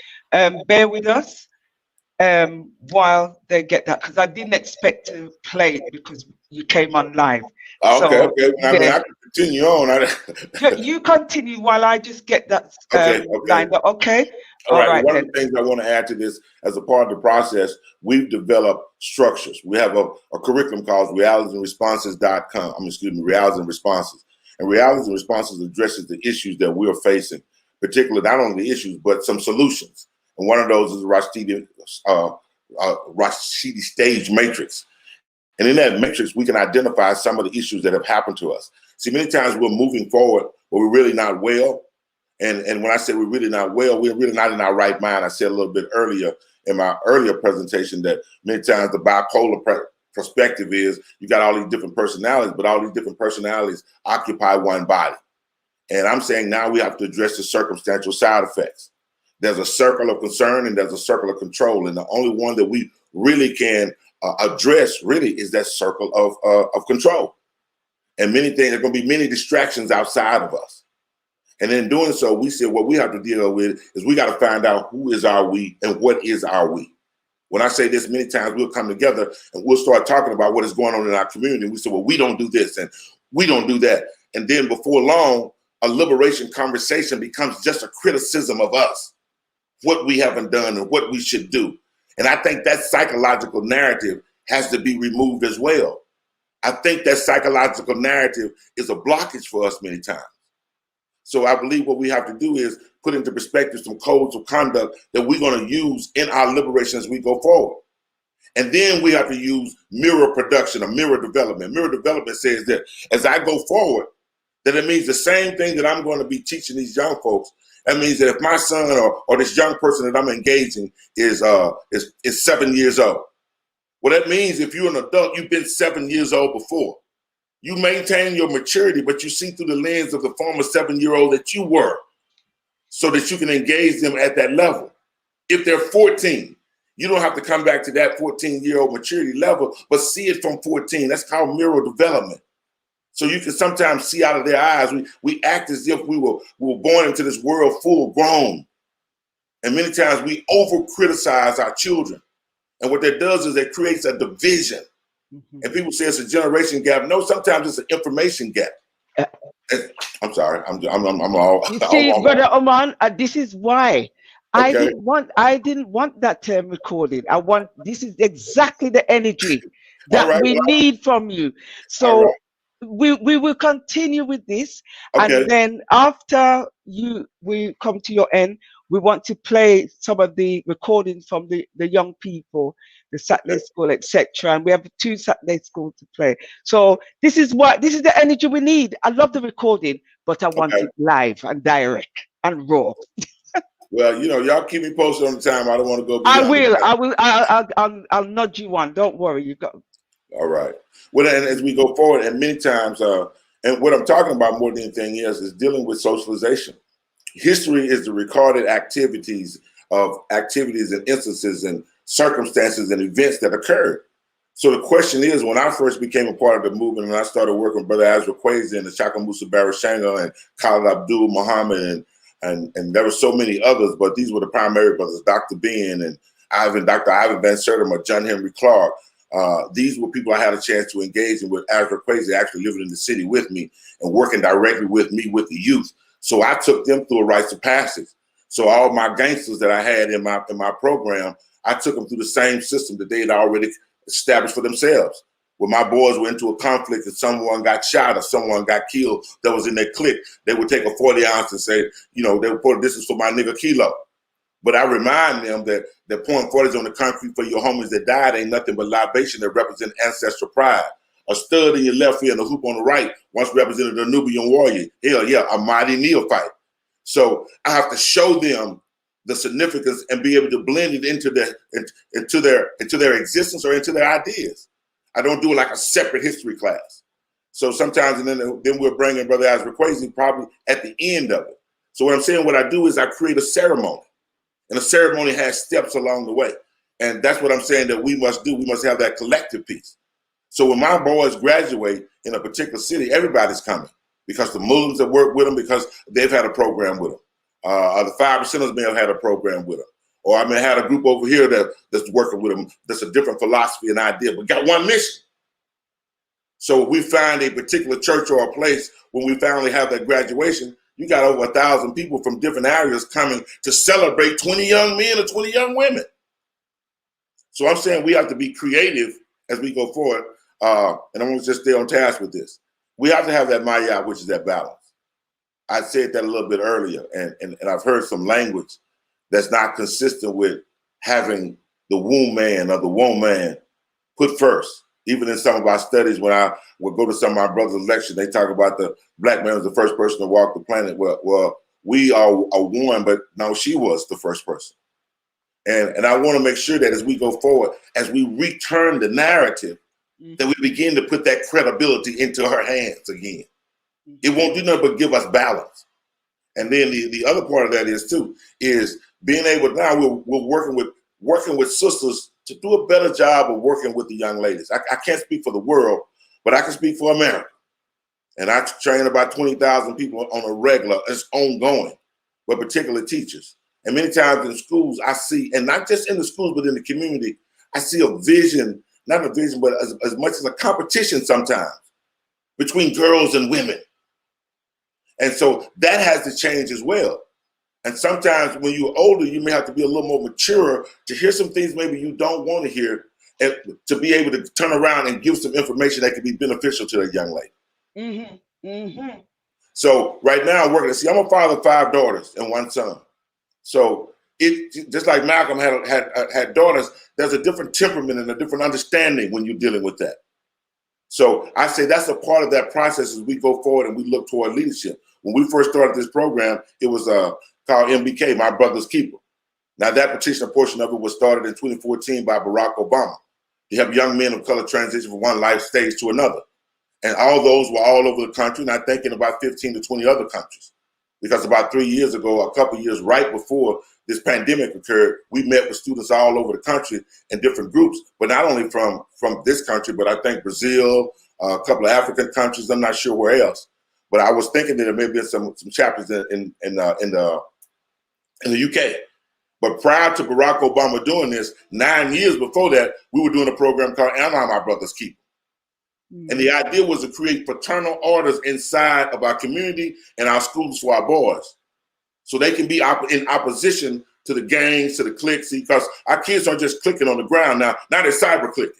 bear with us while they get that, because I didn't expect to play it because you came on live. Okay, so, okay. I mean, I can continue on. You continue while I just get that lined up. Okay. All right. One of the things I want to add to this, as a part of the process, we've developed structures. We have a curriculum called realityandresponses.com. Realities and Responses. And Realities and Responses addresses the issues that we're facing, particularly not only the issues, but some solutions. And one of those is the Rashidi Stage Matrix. And in that matrix, we can identify some of the issues that have happened to us. See, many times we're moving forward, but we're really not well. And when I say we're really not well, we're really not in our right mind. I said a little bit earlier in my earlier presentation that many times the bipolar perspective is you got all these different personalities, but all these different personalities occupy one body. And I'm saying now we have to address the circumstantial side effects. There's a circle of concern and there's a circle of control. And the only one that we really can address really is that circle of control. And many things, there are going to be many distractions outside of us. And in doing so, we said what we have to deal with is we got to find out who is our we and what is our we. When I say this, many times we'll come together and we'll start talking about what is going on in our community. And we say, well, we don't do this and we don't do that. And then before long, a liberation conversation becomes just a criticism of us, what we haven't done and what we should do. And I think that psychological narrative has to be removed as well. I think that psychological narrative is a blockage for us many times. So I believe what we have to do is put into perspective some codes of conduct that we're going to use in our liberation as we go forward. And then we have to use mirror production or mirror development. Mirror development says that as I go forward, that it means the same thing that I'm going to be teaching these young folks. That means that if my son or this young person that I'm engaging is 7 years old, well, that means if you're an adult, you've been 7 years old before. You maintain your maturity, but you see through the lens of the former 7-year-old that you were, so that you can engage them at that level. If they're 14, you don't have to come back to that 14-year-old maturity level, but see it from 14. That's called mirror development. So you can sometimes see out of their eyes. We act as if we were born into this world full grown. And many times we over criticize our children. And what that does is it creates a division. And people say it's a generation gap. No, sometimes it's an information gap. I'm sorry. I'm all. You see, Brother Oman, this is why I didn't want that term recorded. This is exactly the energy that we need from you. So we will continue with this, and then after we come to your end, we want to play some of the recordings from the young people, the Saturday school, etc. And we have 2 Saturday schools to play. So this is the energy we need. I love the recording, but I want it live and direct and raw. Well, y'all keep me posted on the time. I don't want to go beyond. I'll nudge you on. Don't worry. You go. All right. Well, and as we go forward, and many times, and what I'm talking about more than anything else is dealing with socialization. History is the recorded activities and instances and circumstances and events that occurred. So the question is, when I first became a part of the movement and I started working with Brother Azra Kwesi and the Shaka Musa Barashanga and Khalid Abdul Muhammad and there were so many others, but these were the primary brothers, Dr. Ben and Dr. Ivan Van Sertima, John Henry Clark. These were people I had a chance to engage in with Azra Kwesi, actually living in the city with me and working directly with me with the youth. So I took them through a rites of passage. So all my gangsters that I had in my program, I took them through the same system that they had already established for themselves. When my boys went into a conflict and someone got shot or someone got killed that was in their clique, they would take a 40 ounce and say, you know, they would put, this is for my nigga Kilo. But I remind them that pouring 40s on the concrete for your homies that died ain't nothing but libation that represent ancestral pride. A stud in your left ear and a hoop on the right once represented a Nubian warrior. Hell yeah, a mighty neophyte. So I have to show them the significance and be able to blend it into their existence or into their ideas. I don't do it like a separate history class. So sometimes, and then we're bringing Brother Ezra Crazy probably at the end of it. So what I'm saying, what I do is I create a ceremony, and a ceremony has steps along the way. And that's what I'm saying that we must do. We must have that collective piece. So when my boys graduate in a particular city, everybody's coming because the Muslims that work with them, because they've had a program with them. The 5%ers may have had a program with them. Or I may have had a group over here that's working with them that's a different philosophy and idea, but got one mission. So if we find a particular church or a place when we finally have that graduation, you got over 1,000 people from different areas coming to celebrate 20 young men or 20 young women. So I'm saying we have to be creative as we go forward. And I'm going to just stay on task with this. We have to have that maya, which is that balance. I said that a little bit earlier, and I've heard some language that's not consistent with having the womb man or the woman put first. Even in some of our studies, when I would go to some of my brothers' lectures, they talk about the black man was the first person to walk the planet. Well, we are one, but no, she was the first person. And I want to make sure that as we go forward, as we return the narrative, that we begin to put that credibility into her hands again. It won't do nothing but give us balance. And then the other part of that is too, is being able, now we're working with sisters to do a better job of working with the young ladies. I can't speak for the world, but I can speak for America. And I train about 20,000 people on a regular, it's ongoing, but particularly teachers. And many times in schools, I see, and not just in the schools, but in the community, I see a vision, not a vision, but as much as a competition sometimes between girls and women. And so that has to change as well. And sometimes when you're older, you may have to be a little more mature to hear some things maybe you don't want to hear, and to be able to turn around and give some information that could be beneficial to that young lady. So right now I'm working, see, I'm a father of 5 daughters and 1 son. So it, just like Malcolm had daughters, there's a different temperament and a different understanding when you're dealing with that. So I say that's a part of that process as we go forward and we look toward leadership. When we first started this program, it was called MBK, My Brother's Keeper. Now that particular portion of it was started in 2014 by Barack Obama to help young men of color transition from one life stage to another. And all those were all over the country, and I think in about 15 to 20 other countries. Because about 3 years ago, a couple of years right before this pandemic occurred, we met with students all over the country in different groups, but not only from this country, but I think Brazil, a couple of African countries, I'm not sure where else. But I was thinking that there may be some chapters in the UK. But prior to Barack Obama doing this, 9 years before that, we were doing a program called Am I My Brother's Keeper? And the idea was to create fraternal orders inside of our community and our schools for our boys, so they can be in opposition to the gangs, to the cliques, because our kids aren't just clicking on the ground now. Now they're cyber clicking.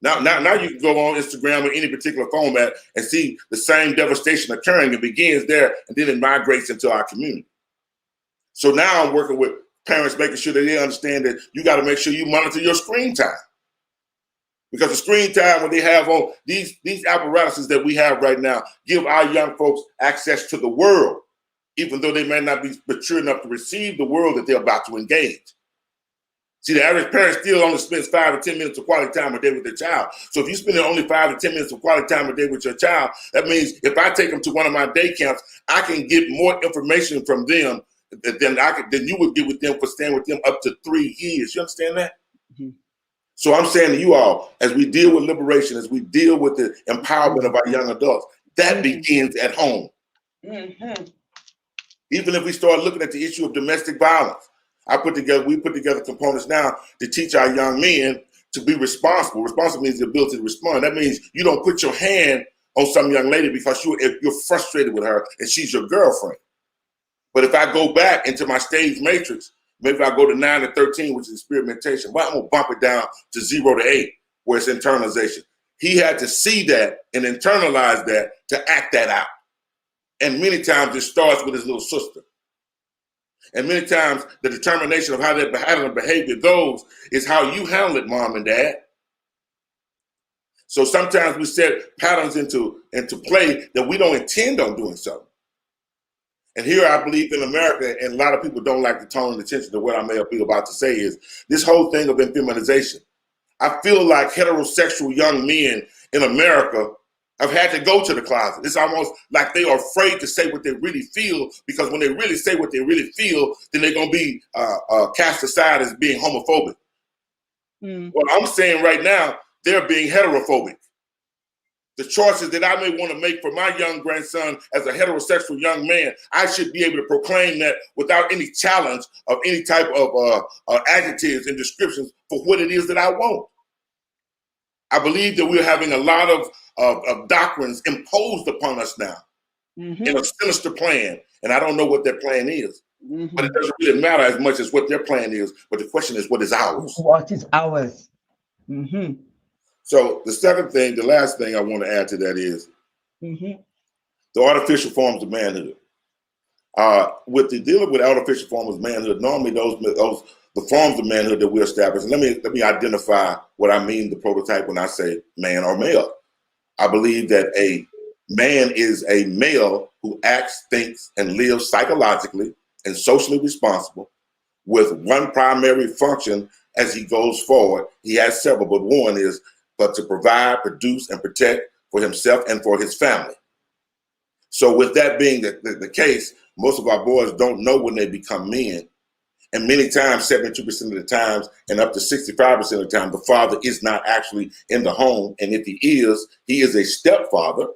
Now you can go on Instagram or any particular format and see the same devastation occurring. It begins there and then it migrates into our community. So now I'm working with parents, making sure that they understand that you got to make sure you monitor your screen time. Because the screen time when they have on these apparatuses that we have right now give our young folks access to the world, even though they may not be mature enough to receive the world that they're about to engage. See, the average parent still only spends 5 to 10 minutes of quality time a day with their child. So if you spend only 5 to 10 minutes of quality time a day with your child, that means if I take them to one of my day camps, I can get more information from them than you would get with them for staying with them up to 3 years. You understand that? So I'm saying to you all, as we deal with liberation, as we deal with the empowerment of our young adults, that begins at home. Even if we start looking at the issue of domestic violence, we put together components now to teach our young men to be responsible. Responsible means the ability to respond. That means you don't put your hand on some young lady because you're frustrated with her and she's your girlfriend. But if I go back into my stage matrix, maybe I go to 9 to 13, which is experimentation, well, I'm gonna bump it down to 0 to 8, where it's internalization. He had to see that and internalize that to act that out. And many times it starts with his little sister. And many times the determination of how that pattern of behavior goes is how you handle it, mom and dad. So sometimes we set patterns into play that we don't intend on doing so. And here I believe in America, and a lot of people don't like the tone and attention to what I may be about to say, is this whole thing of feminization. I feel like heterosexual young men in America have had to go to the closet. It's almost like they are afraid to say what they really feel, because when they really say what they really feel, then they're going to be cast aside as being homophobic. What I'm saying right now, they're being heterophobic. The choices that I may want to make for my young grandson as a heterosexual young man, I should be able to proclaim that without any challenge of any type of adjectives and descriptions for what it is that I want. I believe that we're having a lot of doctrines imposed upon us now in a sinister plan, and I don't know what their plan is. But it doesn't really matter as much as what their plan is, but the question is, what is ours? What is ours? So the second thing, the last thing I want to add to that is the artificial forms of manhood. With the dealing with artificial forms of manhood, normally the forms of manhood that we establish. And let me identify what I mean the prototype when I say man or male. I believe that a man is a male who acts, thinks, and lives psychologically and socially responsible with one primary function as he goes forward. He has several, but one is to provide, produce, and protect for himself and for his family. So with that being the case, most of our boys don't know when they become men. And many times, 72% of the times and up to 65% of the time, the father is not actually in the home. And if he is a stepfather.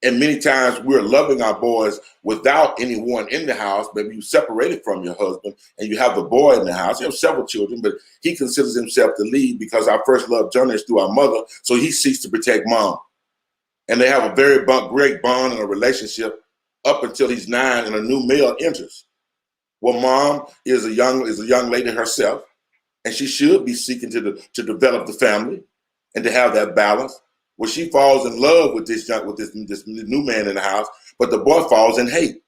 And many times we're loving our boys without anyone in the house. Maybe you separated from your husband and you have the boy in the house. You have several children, but he considers himself the lead because our first love journey is through our mother. So he seeks to protect mom. And they have a very great bond and a relationship up until he's 9 and a new male enters. Well, mom is a young lady herself, and she should be seeking to develop the family and to have that balance. Well, she falls in love with this new man in the house, but the boy falls in hate.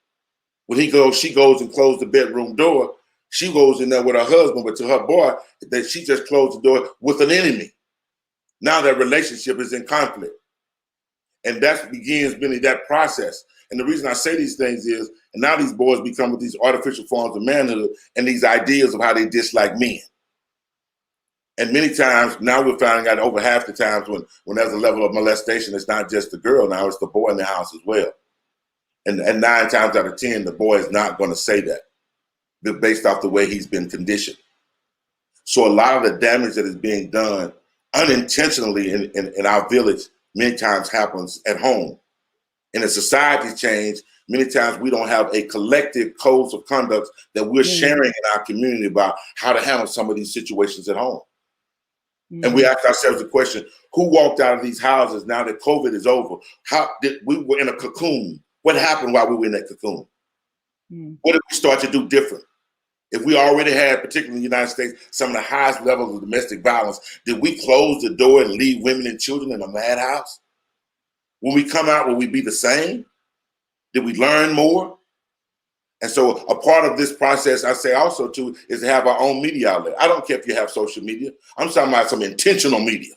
When she goes and closes the bedroom door. She goes in there with her husband, but to her boy, that she just closed the door with an enemy. Now that relationship is in conflict. And that begins really that process. And the reason I say these things is, and now these boys become with these artificial forms of manhood and these ideas of how they dislike men. And many times now we're finding out over half the times when there's a level of molestation, it's not just the girl now, it's the boy in the house as well. And 9 times out of 10, the boy is not going to say that based off the way he's been conditioned. So a lot of the damage that is being done unintentionally in our village many times happens at home. And as society change, many times we don't have a collective codes of conduct that we're sharing in our community about how to handle some of these situations at home. And we ask ourselves the question, who walked out of these houses now that COVID is over? We were in a cocoon. What happened while we were in that cocoon? What did we start to do different? If we already had, particularly in the United States, some of the highest levels of domestic violence, did we close the door and leave women and children in a madhouse? When we come out, will we be the same? Did we learn more? And so a part of this process, I say also too, is to have our own media outlet. I don't care if you have social media. I'm talking about some intentional media.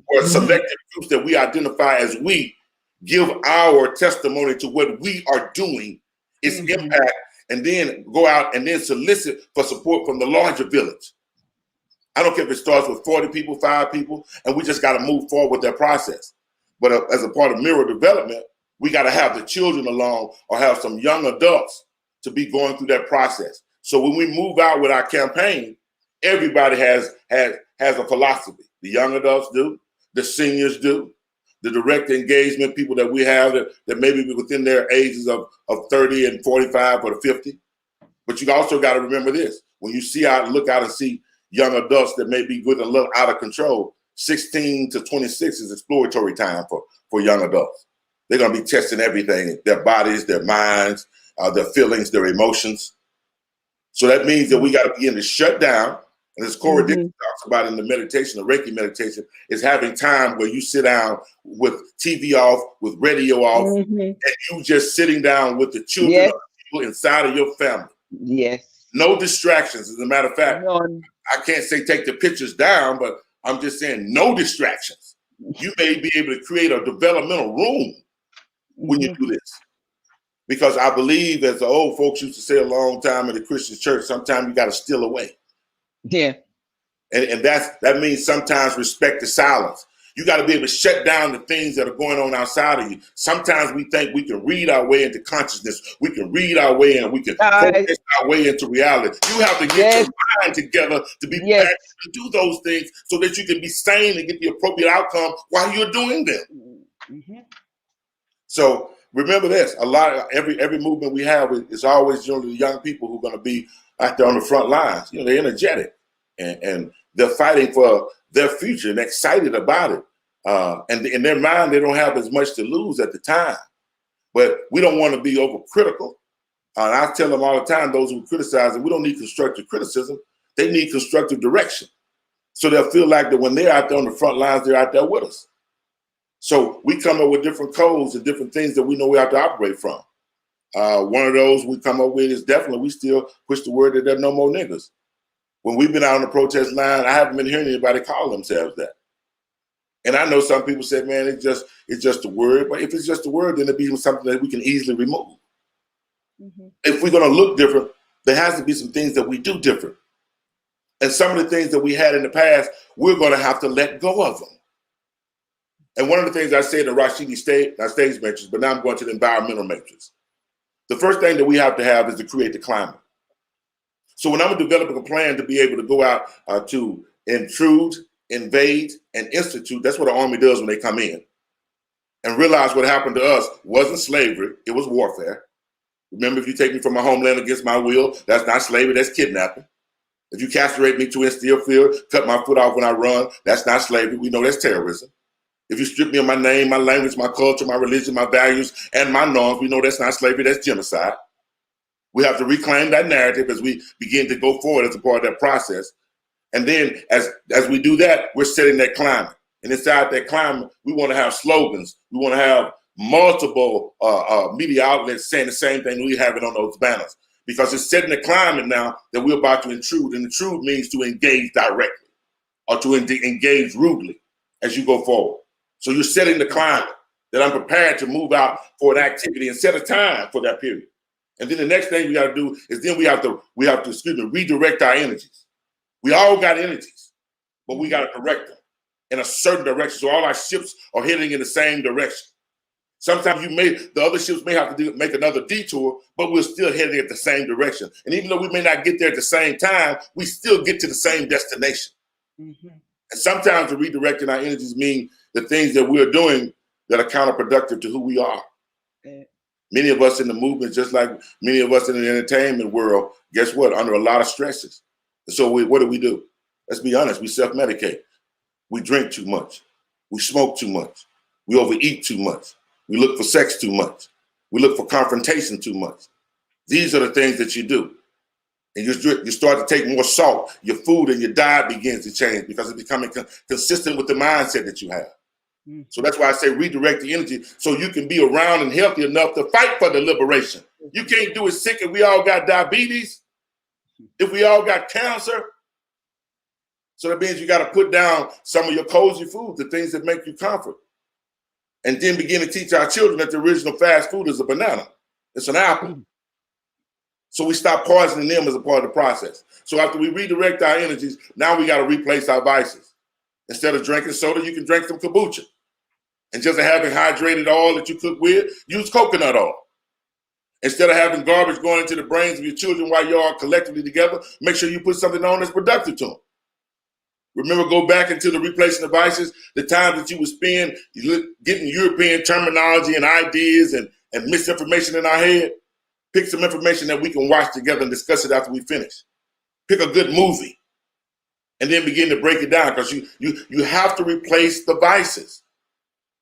Or selective groups that we identify as we give our testimony to what we are doing, its impact, and then go out and then solicit for support from the larger village. I don't care if it starts with 40 people, 5 people, and we just got to move forward with that process. But as a part of mirror development, we got to have the children along or have some young adults to be going through that process. So when we move out with our campaign, everybody has a philosophy. The young adults do, the seniors do, the direct engagement people that we have that maybe be within their ages of 30 and 45 or 50. But you also got to remember this. When you look out and see young adults that may be good and a little out of control, 16 to 26 is exploratory time for young adults. They're going to be testing everything, their bodies, their minds, their feelings, their emotions. So that means that we got to begin to shut down. And as Cora Dixon talks about in the meditation, the Reiki meditation, is having time where you sit down with TV off, with radio off, and you just sitting down with the children or people inside of your family. Yes. No distractions. As a matter of fact, I can't say take the pictures down, but I'm just saying no distractions. You may be able to create a developmental room when you do this. Because I believe, as the old folks used to say a long time in the Christian church, sometimes you got to steal away. Yeah. And that means sometimes respect the silence. You got to be able to shut down the things that are going on outside of you. Sometimes we think we can read our way into consciousness. We can read our way and we can focus our way into reality. You have to get your mind together to be prepared to do those things so that you can be sane and get the appropriate outcome while you're doing them. So remember this: every movement we have is always generally the young people who are going to be out there on the front lines. You know, they're energetic and they're fighting for their future and excited about it. And in their mind, they don't have as much to lose at the time. But we don't want to be overcritical. And I tell them all the time, those who criticize them, we don't need constructive criticism. They need constructive direction. So they'll feel like that when they're out there on the front lines, they're out there with us. So we come up with different codes and different things that we know we have to operate from. One of those we come up with is definitely we still push the word that there are no more niggas. When we've been out on the protest line, I haven't been hearing anybody call themselves that. And I know some people say, man, it's just a word. But if it's just a word, then it'd be something that we can easily remove. If we're going to look different, there has to be some things that we do different. And some of the things that we had in the past, we're going to have to let go of them. And one of the things I said in the Rashidi stage matrix, but now I'm going to the environmental matrix. The first thing that we have to have is to create the climate. So when I'm developing a plan to be able to go out to intrude, invade, and institute, that's what the Army does when they come in. And realize what happened to us wasn't slavery, it was warfare. Remember, if you take me from my homeland against my will, that's not slavery, that's kidnapping. If you castrate me to instill fear, cut my foot off when I run, that's not slavery, we know that's terrorism. If you strip me of my name, my language, my culture, my religion, my values, and my norms, we know that's not slavery, that's genocide. We have to reclaim that narrative as we begin to go forward as a part of that process. And then as we do that, we're setting that climate. And inside that climate, we want to have slogans. We want to have multiple media outlets saying the same thing we have it on those banners. Because it's setting the climate now that we're about to intrude. And intrude means to engage directly or to engage rudely as you go forward. So you're setting the climate that I'm prepared to move out for an activity and set a time for that period. And then the next thing we got to do is then we have to redirect our energies. We all got energies, but we got to direct them in a certain direction. So all our ships are heading in the same direction. Sometimes the other ships may have to make another detour, but we're still heading at the same direction. And even though we may not get there at the same time, we still get to the same destination. And sometimes the redirecting our energies mean the things that we're doing that are counterproductive to who we are. Many of us in the movement, just like many of us in the entertainment world, guess what? Under a lot of stresses. And so what do? Let's be honest, we self-medicate. We drink too much. We smoke too much. We overeat too much. We look for sex too much. We look for confrontation too much. These are the things that you do. And you start to take more salt. Your food and your diet begins to change because it's becoming consistent with the mindset that you have. So that's why I say redirect the energy so you can be around and healthy enough to fight for the liberation. You can't do it sick if we all got diabetes, if we all got cancer. So that means you got to put down some of your cozy food, the things that make you comfort. And then begin to teach our children that the original fast food is a banana. It's an apple. So we stop poisoning them as a part of the process. So after we redirect our energies, now we got to replace our vices. Instead of drinking soda, you can drink some kombucha. And just having hydrated oil that you cook with, use coconut oil. Instead of having garbage going into the brains of your children while you're all collectively together, make sure you put something on that's productive to them. Remember, go back into the replacing the vices, the time that you would spend getting European terminology and ideas and misinformation in our head. Pick some information that we can watch together and discuss it after we finish. Pick a good movie and then begin to break it down because you have to replace the vices.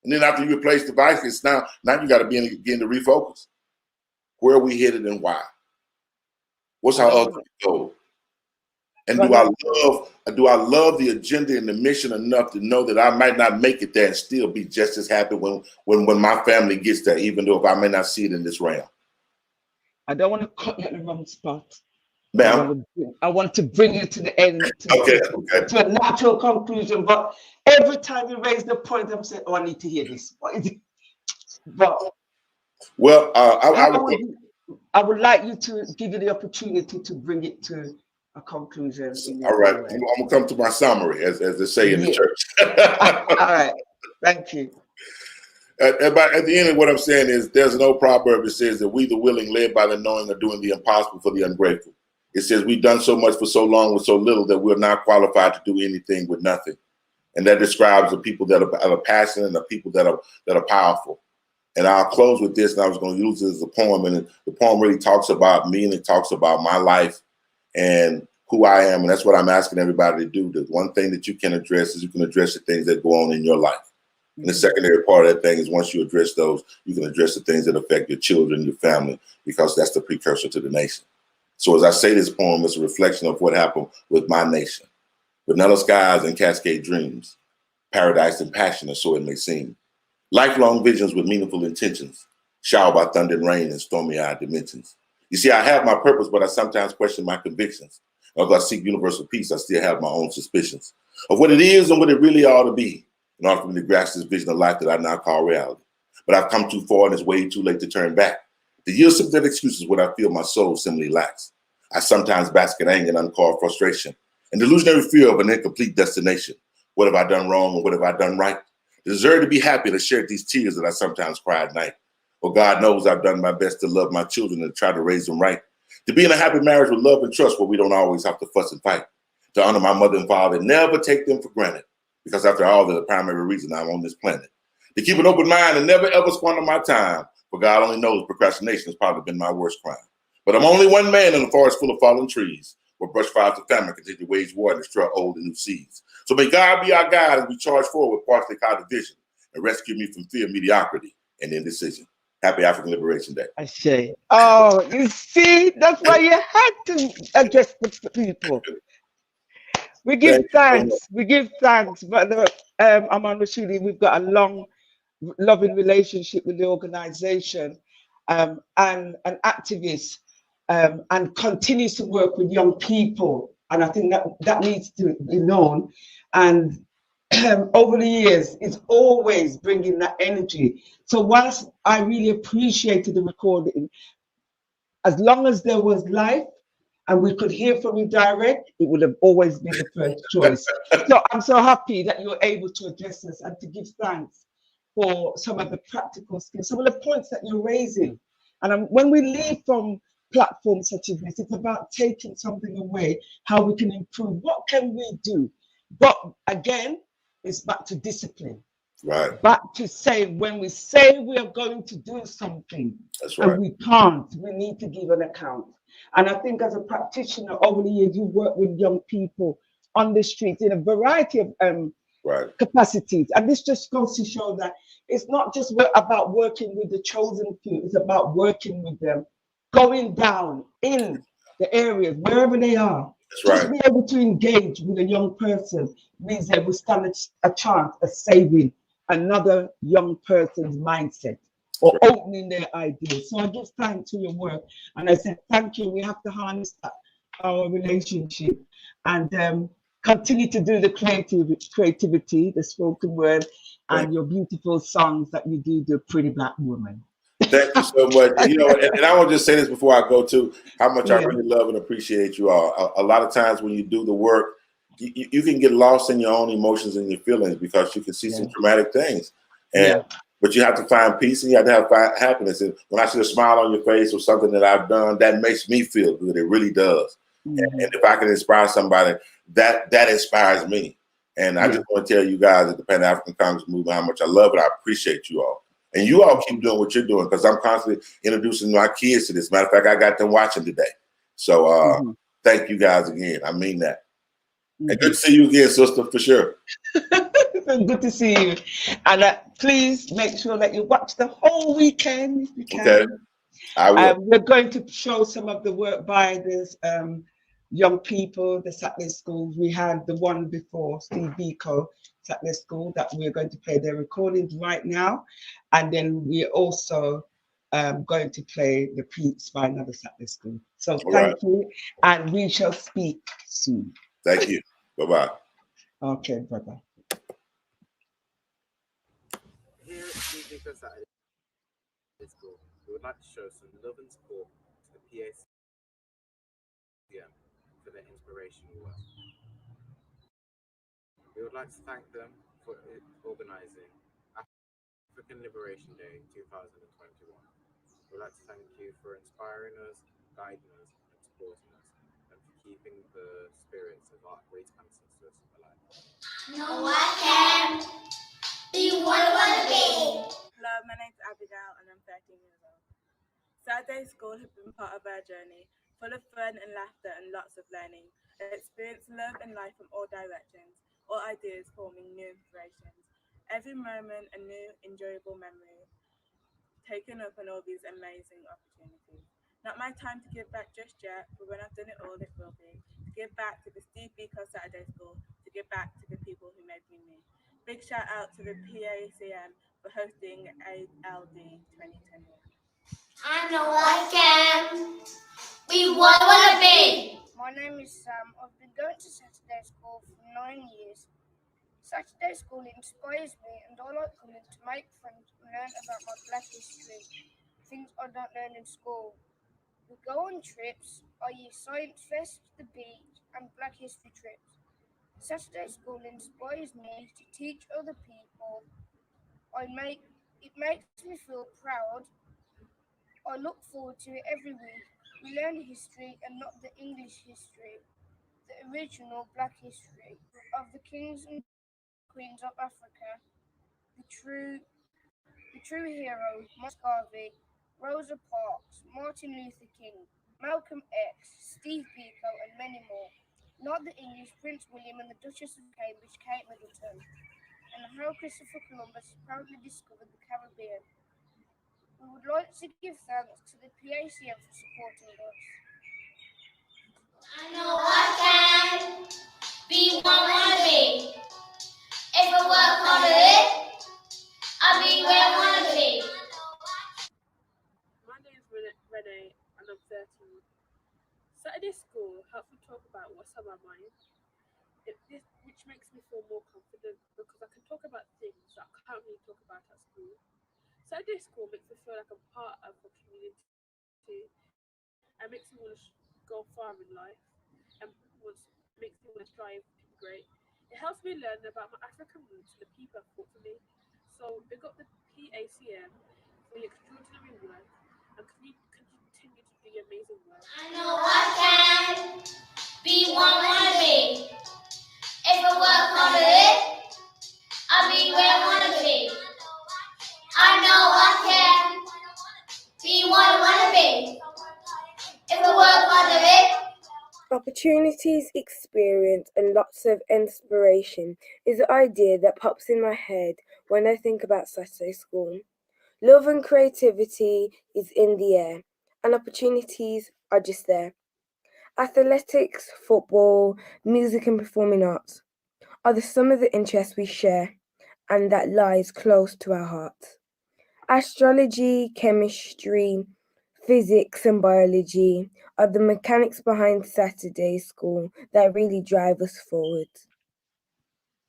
And then after you replace the vices, now you got to begin to refocus. Where are we headed and why? What's our ultimate goal? And do I love the agenda and the mission enough to know that I might not make it there and still be just as happy when my family gets there, even though if I may not see it in this realm? I don't want to cut you at the wrong spot. Ma'am? I want to bring you to the end, to a natural conclusion. But every time you raise the point, I'm saying, oh, I need to hear this. What is it? But well, I would like you to give you the opportunity to bring it to a conclusion. All right, I'm gonna come to my summary, as they say in the church. All right, thank you. At the end of what I'm saying is, there's an old proverb that says that we the willing, led by the knowing, are doing the impossible for the ungrateful. It says we've done so much for so long with so little that we're not qualified to do anything with nothing. And that describes the people that are passionate and the people that are powerful. And I'll close with this, and I was going to use it as a poem, and the poem really talks about me, and it talks about my life and who I am, and that's what I'm asking everybody to do. The one thing that you can address is you can address the things that go on in your life. And the secondary part of that thing is once you address those, you can address the things that affect your children, your family, because that's the precursor to the nation. So as I say this poem, it's a reflection of what happened with my nation. Vanilla skies and cascade dreams, paradise and passion, or so it may seem. Lifelong visions with meaningful intentions, showered by thunder and rain in stormy-eyed dimensions. You see, I have my purpose, but I sometimes question my convictions. Although I seek universal peace, I still have my own suspicions of what it is and what it really ought to be in order for me to grasp this vision of life that I now call reality. But I've come too far and it's way too late to turn back. The years of that excuse is what I feel my soul simply lacks. I sometimes bask in anger and uncalled frustration and delusionary fear of an incomplete destination. What have I done wrong and what have I done right? I deserve to be happy to share these tears that I sometimes cry at night. Well, God knows I've done my best to love my children and try to raise them right. To be in a happy marriage with love and trust where we don't always have to fuss and fight. To honor my mother and father and never take them for granted. Because after all, they're the primary reason I'm on this planet. To keep an open mind and never ever squander my time. For God only knows procrastination has probably been my worst crime. But I'm only one man in a forest full of fallen trees, where brush fires of famine continue to wage war and destroy old and new seeds. So may God be our guide as we charge forward with partially clouded vision and rescue me from fear, mediocrity, and indecision. Happy African Liberation Day. I say, oh, you see, that's why you had to address the people. We give thanks. We give thanks. But Aman Rashidi, we've got a long, loving relationship with the organization and an activist and continues to work with young people. And I think that needs to be known. And over the years, it's always bringing that energy. So whilst I really appreciated the recording, as long as there was life and we could hear from you direct, it would have always been the first choice. So I'm so happy that you're able to address us and to give thanks for some of the practical skills, some of the points that you're raising. And when we leave from platforms such as this, it's about taking something away, how we can improve. What can we do? But again, it's back to discipline. Right. Back to say, when we say we are going to do something, that's right, and we can't, we need to give an account. And I think as a practitioner over the years, you work with young people on the streets in a variety of capacities. And this just goes to show that it's not just about working with the chosen few, it's about working with them, going down in the areas, wherever they are. That's just be able to engage with a young person means they will stand a chance of saving another young person's mindset or opening their ideas. So I give thanks to your work. And I said, thank you. We have to harness our relationship and continue to do the creativity, the spoken word, and your beautiful songs that you do, the Pretty Black Woman. Thank you so much. You know, and I want to just say this before I go to how much I really love and appreciate you all. A lot of times when you do the work, you can get lost in your own emotions and your feelings because you can see some traumatic things. And but you have to find peace and you have to have happiness. And when I see a smile on your face or something that I've done, that makes me feel good. It really does. And if I can inspire somebody, that inspires me. And I just want to tell you guys at the Pan African Congress Movement how much I love it. I appreciate you all. And you all keep doing what you're doing because I'm constantly introducing my kids to this. Matter of fact, I got them watching today. So thank you guys again. I mean that. And good to see you again, sister, for sure. Good to see you. And please make sure that you watch the whole weekend if you can. I will. We're going to show some of the work by this young people, the Saturday School. We had the one before, Steve Biko, Saturday School, that we're going to play their recordings right now. And then we're also going to play the piece by another Saturday School. So thank you, and we shall speak soon. Thank you. Bye-bye. Okay, bye-bye. Here at Steve Biko Saturday School, we would like to show some love and support to the PACM for their inspirational work. We would like to thank them for organising African Liberation Day 2021. We'd like to thank you for inspiring us, guiding us, and supporting us, and for keeping the spirits of our great ancestors alive. No, I can't be what I want to be. Hello, my name's Abigail and I'm 13 years old. Saturday school has been part of our journey, full of fun and laughter and lots of learning. I experienced love and life from all directions, all ideas forming new inspirations. Every moment a new enjoyable memory, taken up on all these amazing opportunities. Not my time to give back just yet, but when I've done it all, it will be. To give back to the Steve Biko Saturday School, to give back to the people who made me me. Big shout out to the PACM for hosting ALD 2021. I know I can be what I want to be. My name is Sam. I've been going to Saturday school for 9 years. Saturday school inspires me and I like coming to make friends and learn about my Black history, things I don't learn in school. We go on trips, i.e. science fest, the beach and Black history trips. Saturday school inspires me to teach other people. It makes me feel proud. I look forward to it every week. We learn history and not the English history, the original Black history of the kings and queens of Africa, the true heroes, Marcus Garvey, Rosa Parks, Martin Luther King, Malcolm X, Steve Biko, and many more. Not the English Prince William and the Duchess of Cambridge, Kate Middleton, and how Christopher Columbus apparently discovered the Caribbean. We would like to give thanks to the PACM for supporting us. I know I can be what I want to be. If I work hard at it, I'll be where I want to be. My name is Renee and I'm 13. Saturday school helps me talk about what's on my mind, which makes me feel more confident because I can talk about things that I can't really talk about at school. Saturday school makes me feel like I'm part of a community and makes me want to go far in life and makes me want to strive to be great. It helps me learn about my African roots and the people that fought for me. So big up the PACM for your extraordinary work and continue to do your amazing work. I know I can be what I want to be. If I work hard at it, I'll be where I want to be. I know I can be what I want to be. If I work hard at it. Opportunities, experience, and lots of inspiration is the idea that pops in my head when I think about Saturday school. Love and creativity is in the air, and opportunities are just there. Athletics, football, music, and performing arts are some of the interests we share, and that lies close to our hearts. Astrology, chemistry, physics and biology are the mechanics behind Saturday school that really drive us forward.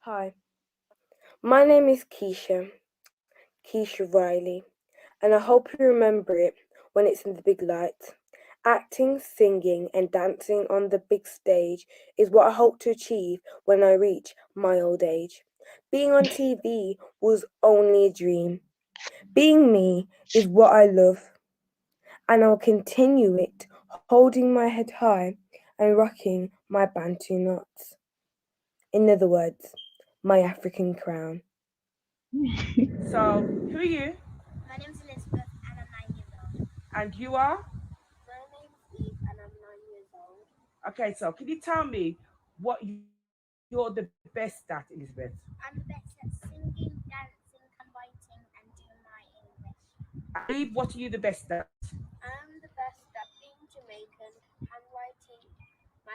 Hi, my name is Keisha Riley, and I hope you remember it when it's in the big light. Acting, singing, and dancing on the big stage is what I hope to achieve when I reach my old age. Being on TV was only a dream. Being me is what I love, and I'll continue it, holding my head high and rocking my Bantu knots. In other words, my African crown. So, who are you? My name is Elizabeth and I'm 9 years old. And you are? My name is Eve and I'm 9 years old. Okay, so can you tell me what you're the best at, Elizabeth? I'm the best at singing, dancing, and writing and doing my English. Eve, what are you the best at?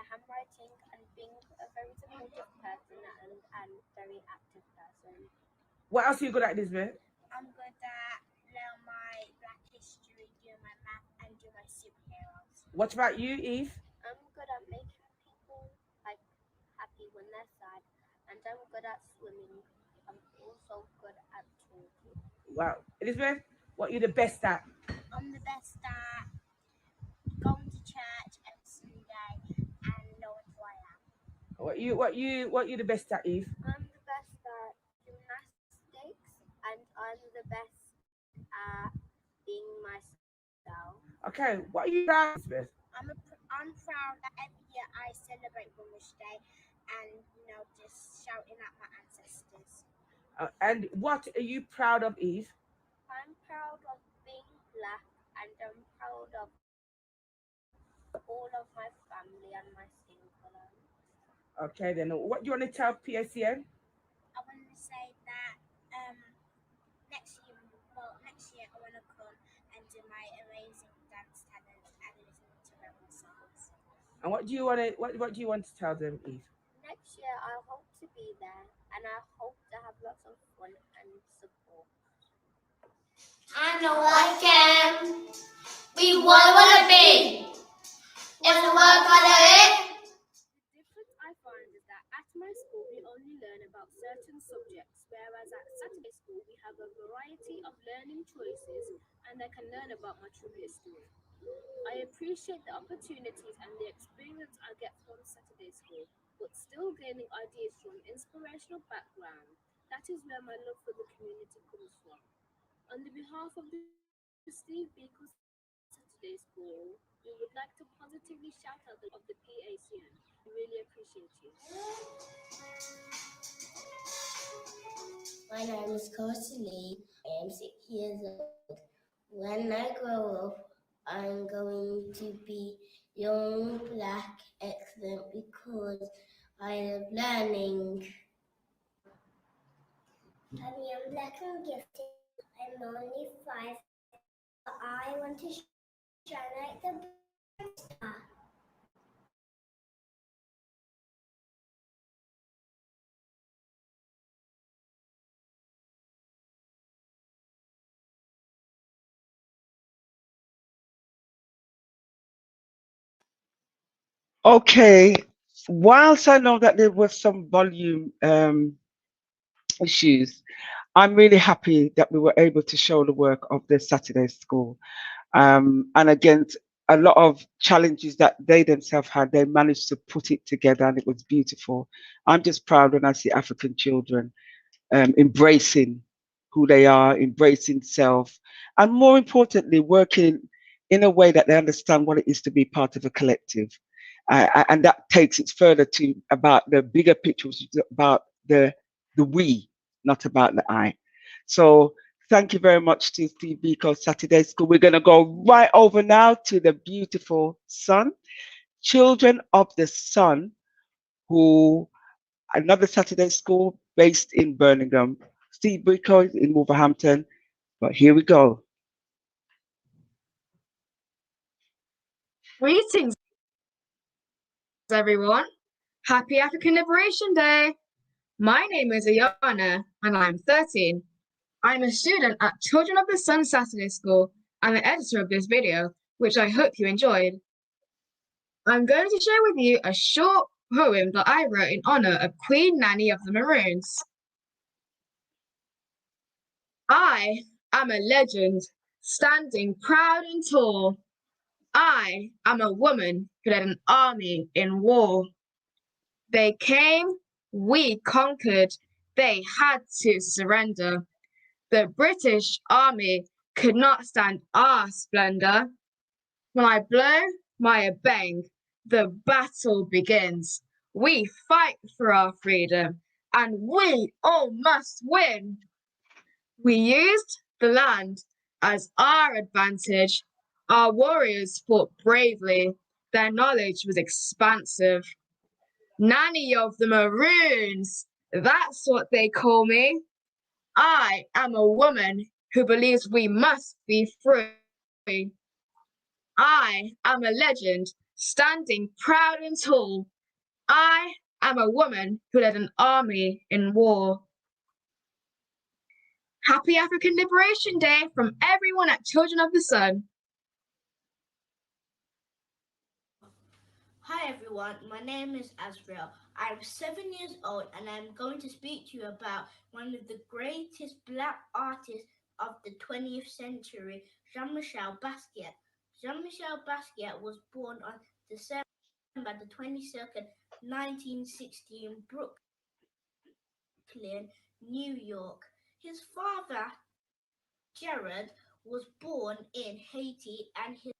my handwriting and being a very supportive person and very active person. What else are you good at, Elizabeth? I'm good at learn my Black history, do my math, and do my superheroes. What about you, Eve? I'm good at making people happy when they're sad, and I'm good at swimming. I'm also good at talking. Wow. Elizabeth, what are you the best at? I'm the best at going to church every Sunday and knowing who I am. What you the best at, Eve? I'm the best at gymnastics, and I'm the best at being myself. Okay, what are you proud of, Elizabeth? I'm proud that every year I celebrate Women's Day and just shouting at my ancestors. And what are you proud of, Eve? I'm proud of being Black, and I'm proud of all of my family and my skin colour. Okay, then what do you want to tell PACM? I want to say that next year I want to come and do my amazing dance talent and listen to rebel songs. And what do you want to tell them, Eve? Next year I hope to be there, and I hope to have lots of fun and support. I know I can be what I want to be. If the world color it. The difference I find is that at my school we only learn about certain subjects, whereas at Saturday school we have a variety of learning choices and I can learn about my trivia story. I appreciate the opportunities and the experience I get from Saturday school, but still gaining ideas from inspirational background. That is where my love for the community comes from. On the behalf of the Steve Biko Saturday School, we would like to positively shout out the of the PACM. We really appreciate you. My name is Kirsty Lee. I am 6 years old. When I grow up, I'm going to be young, Black, excellent because I love learning. I am Black and gifted. I'm only 5. I want to shine like the bright star. Okay, whilst I know that there were some volume issues, I'm really happy that we were able to show the work of the Saturday School. And against a lot of challenges that they themselves had, they managed to put it together and it was beautiful. I'm just proud when I see African children embracing who they are, embracing self, and more importantly, working in a way that they understand what it is to be part of a collective. And that takes it further to about the bigger picture, which is about the we, not about the I. So thank you very much to Steve Biko Saturday School. We're going to go right over now to the beautiful Sun, Children of the Sun, who another Saturday School based in Birmingham. Steve Biko is in Wolverhampton, but here we go. Greetings, everyone. Happy African Liberation Day. My name is Ayana and I'm 13. I'm a student at Children of the Sun Saturday School and the editor of this video, which I hope you enjoyed. I'm going to share with you a short poem that I wrote in honor of Queen Nanny of the Maroons. I am a legend, standing proud and tall. I am a woman who led an army in war. They came, we conquered, they had to surrender. The British Army could not stand our splendor. When I blow my bang, the battle begins. We fight for our freedom, and we all must win. We used the land as our advantage. Our warriors fought bravely. Their knowledge was expansive. Nanny of the Maroons, that's what they call me. I am a woman who believes we must be free. I am a legend, standing proud and tall. I am a woman who led an army in war. Happy African Liberation Day from everyone at Children of the Sun. Hi everyone, my name is Azrael. I'm 7 years old and I'm going to speak to you about one of the greatest black artists of the 20th century, Jean-Michel Basquiat. Jean-Michel Basquiat was born on December the 22nd, 1960 in Brooklyn, New York. His father, Gerard, was born in Haiti and his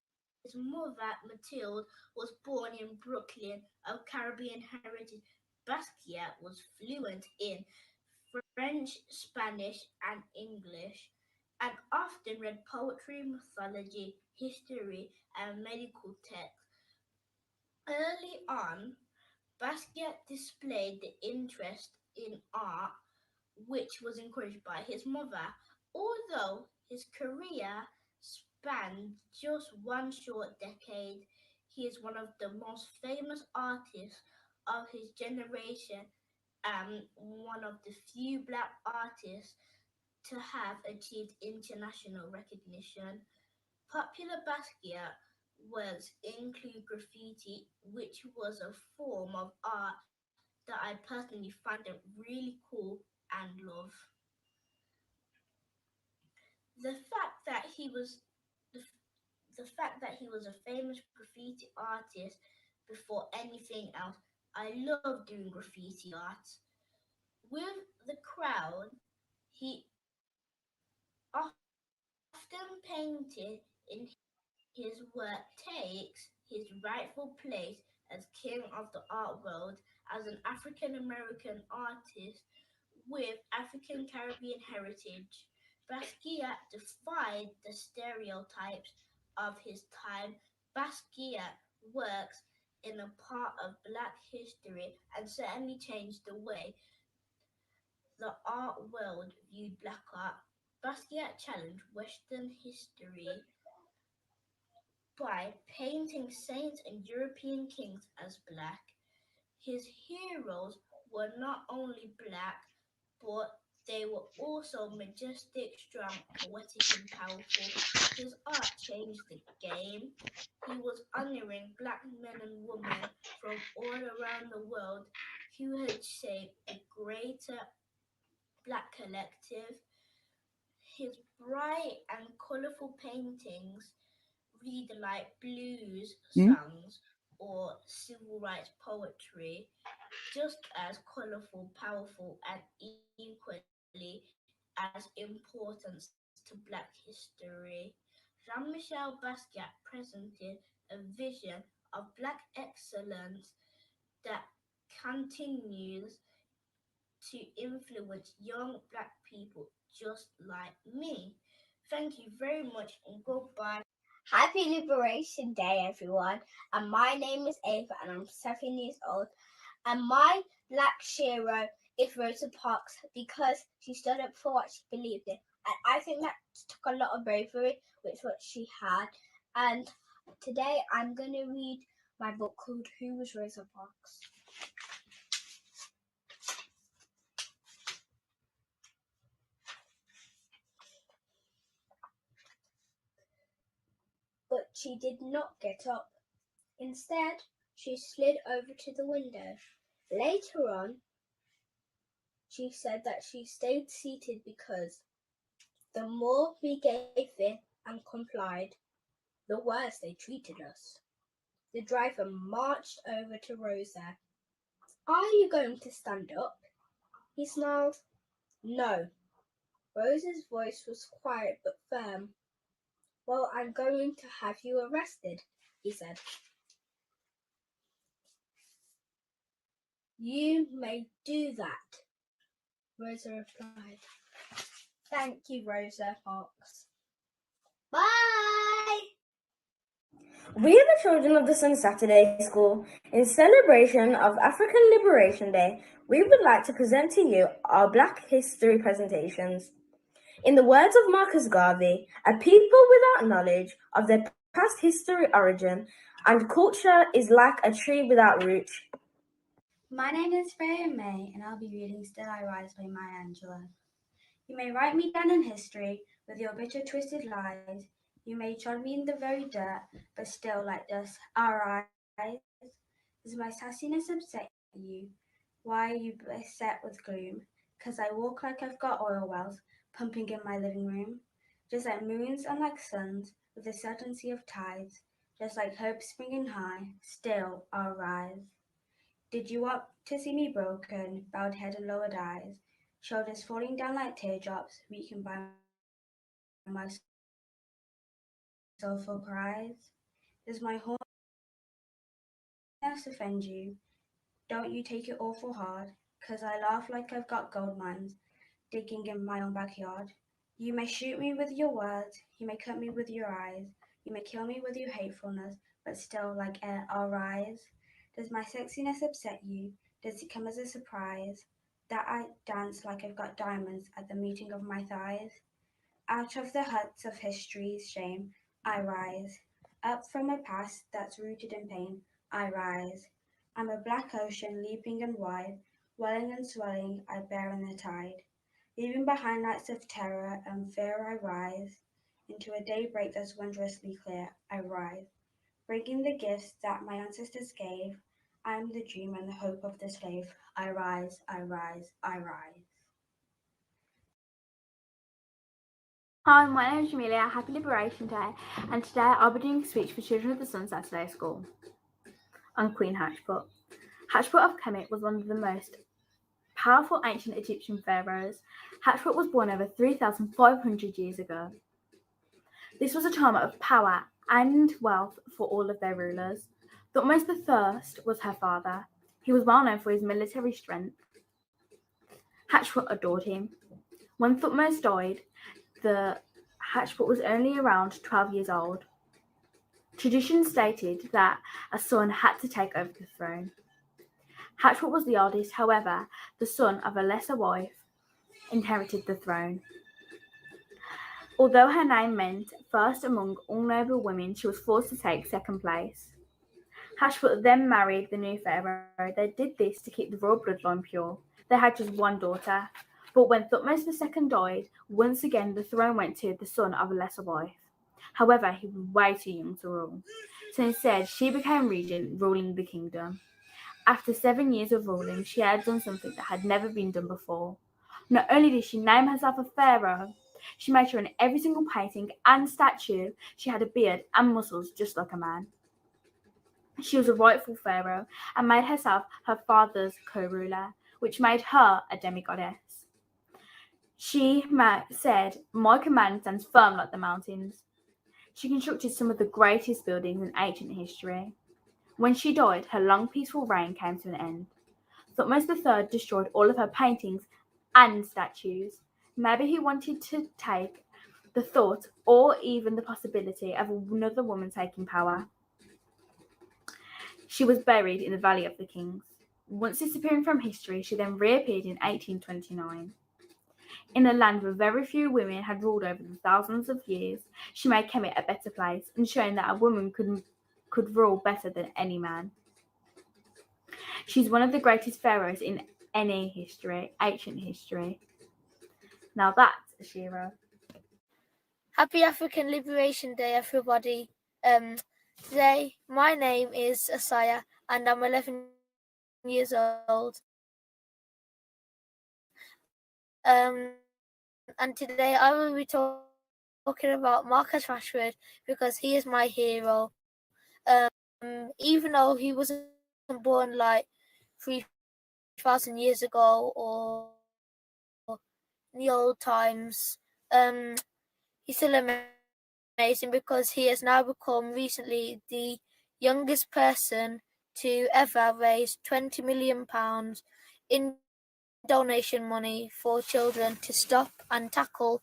mother, Mathilde, was born in Brooklyn of Caribbean heritage. Basquiat was fluent in French, Spanish, and English, and often read poetry, mythology, history, and medical texts. Early on, Basquiat displayed the interest in art, which was encouraged by his mother. Although his career spanned just one short decade, he is one of the most famous artists of his generation and one of the few black artists to have achieved international recognition. Popular Basquiat works include graffiti, which was a form of art that I personally find it really cool and love. The fact that he was the fact that he was a famous graffiti artist before anything else. I love doing graffiti art. With the crowd, he often painted in his work takes his rightful place as king of the art world as an African American artist with African Caribbean heritage. Basquiat defied the stereotypes of his time. Basquiat works in a part of Black history and certainly changed the way the art world viewed Black art. Basquiat challenged Western history by painting saints and European kings as Black. His heroes were not only Black, but they were also majestic, strong, poetic, and powerful. His art changed the game. He was honoring Black men and women from all around the world who had shaped the greater Black collective. His bright and colorful paintings read like blues songs or civil rights poetry, just as colorful, powerful, and equally as important to Black history. Jean-Michel Basquiat presented a vision of Black excellence that continues to influence young Black people just like me. Thank you very much and goodbye. Happy Liberation Day, everyone. And my name is Ava, and I'm 7 years old. And my black hero is Rosa Parks because she stood up for what she believed in. And I think that took a lot of bravery, which what she had. And today I'm going to read my book called Who Was Rosa Parks? But she did not get up. Instead, she slid over to the window. Later on, she said that she stayed seated because the more we gave in and complied, the worse they treated us. The driver marched over to Rosa. Are you going to stand up? He snarled. No. Rosa's voice was quiet but firm. Well, I'm going to have you arrested, he said. You may do that, Rosa replied. Thank you, Rosa Parks. Bye! We are the children of the Sun Saturday School. In celebration of African Liberation Day, we would like to present to you our Black History presentations. In the words of Marcus Garvey, a people without knowledge of their past history origin And culture is like a tree without roots. My name is Freya May, and I'll be reading Still I Rise by Maya Angelou. You may write me down in history with your bitter, twisted lies. You may trod me in the very dirt, but still, like dust, I'll rise. Does my sassiness upset you? Why are you beset with gloom? 'Cause I walk like I've got oil wells pumping in my living room. Just like moons and like suns, with the certainty of tides. Just like hope springing high, still I'll rise. Did you want to see me broken, bowed head and lowered eyes, shoulders falling down like teardrops, weakened by my soulful cries? Does my hoarseness offend you? Don't you take it awful hard, 'cause I laugh like I've got gold mines digging in my own backyard. You may shoot me with your words, you may cut me with your eyes, you may kill me with your hatefulness, but still, like air, I'll rise. Does my sexiness upset you? Does it come as a surprise that I dance like I've got diamonds at the meeting of my thighs? Out of the huts of history's shame, I rise. Up from a past that's rooted in pain, I rise. I'm a black ocean leaping and wide, welling and swelling, I bear in the tide. Leaving behind nights of terror and fear, I rise. Into a daybreak that's wondrously clear, I rise. Bringing the gifts that my ancestors gave, I am the dream and the hope of the slave. I rise, I rise, I rise. Hi, my name is Amelia. Happy Liberation Day, and today I'll be doing a speech for children of the Sun Saturday School on Queen Hatshepsut. Hatshepsut of Kemet was one of the most powerful ancient Egyptian pharaohs. Hatshepsut was born over 3,500 years ago. This was a time of power and wealth for all of their rulers. Thutmose I was her father. He was well known for his military strength. Hatshepsut adored him. When Thutmose died, the Hatshepsut was only around 12 years old. Tradition stated that a son had to take over the throne. Hatshepsut was the oldest, however, the son of a lesser wife inherited the throne. Although her name meant first among all noble women, she was forced to take second place. Hatshepsut then married the new pharaoh. They did this to keep the royal bloodline pure. They had just one daughter, but when Thutmose II died, once again the throne went to the son of a lesser wife. However, he was way too young to rule, so instead she became regent, ruling the kingdom. After 7 years of ruling, she had done something that had never been done before. Not only did she name herself a pharaoh, she made sure in every single painting and statue she had a beard and muscles just like a man. She was a rightful pharaoh and made herself her father's co-ruler, which made her a demigoddess. She said, "My command stands firm like the mountains." She constructed some of the greatest buildings in ancient history. When she died, her long peaceful reign came to an end. Thutmose III destroyed all of her paintings and statues. Maybe he wanted to take the thought or even the possibility of another woman taking power. She was buried in the Valley of the Kings. Once disappearing from history, she then reappeared in 1829. In a land where very few women had ruled over the thousands of years, she made Kemet a better place and shown that a woman could rule better than any man. She's one of the greatest pharaohs in any history, ancient history. Now that's a hero. Happy African Liberation Day, everybody. Today, my name is Asaya, and I'm 11 years old. And today I will be talking about Marcus Rashford because he is my hero. Even though he wasn't born like 3,000 years ago or in the old times, he's still amazing because he has now become recently the youngest person to ever raise £20 million in donation money for children to stop and tackle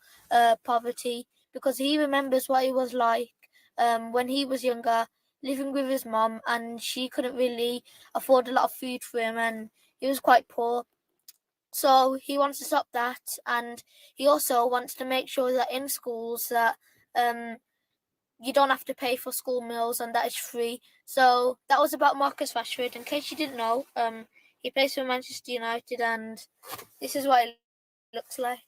poverty, because he remembers what it was like when he was younger, living with his mom, and she couldn't really afford a lot of food for him and he was quite poor. So he wants to stop that, and he also wants to make sure that in schools that you don't have to pay for school meals, and that is free. So that was about Marcus Rashford. In case you didn't know, he plays for Manchester United, and this is what it looks like.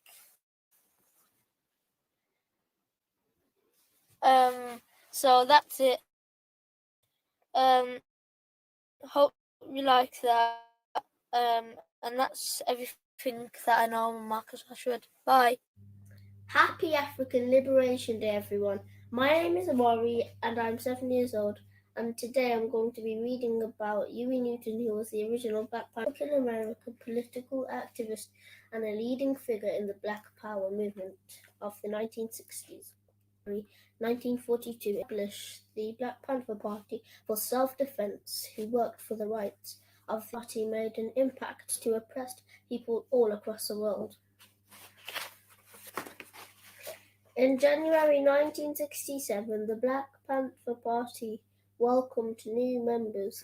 So that's it. Hope you like that. And that's everything that I know on Marcus Rashford. Bye. Happy African Liberation Day, everyone. My name is Amari and I'm 7 years old. And today I'm going to be reading about Huey Newton, who was the original Black African American political activist and a leading figure in the Black Power movement of the 1960s. 1942 established the Black Panther Party for self-defense, who worked for the rights of the party, made an impact to oppressed people all across the world. In January 1967, the Black Panther Party welcomed new members.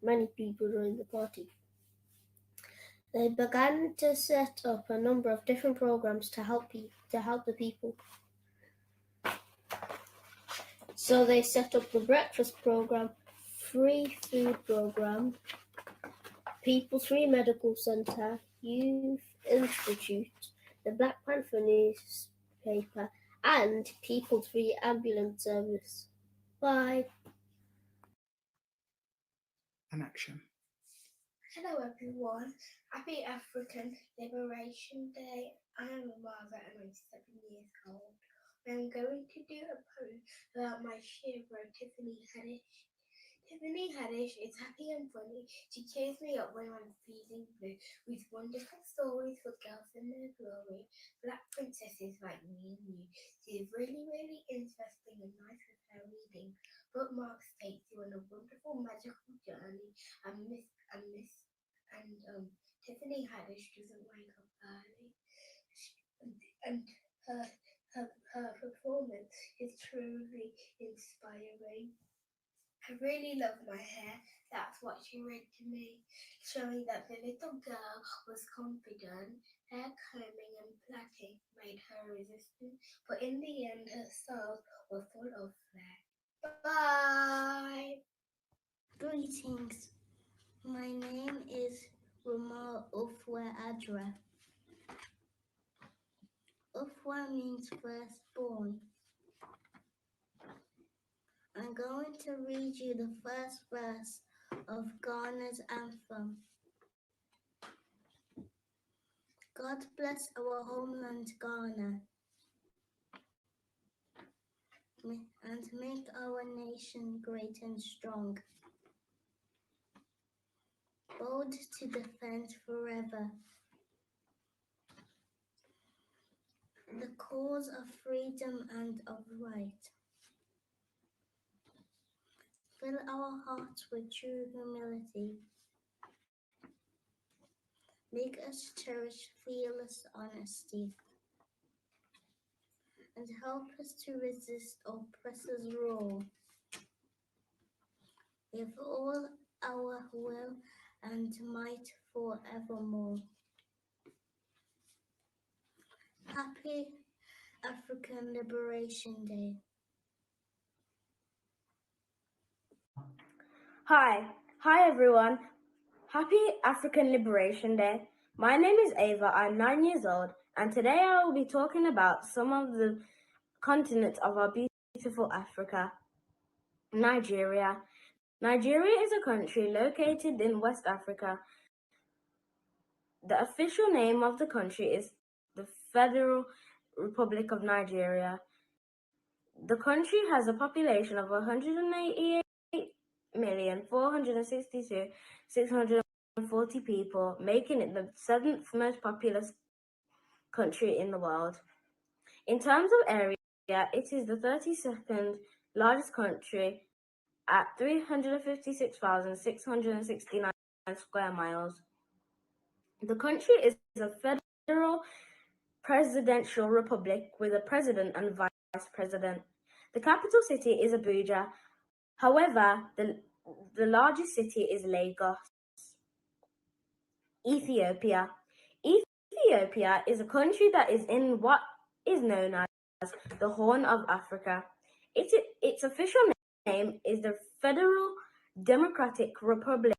Many people joined the party. They began to set up a number of different programs to help the people. So they set up the breakfast program, free food program, People's Free Medical Center, Youth Institute, the Black Panther newspaper, and People's Free Ambulance Service. Bye. An action. Hello everyone, happy African Liberation Day. I am Amara and I'm 7 years old. I'm going to do a poem about my hero, Tiffany Haddish. Tiffany Haddish is happy and funny. She cheers me up when I'm feeling blue with wonderful stories for girls in their glory. Black princesses like me and you. She's really, really interesting and nice with her reading. Bookmarks take you on a wonderful magical journey. Tiffany Haddish doesn't wake up early, and her performance is truly inspiring. I really love my hair. That's what she read to me, showing that the little girl was confident. Hair combing and plaiting made her resistant, but in the end her styles were full of flair. Bye! Greetings. My name is Ramal Ufwa Adra. Ufwa means firstborn. I'm going to read you the first verse of Ghana's anthem. God bless our homeland Ghana and make our nation great and strong, bold to defend forever the cause of freedom and of right. Fill our hearts with true humility. Make us cherish fearless honesty and help us to resist oppressors' rule with all our will and might forevermore. Happy African Liberation Day. Hi everyone. Happy African Liberation Day. My name is Ava, I'm 9 years old, and today I will be talking about some of the continents of our beautiful Africa. Nigeria. Nigeria is a country located in West Africa. The official name of the country is the Federal Republic of Nigeria. The country has a population of 188,462,640 people, making it the 7th most populous country in the world. In terms of area, it is the 32nd largest country at 356,669 square miles. The country is a federal presidential republic with a president and vice president. The capital city is Abuja. However, the largest city is Lagos. Ethiopia. Ethiopia is a country that is in what is known as the Horn of Africa. Its official name is the Federal Democratic Republic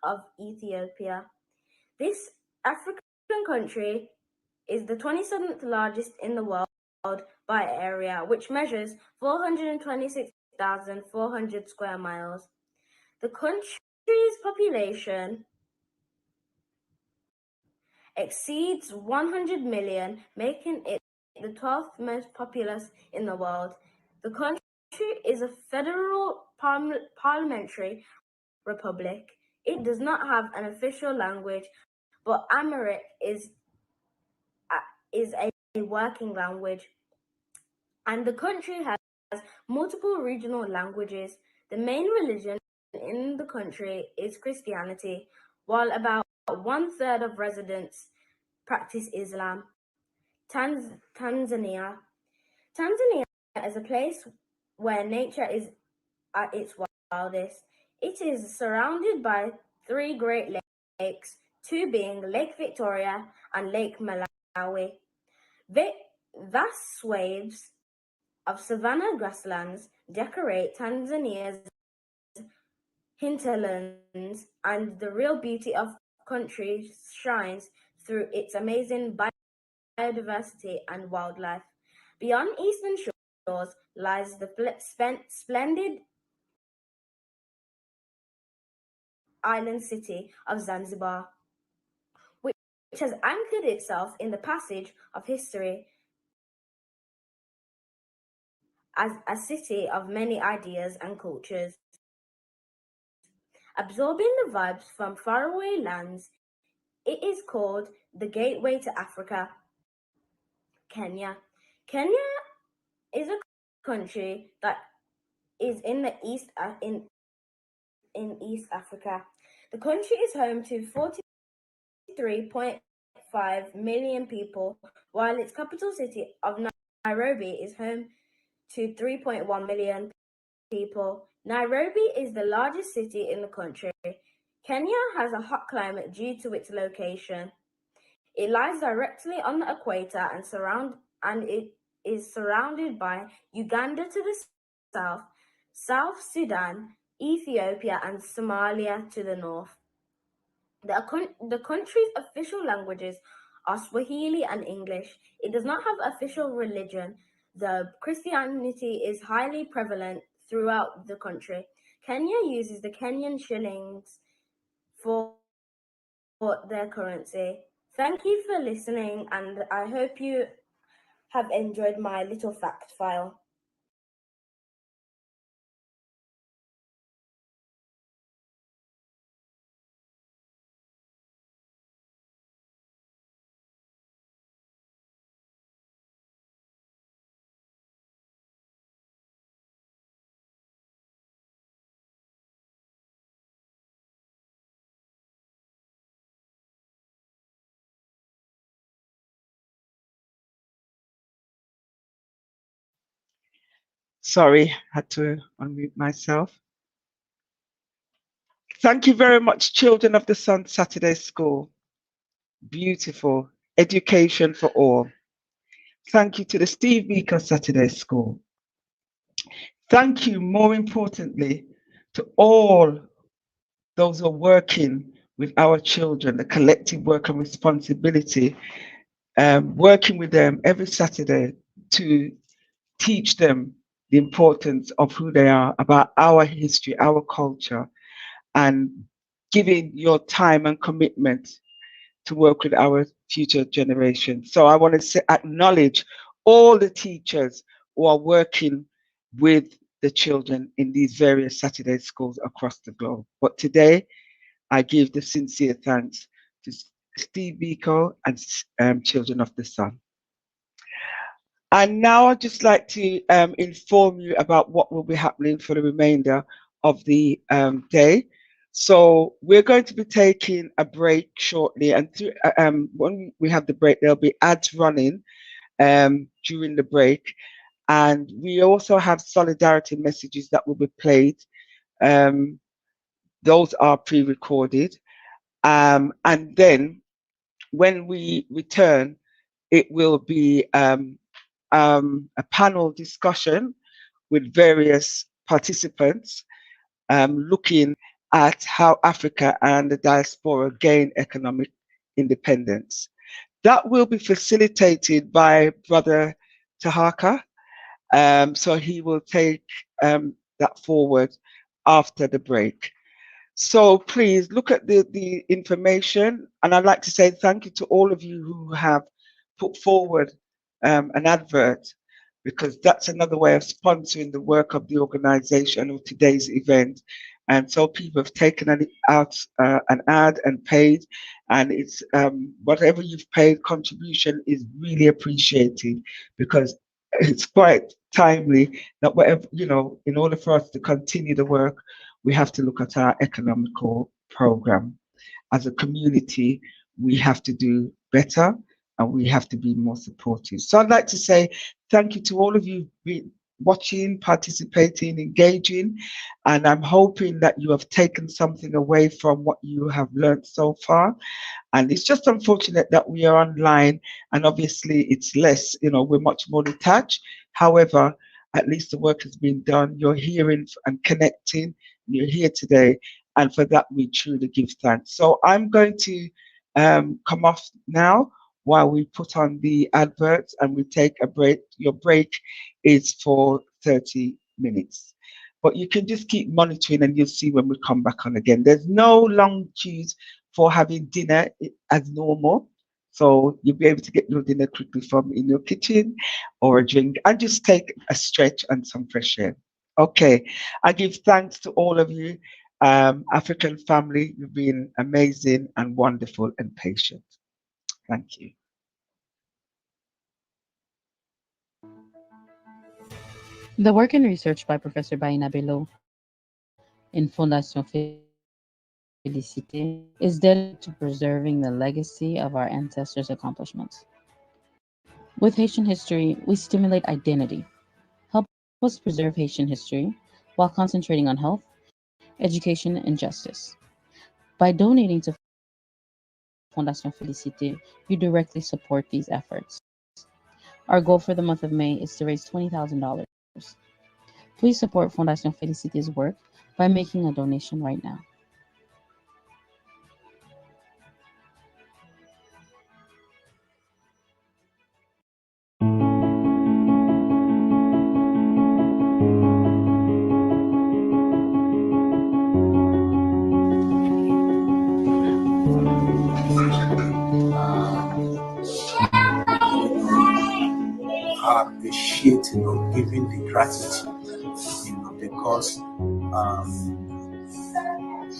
of Ethiopia. This African country is the 27th largest in the world by area, which measures 426,400 square miles. The country's population exceeds 100 million, making it the 12th most populous in the world. The country is a federal parliamentary republic. It does not have an official language, but Amharic is a working language. And the country has multiple regional languages. The main religion in the country is Christianity, while about 1/3 of residents practice Islam. Tanzania. Tanzania is a place where nature is at its wildest. It is surrounded by 3 great lakes, 2 being Lake Victoria and Lake Malawi. Vast swathes of savanna grasslands decorate Tanzania's hinterlands, and the real beauty of country shines through its amazing biodiversity and wildlife. Beyond eastern shores lies the splendid island city of Zanzibar, which has anchored itself in the passage of history as a city of many ideas and cultures. Absorbing the vibes from faraway lands, it is called the gateway to Africa. Kenya. Kenya is a country that is in the East East Africa. The country is home to 43.5 million people, while its capital city of Nairobi is home to 3.1 million people. Nairobi is the largest city in the country. Kenya has a hot climate due to its location. It lies directly on the equator and it is surrounded by Uganda to the south, South Sudan, Ethiopia, and Somalia to the north. The country's official languages are Swahili and English. It does not have official religion, though Christianity is highly prevalent throughout the country. Kenya uses the Kenyan shillings for their currency. Thank you for listening, and I hope you have enjoyed my little fact file. Sorry, had to unmute myself. Thank you very much, Children of the Sun Saturday School. Beautiful education for all. Thank you to the Steve Biko Saturday School. Thank you, more importantly, to all those who are working with our children, the collective work and responsibility, working with them every Saturday to teach them the importance of who they are, about our history, our culture, and giving your time and commitment to work with our future generation. So I want to acknowledge all the teachers who are working with the children in these various Saturday schools across the globe. But today, I give the sincere thanks to Steve Biko and Children of the Sun. And now I'd just like to inform you about what will be happening for the remainder of the day. So we're going to be taking a break shortly, and when we have the break, there'll be ads running during the break, and we also have solidarity messages that will be played. Those are pre-recorded, and then when we return, it will be a panel discussion with various participants, looking at how Africa and the diaspora gain economic independence. That will be facilitated by Brother Tahaka. So he will take that forward after the break. So please look at the information. And I'd like to say thank you to all of you who have put forward an advert, because that's another way of sponsoring the work of the organization of today's event. And so people have taken out an ad and paid, and it's whatever you've paid contribution is really appreciated, because it's quite timely that whatever, in order for us to continue the work, we have to look at our economical program. As a community, we have to do better and we have to be more supportive. So I'd like to say thank you to all of you watching, participating, engaging, and I'm hoping that you have taken something away from what you have learned so far. And it's just unfortunate that we are online and obviously it's less, we're much more detached. However, at least the work has been done. You're hearing and connecting. You're here today. And for that, we truly give thanks. So I'm going to come off now while we put on the adverts and we take a break. Your break is for 30 minutes. But you can just keep monitoring and you'll see when we come back on again. There's no long queues for having dinner as normal. So you'll be able to get your dinner quickly from in your kitchen or a drink and just take a stretch and some fresh air. Okay, I give thanks to all of you. African family, you've been amazing and wonderful and patient. Thank you. The work and research by Professor Baina Bello in Fondation Félicité is dedicated to preserving the legacy of our ancestors' accomplishments. With Haitian history, we stimulate identity, help us preserve Haitian history while concentrating on health, education, and justice. By donating to Fondation Félicité, you directly support these efforts. Our goal for the month of May is to raise $20,000. Please support Fondation Félicité's work by making a donation right now. Appreciating or giving the gratitude, because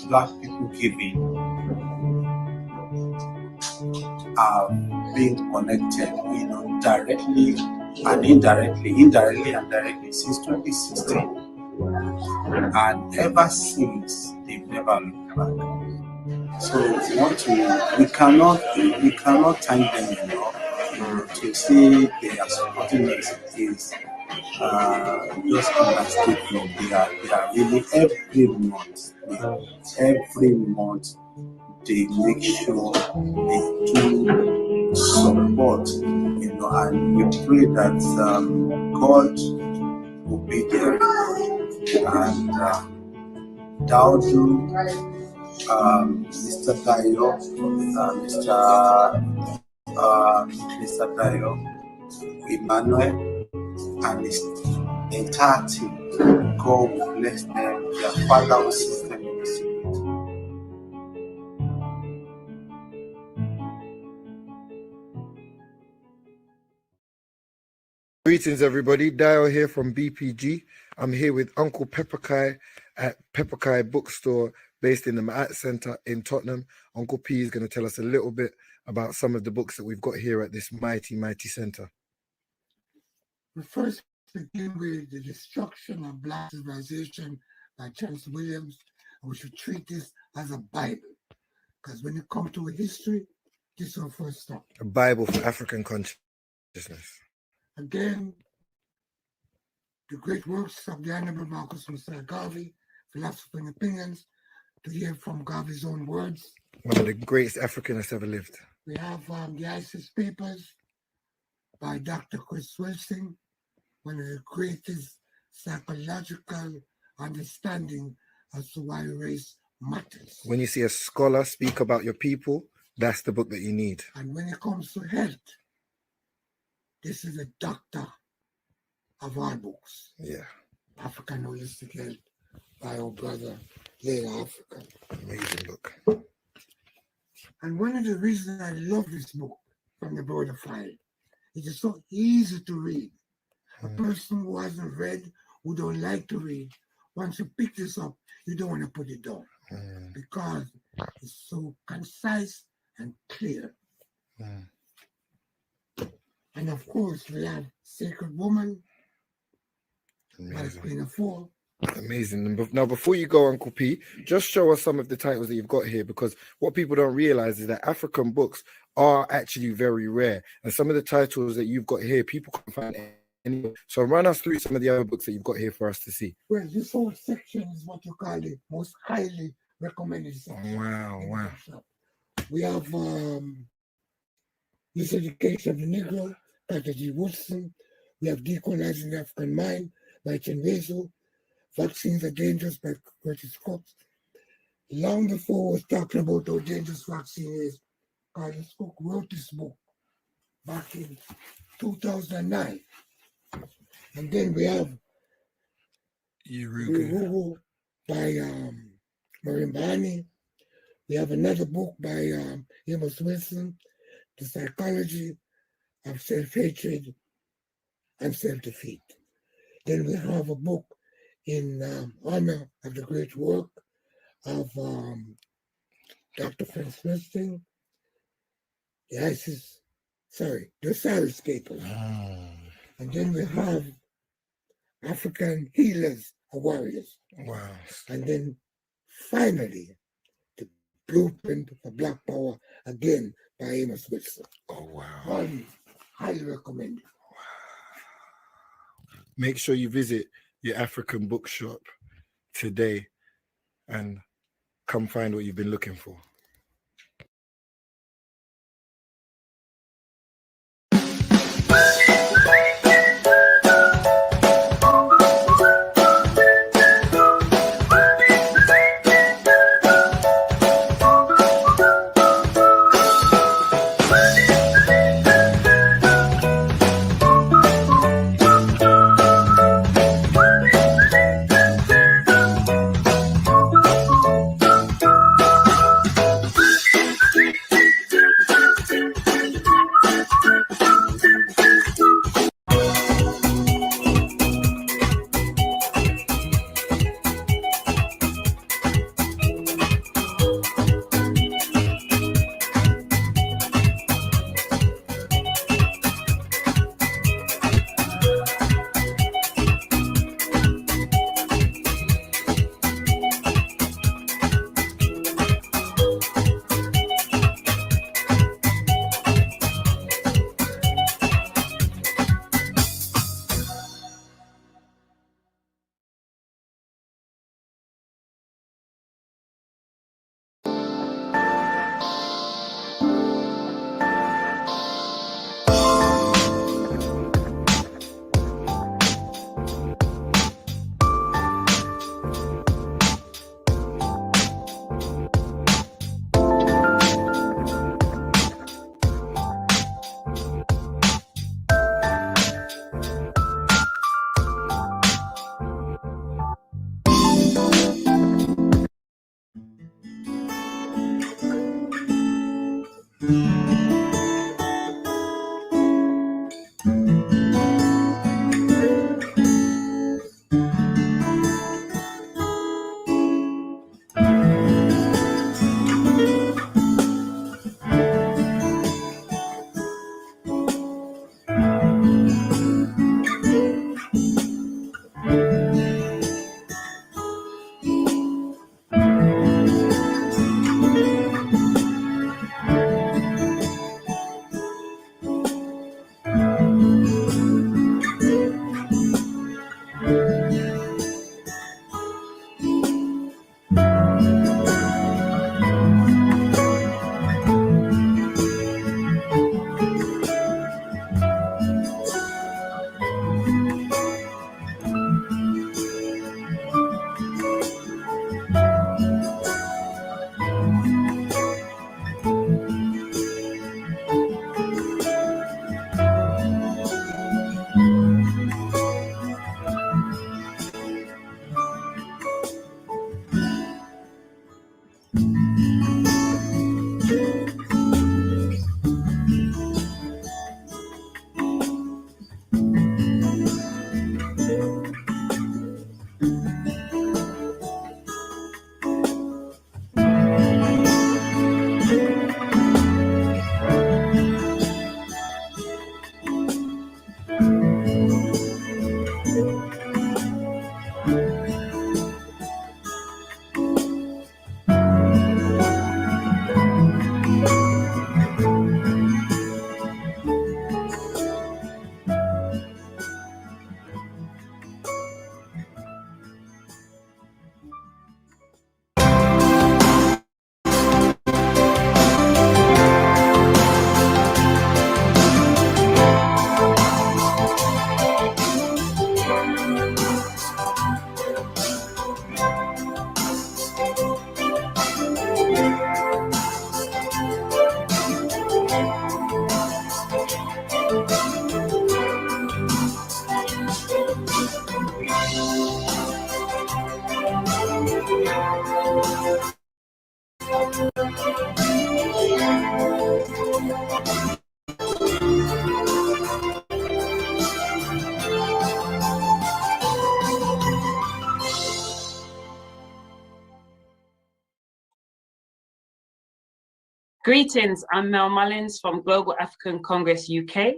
Black people giving are being connected, directly and indirectly and directly since 2016, and ever since they've never looked back. So we cannot thank them enough. To say they are supporting us is just understatement. They are really every month they make sure they do support, and we pray that God will be there, and Daudu, Mr. Dayo, Mr. Dayo, Emmanuel, and his entire team. God will bless them. Their Father will see them in the secret. Greetings, everybody. Dio here from BPG. I'm here with Uncle Pepperkai at Pepperkai Bookstore based in the Maat Centre in Tottenham. Uncle P is going to tell us a little bit about some of the books that we've got here at this mighty, mighty centre. We first begin with The Destruction of Black Civilization by Charles Williams. And we should treat this as a Bible, because when it comes to history, this will first stop. A Bible for African consciousness. Again, the great works of the Honorable Marcus Messiah Garvey, Philosophy and Opinions, to hear from Garvey's own words. One of the greatest Africanists ever lived. We have the ISIS Papers by Dr. Chris Wilson, one of the greatest psychological understanding as to why race matters. When you see a scholar speak about your people, that's the book that you need. And when it comes to health, this is a doctor of our books. Yeah. African Holistic Health by our brother, Leila Africa. Amazing book. And one of the reasons I love this book from the Broader File, it is so easy to read. A person who hasn't read, who don't like to read, once you pick this up, you don't want to put it down because it's so concise and clear. And of course, we have Sacred Woman by Queen of Four. Amazing. And now, before you go, Uncle P, just show us some of the titles that you've got here, because what people don't realize is that African books are actually very rare. And some of the titles that you've got here, people can't find anywhere. So run us through some of the other books that you've got here for us to see. Well, this whole section is what you call the most highly recommended section. Wow. We have This Education of the Negro by G. Woodson. We have Decolonizing the African Mind by Chenvezo. Vaccines Are Dangerous by Curtis Cox. Long before I was talking about how dangerous vaccine is, Curtis Cox wrote this book back in 2009. And then we have Urugu by Marimbani. We have another book by Amos Wilson, The Psychology of Self-Hatred and Self-Defeat. Then we have a book in honor of the great work of Dr. Franz Westing, the Osiris Papers. And then we have African Healers and Warriors. Wow. And then finally, The Blueprint for Black Power, again by Amos Wilson. Oh, wow. Highly recommended. Make sure you visit your African bookshop today and come find what you've been looking for. Greetings, I'm Mel Mullins from Global African Congress UK.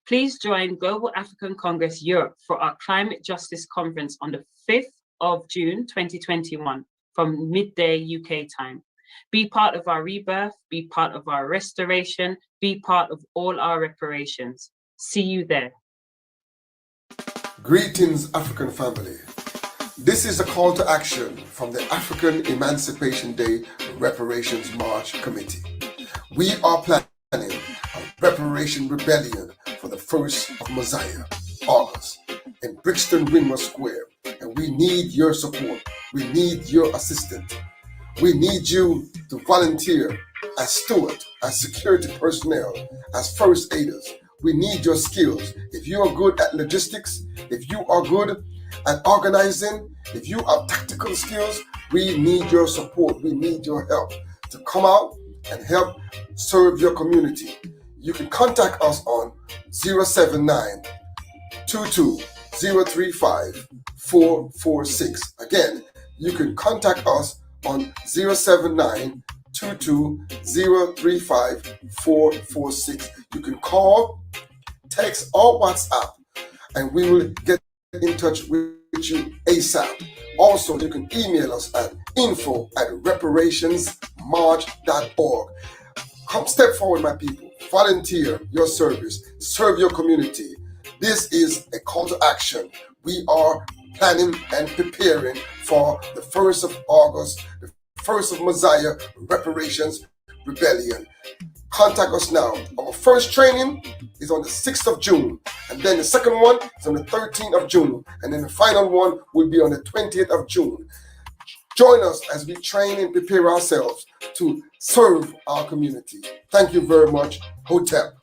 Please join Global African Congress Europe for our Climate Justice Conference on the 5th of June 2021 from midday UK time. Be part of our rebirth, be part of our restoration, be part of all our reparations. See you there. Greetings, African family. This is a call to action from the African Emancipation Day Reparations March Committee. We are planning a reparation rebellion for the 1st of Messiah, August, in Brixton Ringmer Square, and we need your support. We need your assistance. We need you to volunteer as steward, as security personnel, as first aiders. We need your skills. If you are good at logistics, if you are good at organizing, if you have tactical skills, we need your support. We need your help to come out and help serve your community. You can contact us on 079 22 035 446. Again, you can contact us on 079 22 035 446. You can call, text, or WhatsApp, and we will get in touch with you ASAP. Also, you can email us at info@reparationsmarch.org. Come step forward, my people. Volunteer your service. Serve your community. This is a call to action. We are planning and preparing for the 1st of August, the 1st of Messiah Reparations Rebellion. Contact us now. Our first training is on the 6th of June, and then the second one is on the 13th of June, and then the final one will be on the 20th of June. Join us as we train and prepare ourselves to serve our community. Thank you very much. Hotep.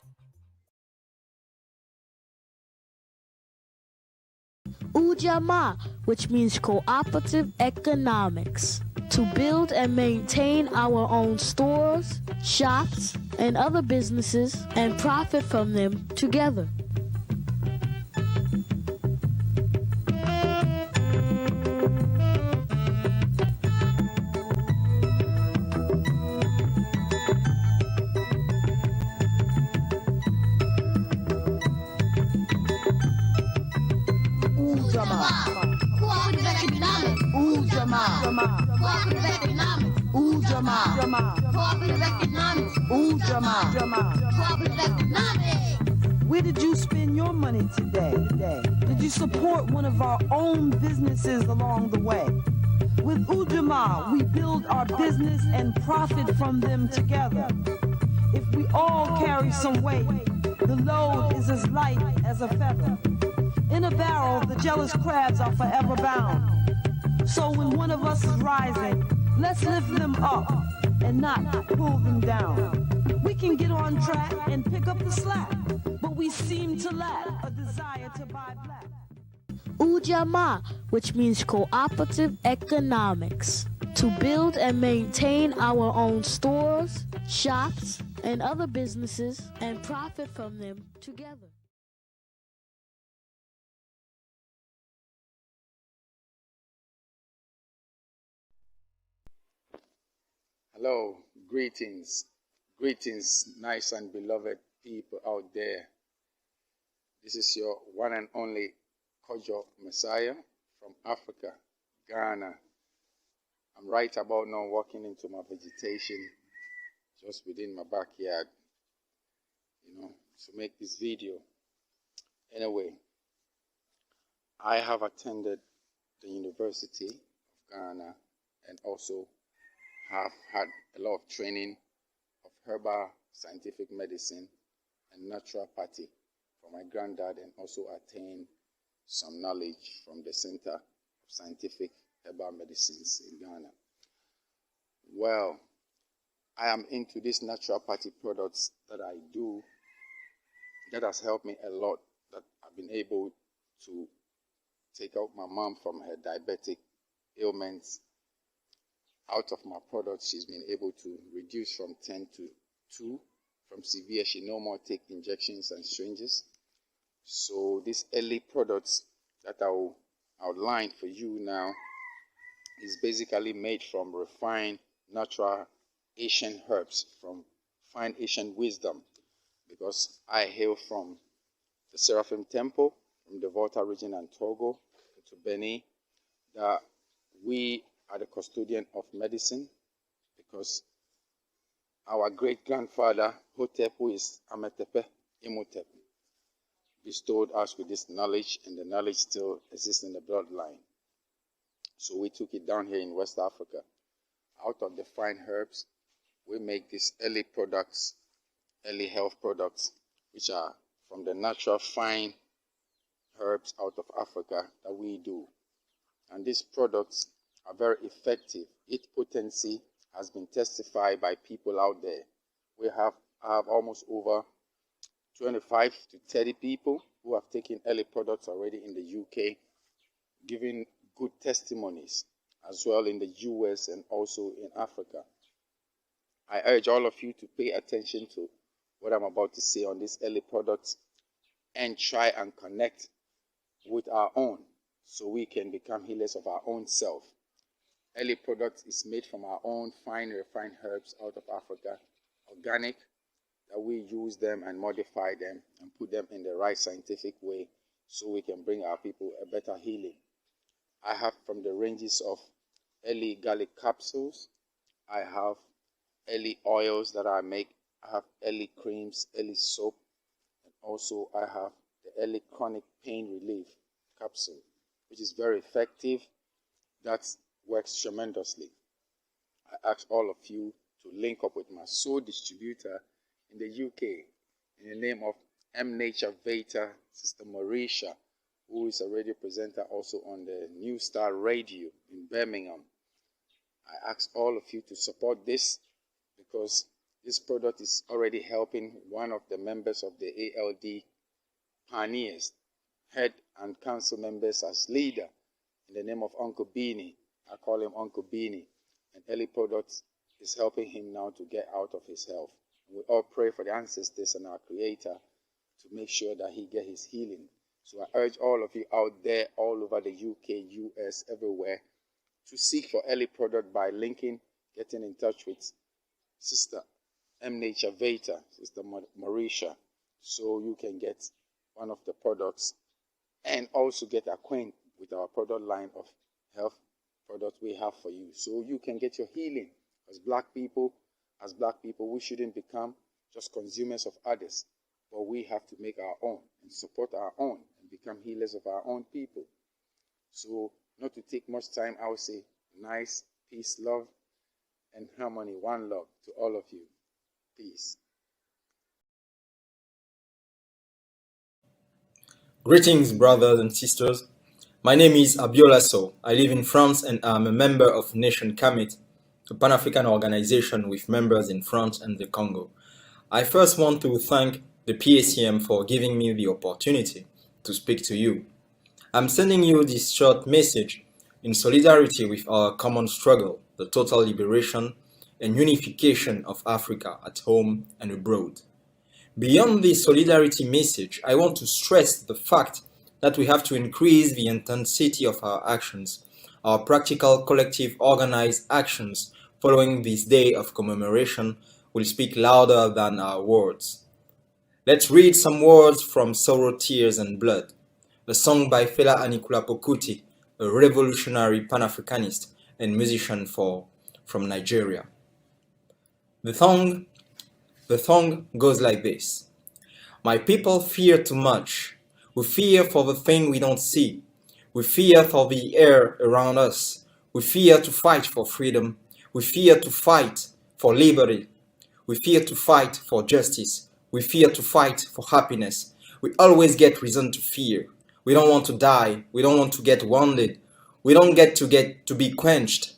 Ujamaa, which means cooperative economics, to build and maintain our own stores, shops, and other businesses and profit from them together. Cooperative economics. Ujamaa. Cooperative economics. Ujamaa. Cooperative economics. Ujamaa. Cooperative economics. Where did you spend your money today? Did you support one of our own businesses along the way? With Ujamaa, we build our business and profit from them together. If we all carry some weight, the load is as light as a feather. In a barrel, the jealous crabs are forever bound. So when one of us is rising, let's lift them up and not pull them down. We can get on track and pick up the slack, but we seem to lack a desire to buy black. Ujamaa, which means cooperative economics, to build and maintain our own stores, shops, and other businesses and profit from them together. Hello, greetings, nice and beloved people out there. This is your one and only Kojo Messiah from Africa, Ghana. I'm right about now walking into my vegetation just within my backyard, to make this video. Anyway, I have attended the University of Ghana and also have had a lot of training of herbal scientific medicine and naturopathy from my granddad, and also attained some knowledge from the Center of Scientific Herbal Medicines in Ghana. Well, I am into these naturopathy products that I do. That has helped me a lot, that I've been able to take out my mom from her diabetic ailments. Out of my products, she's been able to reduce from 10 to 2. From severe, she no more take injections and syringes. So these early products that I will outline for you now is basically made from refined natural Asian herbs, from fine Asian wisdom, because I hail from the Seraphim Temple, from the Volta region and Togo to Benin, that we are the custodian of medicine, because our great-grandfather Hotep, who is Ametepe Imhotep, bestowed us with this knowledge, and the knowledge still exists in the bloodline. So we took it down here in West Africa. Out of the fine herbs, we make these early products, early health products, which are from the natural fine herbs out of Africa that we do. And these products are very effective. Its potency has been testified by people out there. I have almost over 25 to 30 people who have taken early products already in the UK, giving good testimonies, as well in the US and also in Africa. I urge all of you to pay attention to what I'm about to say on these early products and try and connect with our own so we can become healers of our own self. Early products is made from our own fine refined herbs out of Africa, organic, that we use them and modify them and put them in the right scientific way so we can bring our people a better healing. I have from the ranges of early garlic capsules, I have early oils that I make, I have early creams, early soap, and also I have the early chronic pain relief capsule, which is very effective. That works tremendously. I ask all of you to link up with my sole distributor in the UK in the name of M Nature Vita, Sister Marisha, who is a radio presenter also on the New Star Radio in Birmingham. I ask all of you to support this because this product is already helping one of the members of the ALD pioneers, head and council members as leader, in the name of Uncle Beanie. I call him Uncle Beanie. And early products is helping him now to get out of his health. We all pray for the ancestors and our Creator to make sure that he get his healing. So I urge all of you out there, all over the UK, US, everywhere, to seek for early product by linking, getting in touch with Sister M Nature Vita, Sister Marisha, so you can get one of the products and also get acquainted with our product line of health products we have for you, so you can get your healing. As black people, we shouldn't become just consumers of others, but we have to make our own and support our own and become healers of our own people. So, not to take much time, I would say nice, peace, love, and harmony, one love to all of you. Peace. Greetings, brothers and sisters. My name is Abiola So. I live in France and I'm a member of Nation Kamit, a Pan-African organization with members in France and the Congo. I first want to thank the PACM for giving me the opportunity to speak to you. I'm sending you this short message in solidarity with our common struggle, the total liberation and unification of Africa at home and abroad. Beyond this solidarity message, I want to stress the fact that we have to increase the intensity of our actions, our practical, collective, organized actions following this day of commemoration will speak louder than our words. Let's read some words from Sorrow, Tears and Blood, a song by Fela Anikulapo Kuti, a revolutionary Pan-Africanist and musician from Nigeria. The song goes like this. My people fear too much. We fear for the thing we don't see. We fear for the air around us. We fear to fight for freedom. We fear to fight for liberty. We fear to fight for justice. We fear to fight for happiness. We always get reason to fear. We don't want to die. We don't want to get wounded. We don't get to be quenched.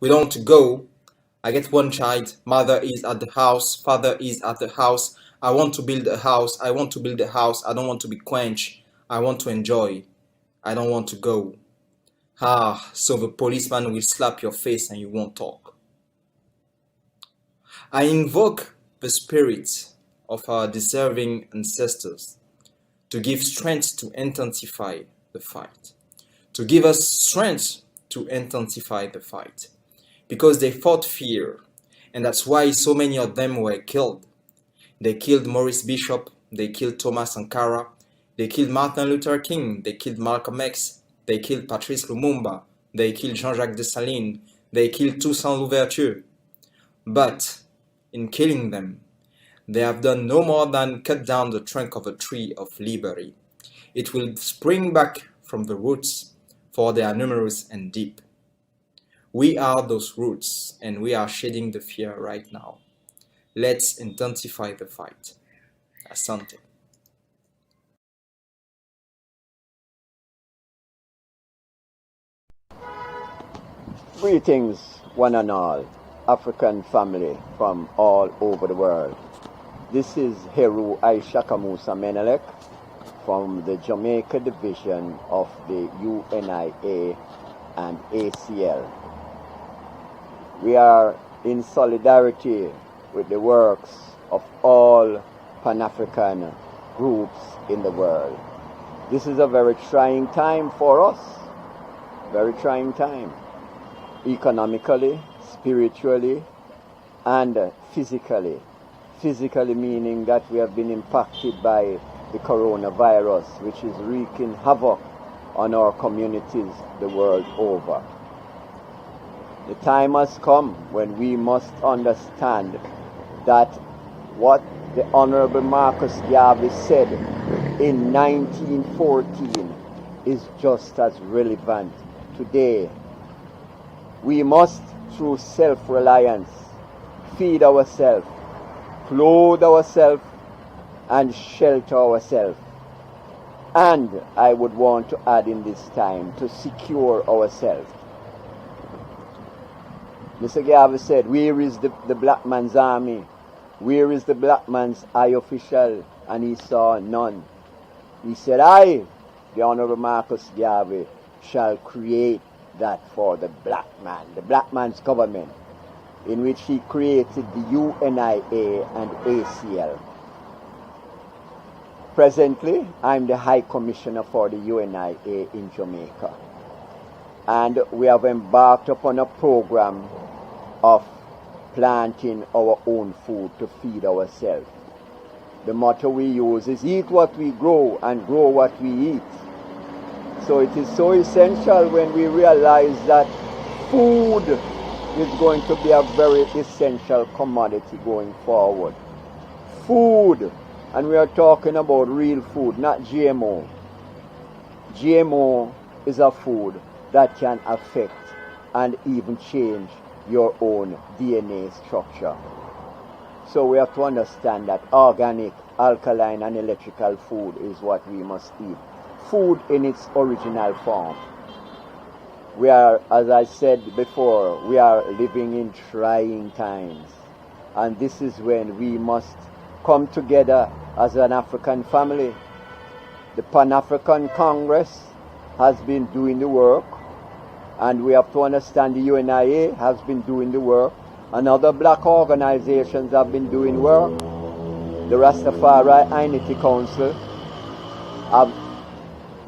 We don't want to go. I get one child. Mother is at the house. Father is at the house. I want to build a house. I want to build a house. I don't want to be quenched. I want to enjoy. I don't want to go. So the policeman will slap your face and you won't talk. I invoke the spirits of our deserving ancestors to give strength to intensify the fight, to give us strength to intensify the fight, because they fought fear, and that's why so many of them were killed. They killed Maurice Bishop, they killed Thomas Sankara, they killed Martin Luther King, they killed Malcolm X, they killed Patrice Lumumba, they killed Jean-Jacques Dessalines, they killed Toussaint Louverture. But in killing them, they have done no more than cut down the trunk of a tree of liberty. It will spring back from the roots, for they are numerous and deep. We are those roots, and we are shedding the fear right now. Let's intensify the fight. Asante. Greetings, one and all, African family from all over the world. This is Heru Aishaka Musa Menelek from the Jamaica division of the UNIA and ACL. We are in solidarity with the works of all Pan-African groups in the world. This is a very trying time for us, very trying time, economically, spiritually, and physically. Physically meaning that we have been impacted by the coronavirus, which is wreaking havoc on our communities the world over. The time has come when we must understand that what the Honorable Marcus Garvey said in 1914 is just as relevant today. We must, through self-reliance, feed ourselves, clothe ourselves, and shelter ourselves. And I would want to add in this time, to secure ourselves. Mr. Garvey said, where is the black man's army? Where is the black man's high official? And he saw none. He said, I, the Honorable Marcus Garvey, shall create that for the black man's government, in which he created the UNIA and ACL. Presently, I'm the High Commissioner for the UNIA in Jamaica. And we have embarked upon a program of planting our own food to feed ourselves. The motto we use is eat what we grow and grow what we eat. So it is so essential when we realize that food is going to be a very essential commodity going forward. Food, and we are talking about real food, not GMO. GMO is a food that can affect and even change your own DNA structure. So we have to understand that organic, alkaline, and electrical food is what we must eat. Food in its original form. We are, as I said before, we are living in trying times. And this is when we must come together as an African family. The Pan-African Congress has been doing the work, and we have to understand the UNIA has been doing the work, and other black organizations have been doing work. The Rastafari Unity Council have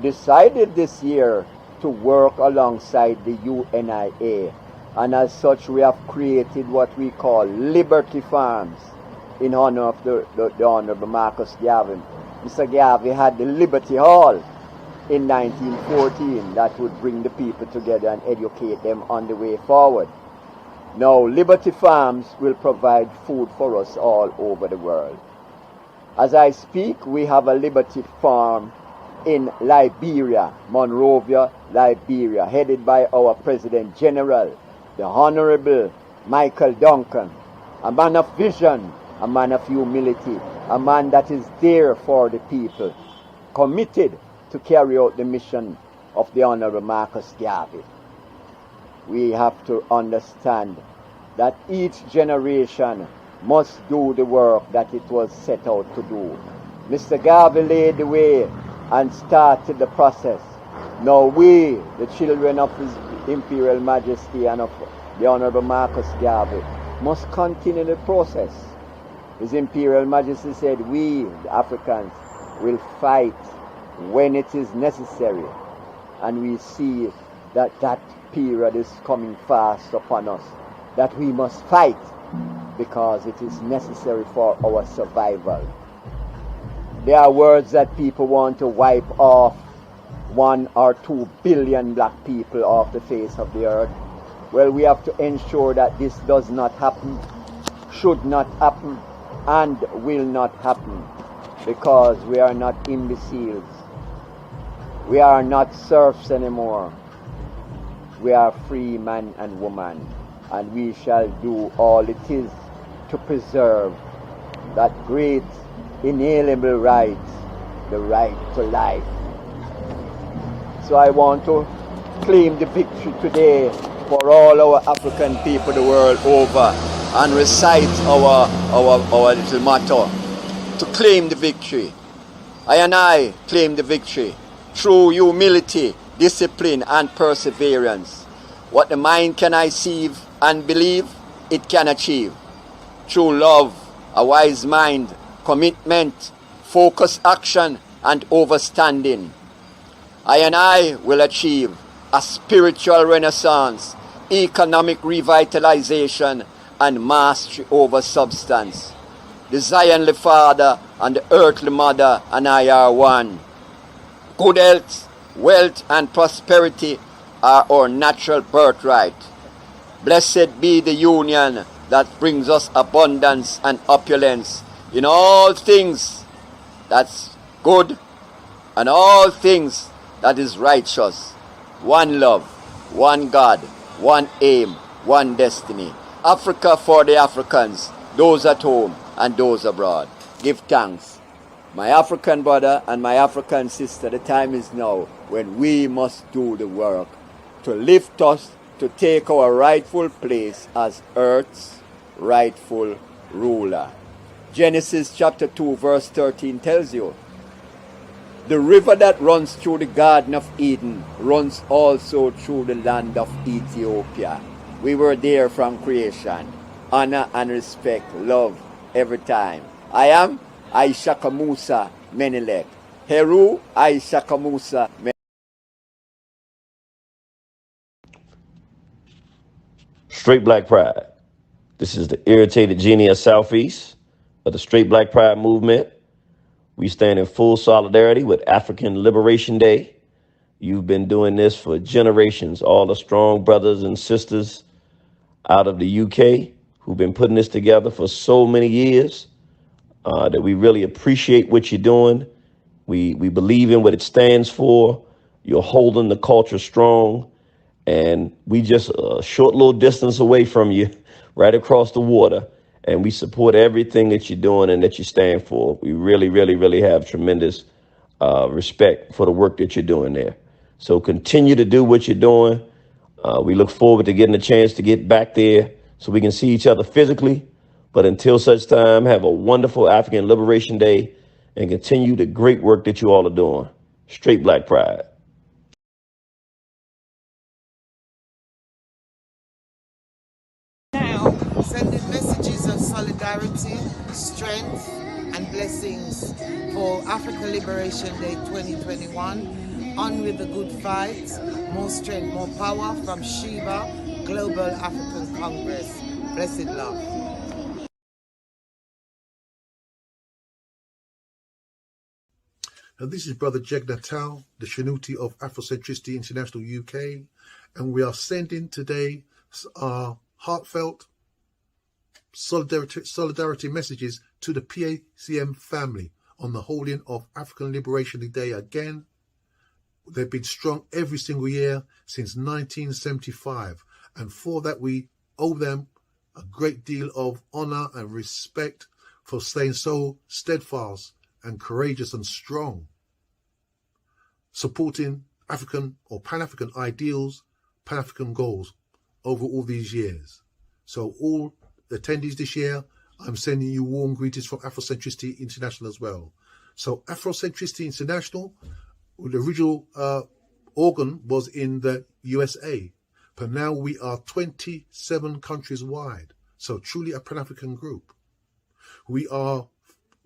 decided this year to work alongside the UNIA, and as such we have created what we call Liberty Farms in honor of the Honorable Marcus Garvey. Mr. Garvey had the Liberty Hall in 1914 that would bring the people together and educate them on the way forward. Now, Liberty Farms will provide food for us all over the world. As I speak, we have a Liberty Farm in Liberia, Monrovia, Liberia, headed by our President General, the Honorable Michael Duncan, a man of vision, a man of humility, a man that is there for the people, committed to carry out the mission of the Honorable Marcus Garvey. We have to understand that each generation must do the work that it was set out to do. Mr. Garvey laid the way and started the process. Now we, the children of His Imperial Majesty and of the Honorable Marcus Garvey, must continue the process. His Imperial Majesty said, we, the Africans, will fight when it is necessary. And we see that that period is coming fast upon us, that we must fight because it is necessary for our survival. There are words that people want to wipe off 1 or 2 billion black people off the face of the earth. Well, we have to ensure that this does not happen, should not happen, and will not happen, because we are not imbeciles. We are not serfs anymore. We are free man and woman, and we shall do all it is to preserve that great inalienable right, the right to life. So I want to claim the victory today for all our African people the world over and recite our little motto to claim the victory. I claim the victory through humility, discipline and perseverance. What the mind can achieve and believe, it can achieve. Through love, a wise mind, commitment, focused action and overstanding. I will achieve a spiritual renaissance, economic revitalization and mastery over substance. The Zionly Father and the Earthly Mother and I are one. Good health, wealth and prosperity are our natural birthright. Blessed be the union that brings us abundance and opulence in all things that's good and all things that is righteous. One love, one God, one aim, one destiny. Africa for the Africans, those at home and those abroad. Give thanks. My African brother and my African sister, the time is now when we must do the work to lift us to take our rightful place as Earth's rightful ruler. Genesis chapter 2 verse 13 tells you, the river that runs through the Garden of Eden runs also through the land of Ethiopia. We were there from creation. Honor and respect, love every time. I am Ishaka Musa Menelek. Heru Ishaka Musa Menelek. Straight Black Pride. This is the irritated genie of Southeast of the Straight Black Pride movement. We stand in full solidarity with African Liberation Day. You've been doing this for generations. All the strong brothers and sisters out of the UK who've been putting this together for so many years, that we really appreciate what you're doing. We believe in what it stands for. You're holding the culture strong. And we just a short little distance away from you, right across the water. And we support everything that you're doing and that you stand for. We really, really, really have tremendous respect for the work that you're doing there. So continue to do what you're doing. We look forward to getting a chance to get back there so we can see each other physically. But until such time, have a wonderful African Liberation Day and continue the great work that you all are doing. Straight Black Pride. Sending messages of solidarity, strength, and blessings for Africa Liberation Day 2021. On with the good fight, more strength, more power from Sheba Global African Congress. Blessed love. This is Brother Jeg Natal, the Shanuti of Afrocentricity International UK, and we are sending today our heartfelt solidarity messages to the PACM family on the holding of African Liberation Day again. They've been strong every single year since 1975, and for that we owe them a great deal of honor and respect for staying so steadfast and courageous and strong, supporting African or Pan-African ideals, Pan-African goals over all these years. So all attendees this year, I'm sending you warm greetings from Afrocentricity International as well. So Afrocentricity International, the original organ was in the USA, but now we are 27 countries wide, so truly a Pan-African group. We are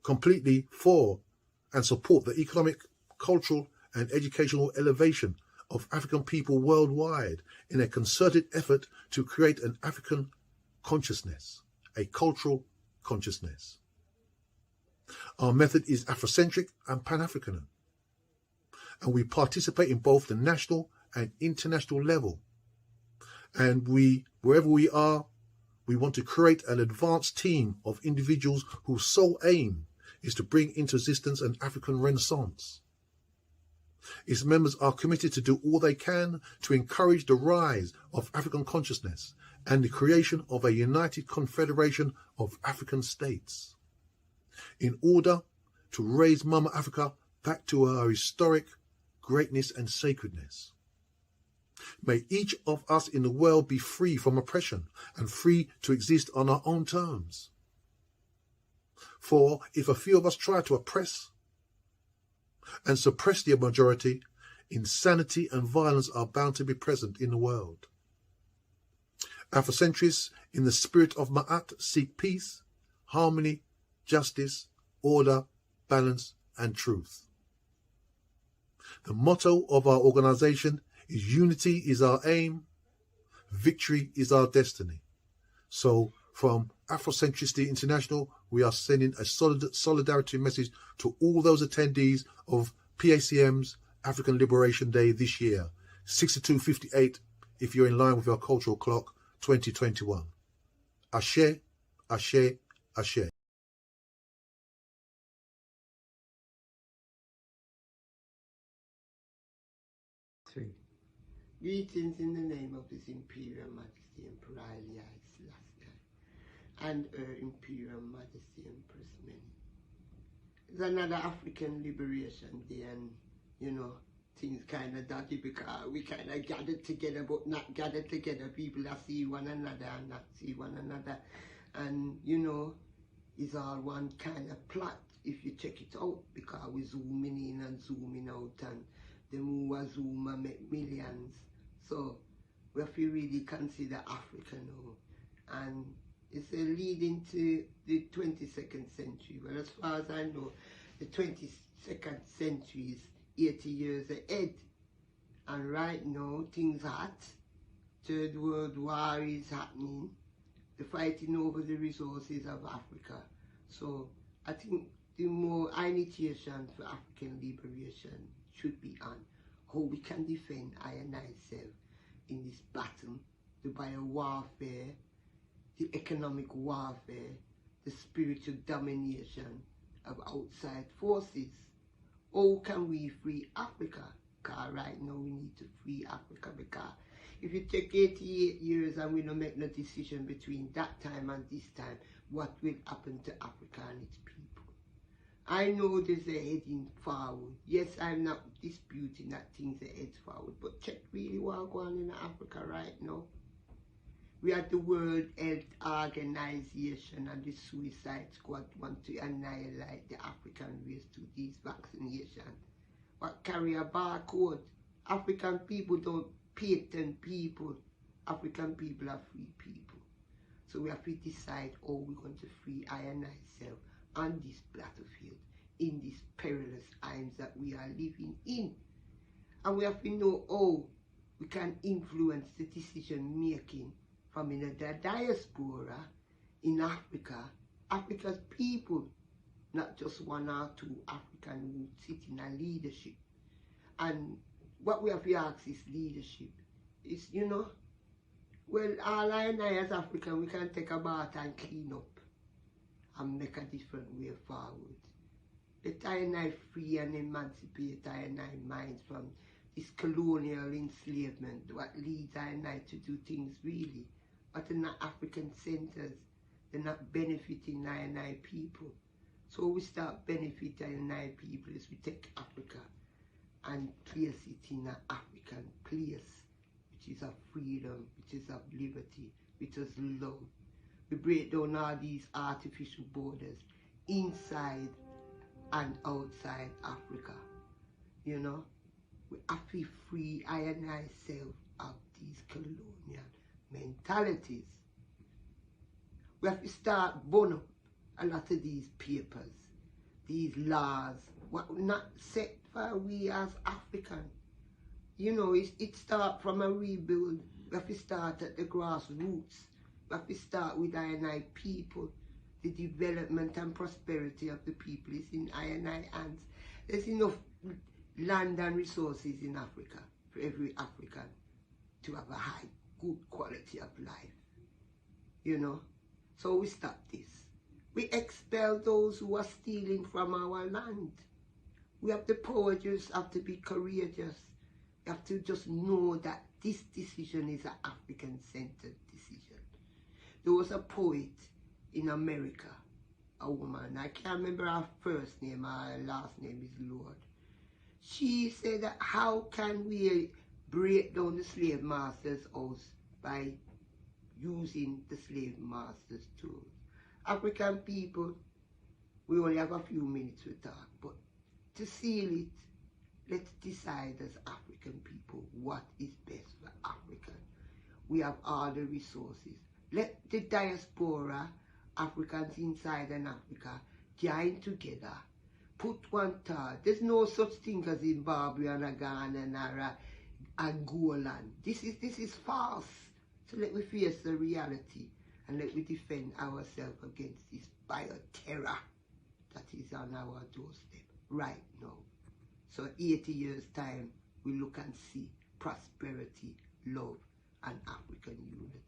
completely for and support the economic, cultural and educational elevation of African people worldwide in a concerted effort to create an African consciousness, a cultural consciousness. Our method is Afrocentric and Pan-African, and we participate in both the national and international level. And wherever we are, we want to create an advanced team of individuals whose sole aim is to bring into existence an African Renaissance. Its members are committed to do all they can to encourage the rise of African consciousness and the creation of a united confederation of African states, in order to raise Mama Africa back to her historic greatness and sacredness. May each of us in the world be free from oppression and free to exist on our own terms. For if a few of us try to oppress and suppress the majority, insanity and violence are bound to be present in the world. Afrocentrists, in the spirit of Ma'at, seek peace, harmony, justice, order, balance, and truth. The motto of our organization is unity is our aim, victory is our destiny. So from Afrocentricity International, we are sending a solidarity message to all those attendees of PACM's African Liberation Day this year, 6258 if you're in line with our cultural clock, 2021. Ashe, Ashe, Ashe. Greetings in the name of His Imperial Majesty Emperor Haile Selassie and Her Imperial Majesty Empress Mene. It's another African Liberation Day, and you know, things kind of dodgy because we kind of gathered together but not gathered together. People that see one another and not see one another, and you know, it's all one kind of plot if you check it out, because we zooming in and zooming out, and the more zoom and make millions. So we have to really consider Africa now, and it's leading to the 22nd century. Well, as far as I know, the 22nd century is 80 years ahead, and right now things hot. Third World War is happening, the fighting over the resources of Africa. So I think the more initiation for African liberation should be on how we can defend I and myself in this battle, the bio warfare, the economic warfare, the spiritual domination of outside forces. How can we free Africa? Because right now we need to free Africa, because if you take 88 years and we don't make no decision between that time and this time, what will happen to Africa and its people? I know there's a heading forward. Yes, I'm not disputing that things are heading forward, but check really what's going on in Africa right now. We are the World Health Organization and the Suicide Squad want to annihilate the African race through these vaccinations. But carry a barcode. African people don't patent people. African people are free people. So we have to decide how we're going to free I and myself on this battlefield in these perilous times that we are living in. And we have to know how we can influence the decision making from the diaspora in Africa, Africa's people, not just one or two African who sit in a leadership. And what we have to ask is leadership. Is, you know, well, all I and I as African, we can take a bath and clean up and make a different way forward. Let I and I free and emancipate I and I minds from this colonial enslavement, what leads I and I to do things really, but in the African centers, they're not benefiting I and I people. So we start benefiting I and I people is we take Africa and place it in an African place, which is of freedom, which is of liberty, which is love. We break down all these artificial borders inside and outside Africa, you know. We have to free I and I self of these colonial mentalities. We have to start burn up a lot of these papers, these laws, what not set for we as African. You know, it starts from a rebuild. We have to start at the grassroots. We have to start with I and I people. The development and prosperity of the people is in I and I hands. There's enough land and resources in Africa for every African to have a high, good quality of life. You know? So we stop this. We expel those who are stealing from our land. We have the power, just have to be courageous. We have to just know that this decision is an African-centered decision. There was a poet in America, a woman, I can't remember her first name, her last name is Lord. She said that how can we break down the slave master's house by using the slave master's tools? African people, we only have a few minutes to talk, but to seal it, let's decide as African people what is best for Africa. We have all the resources. Let the diaspora, Africans inside and Africa, join together. Put one thought. There's no such thing as Zimbabwe and Ghana and Angola. This is false. So let me face the reality and let me defend ourselves against this bioterror that is on our doorstep right now. So 80 years time, we look and see prosperity, love, and African unity.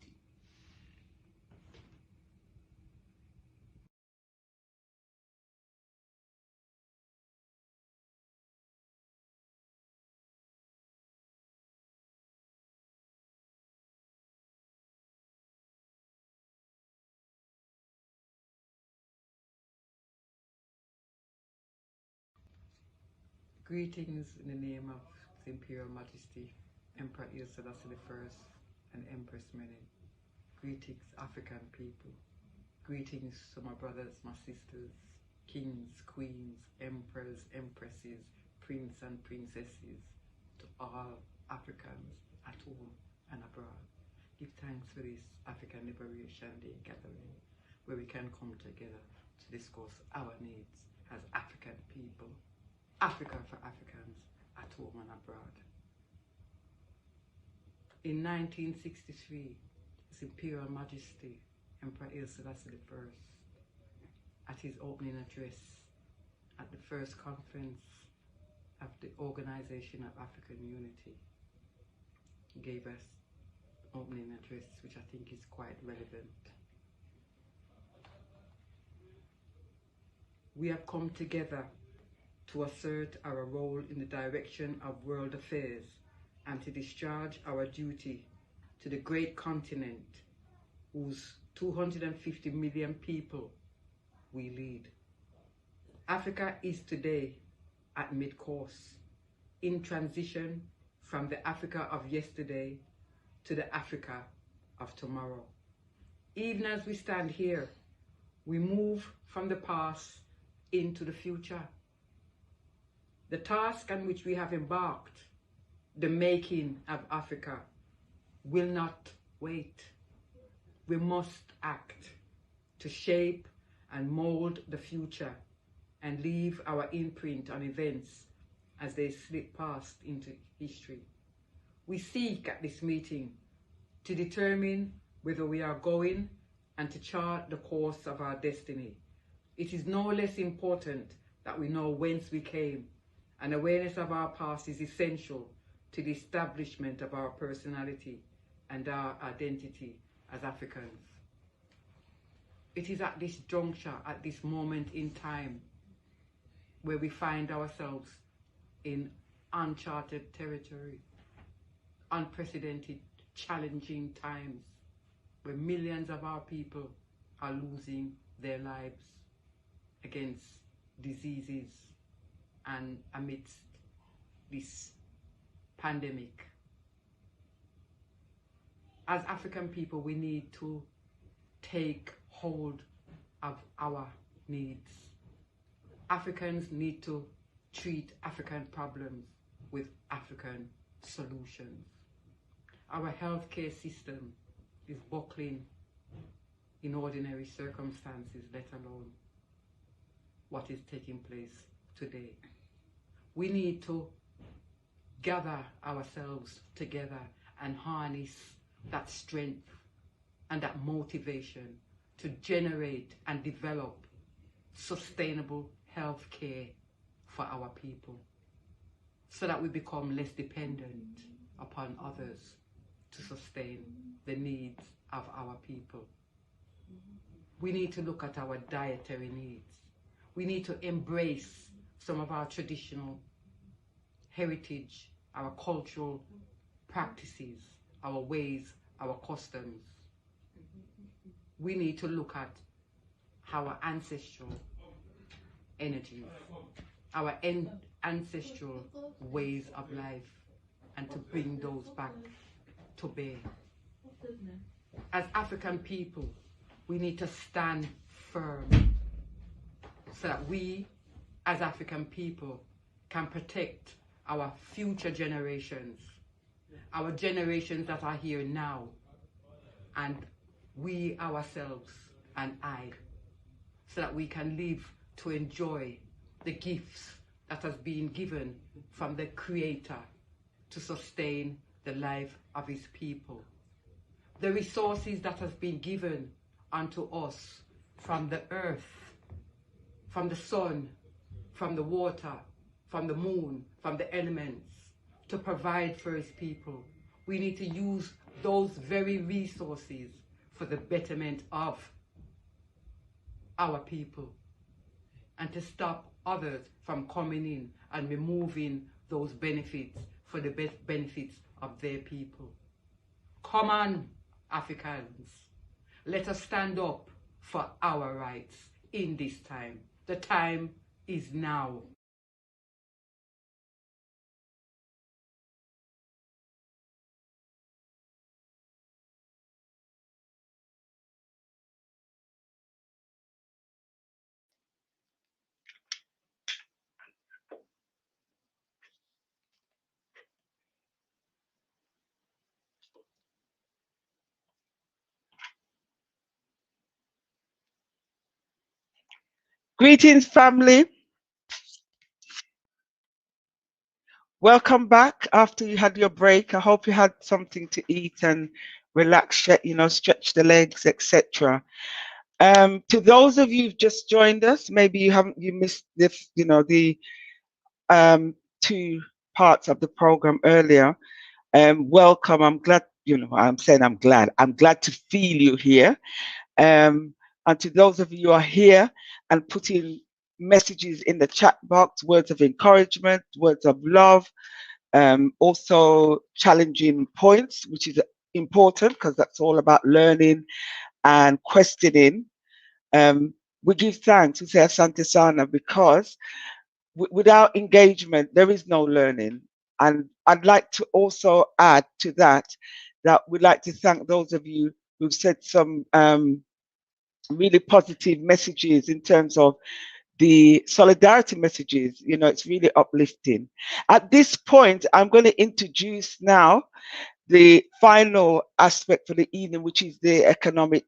Greetings in the name of His Imperial Majesty, Emperor Haile Selassie I and Empress Mene. Greetings, African people. Greetings to my brothers, my sisters, kings, queens, emperors, empresses, prince and princesses, to all Africans at home and abroad. Give thanks for this African Liberation Day gathering, where we can come together to discuss our needs as African people. Africa for Africans at home and abroad. In 1963, His Imperial Majesty, Emperor Haile Selassie I, at his opening address at the first conference of the Organization of African Unity, gave us opening address, which I think is quite relevant. We have come together to assert our role in the direction of world affairs and to discharge our duty to the great continent whose 250 million people we lead. Africa is today at mid-course, in transition from the Africa of yesterday to the Africa of tomorrow. Even as we stand here, we move from the past into the future. The task on which we have embarked, the making of Africa, will not wait. We must act to shape and mold the future and leave our imprint on events as they slip past into history. We seek at this meeting to determine whether we are going and to chart the course of our destiny. It is no less important that we know whence we came, and awareness of our past is essential to the establishment of our personality and our identity as Africans. It is at this juncture, at this moment in time, where we find ourselves in uncharted territory, unprecedented, challenging times, where millions of our people are losing their lives against diseases and amidst this pandemic. As African people, we need to take hold of our needs. Africans need to treat African problems with African solutions. Our healthcare system is buckling in ordinary circumstances, let alone what is taking place today. We need to gather ourselves together and harness that strength and that motivation to generate and develop sustainable health care for our people so that we become less dependent upon others to sustain the needs of our people. We need to look at our dietary needs. We need to embrace some of our traditional heritage, our cultural practices, our ways, our customs. We need to look at our ancestral energies, our ancestral ways of life, and to bring those back to bear. As African people, we need to stand firm so that we, as African people, can protect our future generations, our generations that are here now, and we ourselves and I, so that we can live to enjoy the gifts that has been given from the Creator to sustain the life of His people. The resources that has been given unto us from the earth, from the sun, from the water, from the moon, from the elements, to provide for His people. We need to use those very resources for the betterment of our people and to stop others from coming in and removing those benefits for the best benefits of their people. Come on, Africans. Let us stand up for our rights in this time. The time is now. Greetings, family. Welcome back after you had your break. I hope you had something to eat and relax, stretch the legs, etc. To those of you who've just joined us, maybe you missed this, the two parts of the program earlier. Welcome. I'm glad, I'm glad. I'm glad to feel you here. And to those of you who are here and putting messages in the chat box, words of encouragement, words of love, also challenging points, which is important because that's all about learning and questioning. We give thanks, we say Asante Sana, because without engagement, there is no learning. And I'd like to also add to that we'd like to thank those of you who've said some really positive messages in terms of the solidarity messages. It's really uplifting. At this point, I'm going to introduce now the final aspect for the evening, which is the economic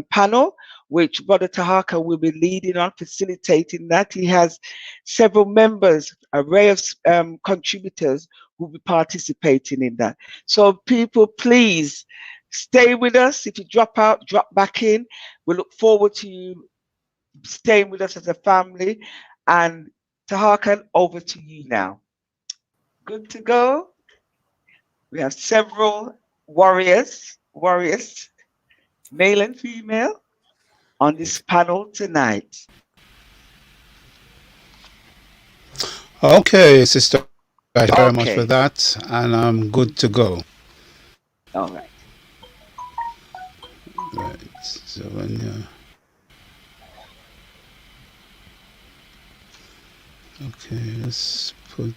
panel, which Brother Tahaka will be leading on, facilitating that. He has several members, array of contributors who will be participating in that. So people, please stay with us. If you drop out, drop back in. We look forward to you staying with us as a family. And Tahaka, over to you now. Good to go? We have several warriors, male and female, on this panel tonight. Okay, sister. Thank you very much for that, and I'm good to go. All right. Right. So when okay, let's put.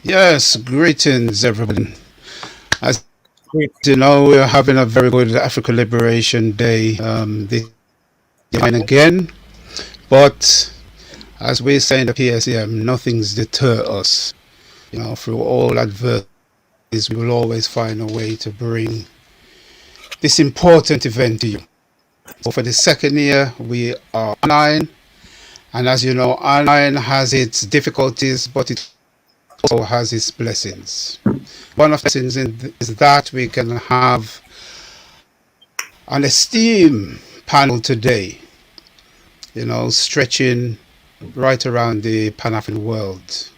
Yes, greetings, everybody. As you know, we're having a very good African Liberation Day this and again, but as we say in the PACM, nothing's deter us. Through all adversities, we will always find a way to bring this important event to you. So for the second year, we are online, and as you know, online has its difficulties, but it also has its blessings. One of the blessings is that we can have an esteemed panel today, stretching right around the Pan-African world.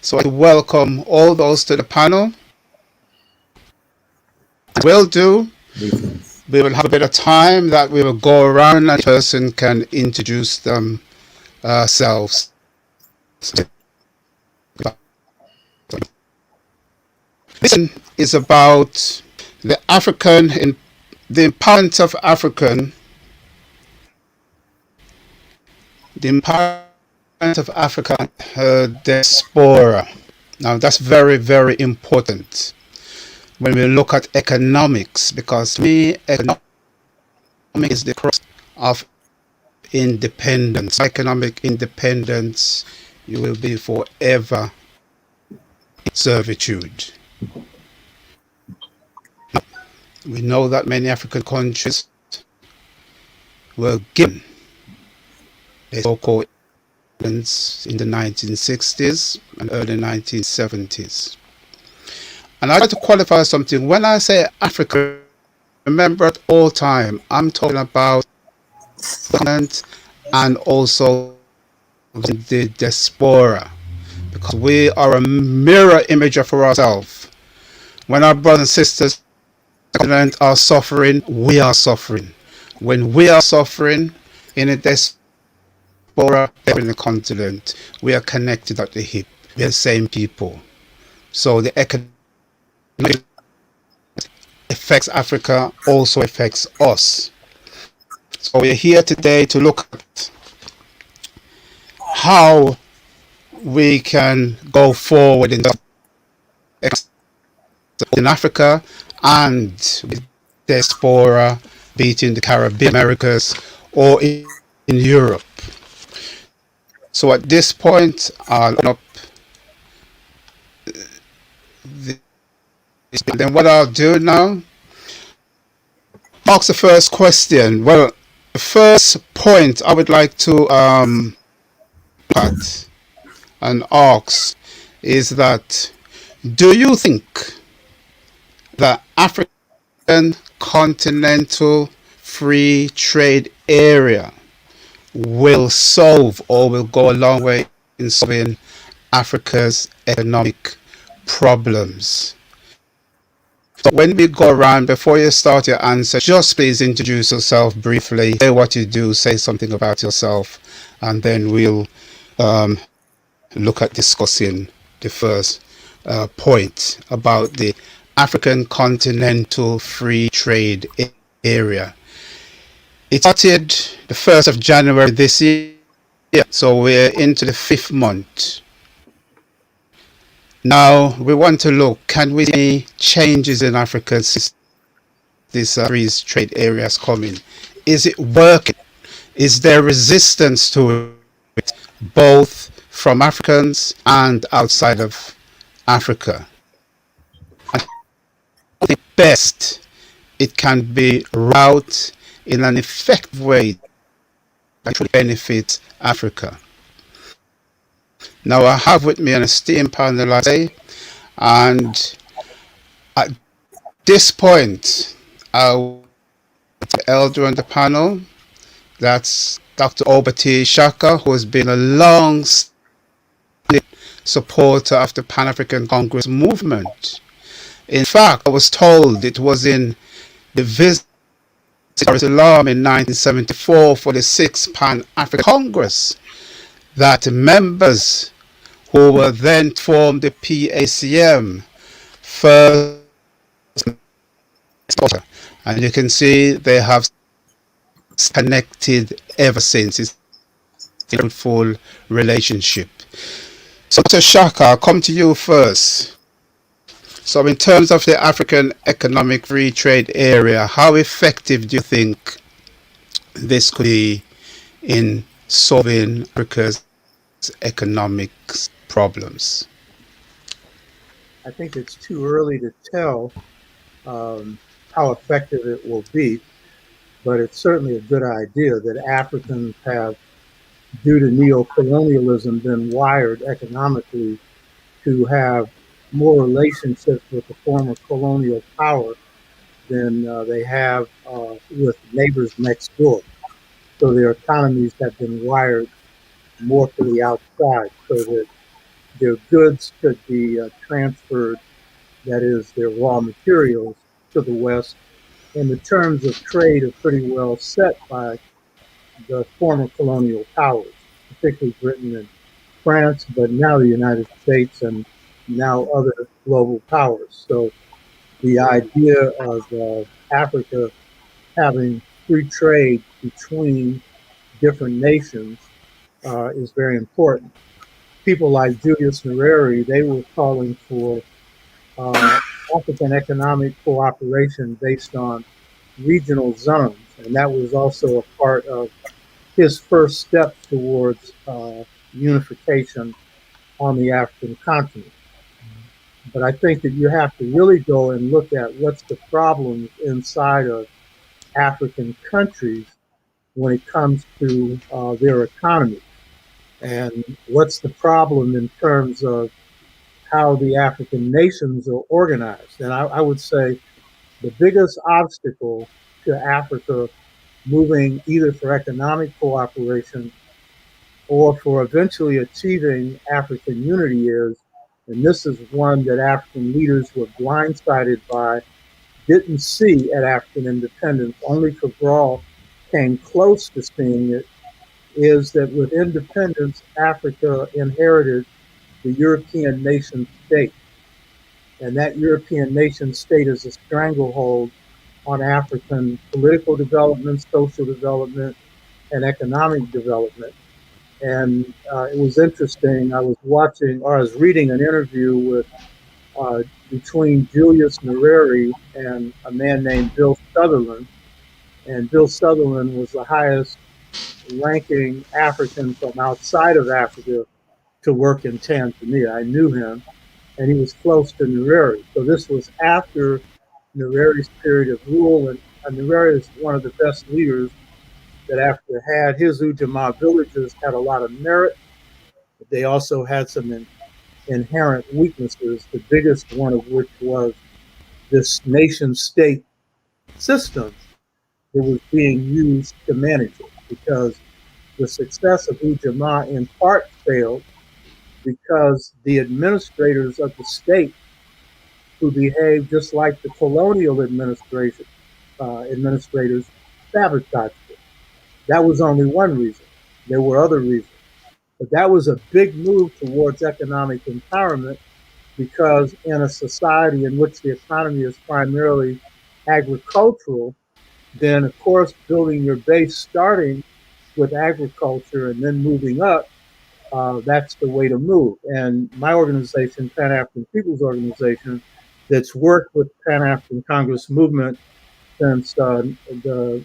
So I welcome all those to the panel. We'll do. We will have a bit of time that we will go around and a person can introduce themselves. This is about the empowerment of the empowerment of African diaspora. Now that's very, very important when we look at economics, because to me, economics is the crux of independence. Economic independence, you will be forever in servitude. We know that many African countries were given a so-called independence in the 1960s and early 1970s. And I'd like to qualify something. When I say Africa, remember at all time, I'm talking about the continent and also the diaspora, because we are a mirror image of ourselves. When our brothers and sisters are suffering, we are suffering. When we are suffering in a diaspora, in the continent, we are connected at the hip. We are the same people. So the economic affects Africa, also affects us. So we're here today to look at how we can go forward in Africa and with diaspora, be it in the Caribbean, Americas, or in Europe. So at this point, I'll open up then what I'll do now, ask the first question. Well, the first point I would like to at and ask is that, do you think that African continental free trade area will solve or will go a long way in solving Africa's economic problems? So when we go around, before you start your answer, just please introduce yourself briefly, say what you do, say something about yourself, and then we'll look at discussing the first point about the African Continental Free Trade Area. It started the 1st of January this year, so we're into the 5th month. Now we want to look, can we see changes in Africa since this free trade area is coming? Is it working? Is there resistance to it, both from Africans and outside of Africa? At the best, it can be rolled out in an effective way that will benefit Africa. Now I have with me an esteemed panel today, and at this point, the elder on the panel, that's Dr. Obati Shaka, who has been a long supporter of the Pan-African Congress movement. In fact, I was told it was in the visit to Dar es Salaam in 1974 for the 6th Pan-African Congress that members who were then formed the PACM first, and you can see they have connected ever since. It's a fruitful relationship. So Dr. Shaka, I'll come to you first. So in terms of the African Economic Free Trade Area, how effective do you think this could be in solving Africa's economic problems? I think it's too early to tell how effective it will be, but it's certainly a good idea that Africans have, due to neo-colonialism, been wired economically to have more relationships with the former colonial power than they have with neighbors next door. So their economies have been wired more to the outside so that their goods could be transferred, that is, their raw materials, to the West. And the terms of trade are pretty well set by the former colonial powers, particularly Britain and France, but now the United States and now other global powers. So the idea of Africa having free trade between different nations is very important. People like Julius Nyerere, they were calling for African economic cooperation based on regional zones, and that was also a part of his first steps towards unification on the African continent. But I think that you have to really go and look at what's the problems inside of African countries when it comes to their economy, and what's the problem in terms of how the African nations are organized. And I would say the biggest obstacle to Africa moving either for economic cooperation or for eventually achieving African unity is, and this is one that African leaders were blindsided by, didn't see at African independence, only Cabral came close to seeing it, is that with independence, Africa inherited the European nation state. And that European nation state is a stranglehold on African political development, social development, and economic development. And it was interesting. I was watching, or I was reading an interview with between Julius Nyerere and a man named Bill Sutherland. And Bill Sutherland was the highest ranking African from outside of Africa to work in Tanzania. I knew him, and he was close to Nyerere. So this was after Nyerere's period of rule, and Nyerere is one of the best leaders that Africa had. His Ujamaa villages had a lot of merit, but they also had some inherent weaknesses, the biggest one of which was this nation state system that was being used to manage it, because the success of Ujamaa in part failed because the administrators of the state, who behaved just like the colonial administrators, sabotaged it. That was only one reason. There were other reasons. But that was a big move towards economic empowerment, because in a society in which the economy is primarily agricultural, then of course building your base starting with agriculture and then moving up, that's the way to move. And my organization, Pan African People's Organization, that's worked with Pan African Congress movement since the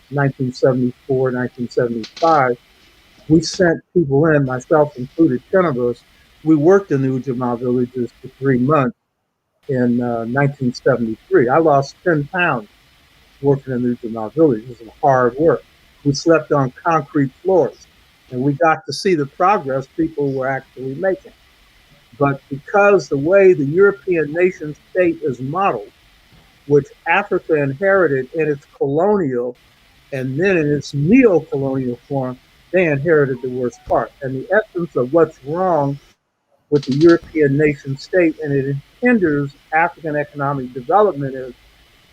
1974, 1975, we sent people in, myself included, 10 of us. We worked in the Ujamaa villages for 3 months in 1973. I lost 10 pounds working in the Ujamaa villages. It was hard work. We slept on concrete floors, and we got to see the progress people were actually making. But because the way the European nation state is modeled, which Africa inherited in its colonial and then in its neo-colonial form, they inherited the worst part. And the essence of what's wrong with the European nation state, and it hinders African economic development, is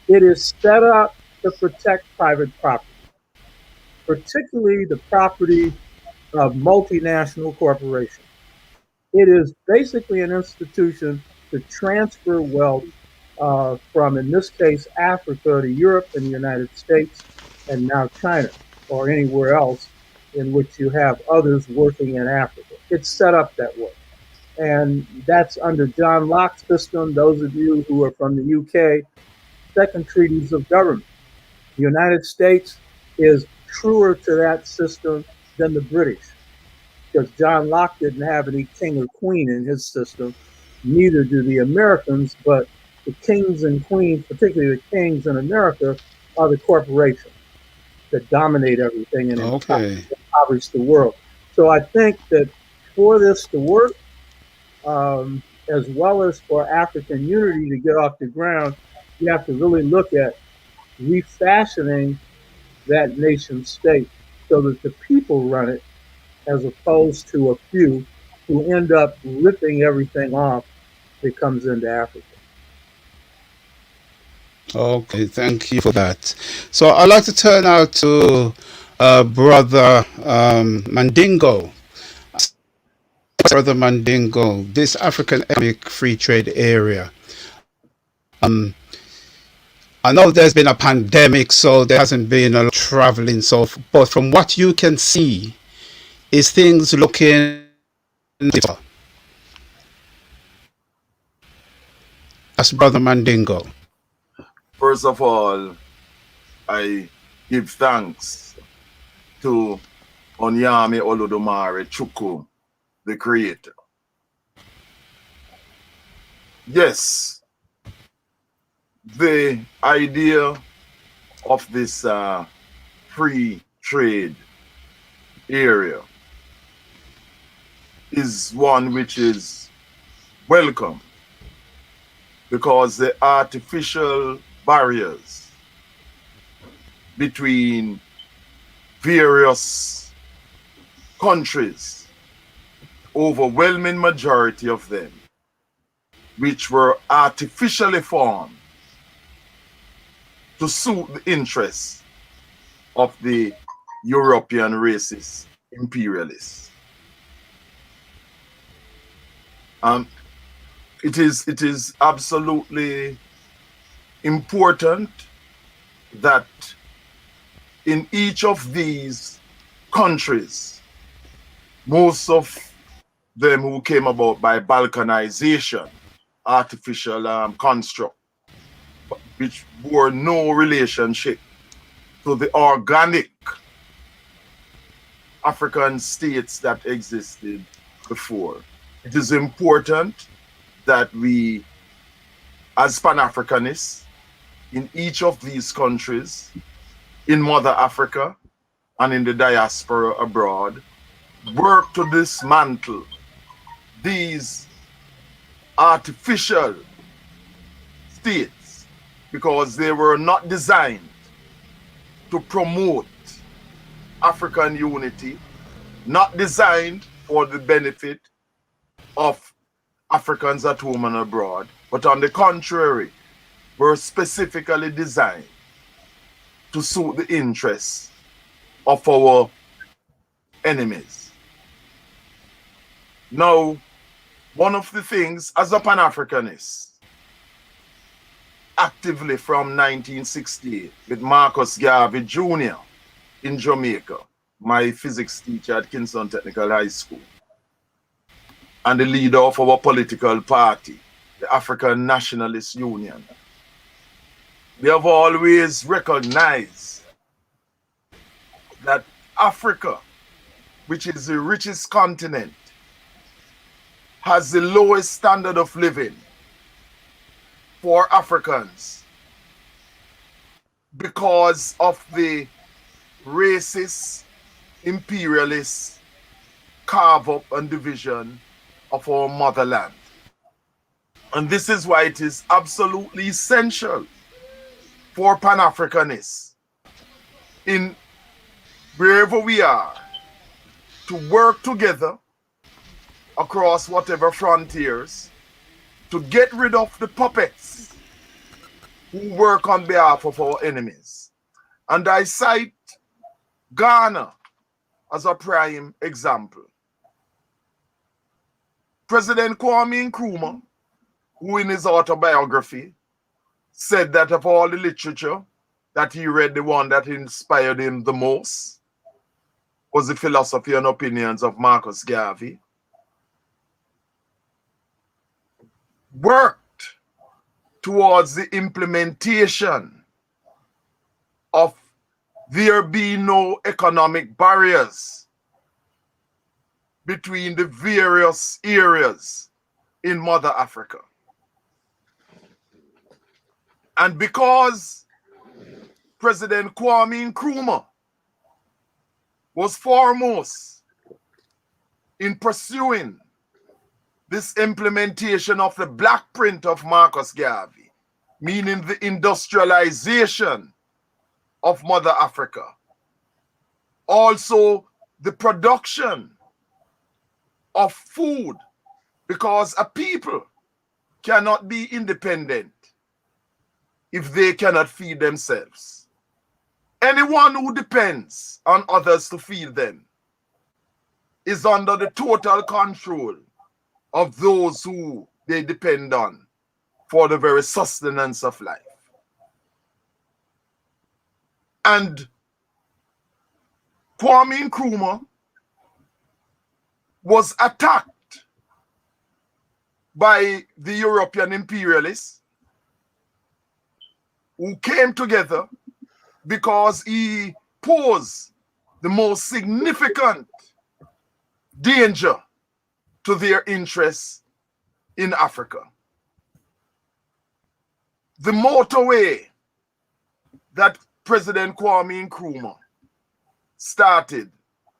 it is set up to protect private property, particularly the property of multinational corporations. It is basically an institution to transfer wealth from, in this case, Africa to Europe and the United States, and now China, or anywhere else in which you have others working in Africa. It's set up that way. And that's under John Locke's system. Those of you who are from the UK, second treaties of government. The United States is truer to that system than the British, because John Locke didn't have any king or queen in his system. Neither do the Americans, but the kings and queens, particularly the kings in America, are the corporations that dominate everything and Okay. impoverish the world. So I think that for this to work, as well as for African unity to get off the ground, you have to really look at refashioning that nation state so that the people run it as opposed to a few who end up ripping everything off that comes into Africa. Okay, thank you for that. So I'd like to turn now to Brother Mandingo. Brother Mandingo, this African Economic Free Trade Area. I know there's been a pandemic, so there hasn't been a lot of traveling. So, but from what you can see, is things looking better? That's Brother Mandingo. First of all, I give thanks to Onyame Olodumare Chukwu, the creator. Yes, the idea of this free trade area is one which is welcome, because the artificial barriers between various countries, overwhelming majority of them, which were artificially formed to suit the interests of the European racist imperialists. It is absolutely important that in each of these countries, most of them who came about by balkanization, artificial construct, which bore no relationship to the organic African states that existed before. It is important that we, as Pan-Africanists, in each of these countries, in Mother Africa and in the diaspora abroad, work to dismantle these artificial states, because they were not designed to promote African unity, not designed for the benefit of Africans at home and abroad, but on the contrary, were specifically designed to suit the interests of our enemies. Now, one of the things as a Pan-Africanist, actively from 1968 with Marcus Garvey Jr. in Jamaica, my physics teacher at Kingston Technical High School, and the leader of our political party, the African Nationalist Union. We have always recognized that Africa, which is the richest continent, has the lowest standard of living for Africans because of the racist, imperialist carve-up and division of our motherland. And this is why it is absolutely essential for Pan-Africanists in wherever we are to work together across whatever frontiers to get rid of the puppets who work on behalf of our enemies. And I cite Ghana as a prime example. President Kwame Nkrumah, who in his autobiography said that of all the literature that he read, the one that inspired him the most was the philosophy and opinions of Marcus Garvey, worked towards the implementation of there be no economic barriers between the various areas in Mother Africa. And because President Kwame Nkrumah was foremost in pursuing this implementation of the black print of Marcus Garvey, meaning the industrialization of Mother Africa, also the production of food, because a people cannot be independent if they cannot feed themselves. Anyone who depends on others to feed them is under the total control of those who they depend on for the very sustenance of life. And Kwame Nkrumah was attacked by the European imperialists who came together because he posed the most significant danger to their interests in Africa. The motorway that President Kwame Nkrumah started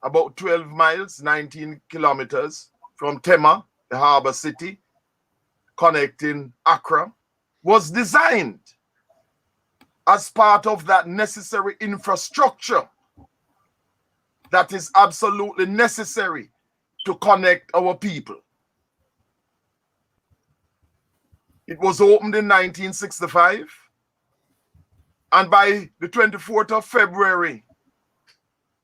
about 12 miles, 19 kilometers from Tema, the harbor city, connecting Accra, was designed as part of that necessary infrastructure that is absolutely necessary to connect our people. It was opened in 1965, and by the 24th of February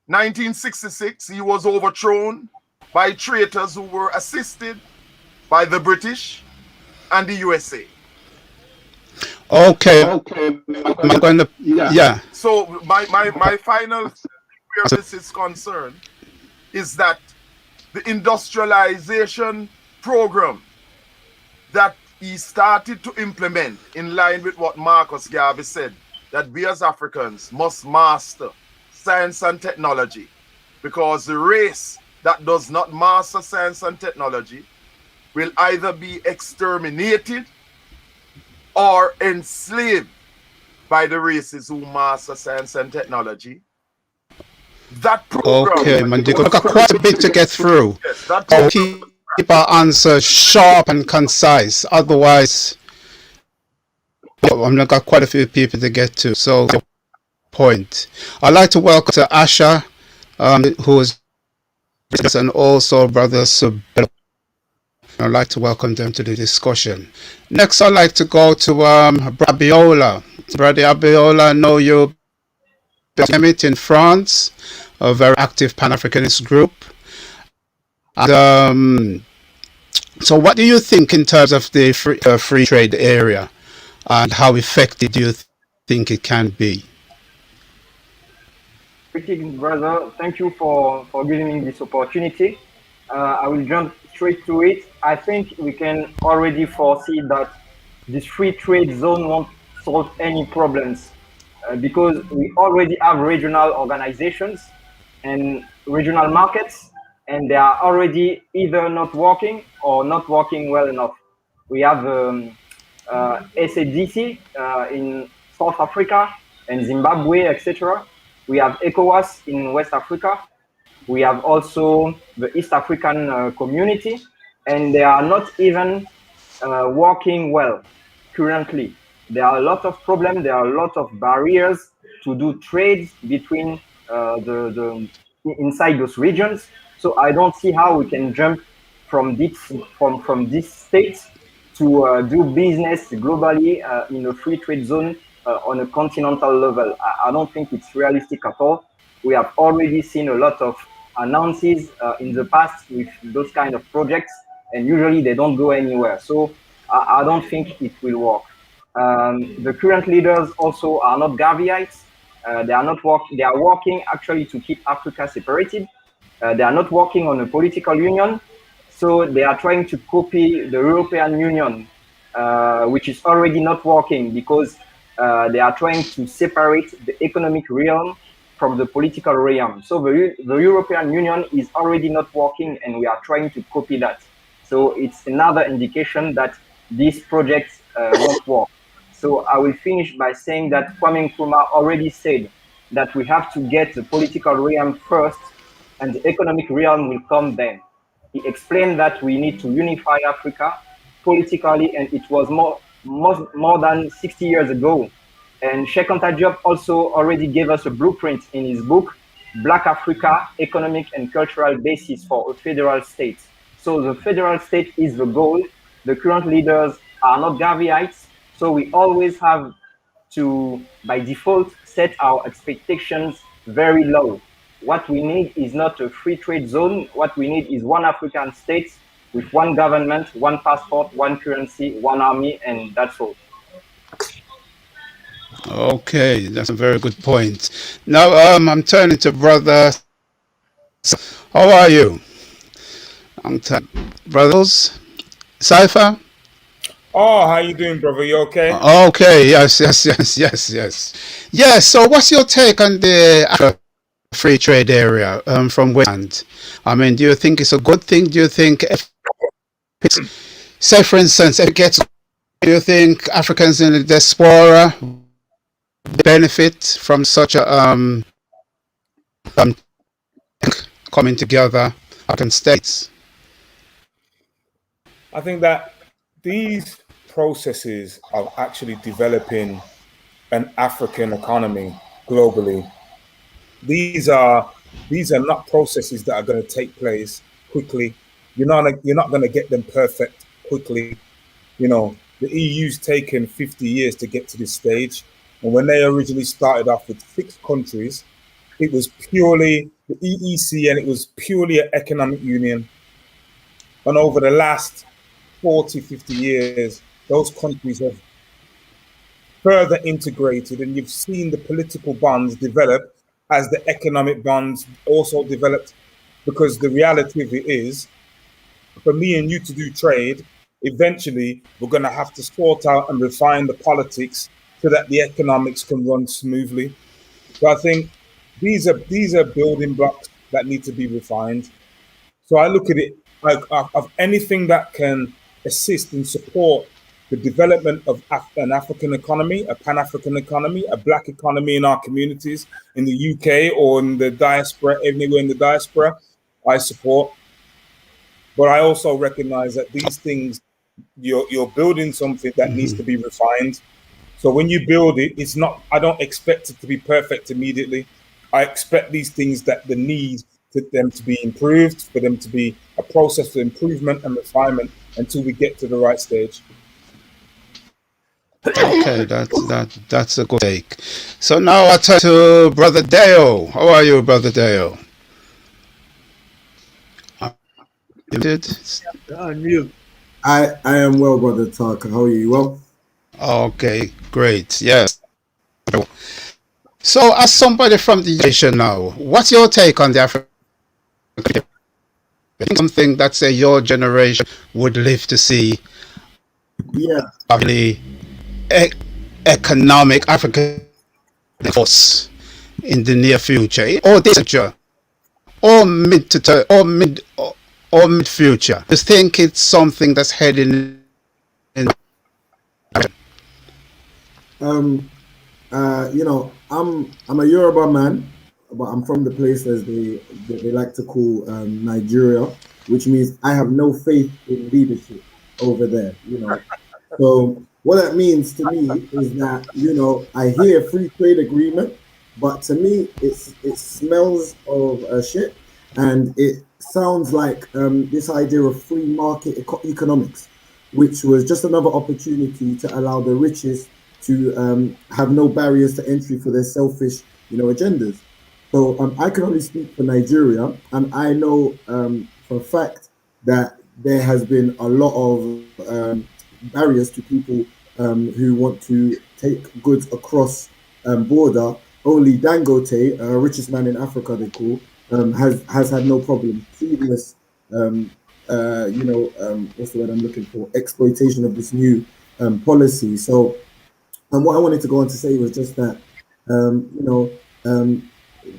1966, he was overthrown by traitors who were assisted by the British and the USA. Okay. I'm going to, yeah. So my final, where this is concerned, is that the industrialization program that he started to implement, in line with what Marcus Garvey said, that we as Africans must master science and technology, because the race that does not master science and technology will either be exterminated or enslaved by the races who master science and technology. That program, okay, man, you've got quite a bit to get through. Yes, that So keep our answers sharp and concise. Otherwise, I've not got quite a few people to get to. So, point. I'd like to welcome to Asha, who is, and also Brother Subelo. I'd like to welcome them to the discussion. Next, I'd like to go to Brabiola. Brother Abiola, I know you in France, a very active Pan-Africanist group. And, so what do you think in terms of the free trade area, and how effective do you think it can be? Greetings, brother. Thank you for giving me this opportunity. I will jump straight to it. I think we can already foresee that this free trade zone won't solve any problems because we already have regional organizations and regional markets, and they are already either not working or not working well enough. We have SADC in South Africa and Zimbabwe, etc. We have ECOWAS in West Africa. We have also the East African community, and they are not even working well currently. There are a lot of problems. There are a lot of barriers to do trades between inside those regions. So I don't see how we can jump from this state to do business globally in a free trade zone on a continental level. I don't think it's realistic at all. We have already seen a lot of announces in the past with those kind of projects, and usually they don't go anywhere. So I don't think it will work. The current leaders also are not Garveyites. They are working actually to keep Africa separated. They are not working on a political union. So they are trying to copy the European Union, which is already not working because they are trying to separate the economic realm from the political realm. So the European Union is already not working, and we are trying to copy that. So it's another indication that these projects won't work. So I will finish by saying that Kwame Nkrumah already said that we have to get the political realm first, and the economic realm will come then. He explained that we need to unify Africa politically, and it was more than 60 years ago. And Sheikh Anta Diop also already gave us a blueprint in his book, Black Africa, Economic and Cultural Basis for a Federal State. So the federal state is the goal. The current leaders are not Garveyites, so we always have to, by default, set our expectations very low. What we need is not a free trade zone. What we need is one African state with one government, one passport, one currency, one army, and that's all. Okay, that's a very good point. Now, I'm turning to brother. How are you? Brothers, Cypher. Oh, how you doing, brother? You okay? Okay, yes. Yes. So, what's your take on the free trade area from Westland? I mean, do you think it's a good thing? Do you think, say, for instance, if it gets, do you think Africans in the diaspora benefit from such a coming together African states? I think that these processes of actually developing an African economy globally, these are not processes that are going to take place quickly. You're not going to get them perfect quickly. You know, the EU's taken 50 years to get to this stage, and when they originally started off with 6 countries, it was purely the EEC, and it was purely an economic union. And over the last 40, 50 years, those countries have further integrated, and you've seen the political bonds develop as the economic bonds also developed, because the reality of it is, for me and you to do trade, eventually we're going to have to sort out and refine the politics so that the economics can run smoothly. So I think these are building blocks that need to be refined. So I look at it like of anything that can assist and support the development of an African economy, a Pan-African economy, a Black economy in our communities in the UK or in the diaspora, anywhere in the diaspora, I support. But I also recognize that these things, you're building something that needs to be refined. So when you build it, it's not, I don't expect it to be perfect immediately. I expect these things that the need for them to be improved, for them to be a process for improvement and refinement until we get to the right stage. Okay, that's a good take. So now I turn to Brother Dale. How are you, Brother Dale? I am well, Brother Tucker. How are you? Well? Okay, great. Yes. So, as somebody from the nation now, what's your take on the African? Something that say your generation would live to see. Yeah. Really economic African force in the near future, or this future, or mid future. I think it's something that's heading in. You know, I'm a Yoruba man, but I'm from the place as they like to call Nigeria, which means I have no faith in leadership over there. You know, so what that means to me is that, you know, I hear free trade agreement, but to me it smells of shit, and it sounds like this idea of free market economics, which was just another opportunity to allow the richest to have no barriers to entry for their selfish, you know, agendas. So I can only speak for Nigeria, and I know for a fact that there has been a lot of barriers to people who want to take goods across border. Only Dangote, richest man in Africa, they call, has had no problem. Seamless, you know, what's the word I'm looking for? Exploitation of this new policy. So, and what I wanted to go on to say was just that, you know,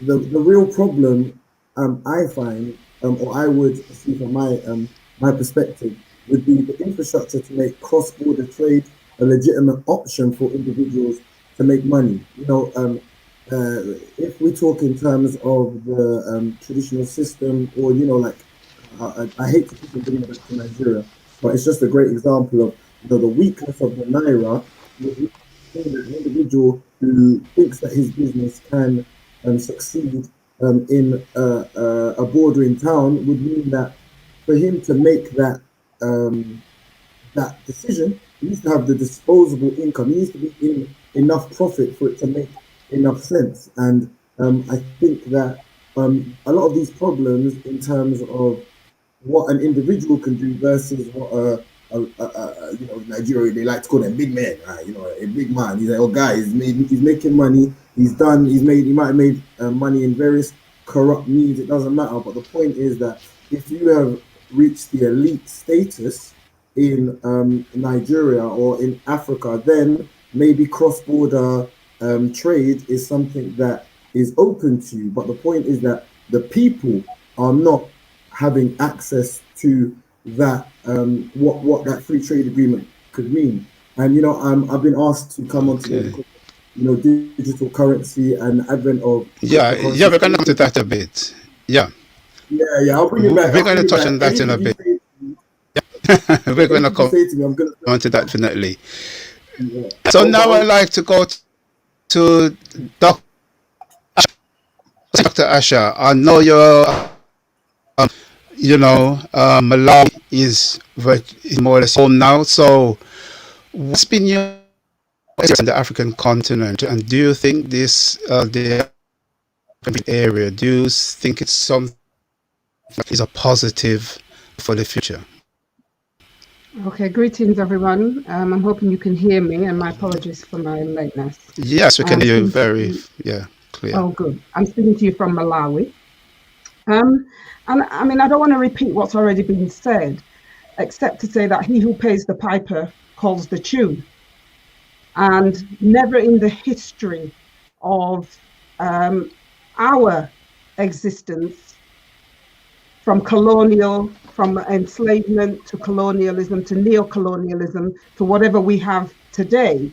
the real problem I find, or I would see from my perspective, would be the infrastructure to make cross-border trade a legitimate option for individuals to make money. If we talk in terms of the traditional system, or like I hate to keep bringing it back to Nigeria, but it's just a great example of the weakness of the naira. An individual who thinks that his business can succeed in a bordering town would mean that for him to make that decision, he needs to have the disposable income. He needs to be in enough profit for it to make enough sense. And I think that a lot of these problems in terms of what an individual can do versus what Nigeria, they like to call them big men, right? A big man. He's like, oh, guy, he's making money. He might have made money in various corrupt means. It doesn't matter. But the point is that if you have reached the elite status in Nigeria or in Africa, then maybe cross-border trade is something that is open to you. But the point is that the people are not having access to that, what that free trade agreement could mean. And I've been asked to come on to digital currency and advent of yeah, we're going to come to that a bit. Yeah, I'll bring it back. We're going to touch on that in a bit. We're going to come on to that definitely. Yeah. So now I'd like to go to Dr. Asha. I know you're, Malawi is more or less home now. So what's been your experience in the African continent, and do you think this the area? Do you think it's something that is a positive for the future? Okay, greetings everyone. I'm hoping you can hear me, and my apologies for my lateness. Yes, we can hear you very clear. Oh, good. I'm speaking to you from Malawi. And I mean, I don't want to repeat what's already been said, except to say that he who pays the piper calls the tune. And never in the history of our existence, from enslavement to colonialism to neocolonialism to whatever we have today,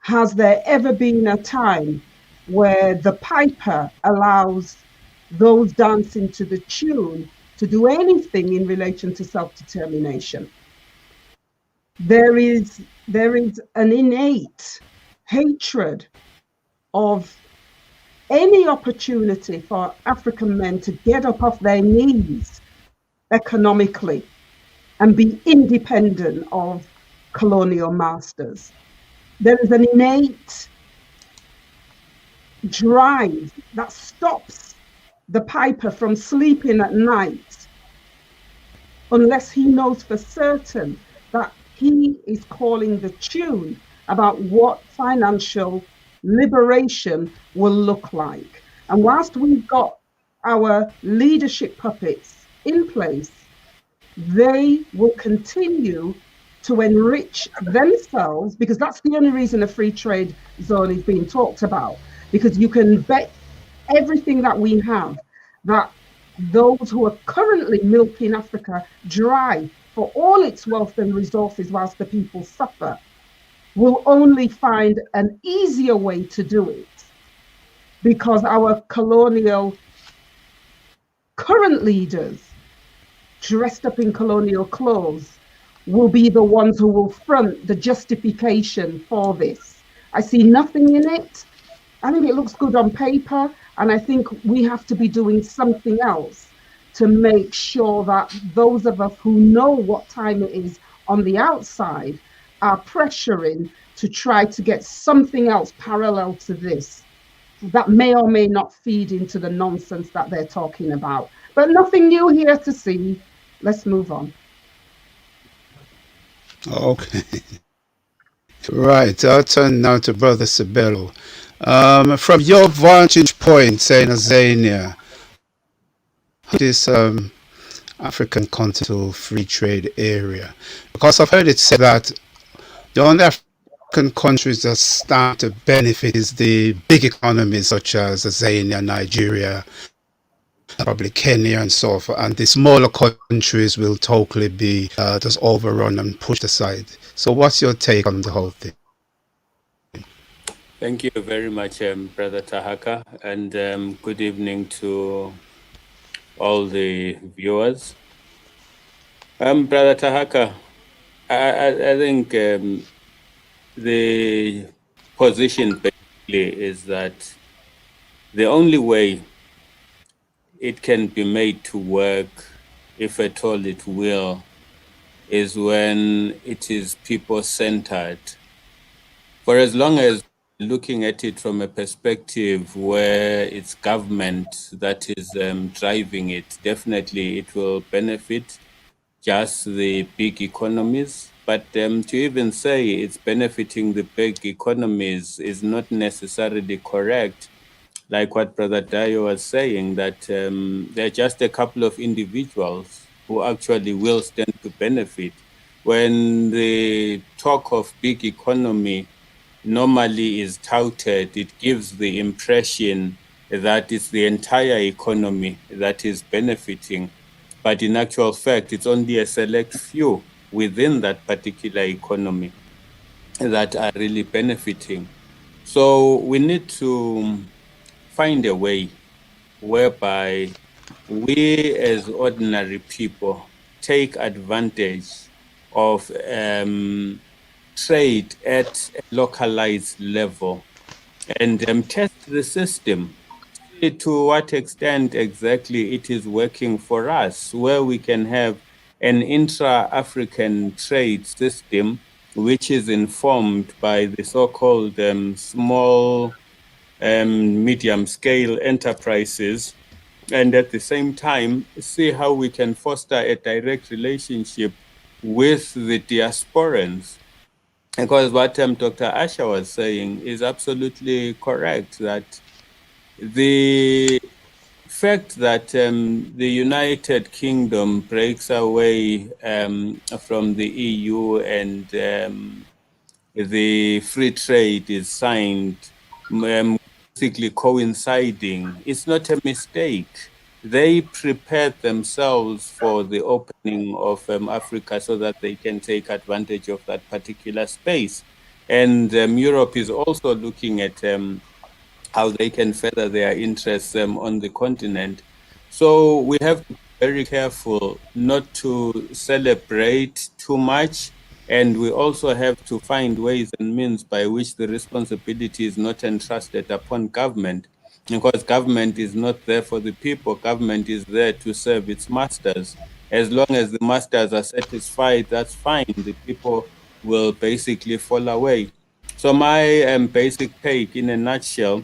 has there ever been a time where the piper allows those dancing to the tune to do anything in relation to self-determination? There is an innate hatred of any opportunity for African men to get up off their knees economically and be independent of colonial masters. There is an innate drive that stops the piper from sleeping at night unless he knows for certain that he is calling the tune about what financial liberation will look like. And whilst we've got our leadership puppets in place, they will continue to enrich themselves, because that's the only reason a free trade zone is being talked about, because you can bet everything that we have that those who are currently milking Africa dry for all its wealth and resources whilst the people suffer will only find an easier way to do it, because our colonial current leaders dressed up in colonial clothes will be the ones who will front the justification for this. I see nothing in it. I think it looks good on paper, and I think we have to be doing something else to make sure that those of us who know what time it is on the outside are pressuring to try to get something else parallel to this that may or may not feed into the nonsense that they're talking about. But nothing new here to see. Let's move on. Okay. Right, I'll turn now to Brother Sibello. From your vantage point, say in Tanzania, this African continental free trade area, because I've heard it said that the only countries that stand to benefit is the big economies such as Tanzania, Nigeria, probably Kenya and so forth, and the smaller countries will totally be just overrun and pushed aside. So what's your take on the whole thing? Thank you very much, Brother Tahaka, and good evening to all the viewers. Brother Tahaka, I think the position basically is that the only way it can be made to work, if at all it will, is when it is people-centered. For as long as looking at it from a perspective where it's government that is driving it, definitely it will benefit just the big economies. But to even say it's benefiting the big economies is not necessarily correct. Like what Brother Dio was saying, that there are just a couple of individuals who actually will stand to benefit. When the talk of big economy normally is touted, it gives the impression that it's the entire economy that is benefiting. But in actual fact, it's only a select few within that particular economy that are really benefiting. So we need to find a way whereby we as ordinary people take advantage of trade at a localized level and test the system, see to what extent exactly it is working for us, where we can have an intra-African trade system which is informed by the so-called small medium-scale enterprises, and at the same time see how we can foster a direct relationship with the diasporans. Because what Dr. Asha was saying is absolutely correct, that the fact that the United Kingdom breaks away from the EU and the free trade is signed, basically coinciding, it's not a mistake. They prepared themselves for the opening of Africa so that they can take advantage of that particular space. And Europe is also looking at how they can further their interests on the continent. So we have to be very careful not to celebrate too much, and we also have to find ways and means by which the responsibility is not entrusted upon government, because government is not there for the people. Government is there to serve its masters. As long as the masters are satisfied, that's fine. The people will basically fall away. So my basic take in a nutshell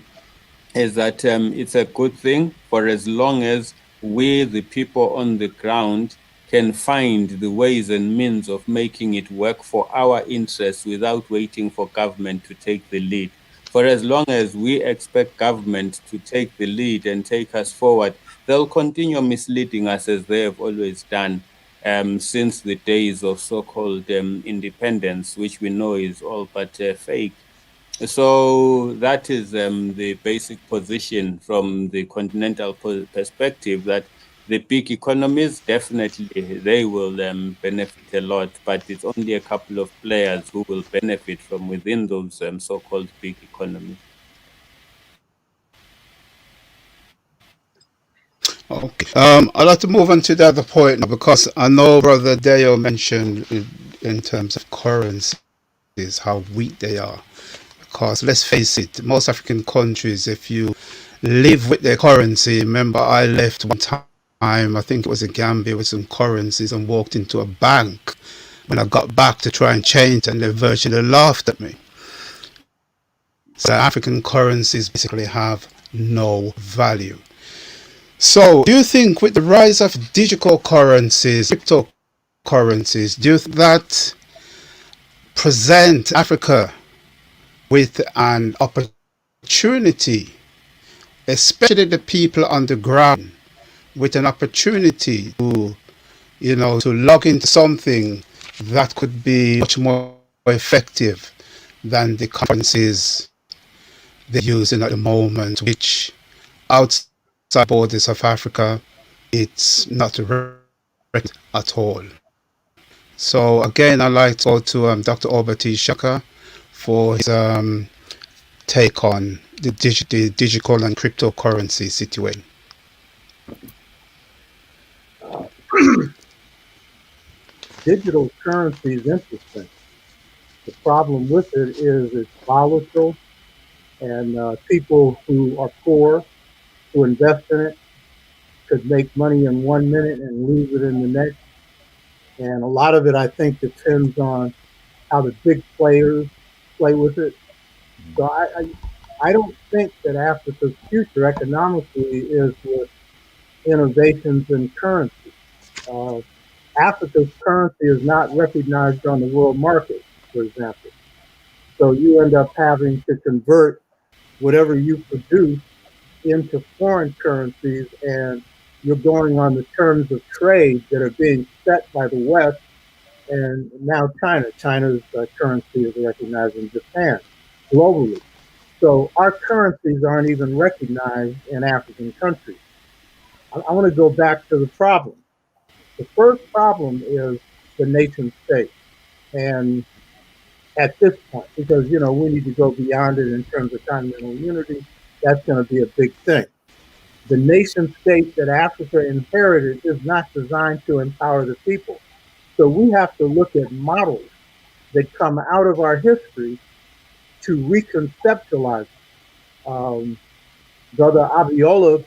is that it's a good thing for as long as we, the people on the ground, can find the ways and means of making it work for our interests without waiting for government to take the lead. For as long as we expect government to take the lead and take us forward, they'll continue misleading us as they have always done since the days of so-called independence, which we know is all but fake. So that is the basic position from the continental perspective, that the big economies, definitely they will benefit a lot, but it's only a couple of players who will benefit from within those so-called big economies. Okay. I'd like to move on to the other point now, because I know Brother Deo mentioned in terms of currencies how weak they are. Because let's face it, most African countries, if you live with their currency, remember I left one time, I think it was in Gambia, with some currencies and walked into a bank. When I got back to try and change, and they virtually laughed at me. So African currencies basically have no value. So do you think with the rise of digital currencies, cryptocurrencies, do you think that present Africa with an opportunity, especially the people on the ground, with an opportunity to, to log into something that could be much more effective than the currencies they're using at the moment, which outside borders of Africa, it's not recognized at all. So again, I'd like to go to Dr. Obati Shaka for his take on the digital and cryptocurrency situation. Digital currency is interesting. The problem with it is it's volatile, and people who are poor who invest in it could make money in 1 minute and lose it in the next. And a lot of it, I think, depends on how the big players play with it. So I don't think that Africa's future economically is with innovations in currency. Uh, Africa's currency is not recognized on the world market, for example. So you end up having to convert whatever you produce into foreign currencies, and you're going on the terms of trade that are being set by the West and now China. China's currency is recognized in Japan globally. So our currencies aren't even recognized in African countries. I want to go back to the problem. The first problem is the nation state. And at this point, because, we need to go beyond it in terms of continental unity, that's going to be a big thing. The nation state that Africa inherited is not designed to empower the people. So we have to look at models that come out of our history to reconceptualize. Brother Abiola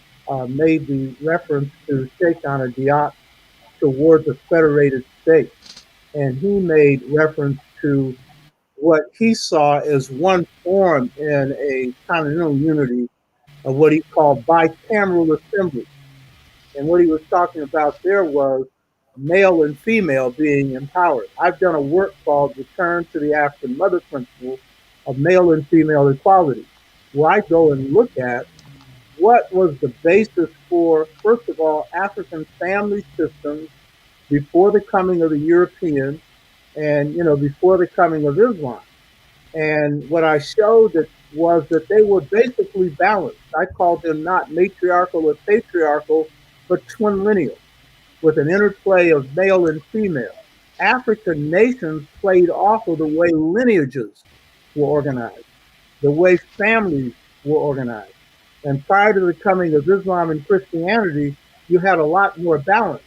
made the reference to Sheikh Anta Diop towards a federated state. And he made reference to what he saw as one form in a continental unity of what he called bicameral assembly. And what he was talking about there was male and female being empowered. I've done a work called Return to the African Mother Principle of Male and Female Equality, where I go and look at what was the basis for, first of all, African family systems before the coming of the Europeans and, before the coming of Islam. And what I showed was that they were basically balanced. I called them not matriarchal or patriarchal, but twinlineal, with an interplay of male and female. African nations played off of the way lineages were organized, the way families were organized. And prior to the coming of Islam and Christianity, you had a lot more balance.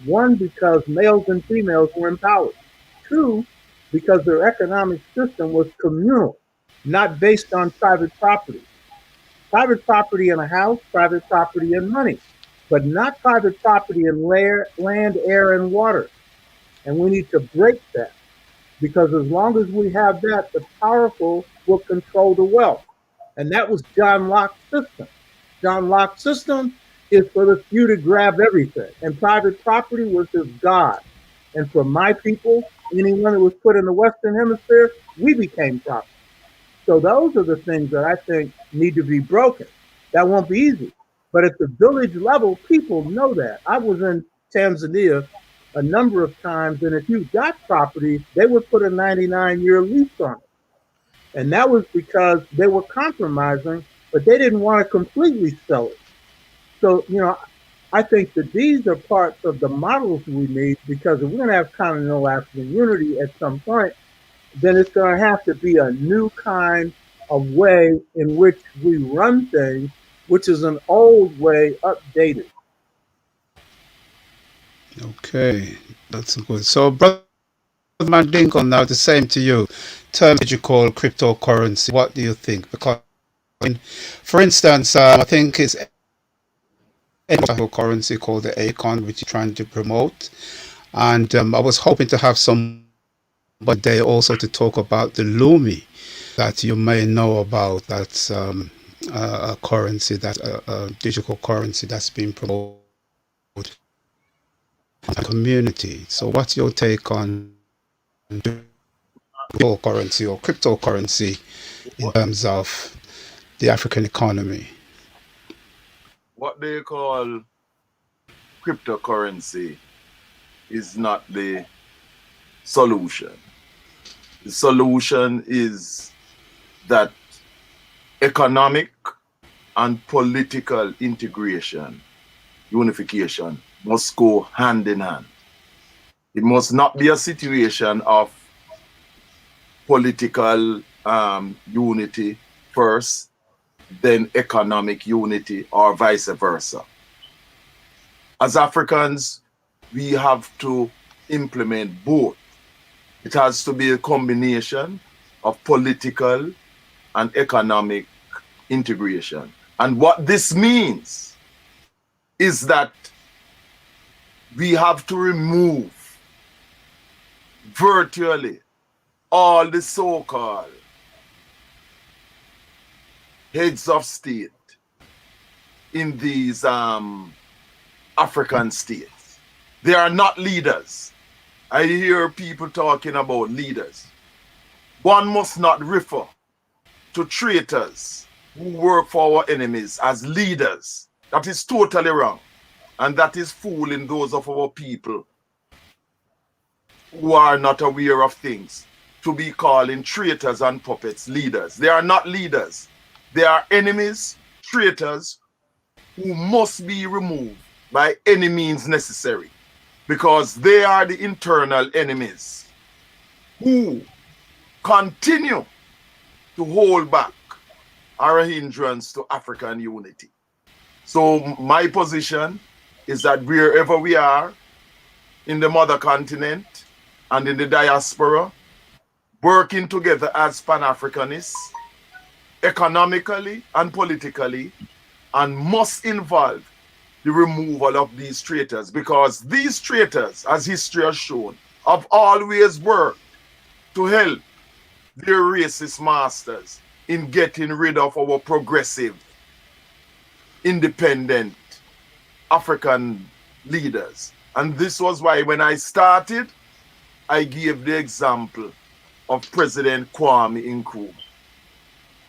One, because males and females were empowered. Two, because their economic system was communal, not based on private property. Private property in a house, private property in money, but not private property in land, air, and water. And we need to break that, because as long as we have that, the powerful will control the wealth. And that was John Locke's system. John Locke's system is for the few to grab everything, and private property was his God. And for my people, anyone that was put in the Western Hemisphere, we became property. So those are the things that I think need to be broken. That won't be easy. But at the village level, people know that. I was in Tanzania a number of times, and if you got property, they would put a 99-year lease on it. And that was because they were compromising, but they didn't want to completely sell it. So, I think that these are parts of the models we need, because if we're going to have continental African unity at some point, then it's going to have to be a new kind of way in which we run things, which is an old way updated. Okay, that's good. So, Brother Mandingo, now the same to you. Term digital cryptocurrency, what do you think? Because, for instance, I think it's a currency called the Acon, which you're trying to promote. And I was hoping to have somebody there also to talk about the Lumi that you may know about. That's a currency, that a digital currency that's being promoted in the community. So what's your take on digital currency or cryptocurrency in terms of the African economy? What they call cryptocurrency is not the solution. The solution is that economic and political integration, unification, must go hand in hand. It must not be a situation of political unity first, then economic unity, or vice versa. As Africans, we have to implement both. It has to be a combination of political and economic integration. And what this means is that we have to remove virtually all the so-called heads of state in these African states. They are not leaders. I hear people talking about leaders. One must not refer to traitors who work for our enemies as leaders. That is totally wrong. And that is fooling those of our people who are not aware of things to be calling traitors and puppets leaders. They are not leaders. They are enemies, traitors, who must be removed by any means necessary, because they are the internal enemies who continue to hold back or a hindrance to African unity. So my position is that wherever we are in the mother continent and in the diaspora, working together as Pan-Africanists, economically and politically, and must involve the removal of these traitors, because these traitors, as history has shown, have always worked to help their racist masters in getting rid of our progressive, independent African leaders. And this was why when I started, I gave the example of President Kwame Nkrumah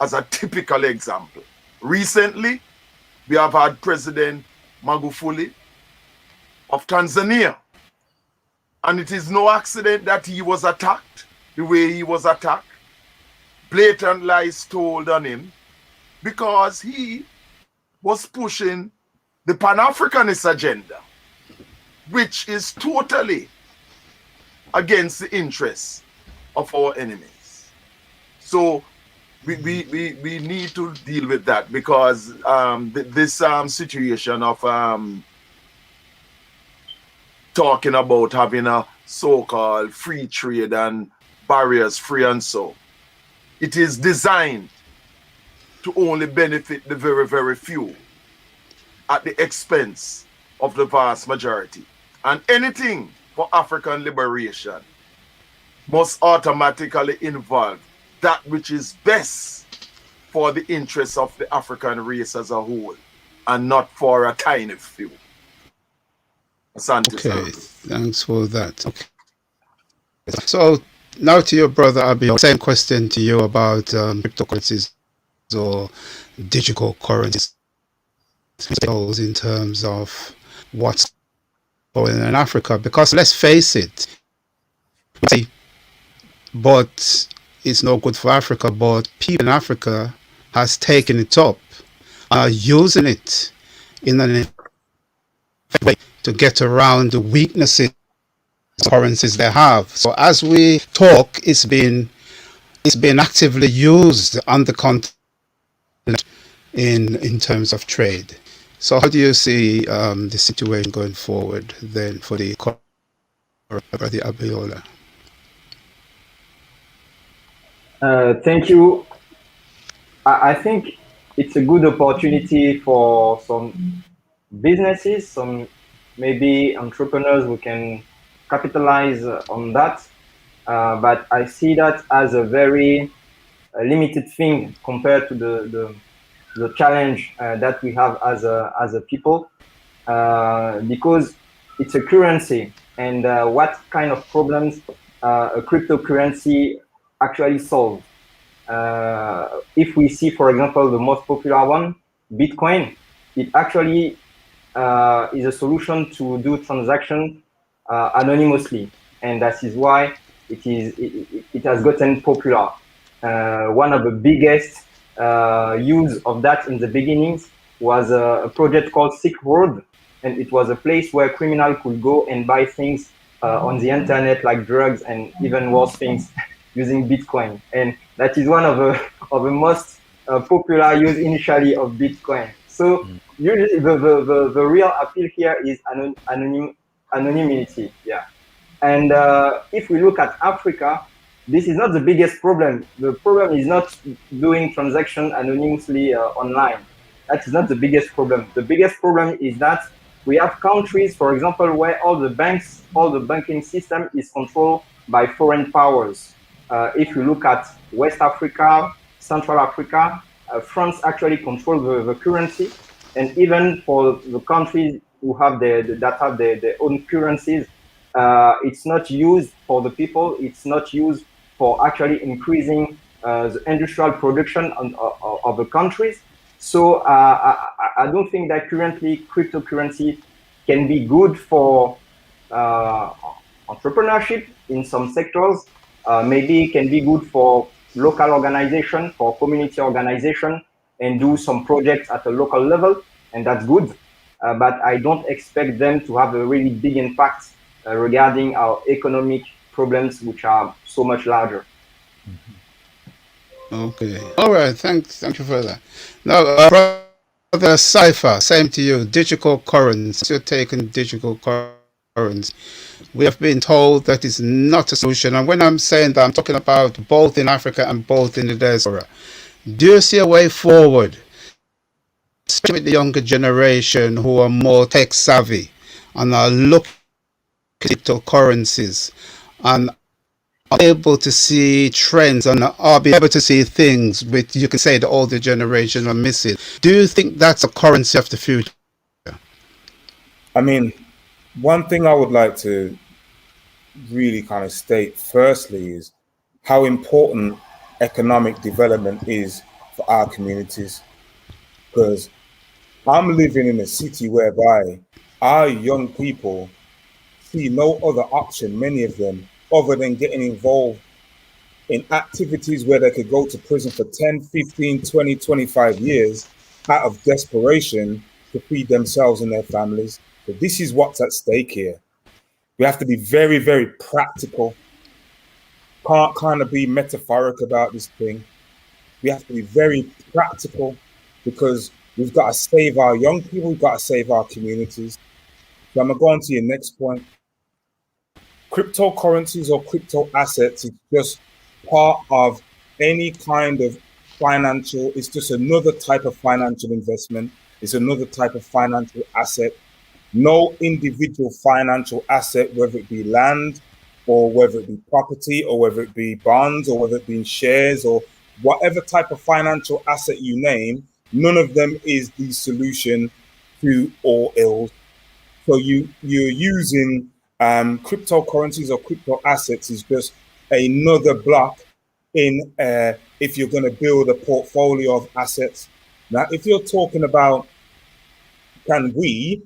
as a typical example. Recently, we have had President Magufuli of Tanzania. And it is no accident that he was attacked the way he was attacked. Blatant lies told on him because he was pushing the Pan-Africanist agenda, which is totally against the interests of our enemies. So we need to deal with that, because this situation of talking about having a so-called free trade and barriers free and so, it is designed to only benefit the very, very few at the expense of the vast majority. And anything for African liberation must automatically involve that which is best for the interests of the African race as a whole, and not for a tiny few. Asante, Okay, sir. thanks for that. Okay. So now to your brother Abi, same question to you about cryptocurrencies or digital currencies in terms of what's going on in Africa, because let's face it, but it's no good for Africa, but people in Africa has taken it up, are using it in an way to get around the weaknesses currencies they have. So as we talk, it's been actively used on the continent in terms of trade. So how do you see the situation going forward then for the Abiola? Thank you. I think it's a good opportunity for some businesses, some maybe entrepreneurs who can capitalize on that. But I see that as a very limited thing compared to the challenge that we have as a people, because it's a currency, and what kind of problems a cryptocurrency actually solves. If we see, for example, the most popular one, Bitcoin, it actually is a solution to do transaction anonymously, and that is why it has gotten popular. One of the biggest use of that in the beginnings was a project called Silk Road, and it was a place where criminals could go and buy things on the internet, like drugs and even worse things, using Bitcoin. And that is one of the most popular use initially of Bitcoin. So usually the real appeal here is anonymity. Yeah. And if we look at Africa, this is not the biggest problem. The problem is not doing transaction anonymously online. That is not the biggest problem. The biggest problem is that we have countries, for example, where all the banks, all the banking system is controlled by foreign powers. If you look at West Africa, Central Africa, France actually controls the currency. And even for the countries who have that have their own currencies, it's not used for the people. It's not used for actually increasing the industrial production of the countries. So I don't think that currently cryptocurrency can be good for entrepreneurship in some sectors. Maybe it can be good for local organization, for community organization, and do some projects at a local level, and that's good. But I don't expect them to have a really big impact regarding our economic problems, which are so much larger. Okay. All right. Thank you for that. Now, Brother Cypher, same to you. Digital currency. You're taking digital currency. We have been told that it's not a solution. And when I'm saying that, I'm talking about both in Africa and both in the diaspora. Do you see a way forward, especially with the younger generation who are more tech savvy and are looking at cryptocurrencies and are able to see trends and are be able to see things which you can say the older generation are missing? Do you think that's a currency of the future? I mean, one thing I would like to really kind of state firstly is how important economic development is for our communities. Because I'm living in a city whereby our young people see no other option, many of them, other than getting involved in activities where they could go to prison for 10, 15, 20, 25 years out of desperation to feed themselves and their families. So this is what's at stake here. We have to be very, very practical. Can't kind of be metaphoric about this thing. We have to be very practical because we've got to save our young people. We've got to save our communities. So I'm going to go on to your next point. Cryptocurrencies or crypto assets is just part of any kind of financial, it's just another type of financial investment. It's another type of financial asset. No individual financial asset, whether it be land or whether it be property or whether it be bonds or whether it be shares or whatever type of financial asset you name, none of them is the solution to all ills. So you're using cryptocurrencies or crypto assets is just another block in if you're going to build a portfolio of assets. Now, if you're talking about can we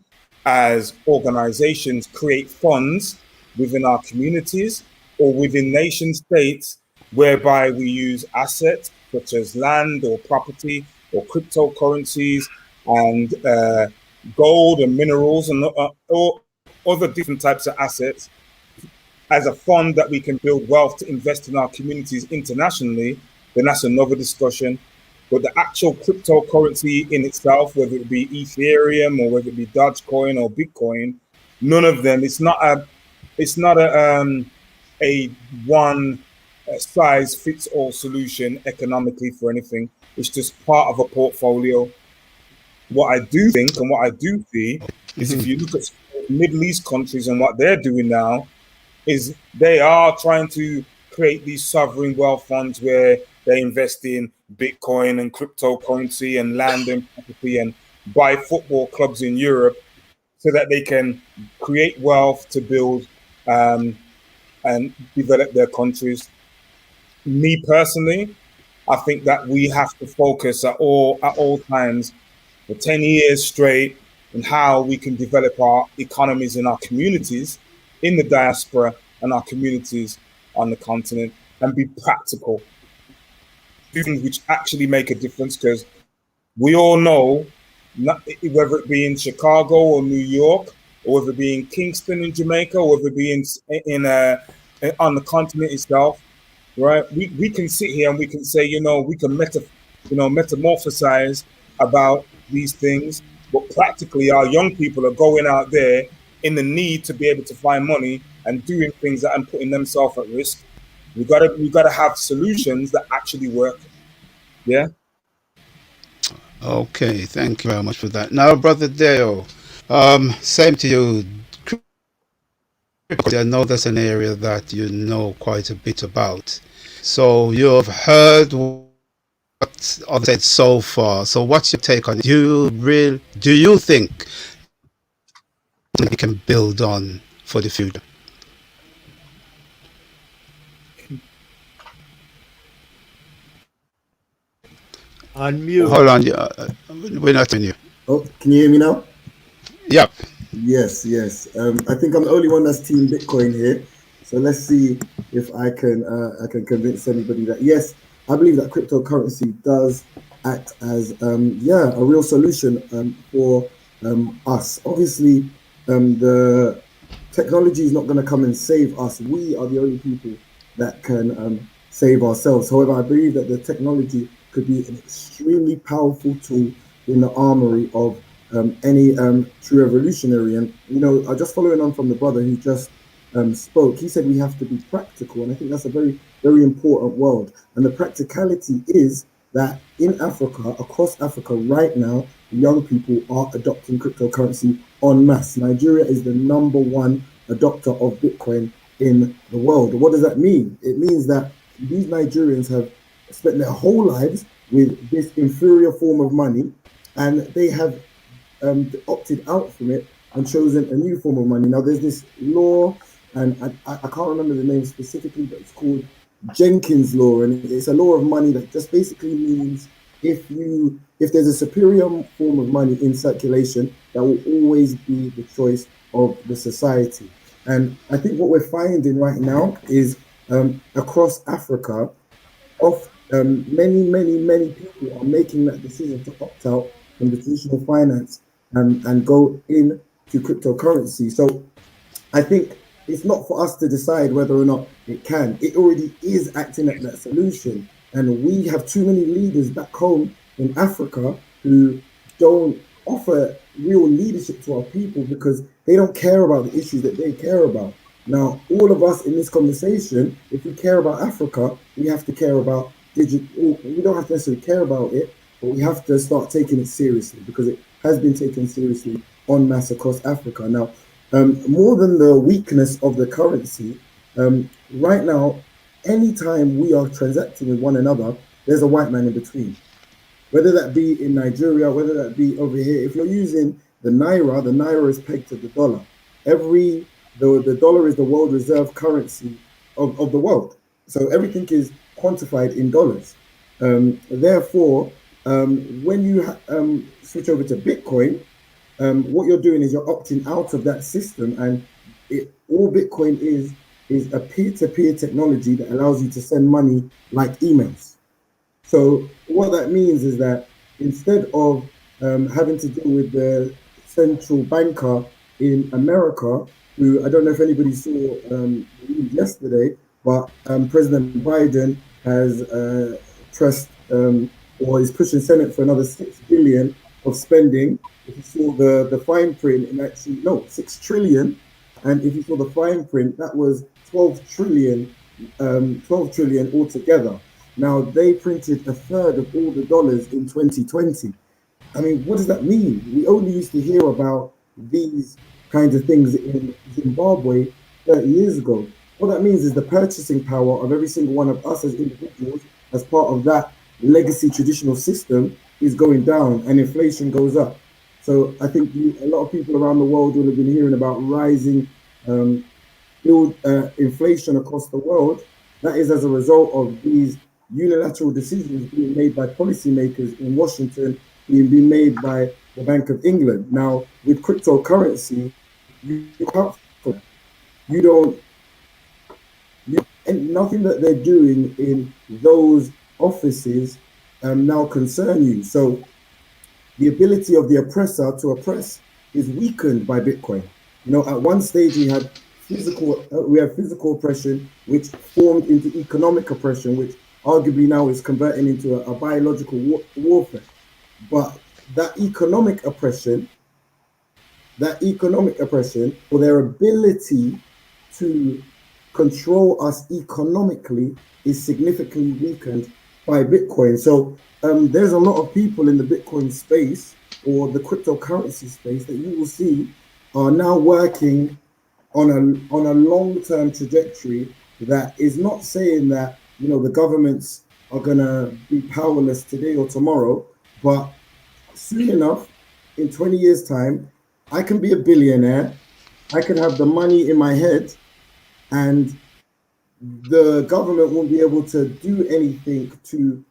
as organizations create funds within our communities or within nation states whereby we use assets such as land or property or cryptocurrencies and gold and minerals and or other different types of assets as a fund that we can build wealth to invest in our communities internationally, then that's another discussion. But the actual cryptocurrency in itself, whether it be Ethereum or whether it be Dogecoin or Bitcoin, none of them. It's not a one size fits all solution economically for anything. It's just part of a portfolio. What I do think and what I do see is if you look at Middle East countries and what they're doing now, is they are trying to create these sovereign wealth funds where they invest in Bitcoin and cryptocurrency and land and property and buy football clubs in Europe so that they can create wealth to build and develop their countries. Me personally, I think that we have to focus at all times for 10 years straight on how we can develop our economies in our communities, in the diaspora and our communities on the continent and be practical. Do things which actually make a difference, because we all know, whether it be in Chicago or New York, or whether it be in Kingston in Jamaica, or whether it be in on the continent itself, right? We can sit here and we can say, we can metamorphosize about these things, but practically our young people are going out there in the need to be able to find money and doing things that and putting themselves at risk. We gotta have solutions that actually work. Yeah. Okay, thank you very much for that. Now, Brother Dale, same to you. I know that's an area that you know quite a bit about. So you've heard what I've said so far. So what's your take on it? Do you think we can build on for the future? Unmute. Hold on, we're not in you. Oh, can you hear me now? Yep. Yes, yes. I think I'm the only one that's Team Bitcoin here. So let's see if I can convince anybody that yes, I believe that cryptocurrency does act as a real solution for us. Obviously, the technology is not going to come and save us. We are the only people that can save ourselves. However, I believe that the technology could be an extremely powerful tool in the armory of any true revolutionary. And just following on from the brother who just spoke, he said we have to be practical, and I think that's a very, very important word. And the practicality is that in Africa, across Africa right now, young people are adopting cryptocurrency en masse. Nigeria is the #1 adopter of Bitcoin in the world. What does that mean? It means that these Nigerians have spent their whole lives with this inferior form of money, and they have opted out from it and chosen a new form of money. Now, there's this law, and I can't remember the name specifically, but it's called Jenkins Law, and it's a law of money that just basically means if there's a superior form of money in circulation, that will always be the choice of the society. And I think what we're finding right now is across Africa, many people are making that decision to opt out from the traditional finance and go into cryptocurrency. So I think it's not for us to decide whether or not it can. It already is acting at that solution. And we have too many leaders back home in Africa who don't offer real leadership to our people because they don't care about the issues that they care about. Now, all of us in this conversation, if we care about Africa, we have to care about digital. We don't have to necessarily care about it, but we have to start taking it seriously because it has been taken seriously en masse across Africa. Now, more than the weakness of the currency, right now, anytime we are transacting with one another, there's a white man in between. Whether that be in Nigeria, whether that be over here, if you're using the naira is pegged to the dollar. The dollar is the world reserve currency of the world. So everything is quantified in dollars. Therefore, when you switch over to Bitcoin, what you're doing is you're opting out of that system, and all Bitcoin is a peer-to-peer technology that allows you to send money like emails. So what that means is that instead of having to deal with the central banker in America, who I don't know if anybody saw yesterday, but President Biden has pressed or is pushing Senate for another 6 billion of spending. If you saw the fine print, and actually, no, 6 trillion. And if you saw the fine print, that was 12 trillion altogether. Now, they printed a third of all the dollars in 2020. I mean, what does that mean? We only used to hear about these kinds of things in Zimbabwe 30 years ago. What that means is the purchasing power of every single one of us as individuals, as part of that legacy traditional system, is going down and inflation goes up. So I think a lot of people around the world will have been hearing about rising inflation across the world. That is as a result of these unilateral decisions being made by policymakers in Washington, being made by the Bank of England. Now, with cryptocurrency, you can't. You don't. and nothing that they're doing in those offices now concern you. So the ability of the oppressor to oppress is weakened by Bitcoin. You know, at one stage we had physical oppression, which formed into economic oppression, which arguably now is converting into a biological warfare. But that economic oppression, or their ability to control us economically, is significantly weakened by Bitcoin. So there's a lot of people in the Bitcoin space or the cryptocurrency space that you will see are now working on a long-term trajectory that is not saying that, you know, the governments are gonna be powerless today or tomorrow, but soon enough, in 20 years' time, I can be a billionaire, I can have the money in my head, and the government won't be able to do anything to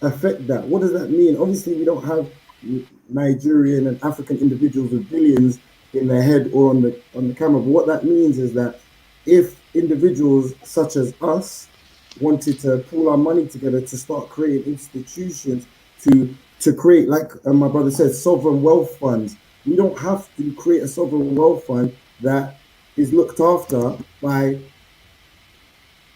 affect that. What does that mean? Obviously, we don't have Nigerian and African individuals with billions in their head or on the camera. But what that means is that if individuals such as us wanted to pool our money together to start creating institutions to create, like my brother said, sovereign wealth funds, we don't have to create a sovereign wealth fund that is looked after by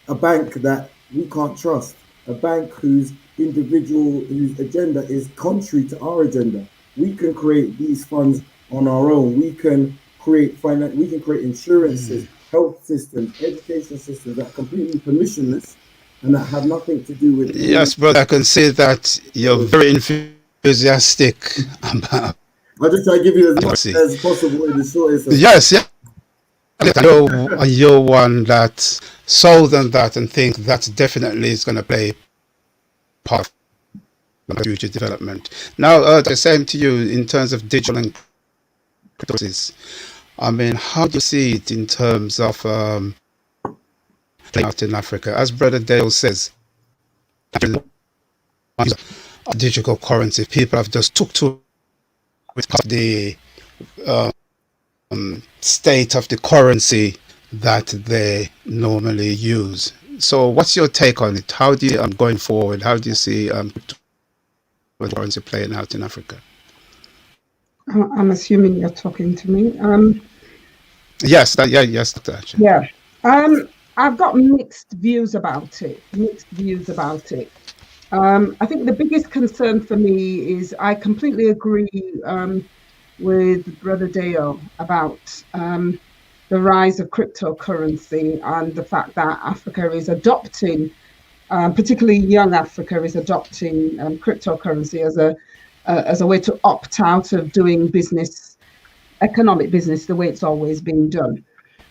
a bank that we can't trust, a bank whose agenda is contrary to our agenda. We can create these funds on our own. We can create insurances, health systems, education systems that are completely permissionless and that have nothing to do with. Yes, brother, I can see that you're very enthusiastic about. I'll just try to give you as much as possible in the shortest. Yes, yeah. You're one that sold on that and think that definitely is going to play part of future development. Now, the same to you in terms of digital and cryptocurrencies. I mean, how do you see it in terms of playing out in Africa? As Brother Dale says, digital currency, people have just took to the state of the currency that they normally use. So what's your take on it? How do you, going forward, how do you see currency playing out in Africa? I'm assuming you're talking to me. Yes, yes, actually. Yeah. I've got mixed views about it. I think the biggest concern for me is I completely agree with Brother Deo about the rise of cryptocurrency and the fact that Africa is adopting, particularly young Africa is adopting cryptocurrency as a way to opt out of doing business, economic business, the way it's always been done.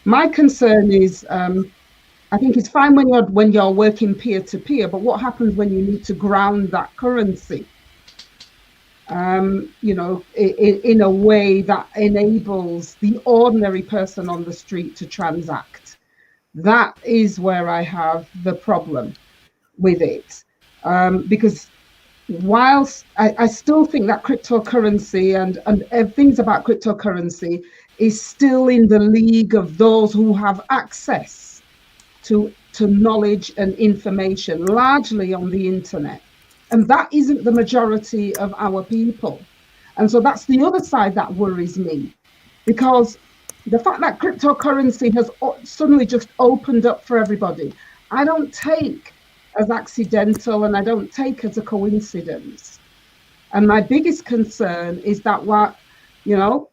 My concern is, I think it's fine when you're working peer to peer, but what happens when you need to ground that currency? You know, in a way that enables the ordinary person on the street to transact. That is where I have the problem with it, because whilst I still think that cryptocurrency and things about cryptocurrency is still in the league of those who have access to knowledge and information, largely on the internet. And that isn't the majority of our people. And so that's the other side that worries me, because the fact that cryptocurrency has suddenly just opened up for everybody, I don't take as accidental and I don't take as a coincidence. And my biggest concern is that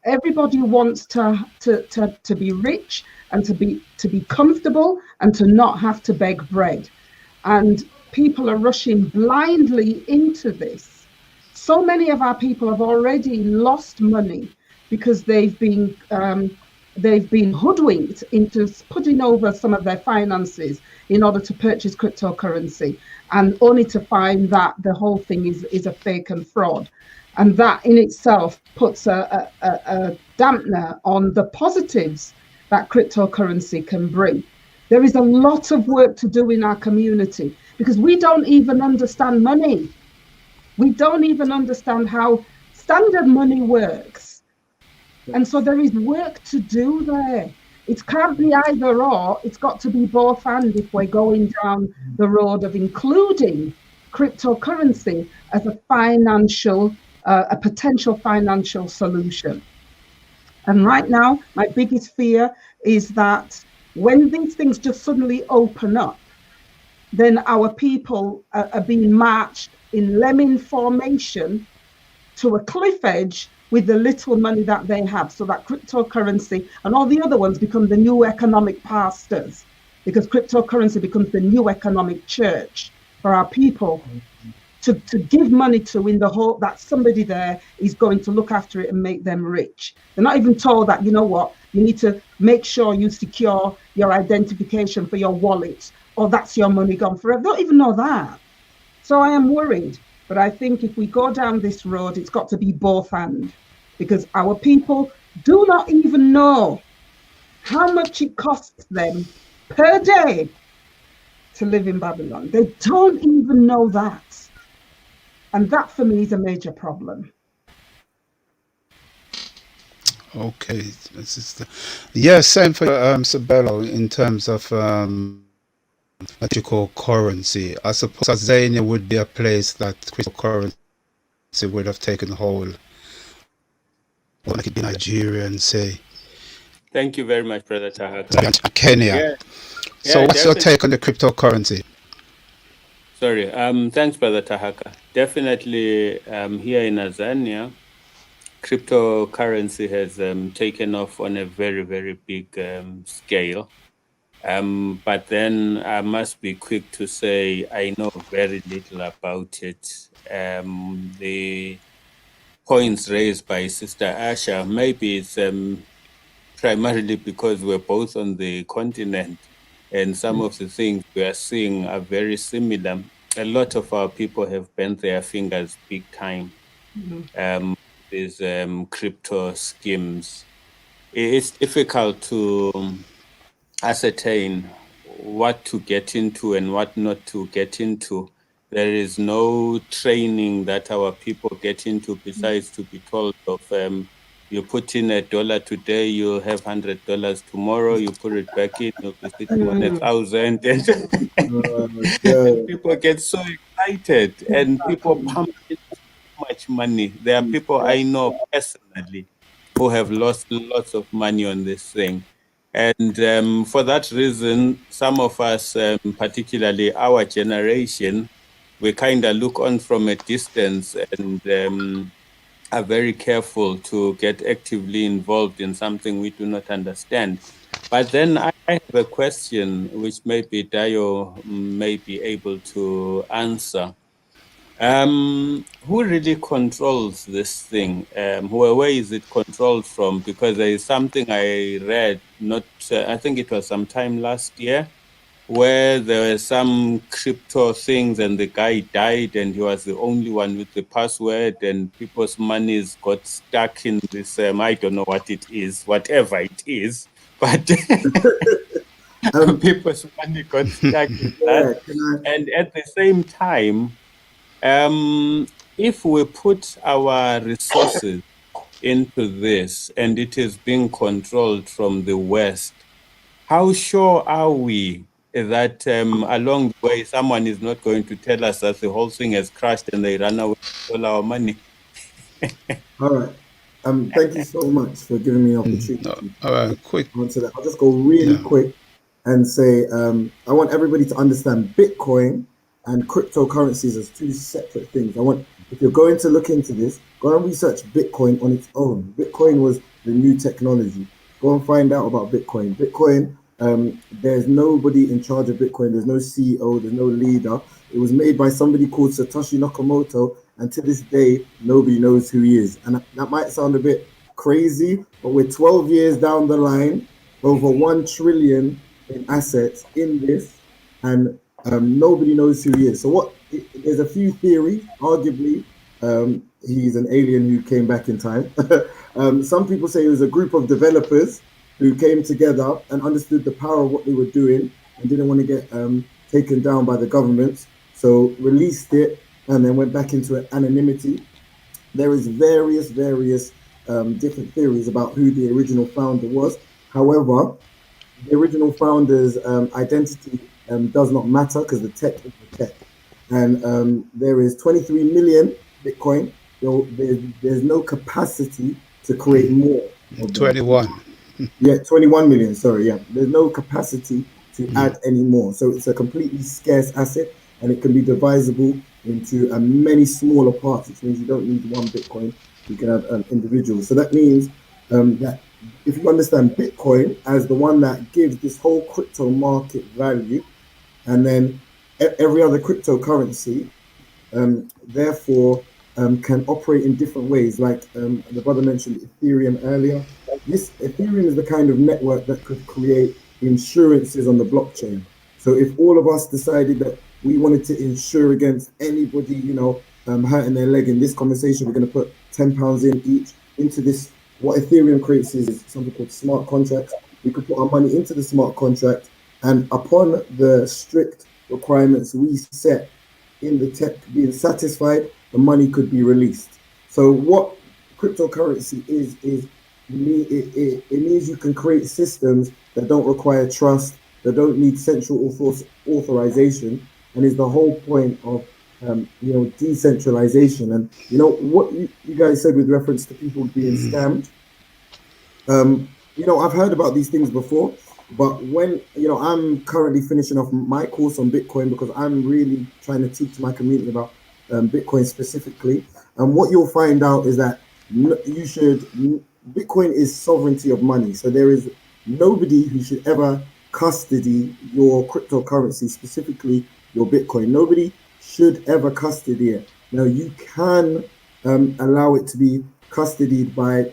everybody wants to be rich and to be comfortable and to not have to beg bread. And people are rushing blindly into this. So many of our people have already lost money because they've been hoodwinked into putting over some of their finances in order to purchase cryptocurrency, and only to find that the whole thing is a fake and fraud. And that in itself puts a dampener on the positives that cryptocurrency can bring. There is a lot of work to do in our community because we don't even understand money. We don't even understand how standard money works. And so there is work to do there. It can't be either or. It's got to be both and if we're going down the road of including cryptocurrency as a a potential financial solution. And right now, my biggest fear is that when these things just suddenly open up, then our people are being marched in lemming formation to a cliff edge with the little money that they have. So that cryptocurrency and all the other ones become the new economic pastors, because cryptocurrency becomes the new economic church for our people to give money to, in the hope that somebody there is going to look after it and make them rich. They're not even told that, you know what, you need to make sure you secure your identification for your wallet, or that's your money gone forever. They don't even know that. So I am worried. But I think if we go down this road, it's got to be both and, because our people do not even know how much it costs them per day to live in Babylon. They don't even know that. And that for me is a major problem. Okay, yeah, same for Sabelo in terms of what you call currency. I suppose Tanzania would be a place that cryptocurrency would have taken hold, or like it be Nigeria and say. Thank you very much, Brother Tahaka. Kenya. Yeah. So what's your take on the cryptocurrency? Sorry. Thanks, Brother Tahaka. Definitely, here in Tanzania, cryptocurrency has taken off on a very, very big scale. But then I must be quick to say I know very little about it. The points raised by Sister Asha, maybe it's primarily because we're both on the continent, and some of the things we are seeing are very similar. A lot of our people have bent their fingers big time. These crypto schemes. It's difficult to ascertain what to get into and what not to get into. There is no training that our people get into besides to be told of you put in $1 today, you'll have $100 tomorrow. You put it back in, you'll be sitting on 1,000, and people get so excited, and people pump in so much money. There are people I know personally who have lost lots of money on this thing. And for that reason, some of us, particularly our generation, we kind of look on from a distance and are very careful to get actively involved in something we do not understand. But then I have a question which maybe Dayo may be able to answer. Who really controls this thing? Where is it controlled from? Because there is something I read, I think it was sometime last year, where there were some crypto things and the guy died and he was the only one with the password, and people's monies got stuck in this, I don't know what it is, whatever it is, but people's money got stuck in that. And at the same time, if we put our resources into this and it is being controlled from the West, how sure are we that along the way someone is not going to tell us that the whole thing has crashed and they run away with all our money? All right. Thank you so much for giving me an opportunity. All right, quick. Answer that. I'll just go really quick and say I want everybody to understand Bitcoin and cryptocurrencies as two separate things. If you're going to look into this, go and research Bitcoin on its own. Bitcoin was the new technology. Go and find out about Bitcoin. Bitcoin, there's nobody in charge of Bitcoin. There's no CEO, there's no leader. It was made by somebody called Satoshi Nakamoto, and to this day, nobody knows who he is. And that might sound a bit crazy, but we're 12 years down the line, over 1 trillion in assets in this, and nobody knows who he is. So there's a few theories. Arguably, he's an alien who came back in time. Some people say it was a group of developers who came together and understood the power of what they were doing and didn't want to get taken down by the government, so released it and then went back into anonymity. There is various different theories about who the original founder was. However, the original founder's identity does not matter because the tech is the tech. And there is 23 million Bitcoin. There's no capacity to create more. 21. Yeah, 21 million. Sorry, yeah. There's no capacity to add any more. So it's a completely scarce asset, and it can be divisible into many smaller parts, which means you don't need one Bitcoin. You can have individuals. So that means that if you understand Bitcoin as the one that gives this whole crypto market value, and then every other cryptocurrency, therefore, can operate in different ways. Like the brother mentioned Ethereum earlier. This Ethereum is the kind of network that could create insurances on the blockchain. So if all of us decided that we wanted to insure against anybody, hurting their leg in this conversation, we're going to put £10 in each into this. What Ethereum creates is something called smart contracts. We could put our money into the smart contract, and upon the strict requirements we set in the tech being satisfied, the money could be released. So what cryptocurrency is it means you can create systems that don't require trust, that don't need central authorization, and is the whole point of decentralization. And what you guys said with reference to people being scammed. I've heard about these things before, but when I'm currently finishing off my course on Bitcoin because I'm really trying to teach my community about Bitcoin specifically. And what you'll find out is that Bitcoin is sovereignty of money. So there is nobody who should ever custody your cryptocurrency, specifically your Bitcoin. Nobody should ever custody it. Now you can allow it to be custodied by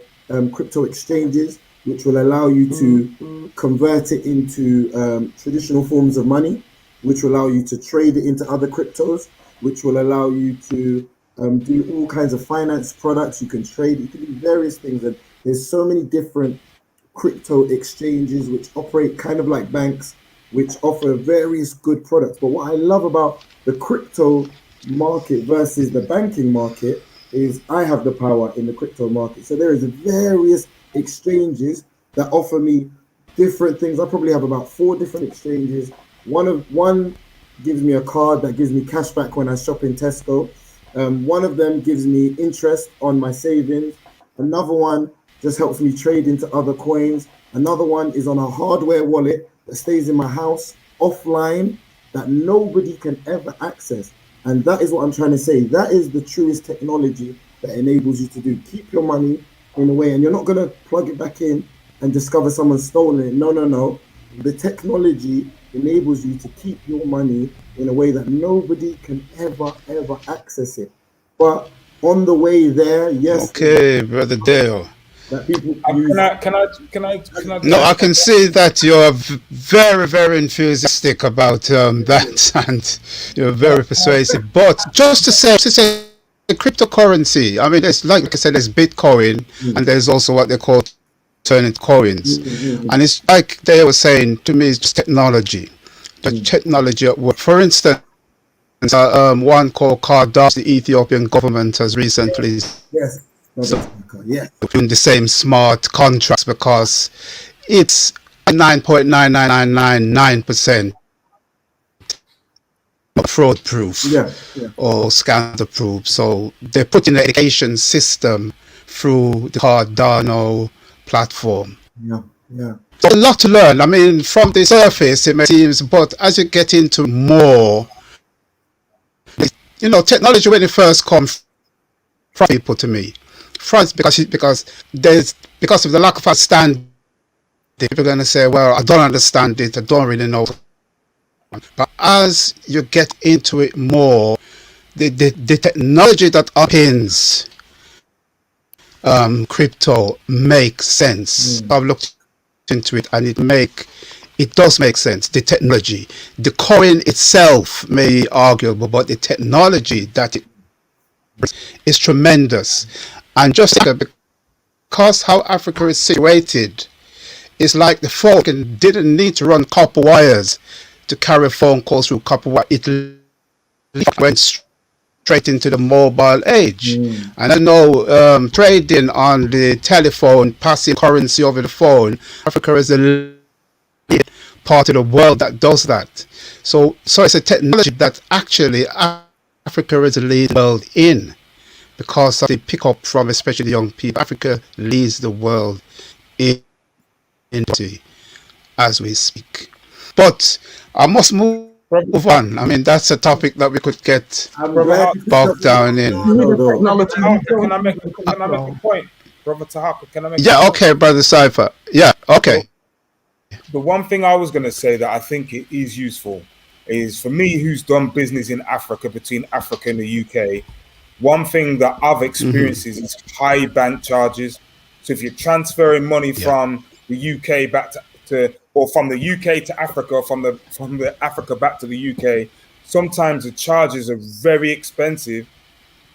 crypto exchanges, which will allow you to convert it into traditional forms of money, which will allow you to trade it into other cryptos, which will allow you to do all kinds of finance products. You can trade, you can do various things. And there's so many different crypto exchanges which operate kind of like banks, which offer various good products. But what I love about the crypto market versus the banking market is I have the power in the crypto market. So there is various exchanges that offer me different things. I probably have about 4 different exchanges. One gives me a card that gives me cash back when I shop in Tesco. One of them gives me interest on my savings. Another one just helps me trade into other coins. Another one is on a hardware wallet that stays in my house offline that nobody can ever access. And that is what I'm trying to say. That is the truest technology that enables you to keep your money in a way, and you're not going to plug it back in and discover someone's stolen it. No. The technology enables you to keep your money in a way that nobody can ever access it. But on the way there, yes. Okay, Brother Dale. That people Can I? No, I can see that you're very, very enthusiastic about that, and you're very persuasive. But just to say, the cryptocurrency. I mean, there's like I said, there's Bitcoin, and there's also what they call alternate coins, and it's like they were saying to me, it's just technology. The technology at work. For instance, one called Carddass, the Ethiopian government has recently doing the same smart contracts because it's 9.99999% fraud proof or scandal proof. So they're putting the education system through the Cardano platform. So a lot to learn. I mean, from the surface it may seem, but as you get into more, technology when it first comes from people to me, first because of the lack of understanding, people are going to say, well, I don't understand it, I don't really know. But as you get into it more, the technology that underpins crypto makes sense. I've looked into it and it does make sense. The technology, the coin itself may be arguable, but the technology that it is tremendous. And just because how Africa is situated, it's like the folk didn't need to run copper wires to carry phone calls through copper wire. It went straight into the mobile age. And I know trading on the telephone, passing currency over the phone, Africa is a part of the world that does that. So it's a technology that actually Africa is leading the world in, because of the pickup from especially the young people. Africa leads the world in as we speak. But I must move on. I mean, that's a topic that we could get bogged down in. Can I make a point, Brother Tahaka? Can I make? Yeah, okay, Brother Cypher. Yeah, okay. The one thing I was going to say that I think it is useful is, for me, who's done business in Africa, between Africa and the UK, one thing that I've experienced is high bank charges. So if you're transferring money from the UK back to or from the UK to Africa, or from the Africa back to the UK, sometimes the charges are very expensive,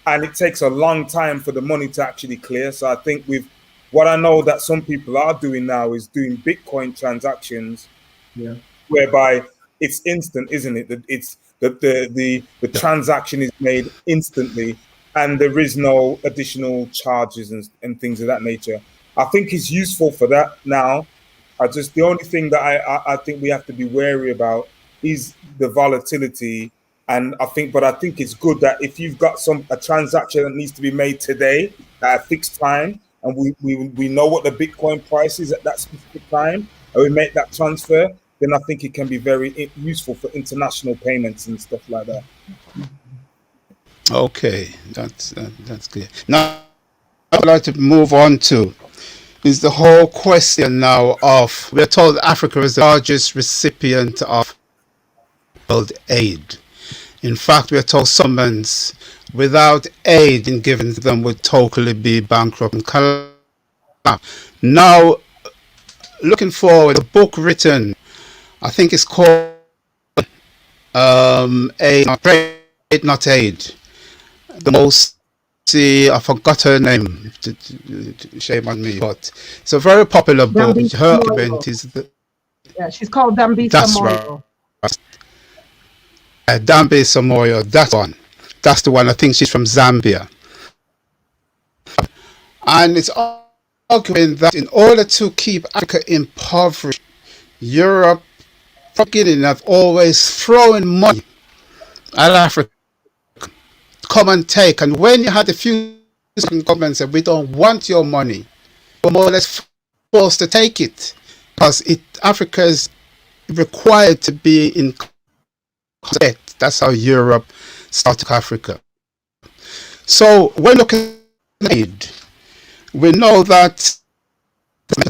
and it takes a long time for the money to actually clear. So I think with what I know that some people are doing now is doing Bitcoin transactions, whereby it's instant, isn't it? It's the transaction is made instantly, and there is no additional charges and things of that nature. I think it's useful for that now. The only thing that I think we have to be wary about is the volatility. And I think it's good that if you've got a transaction that needs to be made today at a fixed time, and we know what the Bitcoin price is at that specific time, and we make that transfer, then I think it can be very useful for international payments and stuff like that. Okay, that's clear. Now, I'd like to move on to is the whole question now of, we're told Africa is the largest recipient of world aid. In fact, we're told someone without aid in given to them would totally be bankrupt and collapse. Now, looking forward, a book written, I think it's called Aid Not Aid. The most, I forgot her name, shame on me, but it's a very popular book. Her argument is that, she's called Dambisa that's Moyo. Right. Dambisa Moyo, that's the one. I think she's from Zambia, and it's arguing that in order to keep Africa impoverished, Europe from the beginning have always thrown money at Africa. Come and take, and when you had a few governments said we don't want your money, we're more or less forced to take it, because Africa is required to be in debt. That's how Europe started Africa. So when looking at aid, we know that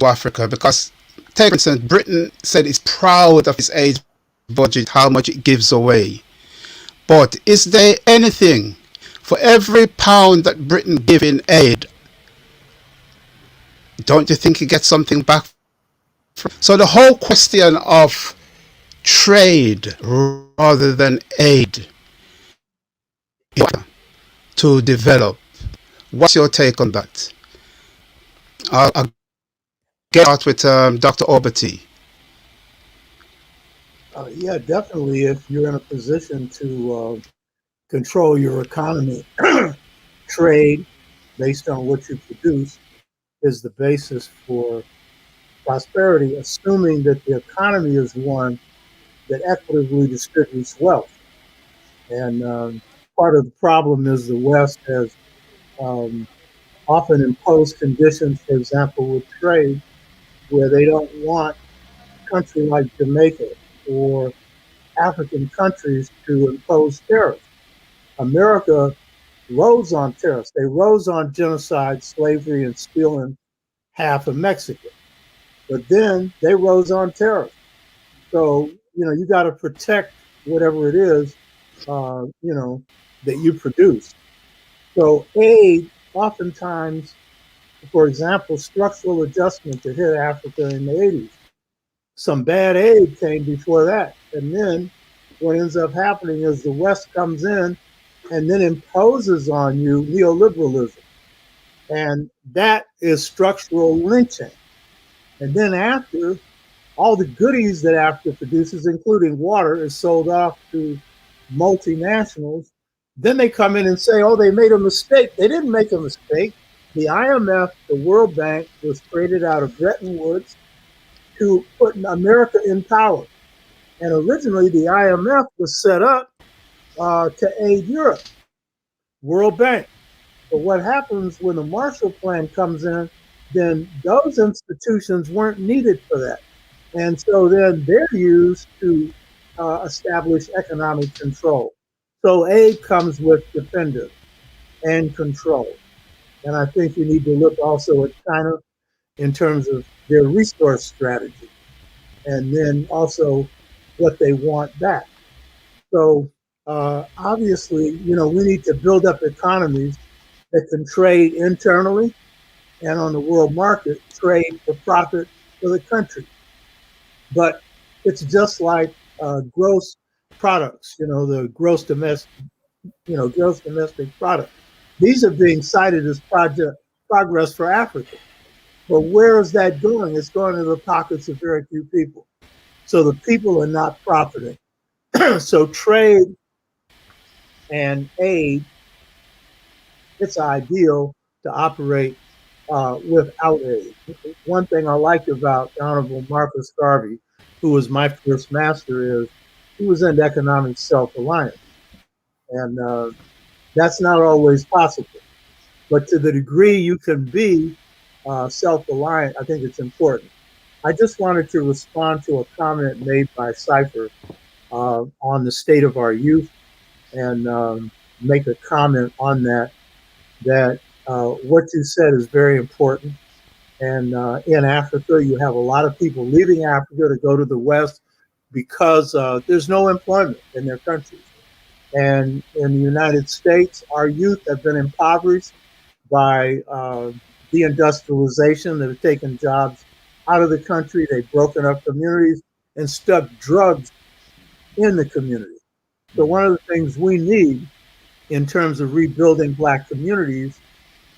Africa, because take for instance, Britain said it's proud of its aid budget, how much it gives away. But is there anything for every pound that Britain gives in aid? Don't you think it gets something back? So the whole question of trade rather than aid to develop, what's your take on that? I'll get out with Dr. Oberty. Yeah, definitely. If you're in a position to control your economy, trade based on what you produce is the basis for prosperity, assuming that the economy is one that equitably distributes wealth. And part of the problem is the West has often imposed conditions, for example, with trade, where they don't want a country like Jamaica or African countries to impose tariffs. America rose on tariffs. They rose on genocide, slavery, and stealing half of Mexico. But then they rose on tariffs. So, you got to protect whatever it is, that you produce. So aid, oftentimes, for example, structural adjustment that hit Africa in the 80s. Some bad aid came before that. And then what ends up happening is the West comes in and then imposes on you neoliberalism. And that is structural lynching. And then after, all the goodies that Africa produces, including water, is sold off to multinationals. Then they come in and say, oh, they made a mistake. They didn't make a mistake. The IMF, the World Bank, was created out of Bretton Woods. to put America in power. And originally, the IMF was set up to aid Europe, World Bank. But what happens when the Marshall Plan comes in, then those institutions weren't needed for that. And so then they're used to establish economic control. So aid comes with dependence and control. And I think you need to look also at China in terms of their resource strategy and then also what they want back. So obviously, we need to build up economies that can trade internally and on the world market, trade for profit for the country. But it's just like gross products, the gross domestic product. These are being cited as progress for Africa. But where is that going? It's going to the pockets of very few people. So the people are not profiting. So trade and aid, it's ideal to operate without aid. One thing I liked about the Honorable Marcus Garvey, who was my first master, is he was into economic self-reliance. And that's not always possible. But to the degree you can be self-reliant, I think it's important. I just wanted to respond to a comment made by Cypher on the state of our youth and make a comment on that what you said is very important. And in Africa, you have a lot of people leaving Africa to go to the West because there's no employment in their countries. And in the United States, our youth have been impoverished by deindustrialization that have taken jobs out of the country. They've broken up communities and stuck drugs in the community. So one of the things we need in terms of rebuilding Black communities,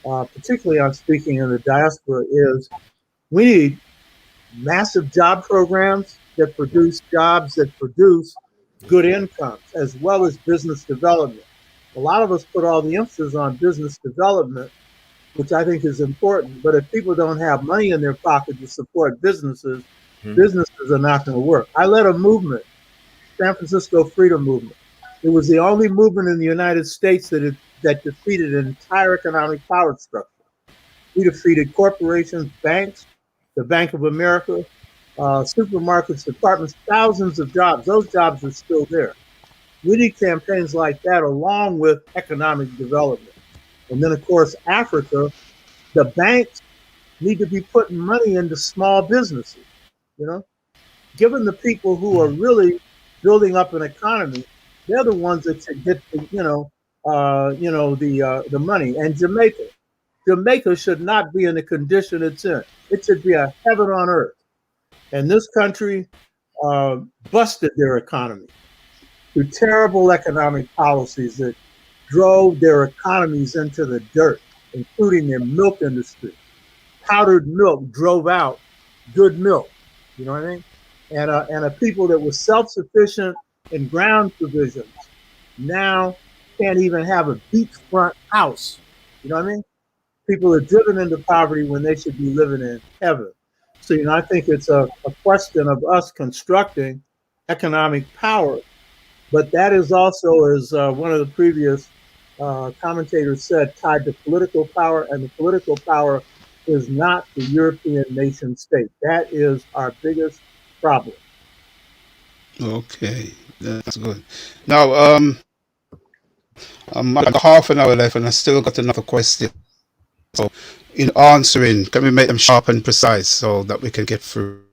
particularly I'm speaking in the diaspora, is we need massive job programs that produce jobs that produce good incomes, as well as business development. A lot of us put all the emphasis on business development, which I think is important. But if people don't have money in their pocket to support businesses, businesses are not going to work. I led a movement, San Francisco Freedom Movement. It was the only movement in the United States that defeated an entire economic power structure. We defeated corporations, banks, the Bank of America, supermarkets, departments, thousands of jobs. Those jobs are still there. We need campaigns like that along with economic development. And then, of course, Africa, the banks need to be putting money into small businesses, Given the people who are really building up an economy, they're the ones that should get the money. And Jamaica should not be in the condition it's in. It should be a heaven on earth. And this country busted their economy through terrible economic policies that drove their economies into the dirt, including their milk industry. Powdered milk drove out good milk. You know what I mean? And a people that were self-sufficient in ground provisions now can't even have a beachfront house. You know what I mean? People are driven into poverty when they should be living in heaven. So, I think it's a question of us constructing economic power. But that is also, as one of the previous commentators said, tied to political power. And the political power is not the European nation state. That is our biggest problem. Okay, that's good. Now, I'm got half an hour left, and I still got another question. So, in answering, can we make them sharp and precise so that we can get through?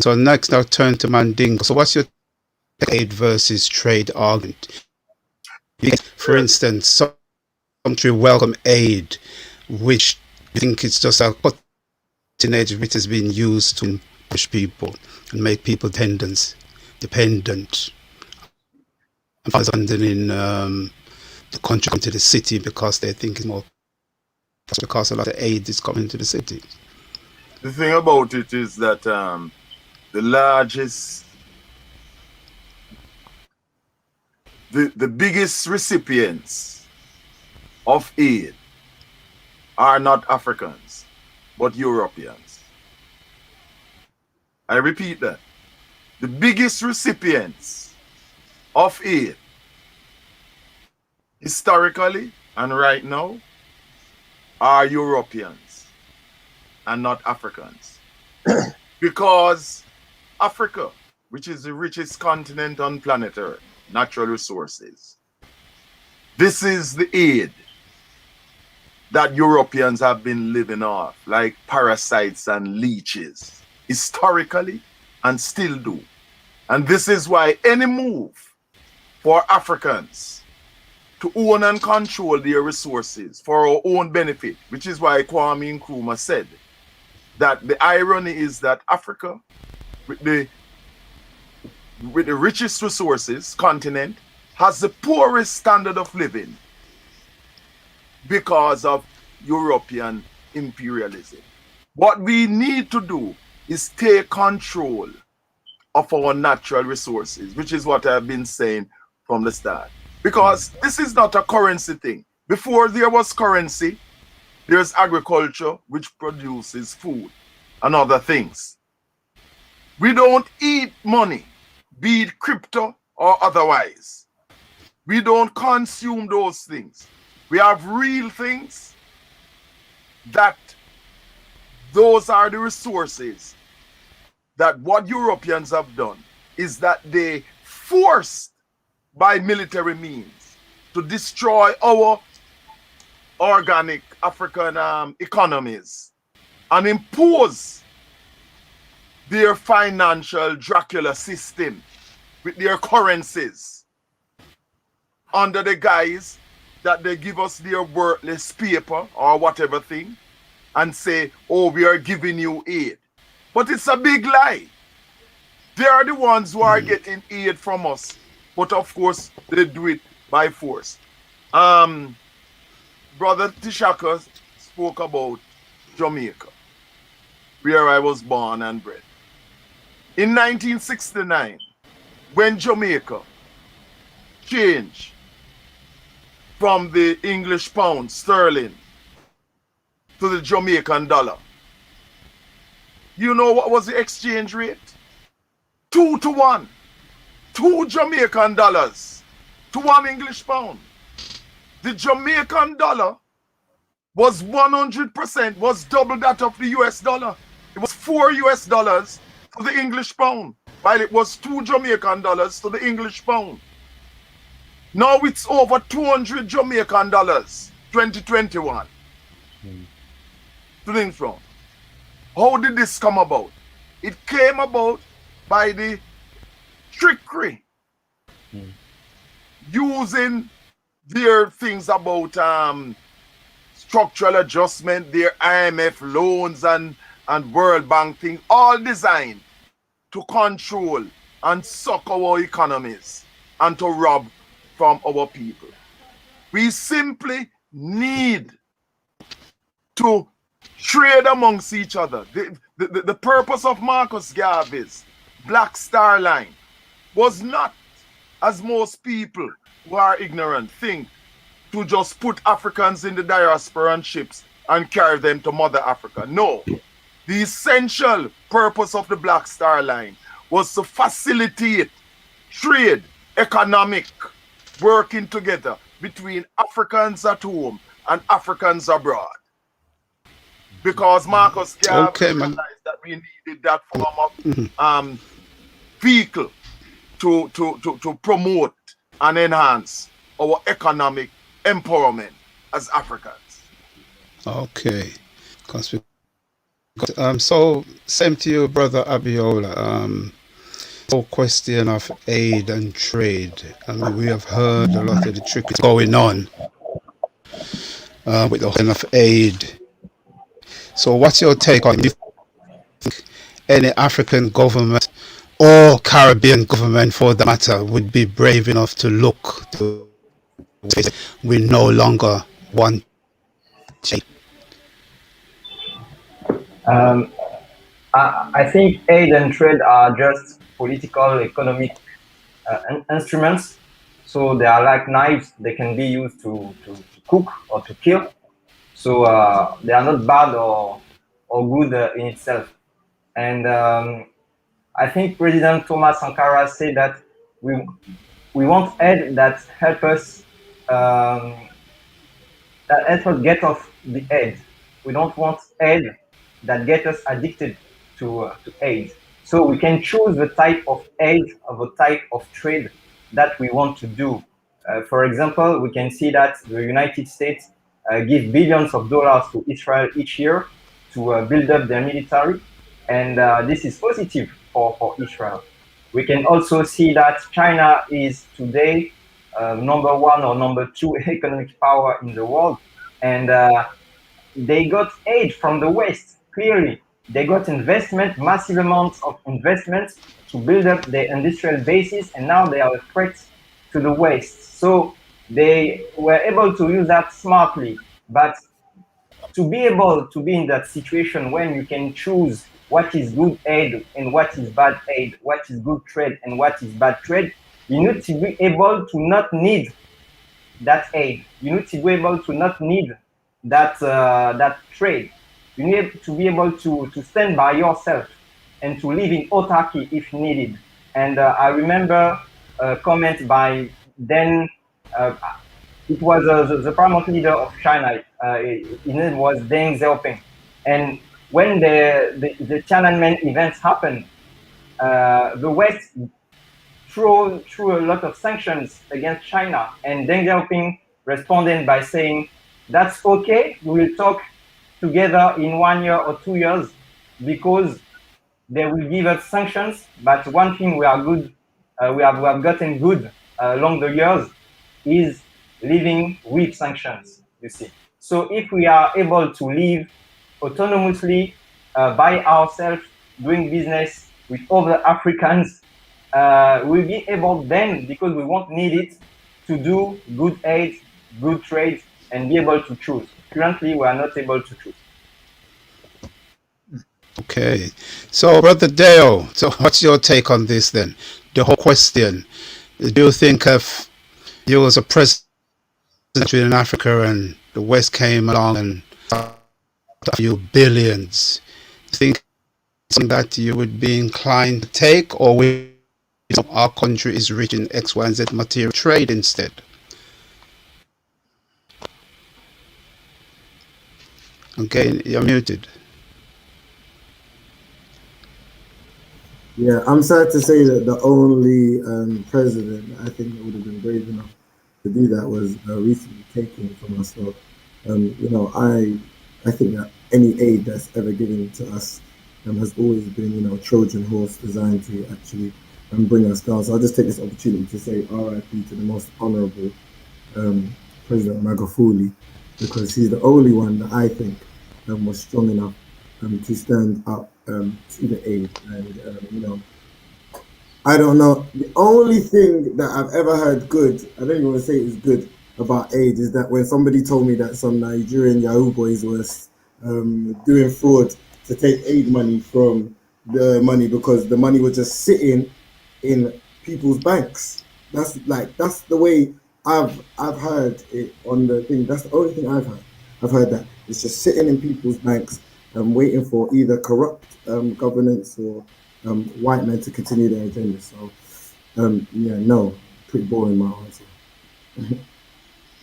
So next, I'll turn to Mandingo. So, what's your aid versus trade argument? For instance, some country welcome aid, which you think it's just a cutting edge which has been used to push people and make people dependent, and abandoning the country to the city because they think it's more because a lot of aid is coming to the city. The thing about it is that the largest, the biggest recipients of aid are not Africans, but Europeans. I repeat that. The biggest recipients of aid historically and right now are Europeans and not Africans. Because Africa, which is the richest continent on planet Earth, natural resources, this is the aid that Europeans have been living off, like parasites and leeches, historically, and still do. And this is why any move for Africans to own and control their resources for our own benefit, which is why Kwame Nkrumah said that the irony is that Africa, with the richest resources continent, has the poorest standard of living because of European imperialism. What we need to do is take control of our natural resources, which is what I've been saying from the start. Because this is not a currency thing. Before there was currency, there's agriculture, which produces food and other things. We don't eat money, be it crypto or otherwise. We don't consume those things. We have real things that those are the resources that what Europeans have done is that they forced by military means to destroy our organic African economies and impose their financial Dracula system with their currencies under the guise that they give us their worthless paper or whatever thing and say, oh, we are giving you aid. But it's a big lie. They are the ones who are getting aid from us. But of course, they do it by force. Brother Tishaka spoke about Jamaica, where I was born and bred. In 1969, when Jamaica changed from the English pound sterling to the Jamaican dollar, you know what was the exchange rate? 2 to 1. 2 Jamaican dollars to 1 English pound. The Jamaican dollar was 100%, was double that of the US dollar. It was 4 US dollars to the English pound, while it was 2 Jamaican dollars to the English pound. Now it's over 200 Jamaican dollars, 2021. To think from. How did this come about? It came about by the trickery using their things about structural adjustment, their IMF loans and World Bank things, all designed to control and suck our economies and to rob from our people. We simply need to trade amongst each other. The purpose of Marcus Garvey's Black Star Line was not, as most people who are ignorant think, to just put Africans in the diaspora on ships and carry them to Mother Africa. No. The essential purpose of the Black Star Line was to facilitate trade, economic working together between Africans at home and Africans abroad. Because Marcus Garvey realized that we needed that form of vehicle to promote and enhance our economic empowerment as Africans. Okay. So same to you, Brother Abiola. So question of aid and trade. I mean, we have heard a lot of the trick going on with the kind of aid. So what's your take on it? Any African government or Caribbean government for that matter would be brave enough to look to say we no longer want aid? I think aid and trade are just political, economic instruments. So they are like knives. They can be used to cook or to kill. So they are not bad or good in itself. And I think President Thomas Sankara said that we we want aid that um, help us get off the aid. We don't want aid that get us addicted to aid. So we can choose the type of aid or the type of trade that we want to do. For example, we can see that the United States give billions of dollars to Israel each year to build up their military, and this is positive for Israel. We can also see that China is today number one or number two economic power in the world, and they got aid from the West. Clearly, they got investment, massive amounts of investment to build up their industrial bases, and now they are a threat to the West. So they were able to use that smartly, but to be able to be in that situation when you can choose what is good aid and what is bad aid, what is good trade and what is bad trade, you need to be able to not need that aid. You need to be able to not need that trade. You need to be able to stand by yourself and to live in autarky if needed. And I remember a comment by then it was the paramount leader of China. His name was Deng Xiaoping. And when the Tiananmen events happened, the West threw a lot of sanctions against China. And Deng Xiaoping responded by saying, "That's okay. We will talk together in 1 year or 2 years because they will give us sanctions. But one thing we are good, we have gotten good along the years is living with sanctions, you see. So if we are able to live autonomously by ourselves, doing business with other Africans, we'll be able then, because we won't need it, to do good aid, good trade, and be able to choose. Currently, we are not able to choose. Okay. So, Brother Dale, so what's your take on this then? The whole question. Do you think if you was a president in Africa and the West came along and a few billions, do you think something that you would be inclined to take, or will our country is rich in X, Y, and Z material trade instead? Okay, you're muted. Yeah, I'm sad to say that the only president I think that would have been brave enough to do that was recently taken from us. So, I think that any aid that's ever given to us has always been, Trojan horse designed to actually bring us down. So I'll just take this opportunity to say RIP to the most honourable President Magufuli, because he's the only one that I think was strong enough to stand up to the aid. And, I don't know. The only thing that I've ever heard good, I don't even want to say it's good, about aid is that when somebody told me that some Nigerian Yahoo boys were doing fraud to take aid money from the money because the money was just sitting in people's banks. That's the way I've heard it on the thing. That's the only thing I've heard. I've heard that it's just sitting in people's banks and waiting for either corrupt governance or white men to continue their agenda. So, no, pretty boring, my answer.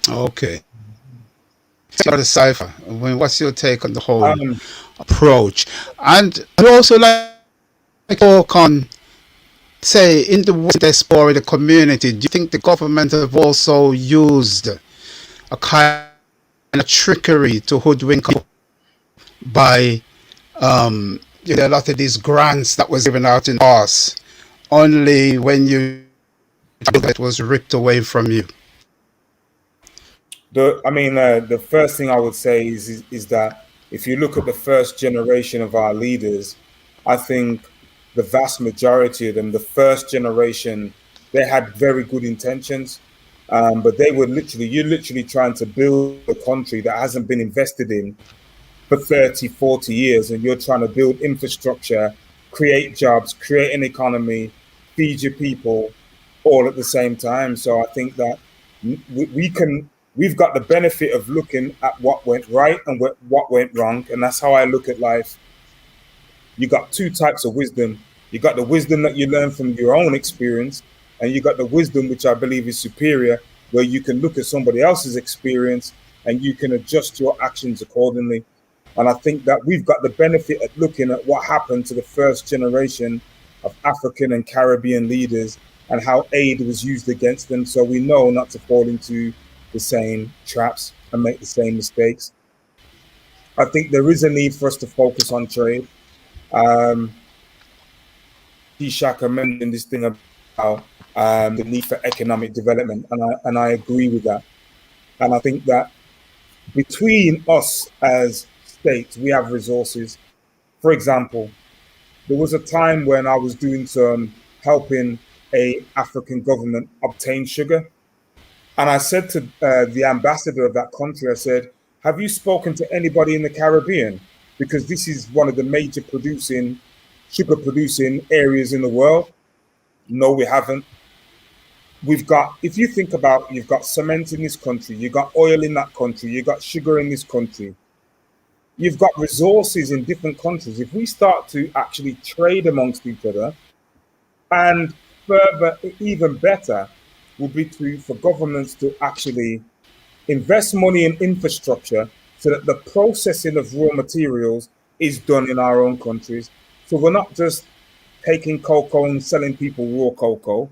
Okay. So the cipher. I mean, what's your take on the whole approach? And I'd also like to talk on, say, in the West diaspora, the community. Do you think the government have also used a kind of trickery to hoodwink people by a lot of these grants that was given out in the past, only when it was ripped away from you? The first thing I would say is that if you look at the first generation of our leaders, I think the vast majority of them, the first generation, they had very good intentions, but you're literally trying to build a country that hasn't been invested in for 30, 40 years, and you're trying to build infrastructure, create jobs, create an economy, feed your people all at the same time. So I think that we've got the benefit of looking at what went right and what went wrong. And that's how I look at life. You got two types of wisdom. You got the wisdom that you learn from your own experience, and you got the wisdom which I believe is superior, where you can look at somebody else's experience and you can adjust your actions accordingly. And I think that we've got the benefit of looking at what happened to the first generation of African and Caribbean leaders and how aid was used against them. So we know not to fall into the same traps and make the same mistakes. I think there is a need for us to focus on trade. Shaka mentioned this thing about the need for economic development, and I agree with that. And I think that between us as states, we have resources. For example, there was a time when I was doing some helping a African government obtain sugar. And I said to the ambassador of that country, I said, have you spoken to anybody in the Caribbean? Because this is one of the major sugar producing areas in the world. No, we haven't. We've got, if you think about, you've got cement in this country, you've got oil in that country, you've got sugar in this country. You've got resources in different countries. If we start to actually trade amongst each other, and further, even better, would be for governments to actually invest money in infrastructure so that the processing of raw materials is done in our own countries. So we're not just taking cocoa and selling people raw cocoa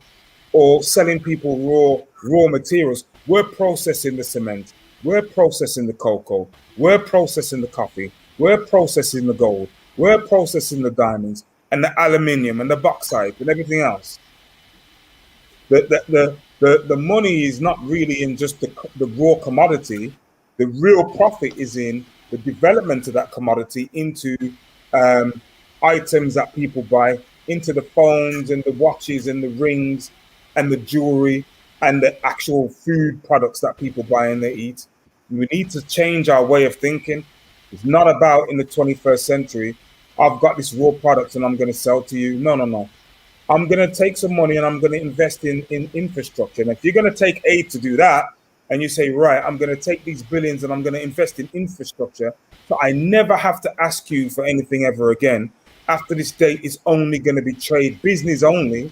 or selling people raw materials. We're processing the cement. We're processing the cocoa. We're processing the coffee. We're processing the gold. We're processing the diamonds and the aluminium and the bauxite and everything else. The money is not really in just the raw commodity. The real profit is in the development of that commodity into items that people buy, into the phones and the watches and the rings and the jewelry and the actual food products that people buy and they eat. We need to change our way of thinking. It's not about in the 21st century, I've got this raw product and I'm going to sell to you. No. I'm going to take some money and I'm going to invest in infrastructure. And if you're going to take aid to do that, and you say, right, I'm going to take these billions and I'm going to invest in infrastructure, so I never have to ask you for anything ever again. After this date, it's only going to be trade business only.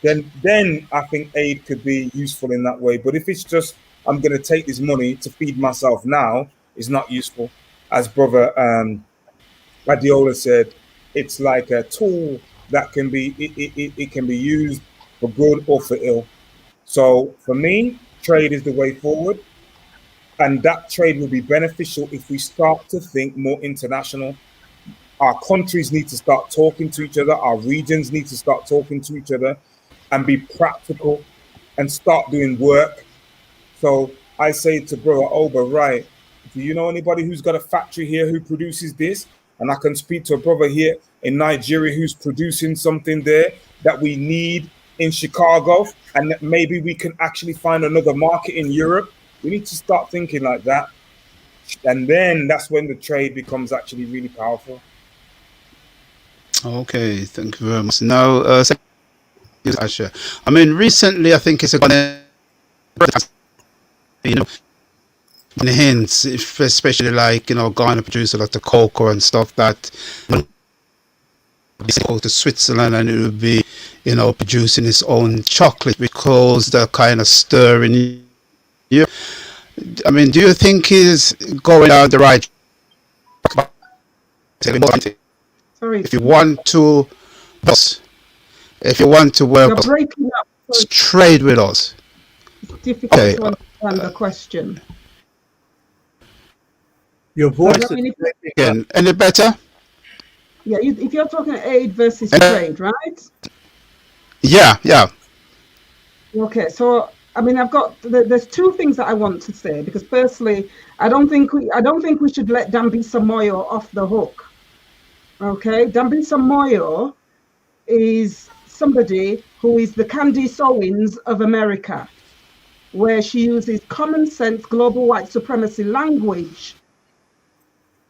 Then I think aid could be useful in that way. But if it's just, I'm going to take this money to feed myself now, it's not useful. As Brother Adiola said, it's like a tool that can be, it can be used for good or for ill. So for me, trade is the way forward. And that trade will be beneficial if we start to think more international. Our countries need to start talking to each other. Our regions need to start talking to each other and be practical and start doing work. So I say to Brother Oba, right, do you know anybody who's got a factory here who produces this? And I can speak to a brother here in Nigeria who's producing something there that we need in Chicago, and that maybe we can actually find another market in Europe. We need to start thinking like that. And then that's when the trade becomes actually really powerful. Okay, thank you very much. Now, Asha, I mean, recently, I think it's a in hints, especially like, Ghana produce a lot of cocoa and stuff that go to Switzerland and it would be, producing its own chocolate because they're kind of stirring you. I mean, do you think he's going down the right track? Sorry. If you want to work, trade with us. It's difficult to understand the question. Your voice is again. Any better? Yeah, if you're talking aid versus trade, right? Yeah. Okay, so I mean, there's two things that I want to say, because firstly, I don't think we should let Dambisa Moyo off the hook. Okay, Dambisa Moyo is somebody who is the Candace Owens of America, where she uses common sense global white supremacy language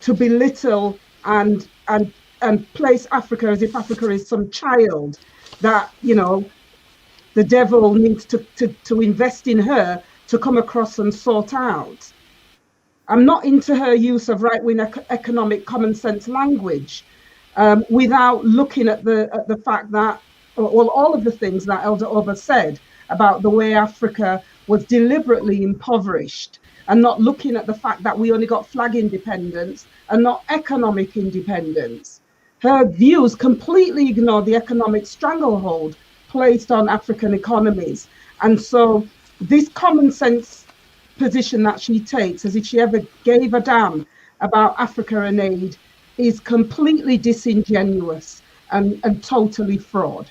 to belittle and place Africa as if Africa is some child that, the devil needs to invest in her to come across and sort out. I'm not into her use of right-wing economic common sense language. without looking at the fact that, well, all of the things that Elder Oba said about the way Africa was deliberately impoverished, and not looking at the fact that we only got flag independence and not economic independence. Her views completely ignore the economic stranglehold placed on African economies. And so this common sense position that she takes, as if she ever gave a damn about Africa and aid, is completely disingenuous and totally fraud.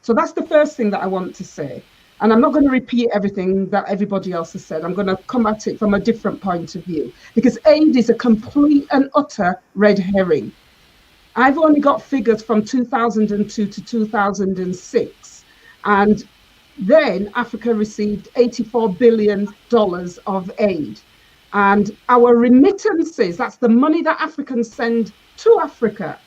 So that's the first thing that I want to say. And I'm not going to repeat everything that everybody else has said. I'm going to come at it from a different point of view, because aid is a complete and utter red herring. I've only got figures from 2002 to 2006. And then Africa received $84 billion of aid. And our remittances, that's the money that Africans send to Africa,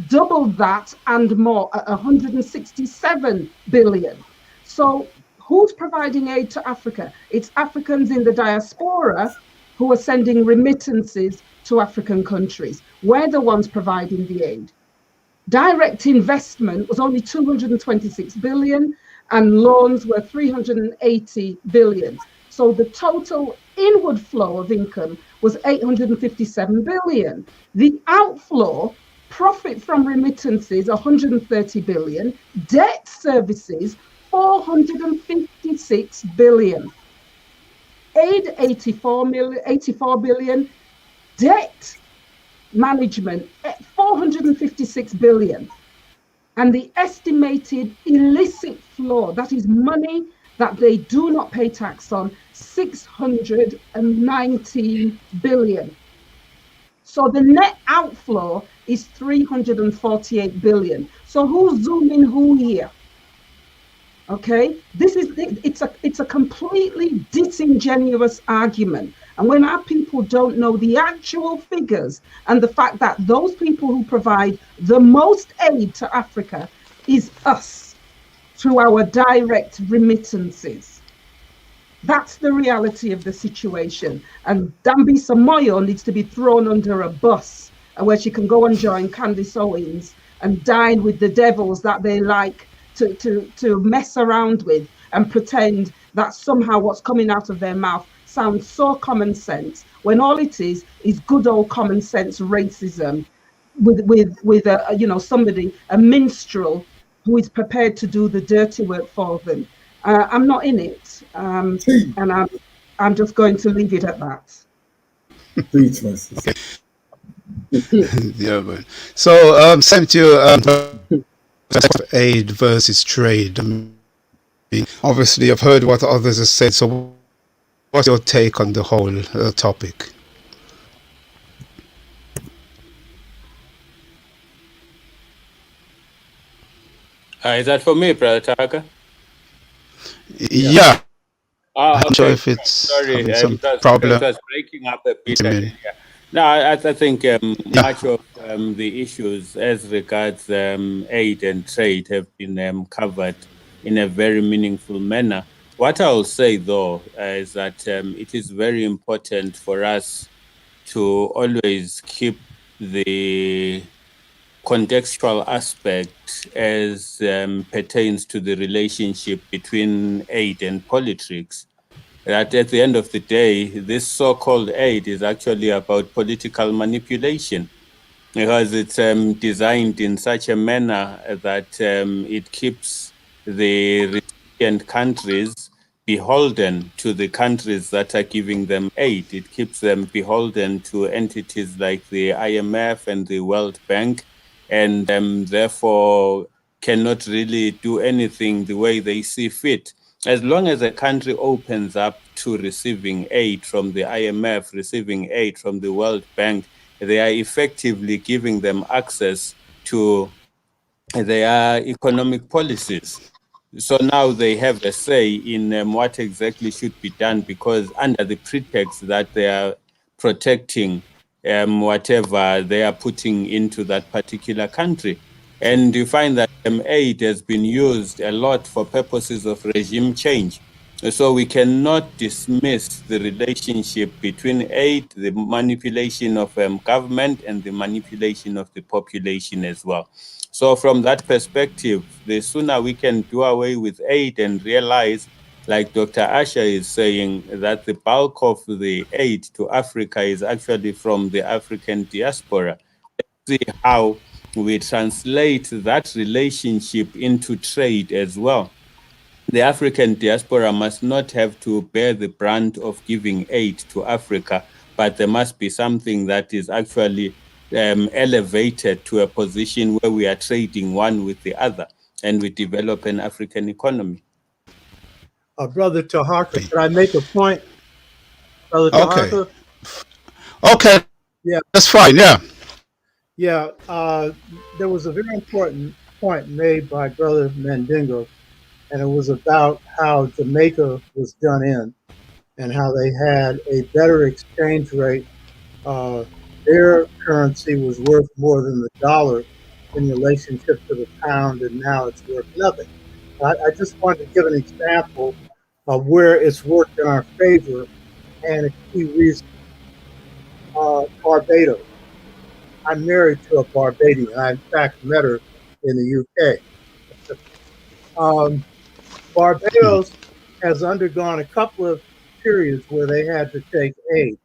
doubled that and more at 167 billion. So who's providing aid to Africa? It's Africans in the diaspora who are sending remittances to African countries. We're the ones providing the aid. Direct investment was only 226 billion and loans were 380 billion. So the total inward flow of income was 857 billion. The outflow, profit from remittances, 130 billion, debt services, 456 billion. Aid, 84 billion, debt management, 456 billion. And the estimated illicit flow, that is money that they do not pay tax on, 619 billion. So the net outflow is 348 billion. So who's zooming who here? Okay, it's a completely disingenuous argument. And when our people don't know the actual figures and the fact that those people who provide the most aid to Africa is us through our direct remittances. That's the reality of the situation. And Dambisa Moyo needs to be thrown under a bus, where she can go and join Candace Owens and dine with the devils that they like to mess around with and pretend that somehow what's coming out of their mouth sounds so common sense, when all it is good old common sense racism with a somebody, a minstrel who is prepared to do the dirty work for them. I'm not in it, and I'm just going to leave it at that. Yeah, but so same to you, aid versus trade. I mean, obviously, I've heard what others have said. So, what's your take on the whole topic? Is that for me, Brother Taka? Yeah. I'm not sure Okay. if it's Sorry, having some it problem. was breaking up a bit. No, I think much of the issues as regards aid and trade have been covered in a very meaningful manner. What I'll say, though, is that it is very important for us to always keep the contextual aspect as pertains to the relationship between aid and politics. That at the end of the day, this so-called aid is actually about political manipulation, because it's designed in such a manner that it keeps the recipient countries beholden to the countries that are giving them aid. It keeps them beholden to entities like the IMF and the World Bank, and therefore cannot really do anything the way they see fit. As long as a country opens up to receiving aid from the IMF, receiving aid from the World Bank, they are effectively giving them access to their economic policies. So now they have a say in what exactly should be done, because under the pretext that they are protecting whatever they are putting into that particular country. And you find that aid has been used a lot for purposes of regime change. So we cannot dismiss the relationship between aid, the manipulation of government, and the manipulation of the population as well. So from that perspective, the sooner we can do away with aid and realize, like Dr. Asha is saying, that the bulk of the aid to Africa is actually from the African diaspora. Let's see how we translate that relationship into trade as well. The African diaspora must not have to bear the brunt of giving aid to Africa, but there must be something that is actually elevated to a position where we are trading one with the other and we develop an African economy. Brother Taharka, could I make a point? Brother Okay. Taharka? Okay. Yeah. That's fine. Yeah. Yeah. There was a very important point made by Brother Mandingo, and it was about how Jamaica was done in and how they had a better exchange rate. Their currency was worth more than the dollar in relationship to the pound, and now it's worth nothing. I just wanted to give an example of where it's worked in our favor and a key reason. Barbados. I'm married to a Barbadian. I, in fact, met her in the UK. Barbados has undergone a couple of periods where they had to take aid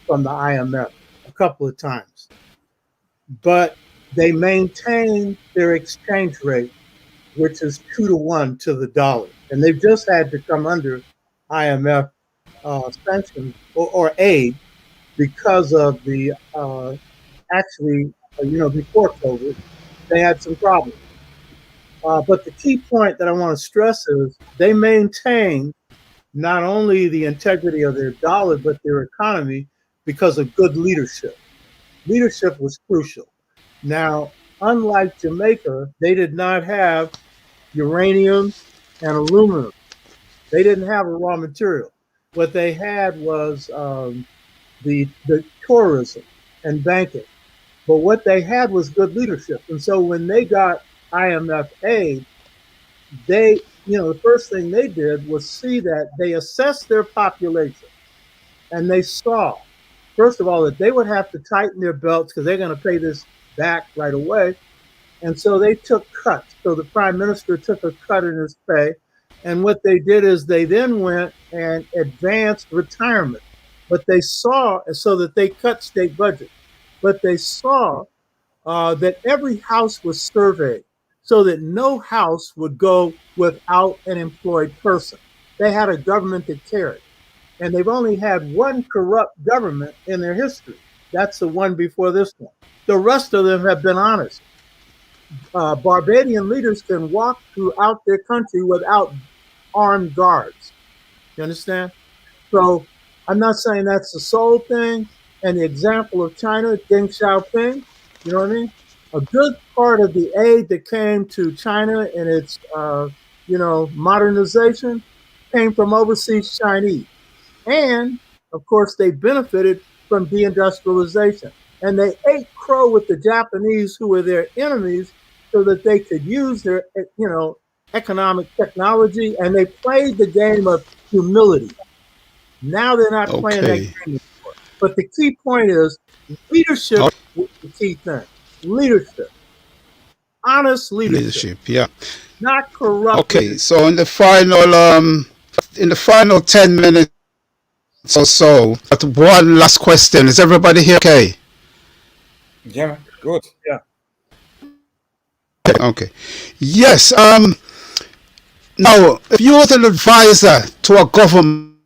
from the IMF a couple of times. But they maintain their exchange rate, which is 2-to-1 to the dollar. And they've just had to come under IMF sanctions or aid because of the before COVID, they had some problems. But the key point that I want to stress is they maintain not only the integrity of their dollar, but their economy because of good leadership. Leadership was crucial. Now, unlike Jamaica, they did not have uranium and aluminum. They didn't have a raw material. What they had was the tourism and banking. But what they had was good leadership. And so when they got IMF aid, the first thing they did was see that they assessed their population and they saw, first of all, that they would have to tighten their belts because they're going to pay this back right away. And so they took cuts. So the prime minister took a cut in his pay. And what they did is they then went and advanced retirement. But they saw, so that they cut state budget. But they saw that every house was surveyed so that no house would go without an employed person. They had a government that cared. And they've only had one corrupt government in their history. That's the one before this one. The rest of them have been honest. Barbadian leaders can walk throughout their country without armed guards. You understand? So I'm not saying that's the sole thing. And the example of China, Deng Xiaoping, you know what I mean? A good part of the aid that came to China in its, modernization came from overseas Chinese. And, of course, they benefited from deindustrialization. And they ate crow with the Japanese, who were their enemies, so that they could use their, economic technology. And they played the game of humility. Now they're not playing that game anymore. But the key point is leadership is the key thing. Leadership. Honest leadership. Yeah. Not corrupt. Okay, so in the final 10 minutes or so, one last question. Is everybody here okay? Yeah, good. Yeah. Okay. Yes. Now, if you were an advisor to a government,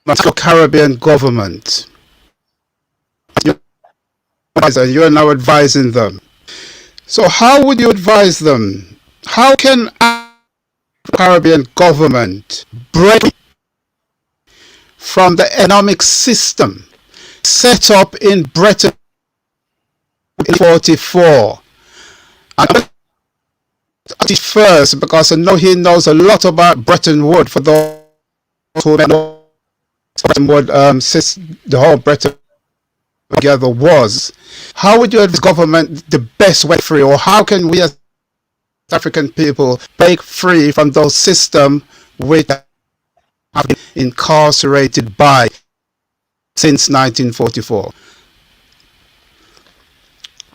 a Caribbean government, you're now advising them. So how would you advise them? How can a Caribbean government break from the economic system set up in Bretton in 1944? And first, because I know he knows a lot about Bretton Woods. For those who know Bretton Woods, the whole Bretton together was. How would you advise government the best way free, or how can we as African people break free from those systems which have been incarcerated by since 1944.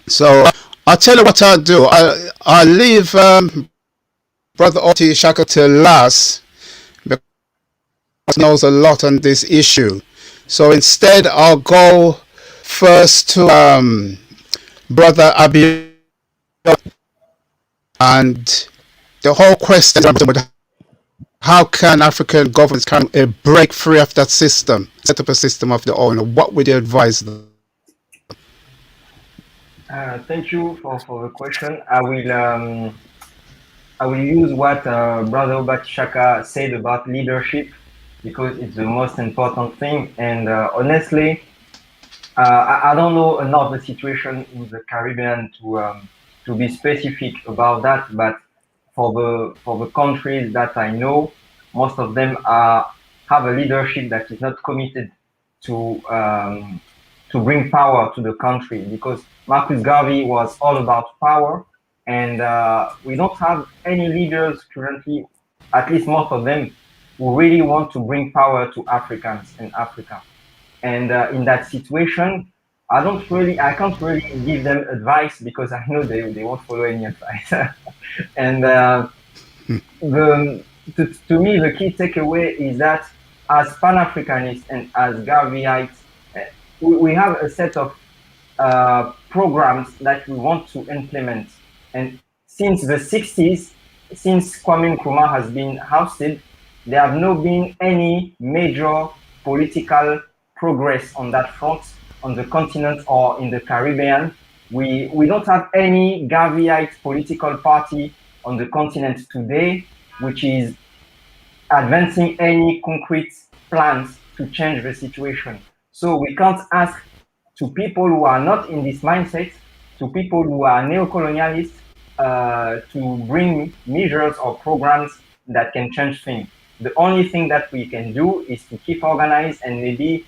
So I'll tell you what I'll do. I'll leave Brother Oti Shaka till last, because he knows a lot on this issue. So instead, I'll go first to Brother Abi, and the whole question is, how can African governments break free of that system, set up a system of their own? What would you advise them? Thank you for the question. I will use what Brother Obat Shaka said about leadership, because it's the most important thing. And honestly, I don't know enough the situation in the Caribbean to be specific about that. But for the countries that I know, most of them have a leadership that is not committed to bring power to the country, because Marcus Garvey was all about power, and we don't have any leaders currently, at least most of them, who really want to bring power to Africans in Africa. And in that situation, I can't really give them advice, because I know they won't follow any advice. And to me, the key takeaway is that as Pan-Africanists and as Garveyites, we have a set of programs that we want to implement. And since the 60s, since Kwame Nkrumah has been ousted, there have not been any major political progress on that front on the continent or in the Caribbean. We don't have any Garveyite political party on the continent today, which is advancing any concrete plans to change the situation. So we can't ask to people who are not in this mindset, to people who are neo-colonialists, to bring measures or programs that can change things. The only thing that we can do is to keep organized and maybe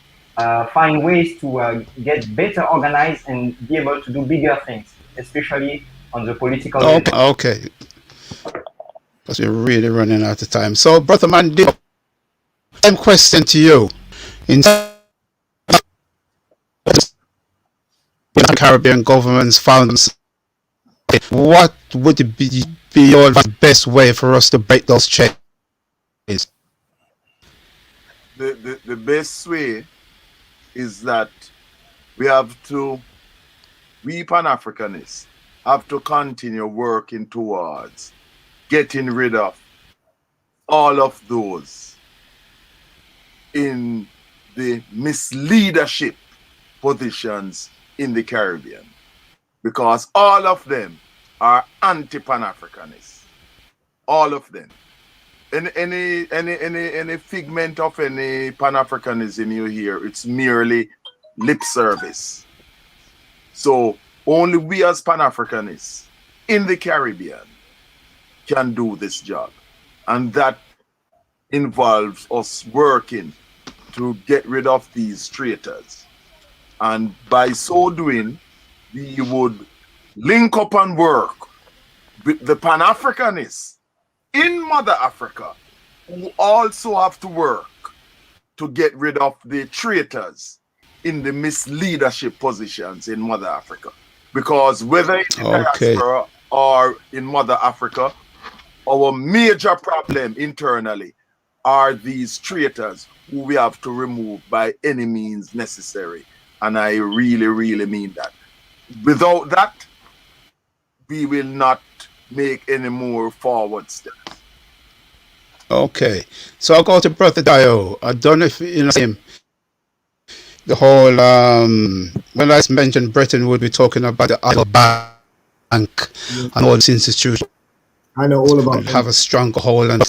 find ways to get better organized and be able to do bigger things, especially on the political level. Okay. Because we're really running out of time. So, Brother Mandy, same question to you. In Caribbean governments found, what would be your best way for us to break those chains? The best way is that we Pan-Africanists have to continue working towards getting rid of all of those in the misleadership positions in the Caribbean, because all of them are anti-Pan-Africanists. All of them. Any figment of any Pan-Africanism you hear, it's merely lip service. So only we as Pan-Africanists in the Caribbean can do this job. And that involves us working to get rid of these traitors. And by so doing, we would link up and work with the Pan-Africanists in Mother Africa, who also have to work to get rid of the traitors in the misleadership positions in Mother Africa. Because whether in the diaspora or in Mother Africa, our major problem internally are these traitors who we have to remove by any means necessary. And I really, really mean that. Without that, we will not make any more forward steps. Okay. So I'll go to Brother Dio. I don't know if you know him. The whole, when I mentioned Bretton Woods, we're talking about the Isle Bank and all these institutions. I know all about have a stronger hold. And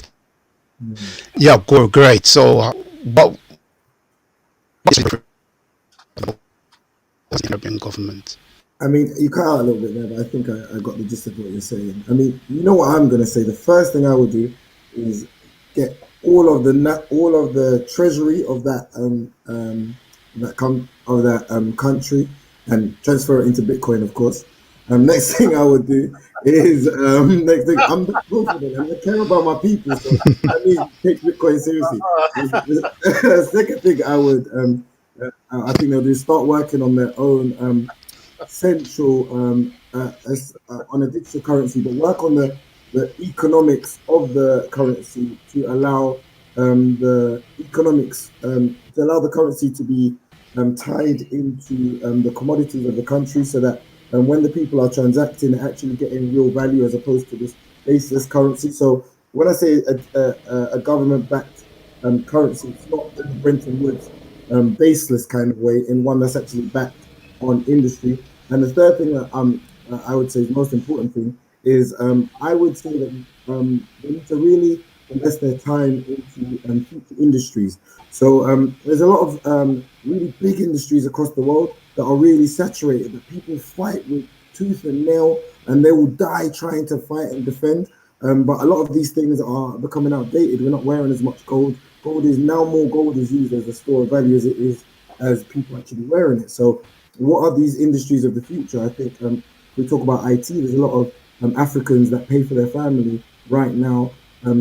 yeah, great. So what Caribbean government? I mean, you cut out a little bit there, but I think I got the gist of what you're saying. I mean, you know what I'm going to say? The first thing I would do is get all of the treasury of that country and transfer it into Bitcoin, of course, Next thing I would do is next thing I'm that confident and I care about my people, so that means take Bitcoin seriously. The second thing I would I think they'll do start working on their own central on a digital currency, but work on the economics of the currency to allow the economics to allow the currency to be tied into the commodities of the country, so that when the people are transacting, they're actually getting real value as opposed to this baseless currency. So when I say a government-backed currency, it's not in the Bretton Woods baseless kind of way, in one that's actually backed on industry. And the third thing that I would say is the most important thing is I would say that they need to really invest their time into future industries. So there's a lot of really big industries across the world that are really saturated, that people fight with tooth and nail, and they will die trying to fight and defend. But a lot of these things are becoming outdated. We're not wearing as much gold. Gold is now more gold is used as a store of value as it is as people actually wearing it. So what are these industries of the future? I think we talk about IT. There's a lot of Africans that pay for their family right now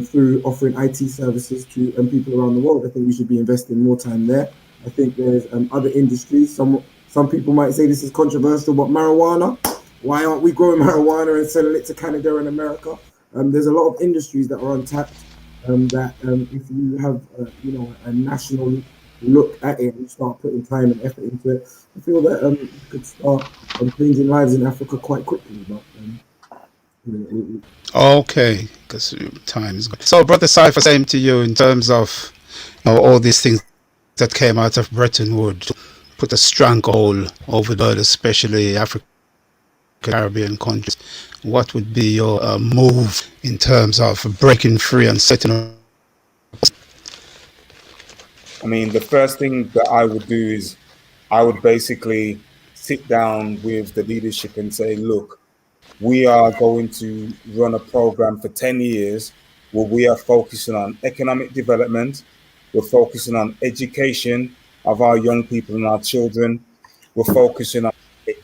through offering IT services to people around the world. I think we should be investing more time there. I think there's other industries. Some people might say this is controversial, but marijuana. Why aren't we growing marijuana and selling it to Canada and America? There's a lot of industries that are untapped. That if you have a national look at it and start putting time and effort into it, I feel that you could start changing lives in Africa quite quickly. But Okay, because time is gone. So, Brother Cypher, same to you in terms of all these things that came out of Bretton Woods, put a stranglehold over the world, especially African Caribbean countries. What would be your move in terms of breaking free and setting up? I mean, the first thing that I would do is I would basically sit down with the leadership and say, look, we are going to run a program for 10 years where we are focusing on economic development. We're focusing on education of our young people and our children. We're focusing on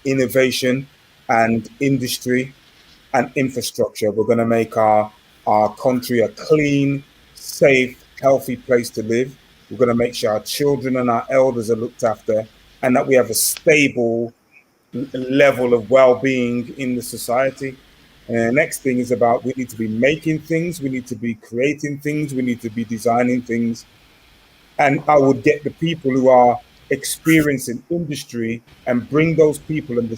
innovation and industry and infrastructure. We're going to make our country a clean, safe, healthy place to live. We're going to make sure our children and our elders are looked after, and that we have a stable level of well-being in the society. And the next thing is about, we need to be making things, we need to be creating things, we need to be designing things. And I would get the people who are experienced in industry and bring those people and the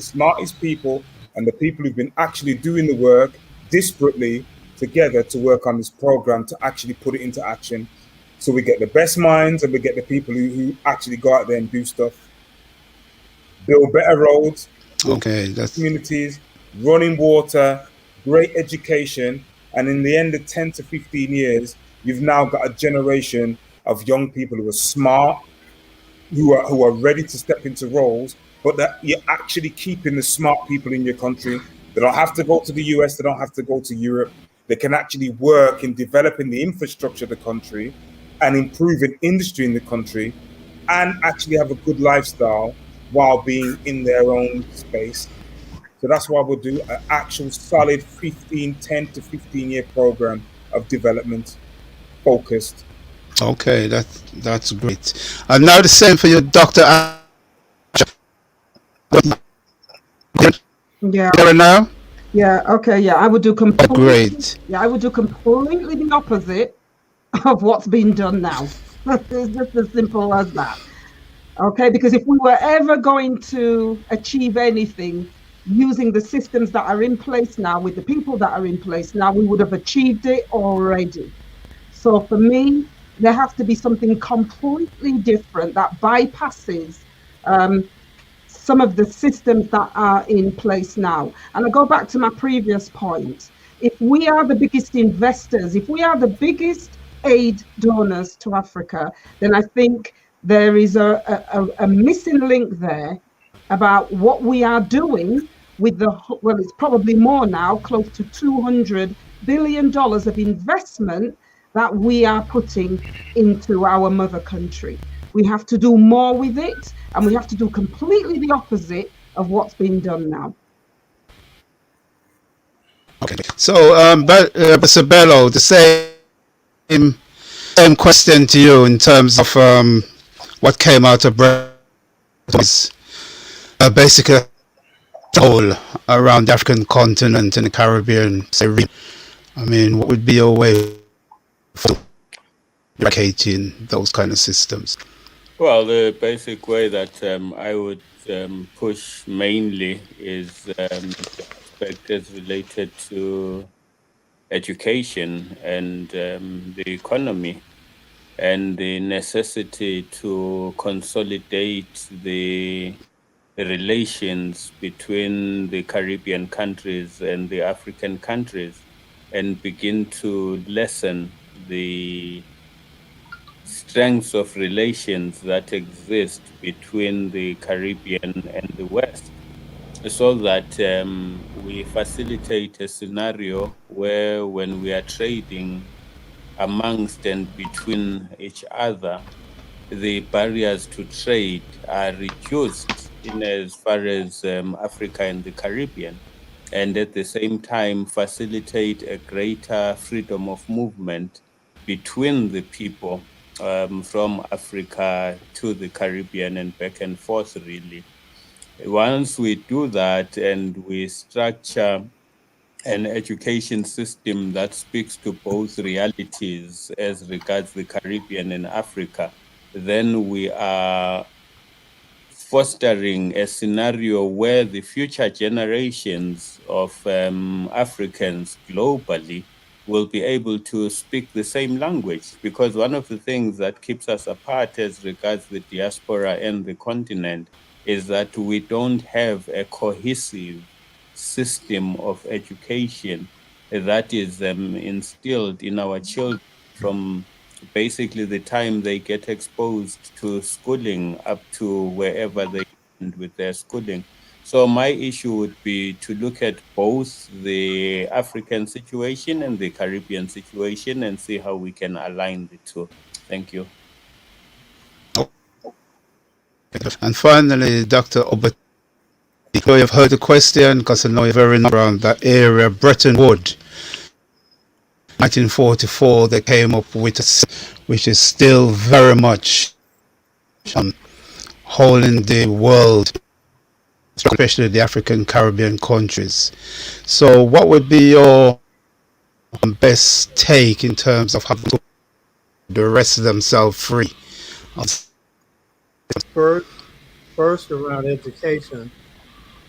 smartest people and the people who've been actually doing the work disparately together to work on this program to actually put it into action. So we get the best minds and we get the people who actually go out there and do stuff, build better roads, communities, running water, great education. And in the end of 10 to 15 years, you've now got a generation of young people who are smart, who are ready to step into roles, but that you're actually keeping the smart people in your country. They don't have to go to the US, they don't have to go to Europe. They can actually work in developing the infrastructure of the country and improving industry in the country and actually have a good lifestyle while being in their own space. So that's why we'll do an actual solid 10 to 15 year program of development focused. Okay, that's great. And now the same for you, Dr. Yeah. Now? Yeah, okay, yeah. I would do completely Great. Yeah, I would do completely the opposite of what's been done now. It's just as simple as that. Okay, because if we were ever going to achieve anything using the systems that are in place now, with the people that are in place now, we would have achieved it already. So for me, there has to be something completely different that bypasses some of the systems that are in place now. And I go back to my previous point. If we are the biggest investors, if we are the biggest aid donors to Africa, then I think there is a missing link there about what we are doing with well, it's probably more now, close to $200 billion of investment that we are putting into our mother country. We have to do more with it, and we have to do completely the opposite of what's being done now. Okay. So, Mr. Bello, the same question to you in terms of what came out of Bretton Woods, basically whole around the African continent and the Caribbean. Say, I mean, what would be your way for eradicating those kind of systems? Well, the basic way that I would push mainly is aspect is related to education and the economy, and the necessity to consolidate the relations between the Caribbean countries and the African countries, and begin to lessen the strengths of relations that exist between the Caribbean and the West, so that we facilitate a scenario where, when we are trading amongst and between each other, the barriers to trade are reduced in as far as Africa and the Caribbean, and at the same time facilitate a greater freedom of movement between the people from Africa to the Caribbean and back and forth, really. Once we do that and we structure an education system that speaks to both realities as regards the Caribbean and Africa, then we are fostering a scenario where the future generations of Africans globally will be able to speak the same language. Because one of the things that keeps us apart as regards the diaspora and the continent is that we don't have a cohesive system of education that is instilled in our children from basically the time they get exposed to schooling up to wherever they end with their schooling. So my issue would be to look at both the African situation and the Caribbean situation and see how we can align the two. Thank you. And finally, Dr. Obert, you have heard the question because I know you're very around that area, Bretton Woods. 1944, they came up with which is still very much holding the world, especially the African Caribbean countries. So what would be your best take in terms of how to the rest of themselves free? First, around education,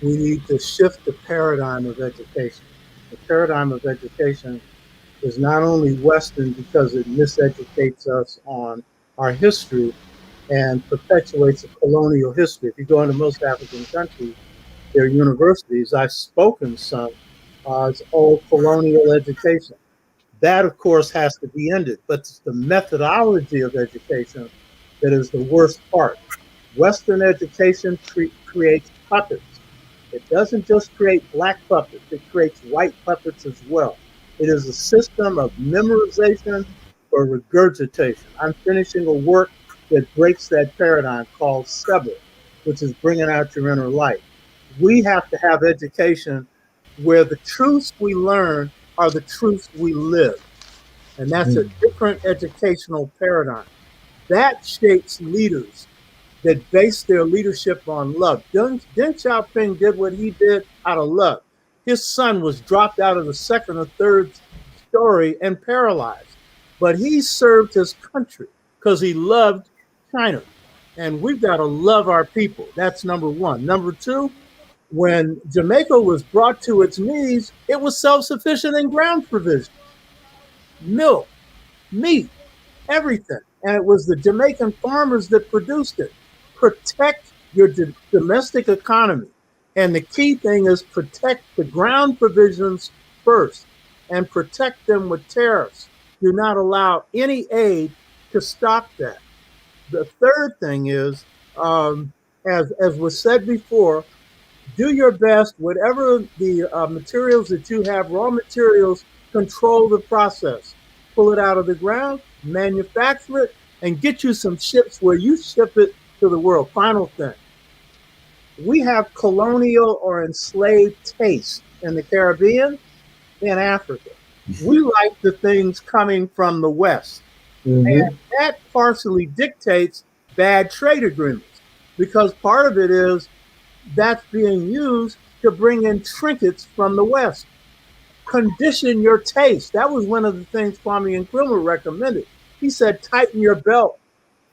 we need to shift the paradigm of education. The paradigm of education is not only Western because it miseducates us on our history and perpetuates a colonial history. If you go into most African countries, their universities, I've spoken some, it's all colonial education. That, of course, has to be ended, but it's the methodology of education that is the worst part. Western education creates puppets. It doesn't just create black puppets, it creates white puppets as well. It is a system of memorization or regurgitation. I'm finishing a work that breaks that paradigm called Sever, which is bringing out your inner light. We have to have education where the truths we learn are the truths we live. And that's a different educational paradigm. That shapes leaders that base their leadership on love. Deng Xiaoping did what he did out of love. His son was dropped out of the second or third story and paralyzed. But he served his country because he loved China. And we've got to love our people. That's number one. Number two, when Jamaica was brought to its knees, it was self-sufficient in ground provision. Milk, meat, everything. And it was the Jamaican farmers that produced it. Protect your domestic economy. And the key thing is protect the ground provisions first and protect them with tariffs. Do not allow any aid to stop that. The third thing is, as was said before, do your best, whatever the materials that you have, raw materials, control the process. Pull it out of the ground, manufacture it, and get you some ships where you ship it to the world. Final thing. We have colonial or enslaved taste in the Caribbean, in Africa. We like the things coming from the West. Mm-hmm. And that partially dictates bad trade agreements because part of it is that's being used to bring in trinkets from the West. Condition your taste. That was one of the things Kwame Nkrumah recommended. He said, tighten your belt.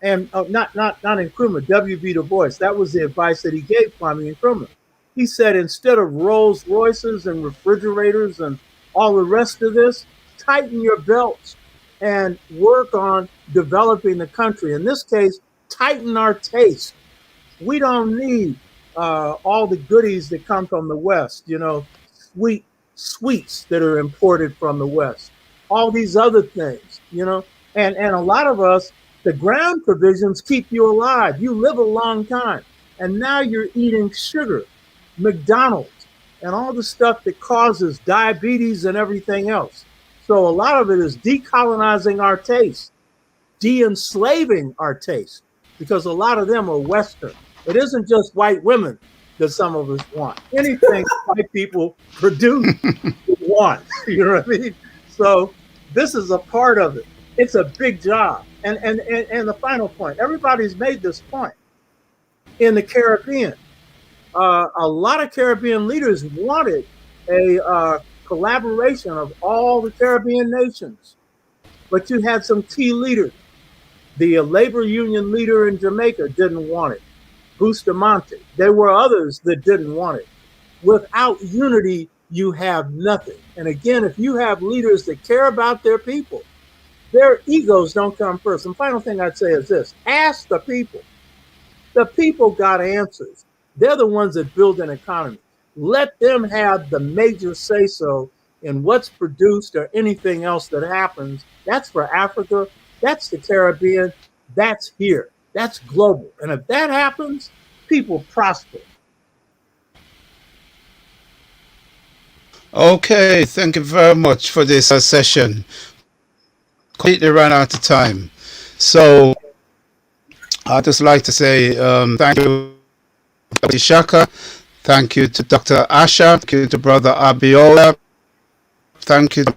And not Nkrumah, W.B. Du Bois. That was the advice that he gave Kwame Nkrumah. He said, instead of Rolls Royces and refrigerators and all the rest of this, tighten your belts and work on developing the country. In this case, tighten our taste. We don't need all the goodies that come from the West, sweets that are imported from the West, all these other things, and a lot of us, the ground provisions keep you alive. You live a long time, and now you're eating sugar, McDonald's, and all the stuff that causes diabetes and everything else. So a lot of it is decolonizing our taste, de-enslaving our taste, because a lot of them are Western. It isn't just white women that some of us want. Anything white people produce, we want. You know what I mean? So this is a part of it. It's a big job. And the final point, everybody's made this point. In the Caribbean, a lot of Caribbean leaders wanted a collaboration of all the Caribbean nations, but you had some key leaders. The labor union leader in Jamaica didn't want it, Bustamante. There were others that didn't want it. Without unity, you have nothing. And again, if you have leaders that care about their people, their egos don't come first. And final thing I'd say is this: ask the people. The people got answers. They're the ones that build an economy. Let them have the major say so in what's produced or anything else that happens. That's for Africa. That's the Caribbean. That's here. That's global. And if that happens, people prosper. Okay, thank you very much for this session. Completely ran out of time. So I'd just like to say thank you, Dr. Shaka. Thank you to Dr. Asha. Thank you to Brother Abiola. Thank you to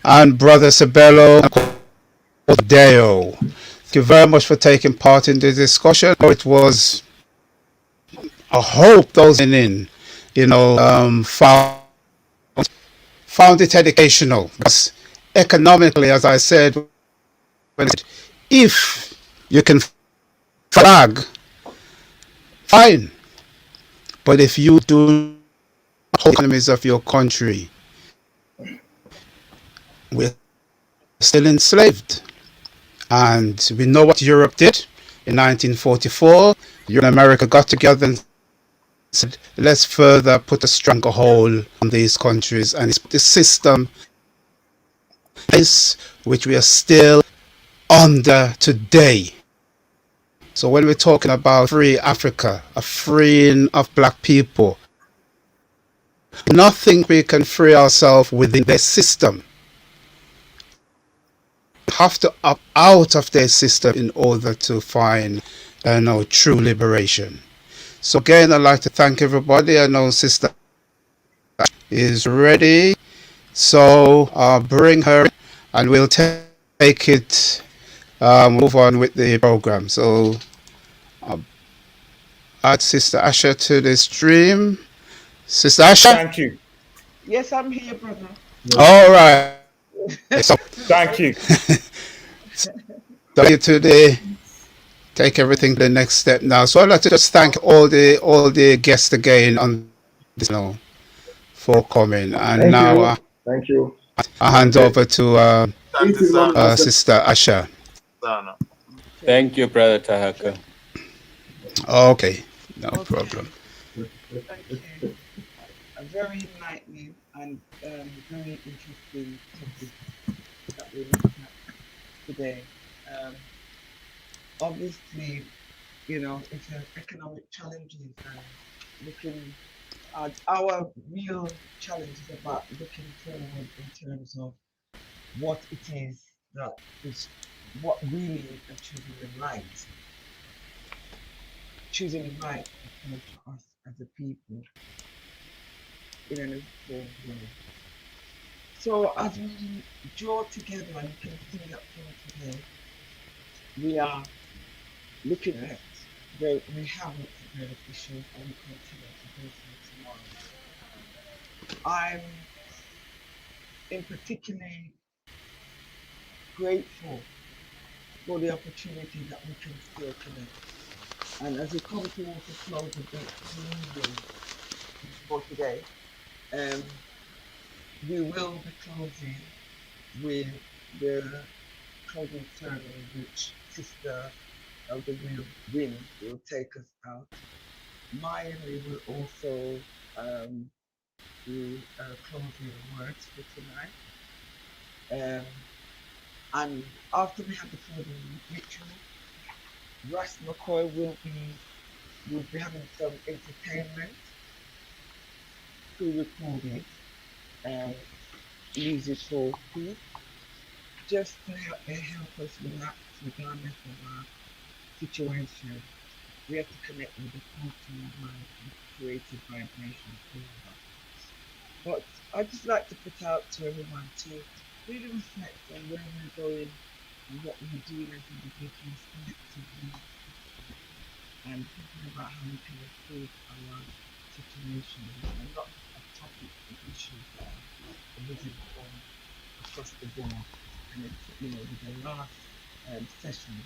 and Brother Sabello and Deo. Thank you very much for taking part in the discussion. It was, I hope those in, found it educational. Because economically, as I said, if you can flag, fine. But if you do hold economies of your country, we're still enslaved. And we know what Europe did in 1944. Europe and America got together and said, let's further put a stronger hold on these countries. And it's the system which we are still under today. So when we're talking about free Africa, a freeing of black people, nothing we can free ourselves within their system. We have to opt out of their system in order to find true liberation. So again, I'd like to thank everybody. I know Sister is ready. So bring her in and we'll take it, move on with the program. So add Sister Asha to the stream. Sister Asha? Thank you. Yes, I'm here, brother. All right. So, thank you. So today, take everything to the next step now. So I'd like to just thank all the guests again on this, for coming. And now Thank you. I hand over to Sister Asha. Thank you, Brother Tahaka. Okay, no problem. Thank you. A very enlightening and very interesting topic that we're looking at today. Obviously, it's an economic challenges and looking at our real challenge is about looking forward in terms of what it is that is what really is achieving the lives. choosing the right approach for us as a people in an informed way. So as we draw together and you can see that from today, we are looking at where we have looked at various issues and we continue to do so tomorrow. I'm in particularly grateful for the opportunity that we can still connect. And as we come towards the close of the meeting for today, we will be closing with the closing ceremony, which Sister Elder Win will take us out. Miami will also do closing words for tonight. And after we have the closing ritual, Russ McCoy will be having some entertainment pre-recorded musical piece just to help us relax regardless of our situation. We have to connect with the positive mind and creative vibration of us. But I'd just like to put out to everyone to really reflect on where we're going and what we're doing as individuals collectively, and thinking about how we can improve our situation and not just a topic and issues that are arisen from across the board. And it's, with the last session,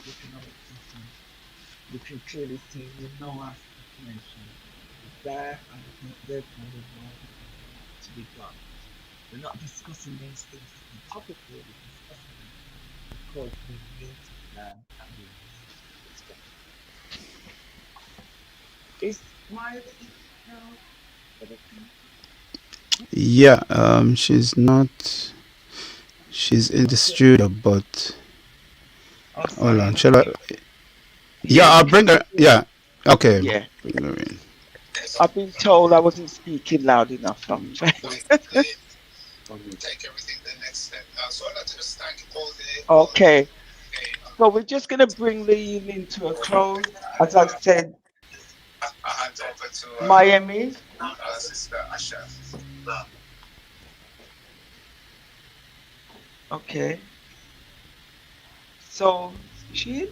the economic session, we can clearly see we know our situation is there and therefore there's more to be done. We're not discussing these things as a topic, we're discussing them because we need to plan and we need to discuss. Is Maya now? Yeah, she's not. She's in the studio, but hold on. Shall I? Yeah, I'll bring her. Yeah. Okay. Yeah. Bring her in. I've been told I wasn't speaking loud enough. I'm trying. Okay. So we're just going to bring the evening to a close. As I said, Miami. Okay. So she?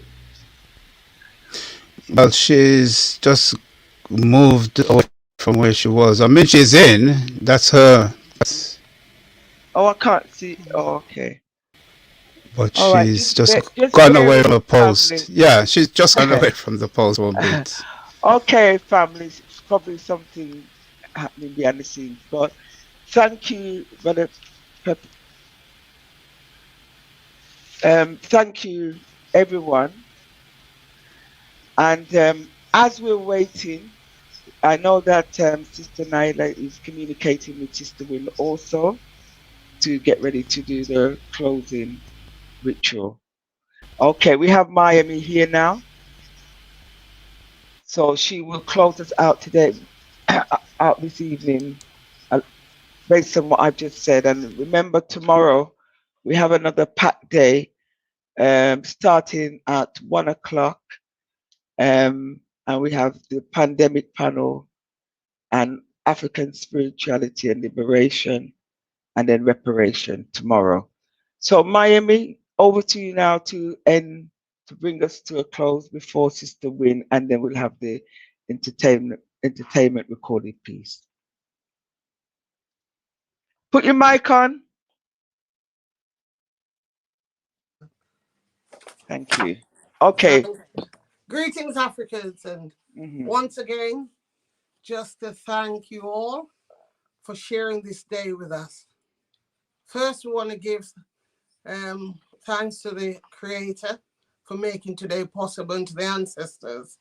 Well, she's just moved away from where she was. I mean, she's in. That's her. Oh, I can't see. Oh, okay. But All right. she's just Just gone bear away with from the us, family. post. Yeah, she's just gone away from the post one bit. Okay, families. Probably something happening behind the scenes, but thank you, Brother Pep. Thank you, everyone. And as we're waiting, I know that Sister Naila is communicating with Sister Win also to get ready to do the closing ritual. Okay, we have Miami here now. So she will close us out today, out this evening, based on what I've just said. And remember, tomorrow we have another packed day starting at 1 o'clock. And we have the pandemic panel and African spirituality and liberation, and then reparation tomorrow. So Miami, over to you now to bring us to a close before Sister Win, and then we'll have the entertainment recorded piece. Put your mic on. Thank you. Okay. Greetings, Africans, and once again, just to thank you all for sharing this day with us. First, we want to give thanks to the Creator for making today possible, and to the ancestors,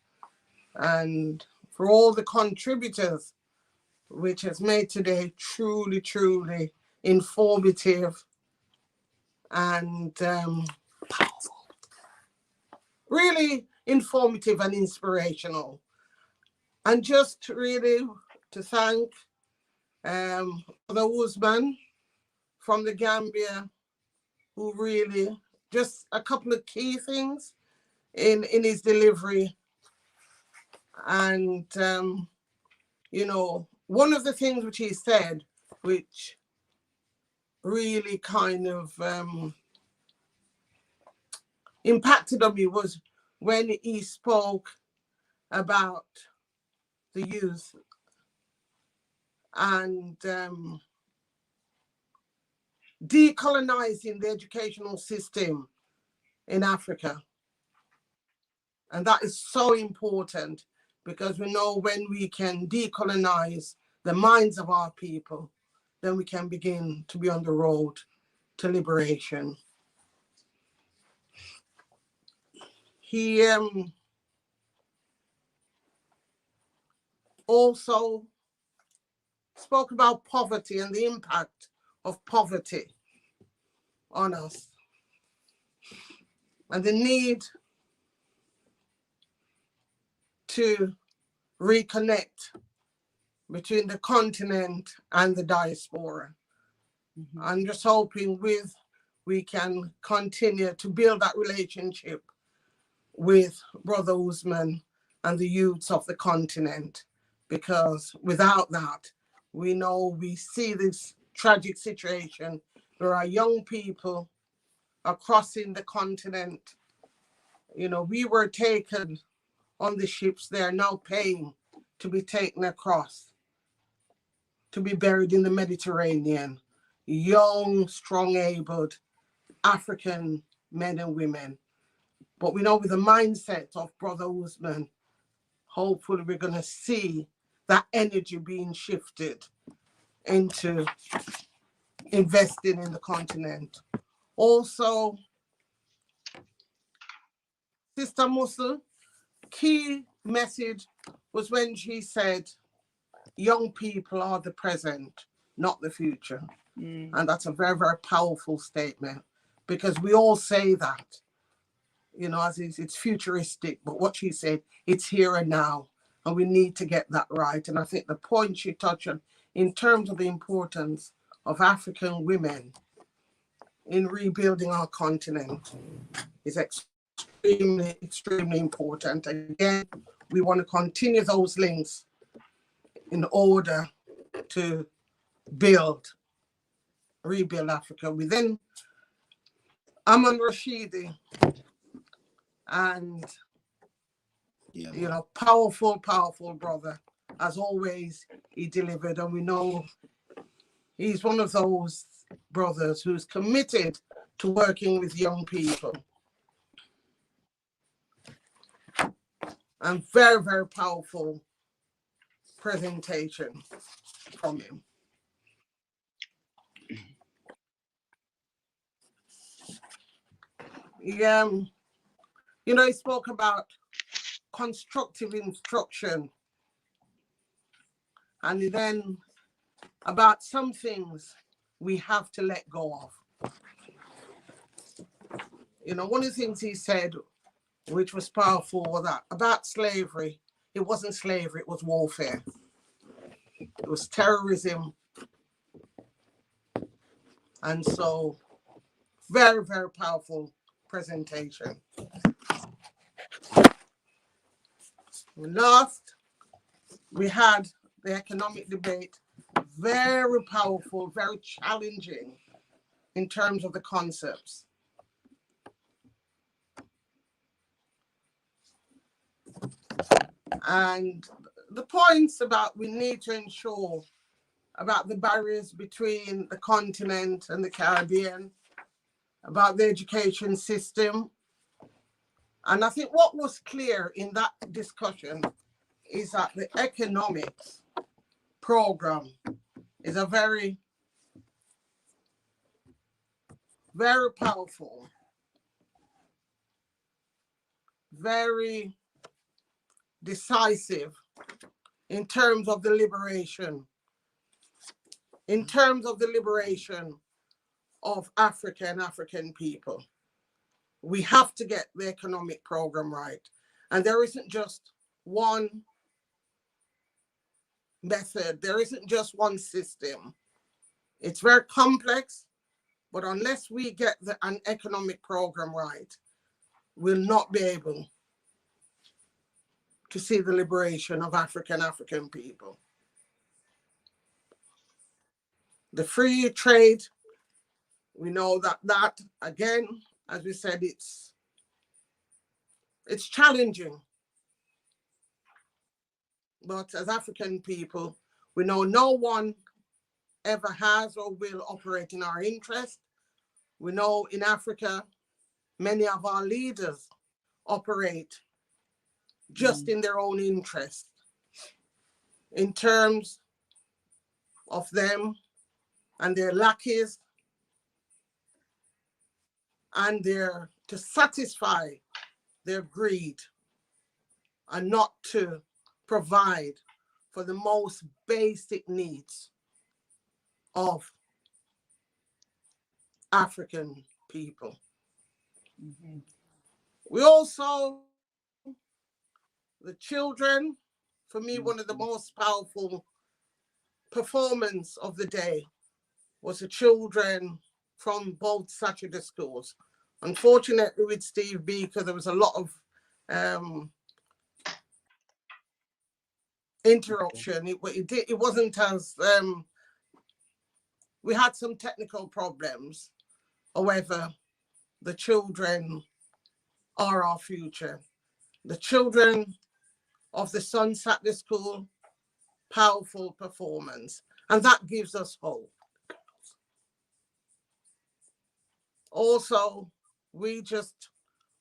and for all the contributors, which has made today truly, truly informative and powerful. Really informative and inspirational. And just really to thank Brother Usman from the Gambia, who really, just a couple of key things in his delivery And, you know, one of the things which he said, which really kind of impacted on me, was when he spoke about the youth and decolonizing the educational system in Africa. And that is so important, because we know when we can decolonize the minds of our people, then we can begin to be on the road to liberation. He also spoke about poverty and the impact of poverty on us, and the need to reconnect between the continent and the diaspora. I'm just hoping we can continue to build that relationship with Brother Usman and the youths of the continent, because without that, we see this tragic situation where our young people are crossing the continent. You know, we were taken on the ships, they are now paying to be taken across, to be buried in the Mediterranean. Young, strong-abled African men and women. But we know with the mindset of Brother Usman, hopefully we're going to see that energy being shifted into investing in the continent. Also, Sister Mussel, key message was when she said, young people are the present, not the future. And that's a very, very powerful statement, because we all say that, you know, as it's futuristic, but what she said, it's here and now, and we need to get that right. And I think the point she touched on in terms of the importance of African women in rebuilding our continent is extremely, extremely important. Again, we want to continue those links in order to rebuild Africa. Within Aman Rashidi, and you know, powerful brother. As always, he delivered, and we know he's one of those brothers who's committed to working with young people. And very, very powerful presentation from him. You know, he spoke about constructive instruction, and then about some things we have to let go of. You know, one of the things he said, which was powerful, was that about slavery, it wasn't slavery, it was warfare. It was terrorism. And so, very, very powerful presentation. Last, we had the economic debate, very powerful, very challenging in terms of the concepts. And the points about we need to ensure about the barriers between the continent and the Caribbean, about the education system. And I think what was clear in that discussion is that the economics program is a very, very powerful, very decisive in terms of the liberation, of Africa and African people. We have to get the economic program right. And there isn't just one method, there isn't just one system. It's very complex, but unless we get an economic program right, we'll not be able to see the liberation of African people. The free trade, we know that again, as we said, it's challenging. But as African people, we know no one ever has or will operate in our interest. We know in Africa, many of our leaders operate just in their own interest, in terms of them and their lackeys, and to satisfy their greed and not to provide for the most basic needs of African people. We also, the children, for me, one of the most powerful performance of the day was the children from both Saturday schools. Unfortunately, with Steve Beaker, there was a lot of interruption. It wasn't as, we had some technical problems. However, the children are our future. The children of the Sun Saturday School, powerful performance, and that gives us hope. Also, we just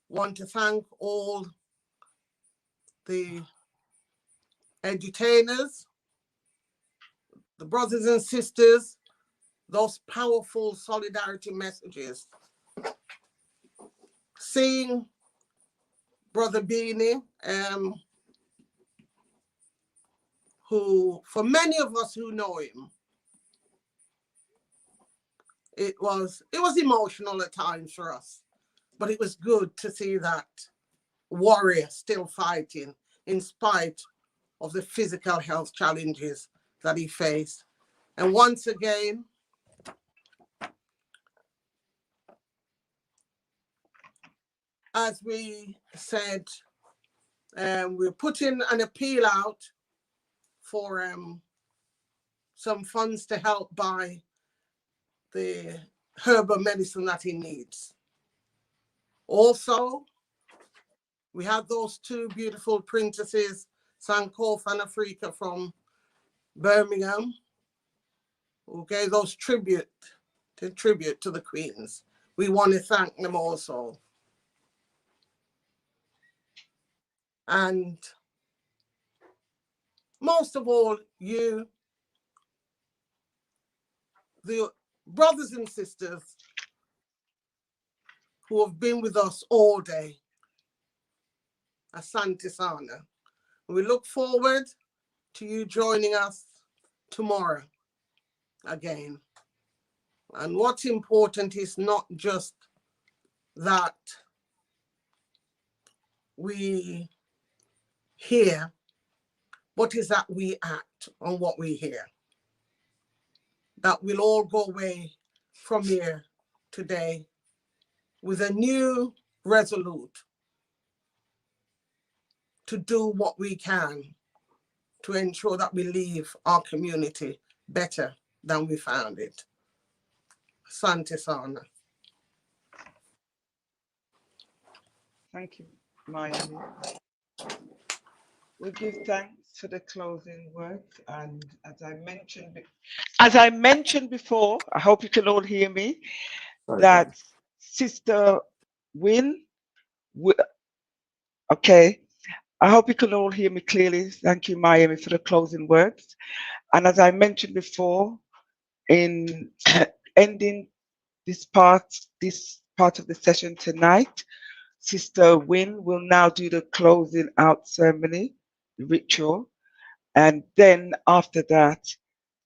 want to thank all the edutainers, the brothers and sisters, those powerful solidarity messages. Seeing Brother Beanie, who, for many of us who know him, it was emotional at times for us, but it was good to see that warrior still fighting in spite of the physical health challenges that he faced. And once again, as we said, we're putting an appeal out for some funds to help buy the herbal medicine that he needs. Also, we have those two beautiful princesses, Sankofa and Afrika from Birmingham, who gave those tribute to the Queens. We want to thank them also. And most of all, you, the brothers and sisters who have been with us all day. Asante sana. We look forward to you joining us tomorrow again. And what's important is not just that we hear, but is that we act on what we hear. That we'll all go away from here today with a new resolute to do what we can to ensure that we leave our community better than we found it. Asante sana. Thank you, Mayami. We give thanks for the closing words, and as I mentioned before, I hope you can all hear me, that Sister Win, okay, I hope you can all hear me clearly. Thank you, Mayami, for the closing words. And as I mentioned before, in ending this part of the session tonight, Sister Win will now do the closing out ceremony, the ritual, and then after that,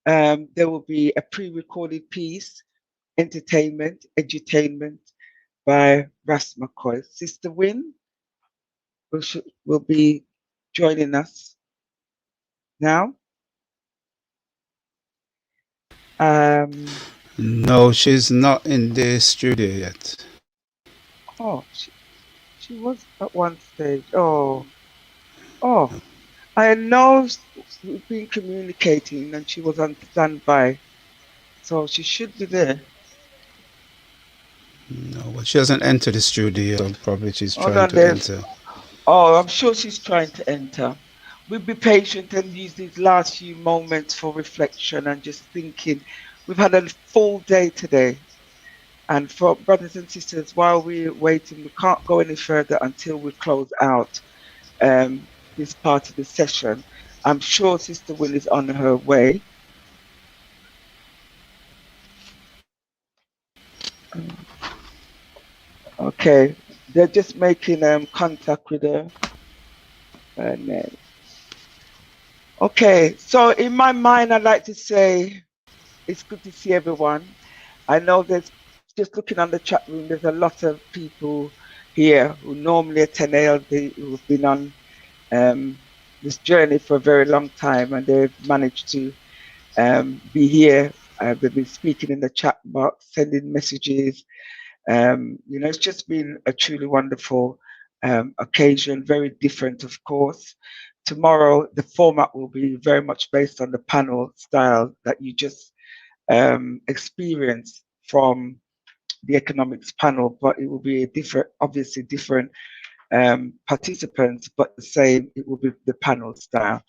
there will be a pre-recorded piece, entertainment, edutainment by Ras McCoy. Sister Win will be joining us now. No, she's not in the studio yet. Oh, she was at one stage. Oh, Oh, I know we've been communicating and she was on standby. So she should be there. No, but she hasn't entered the studio, so probably she's Hold trying on to there. enter. Oh, I'm sure she's trying to enter. We'll be patient and use these last few moments for reflection and just thinking. We've had a full day today. And for brothers and sisters, while we're waiting, we can't go any further until we close out this part of the session. I'm sure Sister Will is on her way. Okay, they're just making contact with her. And then, okay, so in my mind, I'd like to say it's good to see everyone. I know there's just looking on the chat room, there's a lot of people here who normally attend ALD who've been on this journey for a very long time, and they've managed to be here. They've been speaking in the chat box, sending messages. It's just been a truly wonderful occasion, very different, of course. Tomorrow, the format will be very much based on the panel style that you just experienced from the economics panel, but it will be a different, obviously different participants, but the same, it will be the panel style,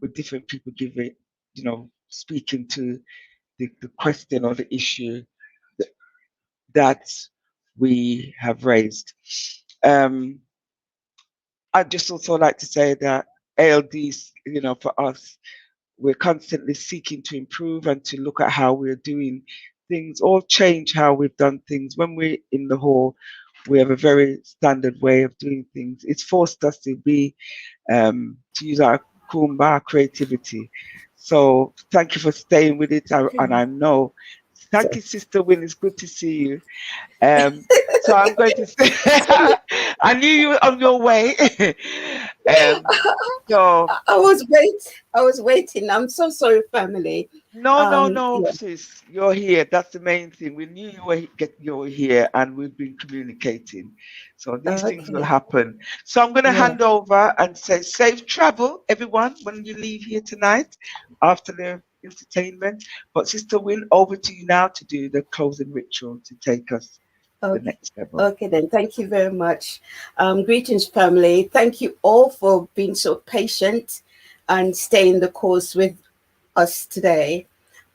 with different people giving, speaking to the question or the issue that we have raised. I'd just also like to say that ALDs, for us, we're constantly seeking to improve and to look at how we're doing things or change how we've done things. When we're in the hall, we have a very standard way of doing things. It's forced us to be, to use our Kumba creativity. So thank you for staying with it. And I know, thank you, Sister Win. It's good to see you. So I'm going to say, I knew you were on your way. So I was waiting. I'm so sorry, family. no, Yeah. sis, you're here. That's the main thing. We knew you were here, and we've been communicating. So these things will Okay. happen. So I'm going to Yeah. hand over and say safe travel, everyone, when you leave here tonight after the entertainment. But Sister Win, over to you now to do the closing ritual to take us to the Okay. next level. Okay, then. Thank you very much. Greetings, family. Thank you all for being so patient and staying the course with us today.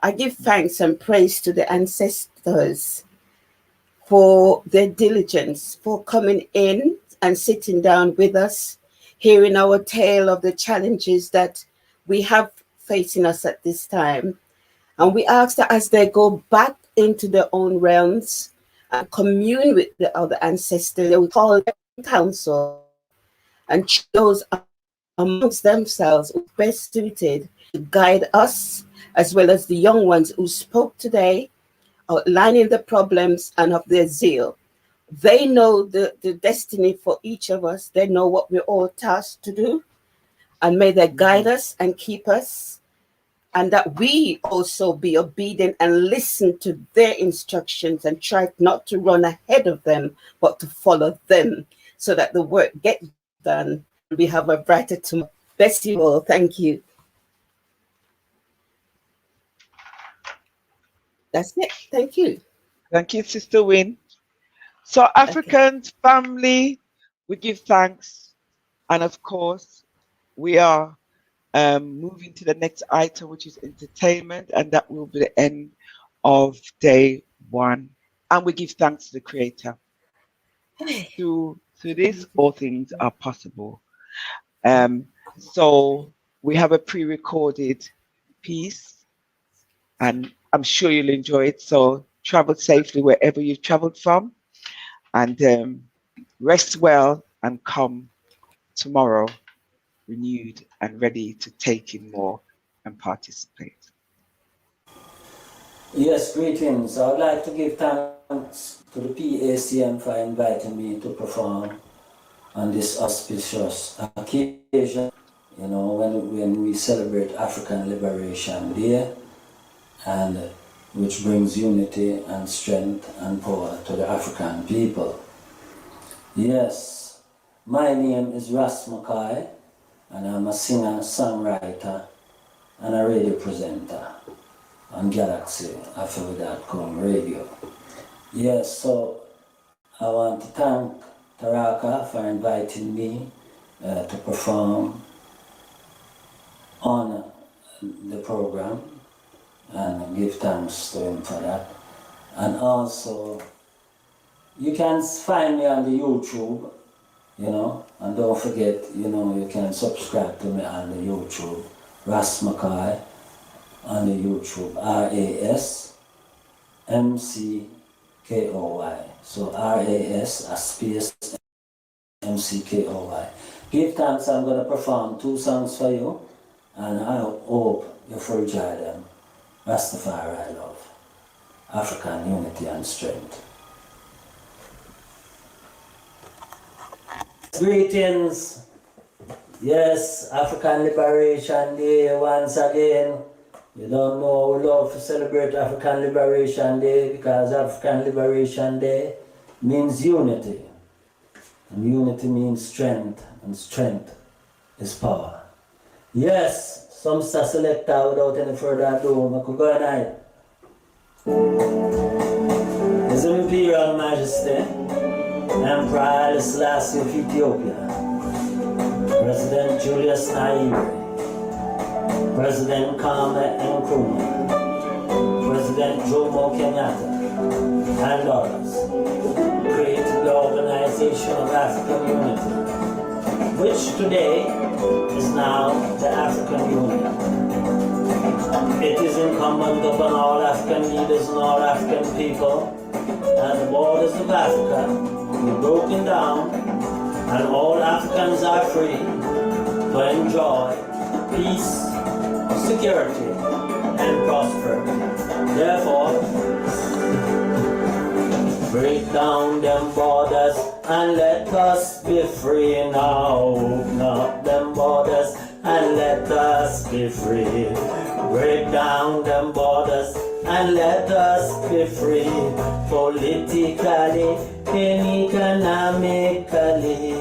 I give thanks and praise to the ancestors for their diligence, for coming in and sitting down with us, hearing our tale of the challenges that we have facing us at this time. And we ask that as they go back into their own realms and commune with the other ancestors, they will call them council and choose amongst themselves who best suited to guide us, as well as the young ones who spoke today, outlining the problems and of their zeal. They know the destiny for each of us. They know what we're all tasked to do. And may they guide us and keep us, and that we also be obedient and listen to their instructions and try not to run ahead of them, but to follow them so that the work gets done and we have a brighter tomorrow. Bless you all. Thank you. That's it. Thank you. Thank you, Sister Win. So Africans, family, we give thanks. And of course, we are moving to the next item, which is entertainment, and that will be the end of day one. And we give thanks to the Creator. Through this, all things are possible. So we have a pre-recorded piece, and I'm sure you'll enjoy it. So travel safely wherever you've traveled from, and rest well, and come tomorrow renewed and ready to take in more and participate. Yes, greetings. I would like to give thanks to the PACM for inviting me to perform on this auspicious occasion, when we celebrate African Liberation Day, and which brings unity and strength and power to the African people. Yes, My name is Ras McCoy, and I'm a singer, songwriter, and a radio presenter on Galaxy Afro.com radio. Yes, so I want to thank Taraka for inviting me to perform on the program and give thanks to him for that. And also, you can find me on the YouTube, you know, and don't forget, you know, you can subscribe to me on the YouTube, Ras McCoy on the YouTube, RASMCKOY. So RAS, a space, MCKOY. Give thanks, I'm going to perform 2 songs for you, and I hope you enjoy them. Rastafari love, African unity and strength. Greetings. Yes, African Liberation Day once again. You don't know, we love to celebrate African Liberation Day because African Liberation Day means unity. And unity means strength, and strength is power. Yes, some star selector without any further ado, I could go ahead. His Imperial Majesty, Emperor Haile Selassie of Ethiopia, President Julius Nyerere, President Kwame Nkrumah, President Jomo Kenyatta, and others, created the Organization of African Unity, which today is now the African Union. It is incumbent upon all African leaders and all African people that the borders of Africa be broken down and all Africans are free to enjoy peace, security, and prosperity. Therefore, break down them borders and let us be free now. Open up them borders and let us be free. Break down them borders and let us be free. Politically and economically.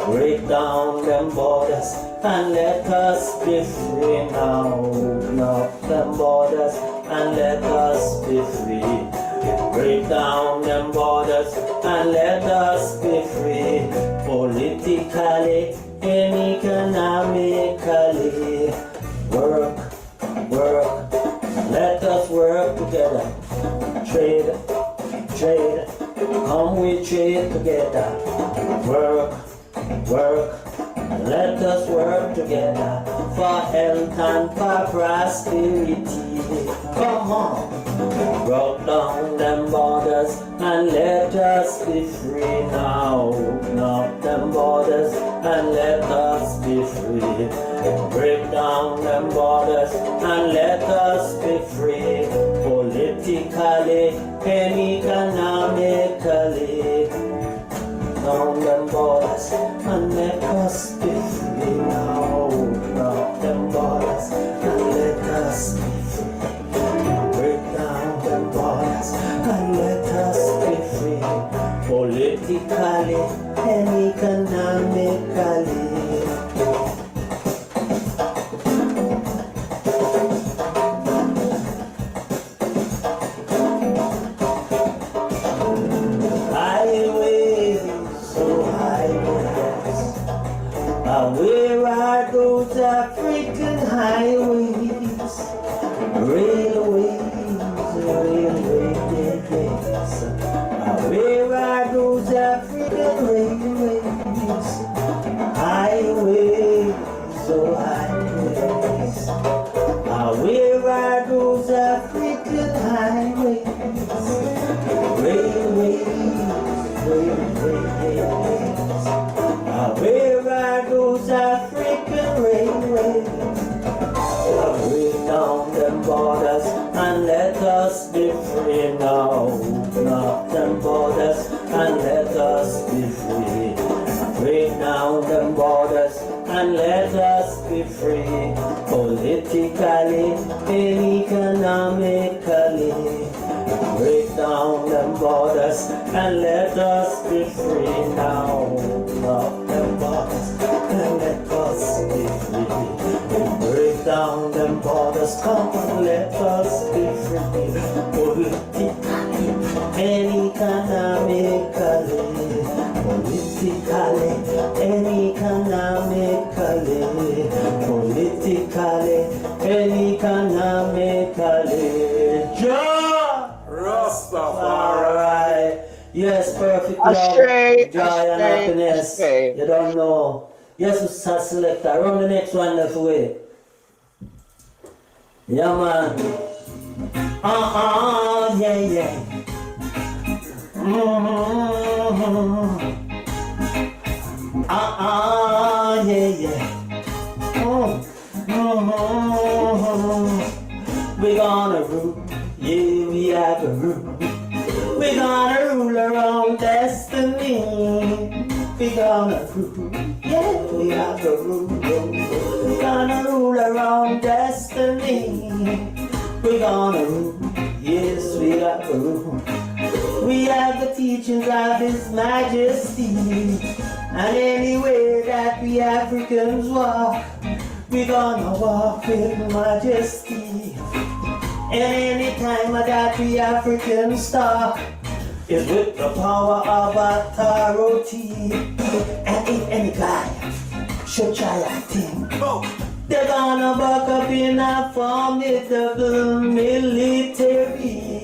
Break down them borders and let us be free now. Open up them borders and let us be free. Break down them borders and let us be free. Politically and economically. Work, work, let us work together. Trade, trade, come we trade together. Work, work, let us work together for health and for prosperity. Come on. Broke down them borders and let us be free now. Open up them borders and let us be free. Break down them borders and let us be free. Politically and economically. Down them borders and let us be free now. Open up them borders and let us be free. Borders and let us be free, politically and economically. Highways, so highways, where are those African highways, railways? Where are those African railways? Highways, oh highways. Where are those African highways? Railways, railways. Where are those African railways? Break down them borders and let us be free now. Open up them borders and let us be free. Break down them borders and let us be free. Politically and economically. Break down them borders and let us be free now. Open up down them borders, come and let us be free. Politically and economically, politically and economically, politically and economically. Rastafari. Yes, perfect love, joy and happiness. You don't know. Yes, Mr. Selector. Run the next one that way. Yeah, man. Yeah, yeah. Yeah, yeah. We gonna rule. Yeah, we are gonna rule. We gonna rule our own destiny. We gonna rule, yeah, we are gonna rule. We gonna rule our own destiny. We gonna rule, yes, we are gonna rule. We have the teachings of His Majesty, and anywhere that we Africans walk, we gonna walk with Majesty. And any time that we Africans talk, is with the power of authority. And if any guy should try a thing, they're gonna buck up in a formidable military.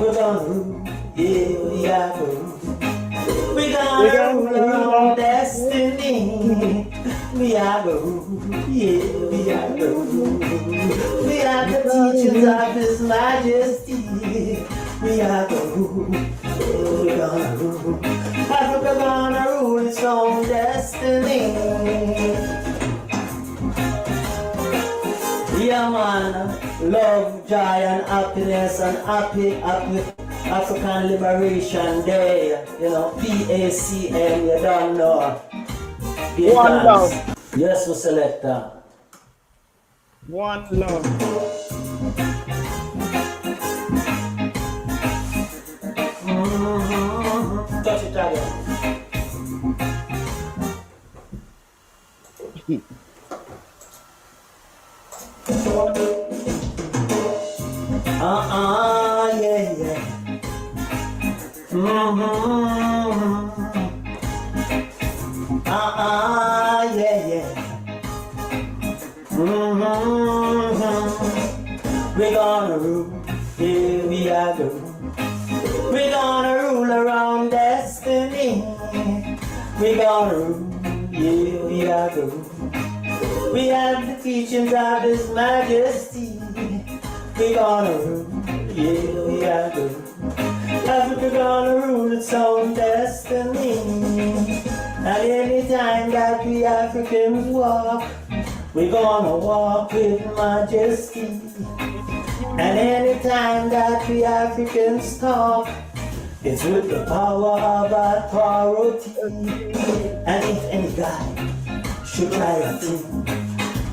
We're gonna rule, yeah, we are gonna rule. We're gonna rule our own destiny. We are gonna rule, yeah, we are gonna rule. We are the teachings of His Majesty. We are gonna rule, we gonna rule. Africa gonna rule its own destiny. Yeah, man, love, joy, and happiness, and happy African Liberation Day. You know, PACM, you don't know. One love. Yes, we Selector. One love. Touch it again. Yeah, yeah. Yeah, yeah. We're gonna rule, yeah, we are gonna rule. We're gonna rule our own destiny. We're gonna rule, yeah, we are gonna rule. We have the teachings of His Majesty. We're gonna rule, yeah, we are gonna rule. Africa gonna rule its own destiny. And any time that we Africans walk, we're gonna walk with Majesty. And any time that we Africans talk, it's with the power of authority. And if any guy should try a thing,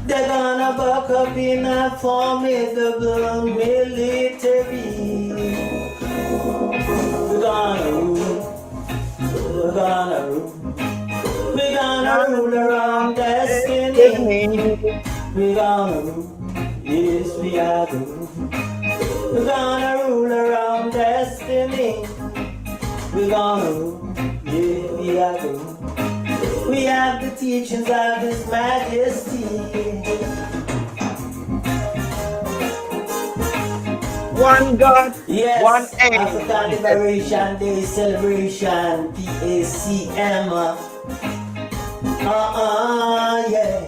they're gonna buck up in a formidable military. We're gonna rule, we're gonna rule. We're gonna rule our own destiny. We're gonna rule, yes, we are gonna rule. We're gonna rule our own destiny. We're gonna rule, yeah, we are gonna rule. We have the teachings of His Majesty. One God, yes, one aim. African Liberation Day celebration, PACM. Yeah.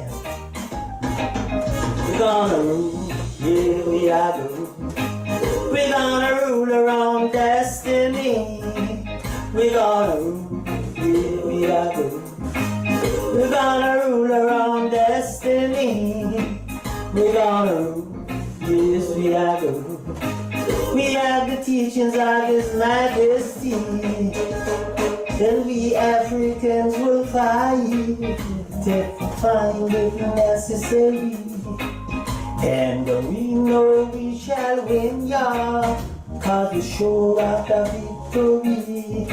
We're gonna rule, yeah, we are gonna rule. We're gonna rule our own destiny. We're gonna rule, yeah, we are gonna rule. We're gonna rule our own destiny. We're gonna rule, yes, we are gonna rule. We have the teachings of His Majesty. Then we Africans will fight to find it necessary. And we know we shall win, y'all, 'cause we sure of the victory.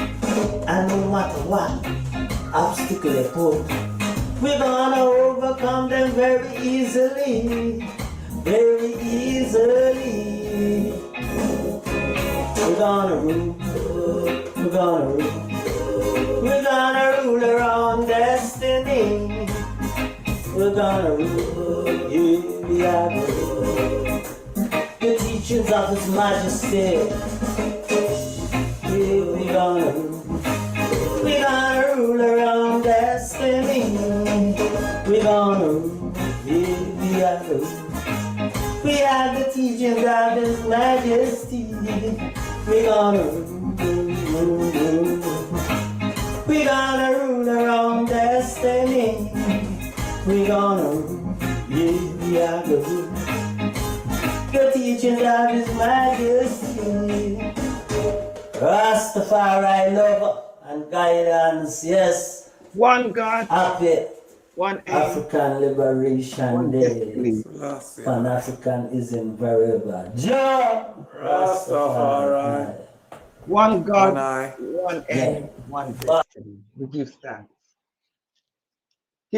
And no matter what obstacle they put, We're gonna overcome them very easily, very easily. We're gonna rule, we're gonna rule. We're gonna rule our own destiny. We're gonna rule, yeah, we are gonna rule. The teachings of His Majesty. Yeah, we're gonna rule. We're gonna rule our own destiny. We're gonna rule, yeah, we are gonna rule. We have the teachings of His Majesty. We're gonna rule. We're gonna rule our own destiny. We're gonna rule, yeah, we are gonna rule. The teachings of His Majesty. Rastafari lover and guidance, yes. One God, happy one aim, African Liberation one Day. destiny. Pan-Africanism forever. Jah Rastafari. One God, One eye. one aim, one destiny. We give thanks.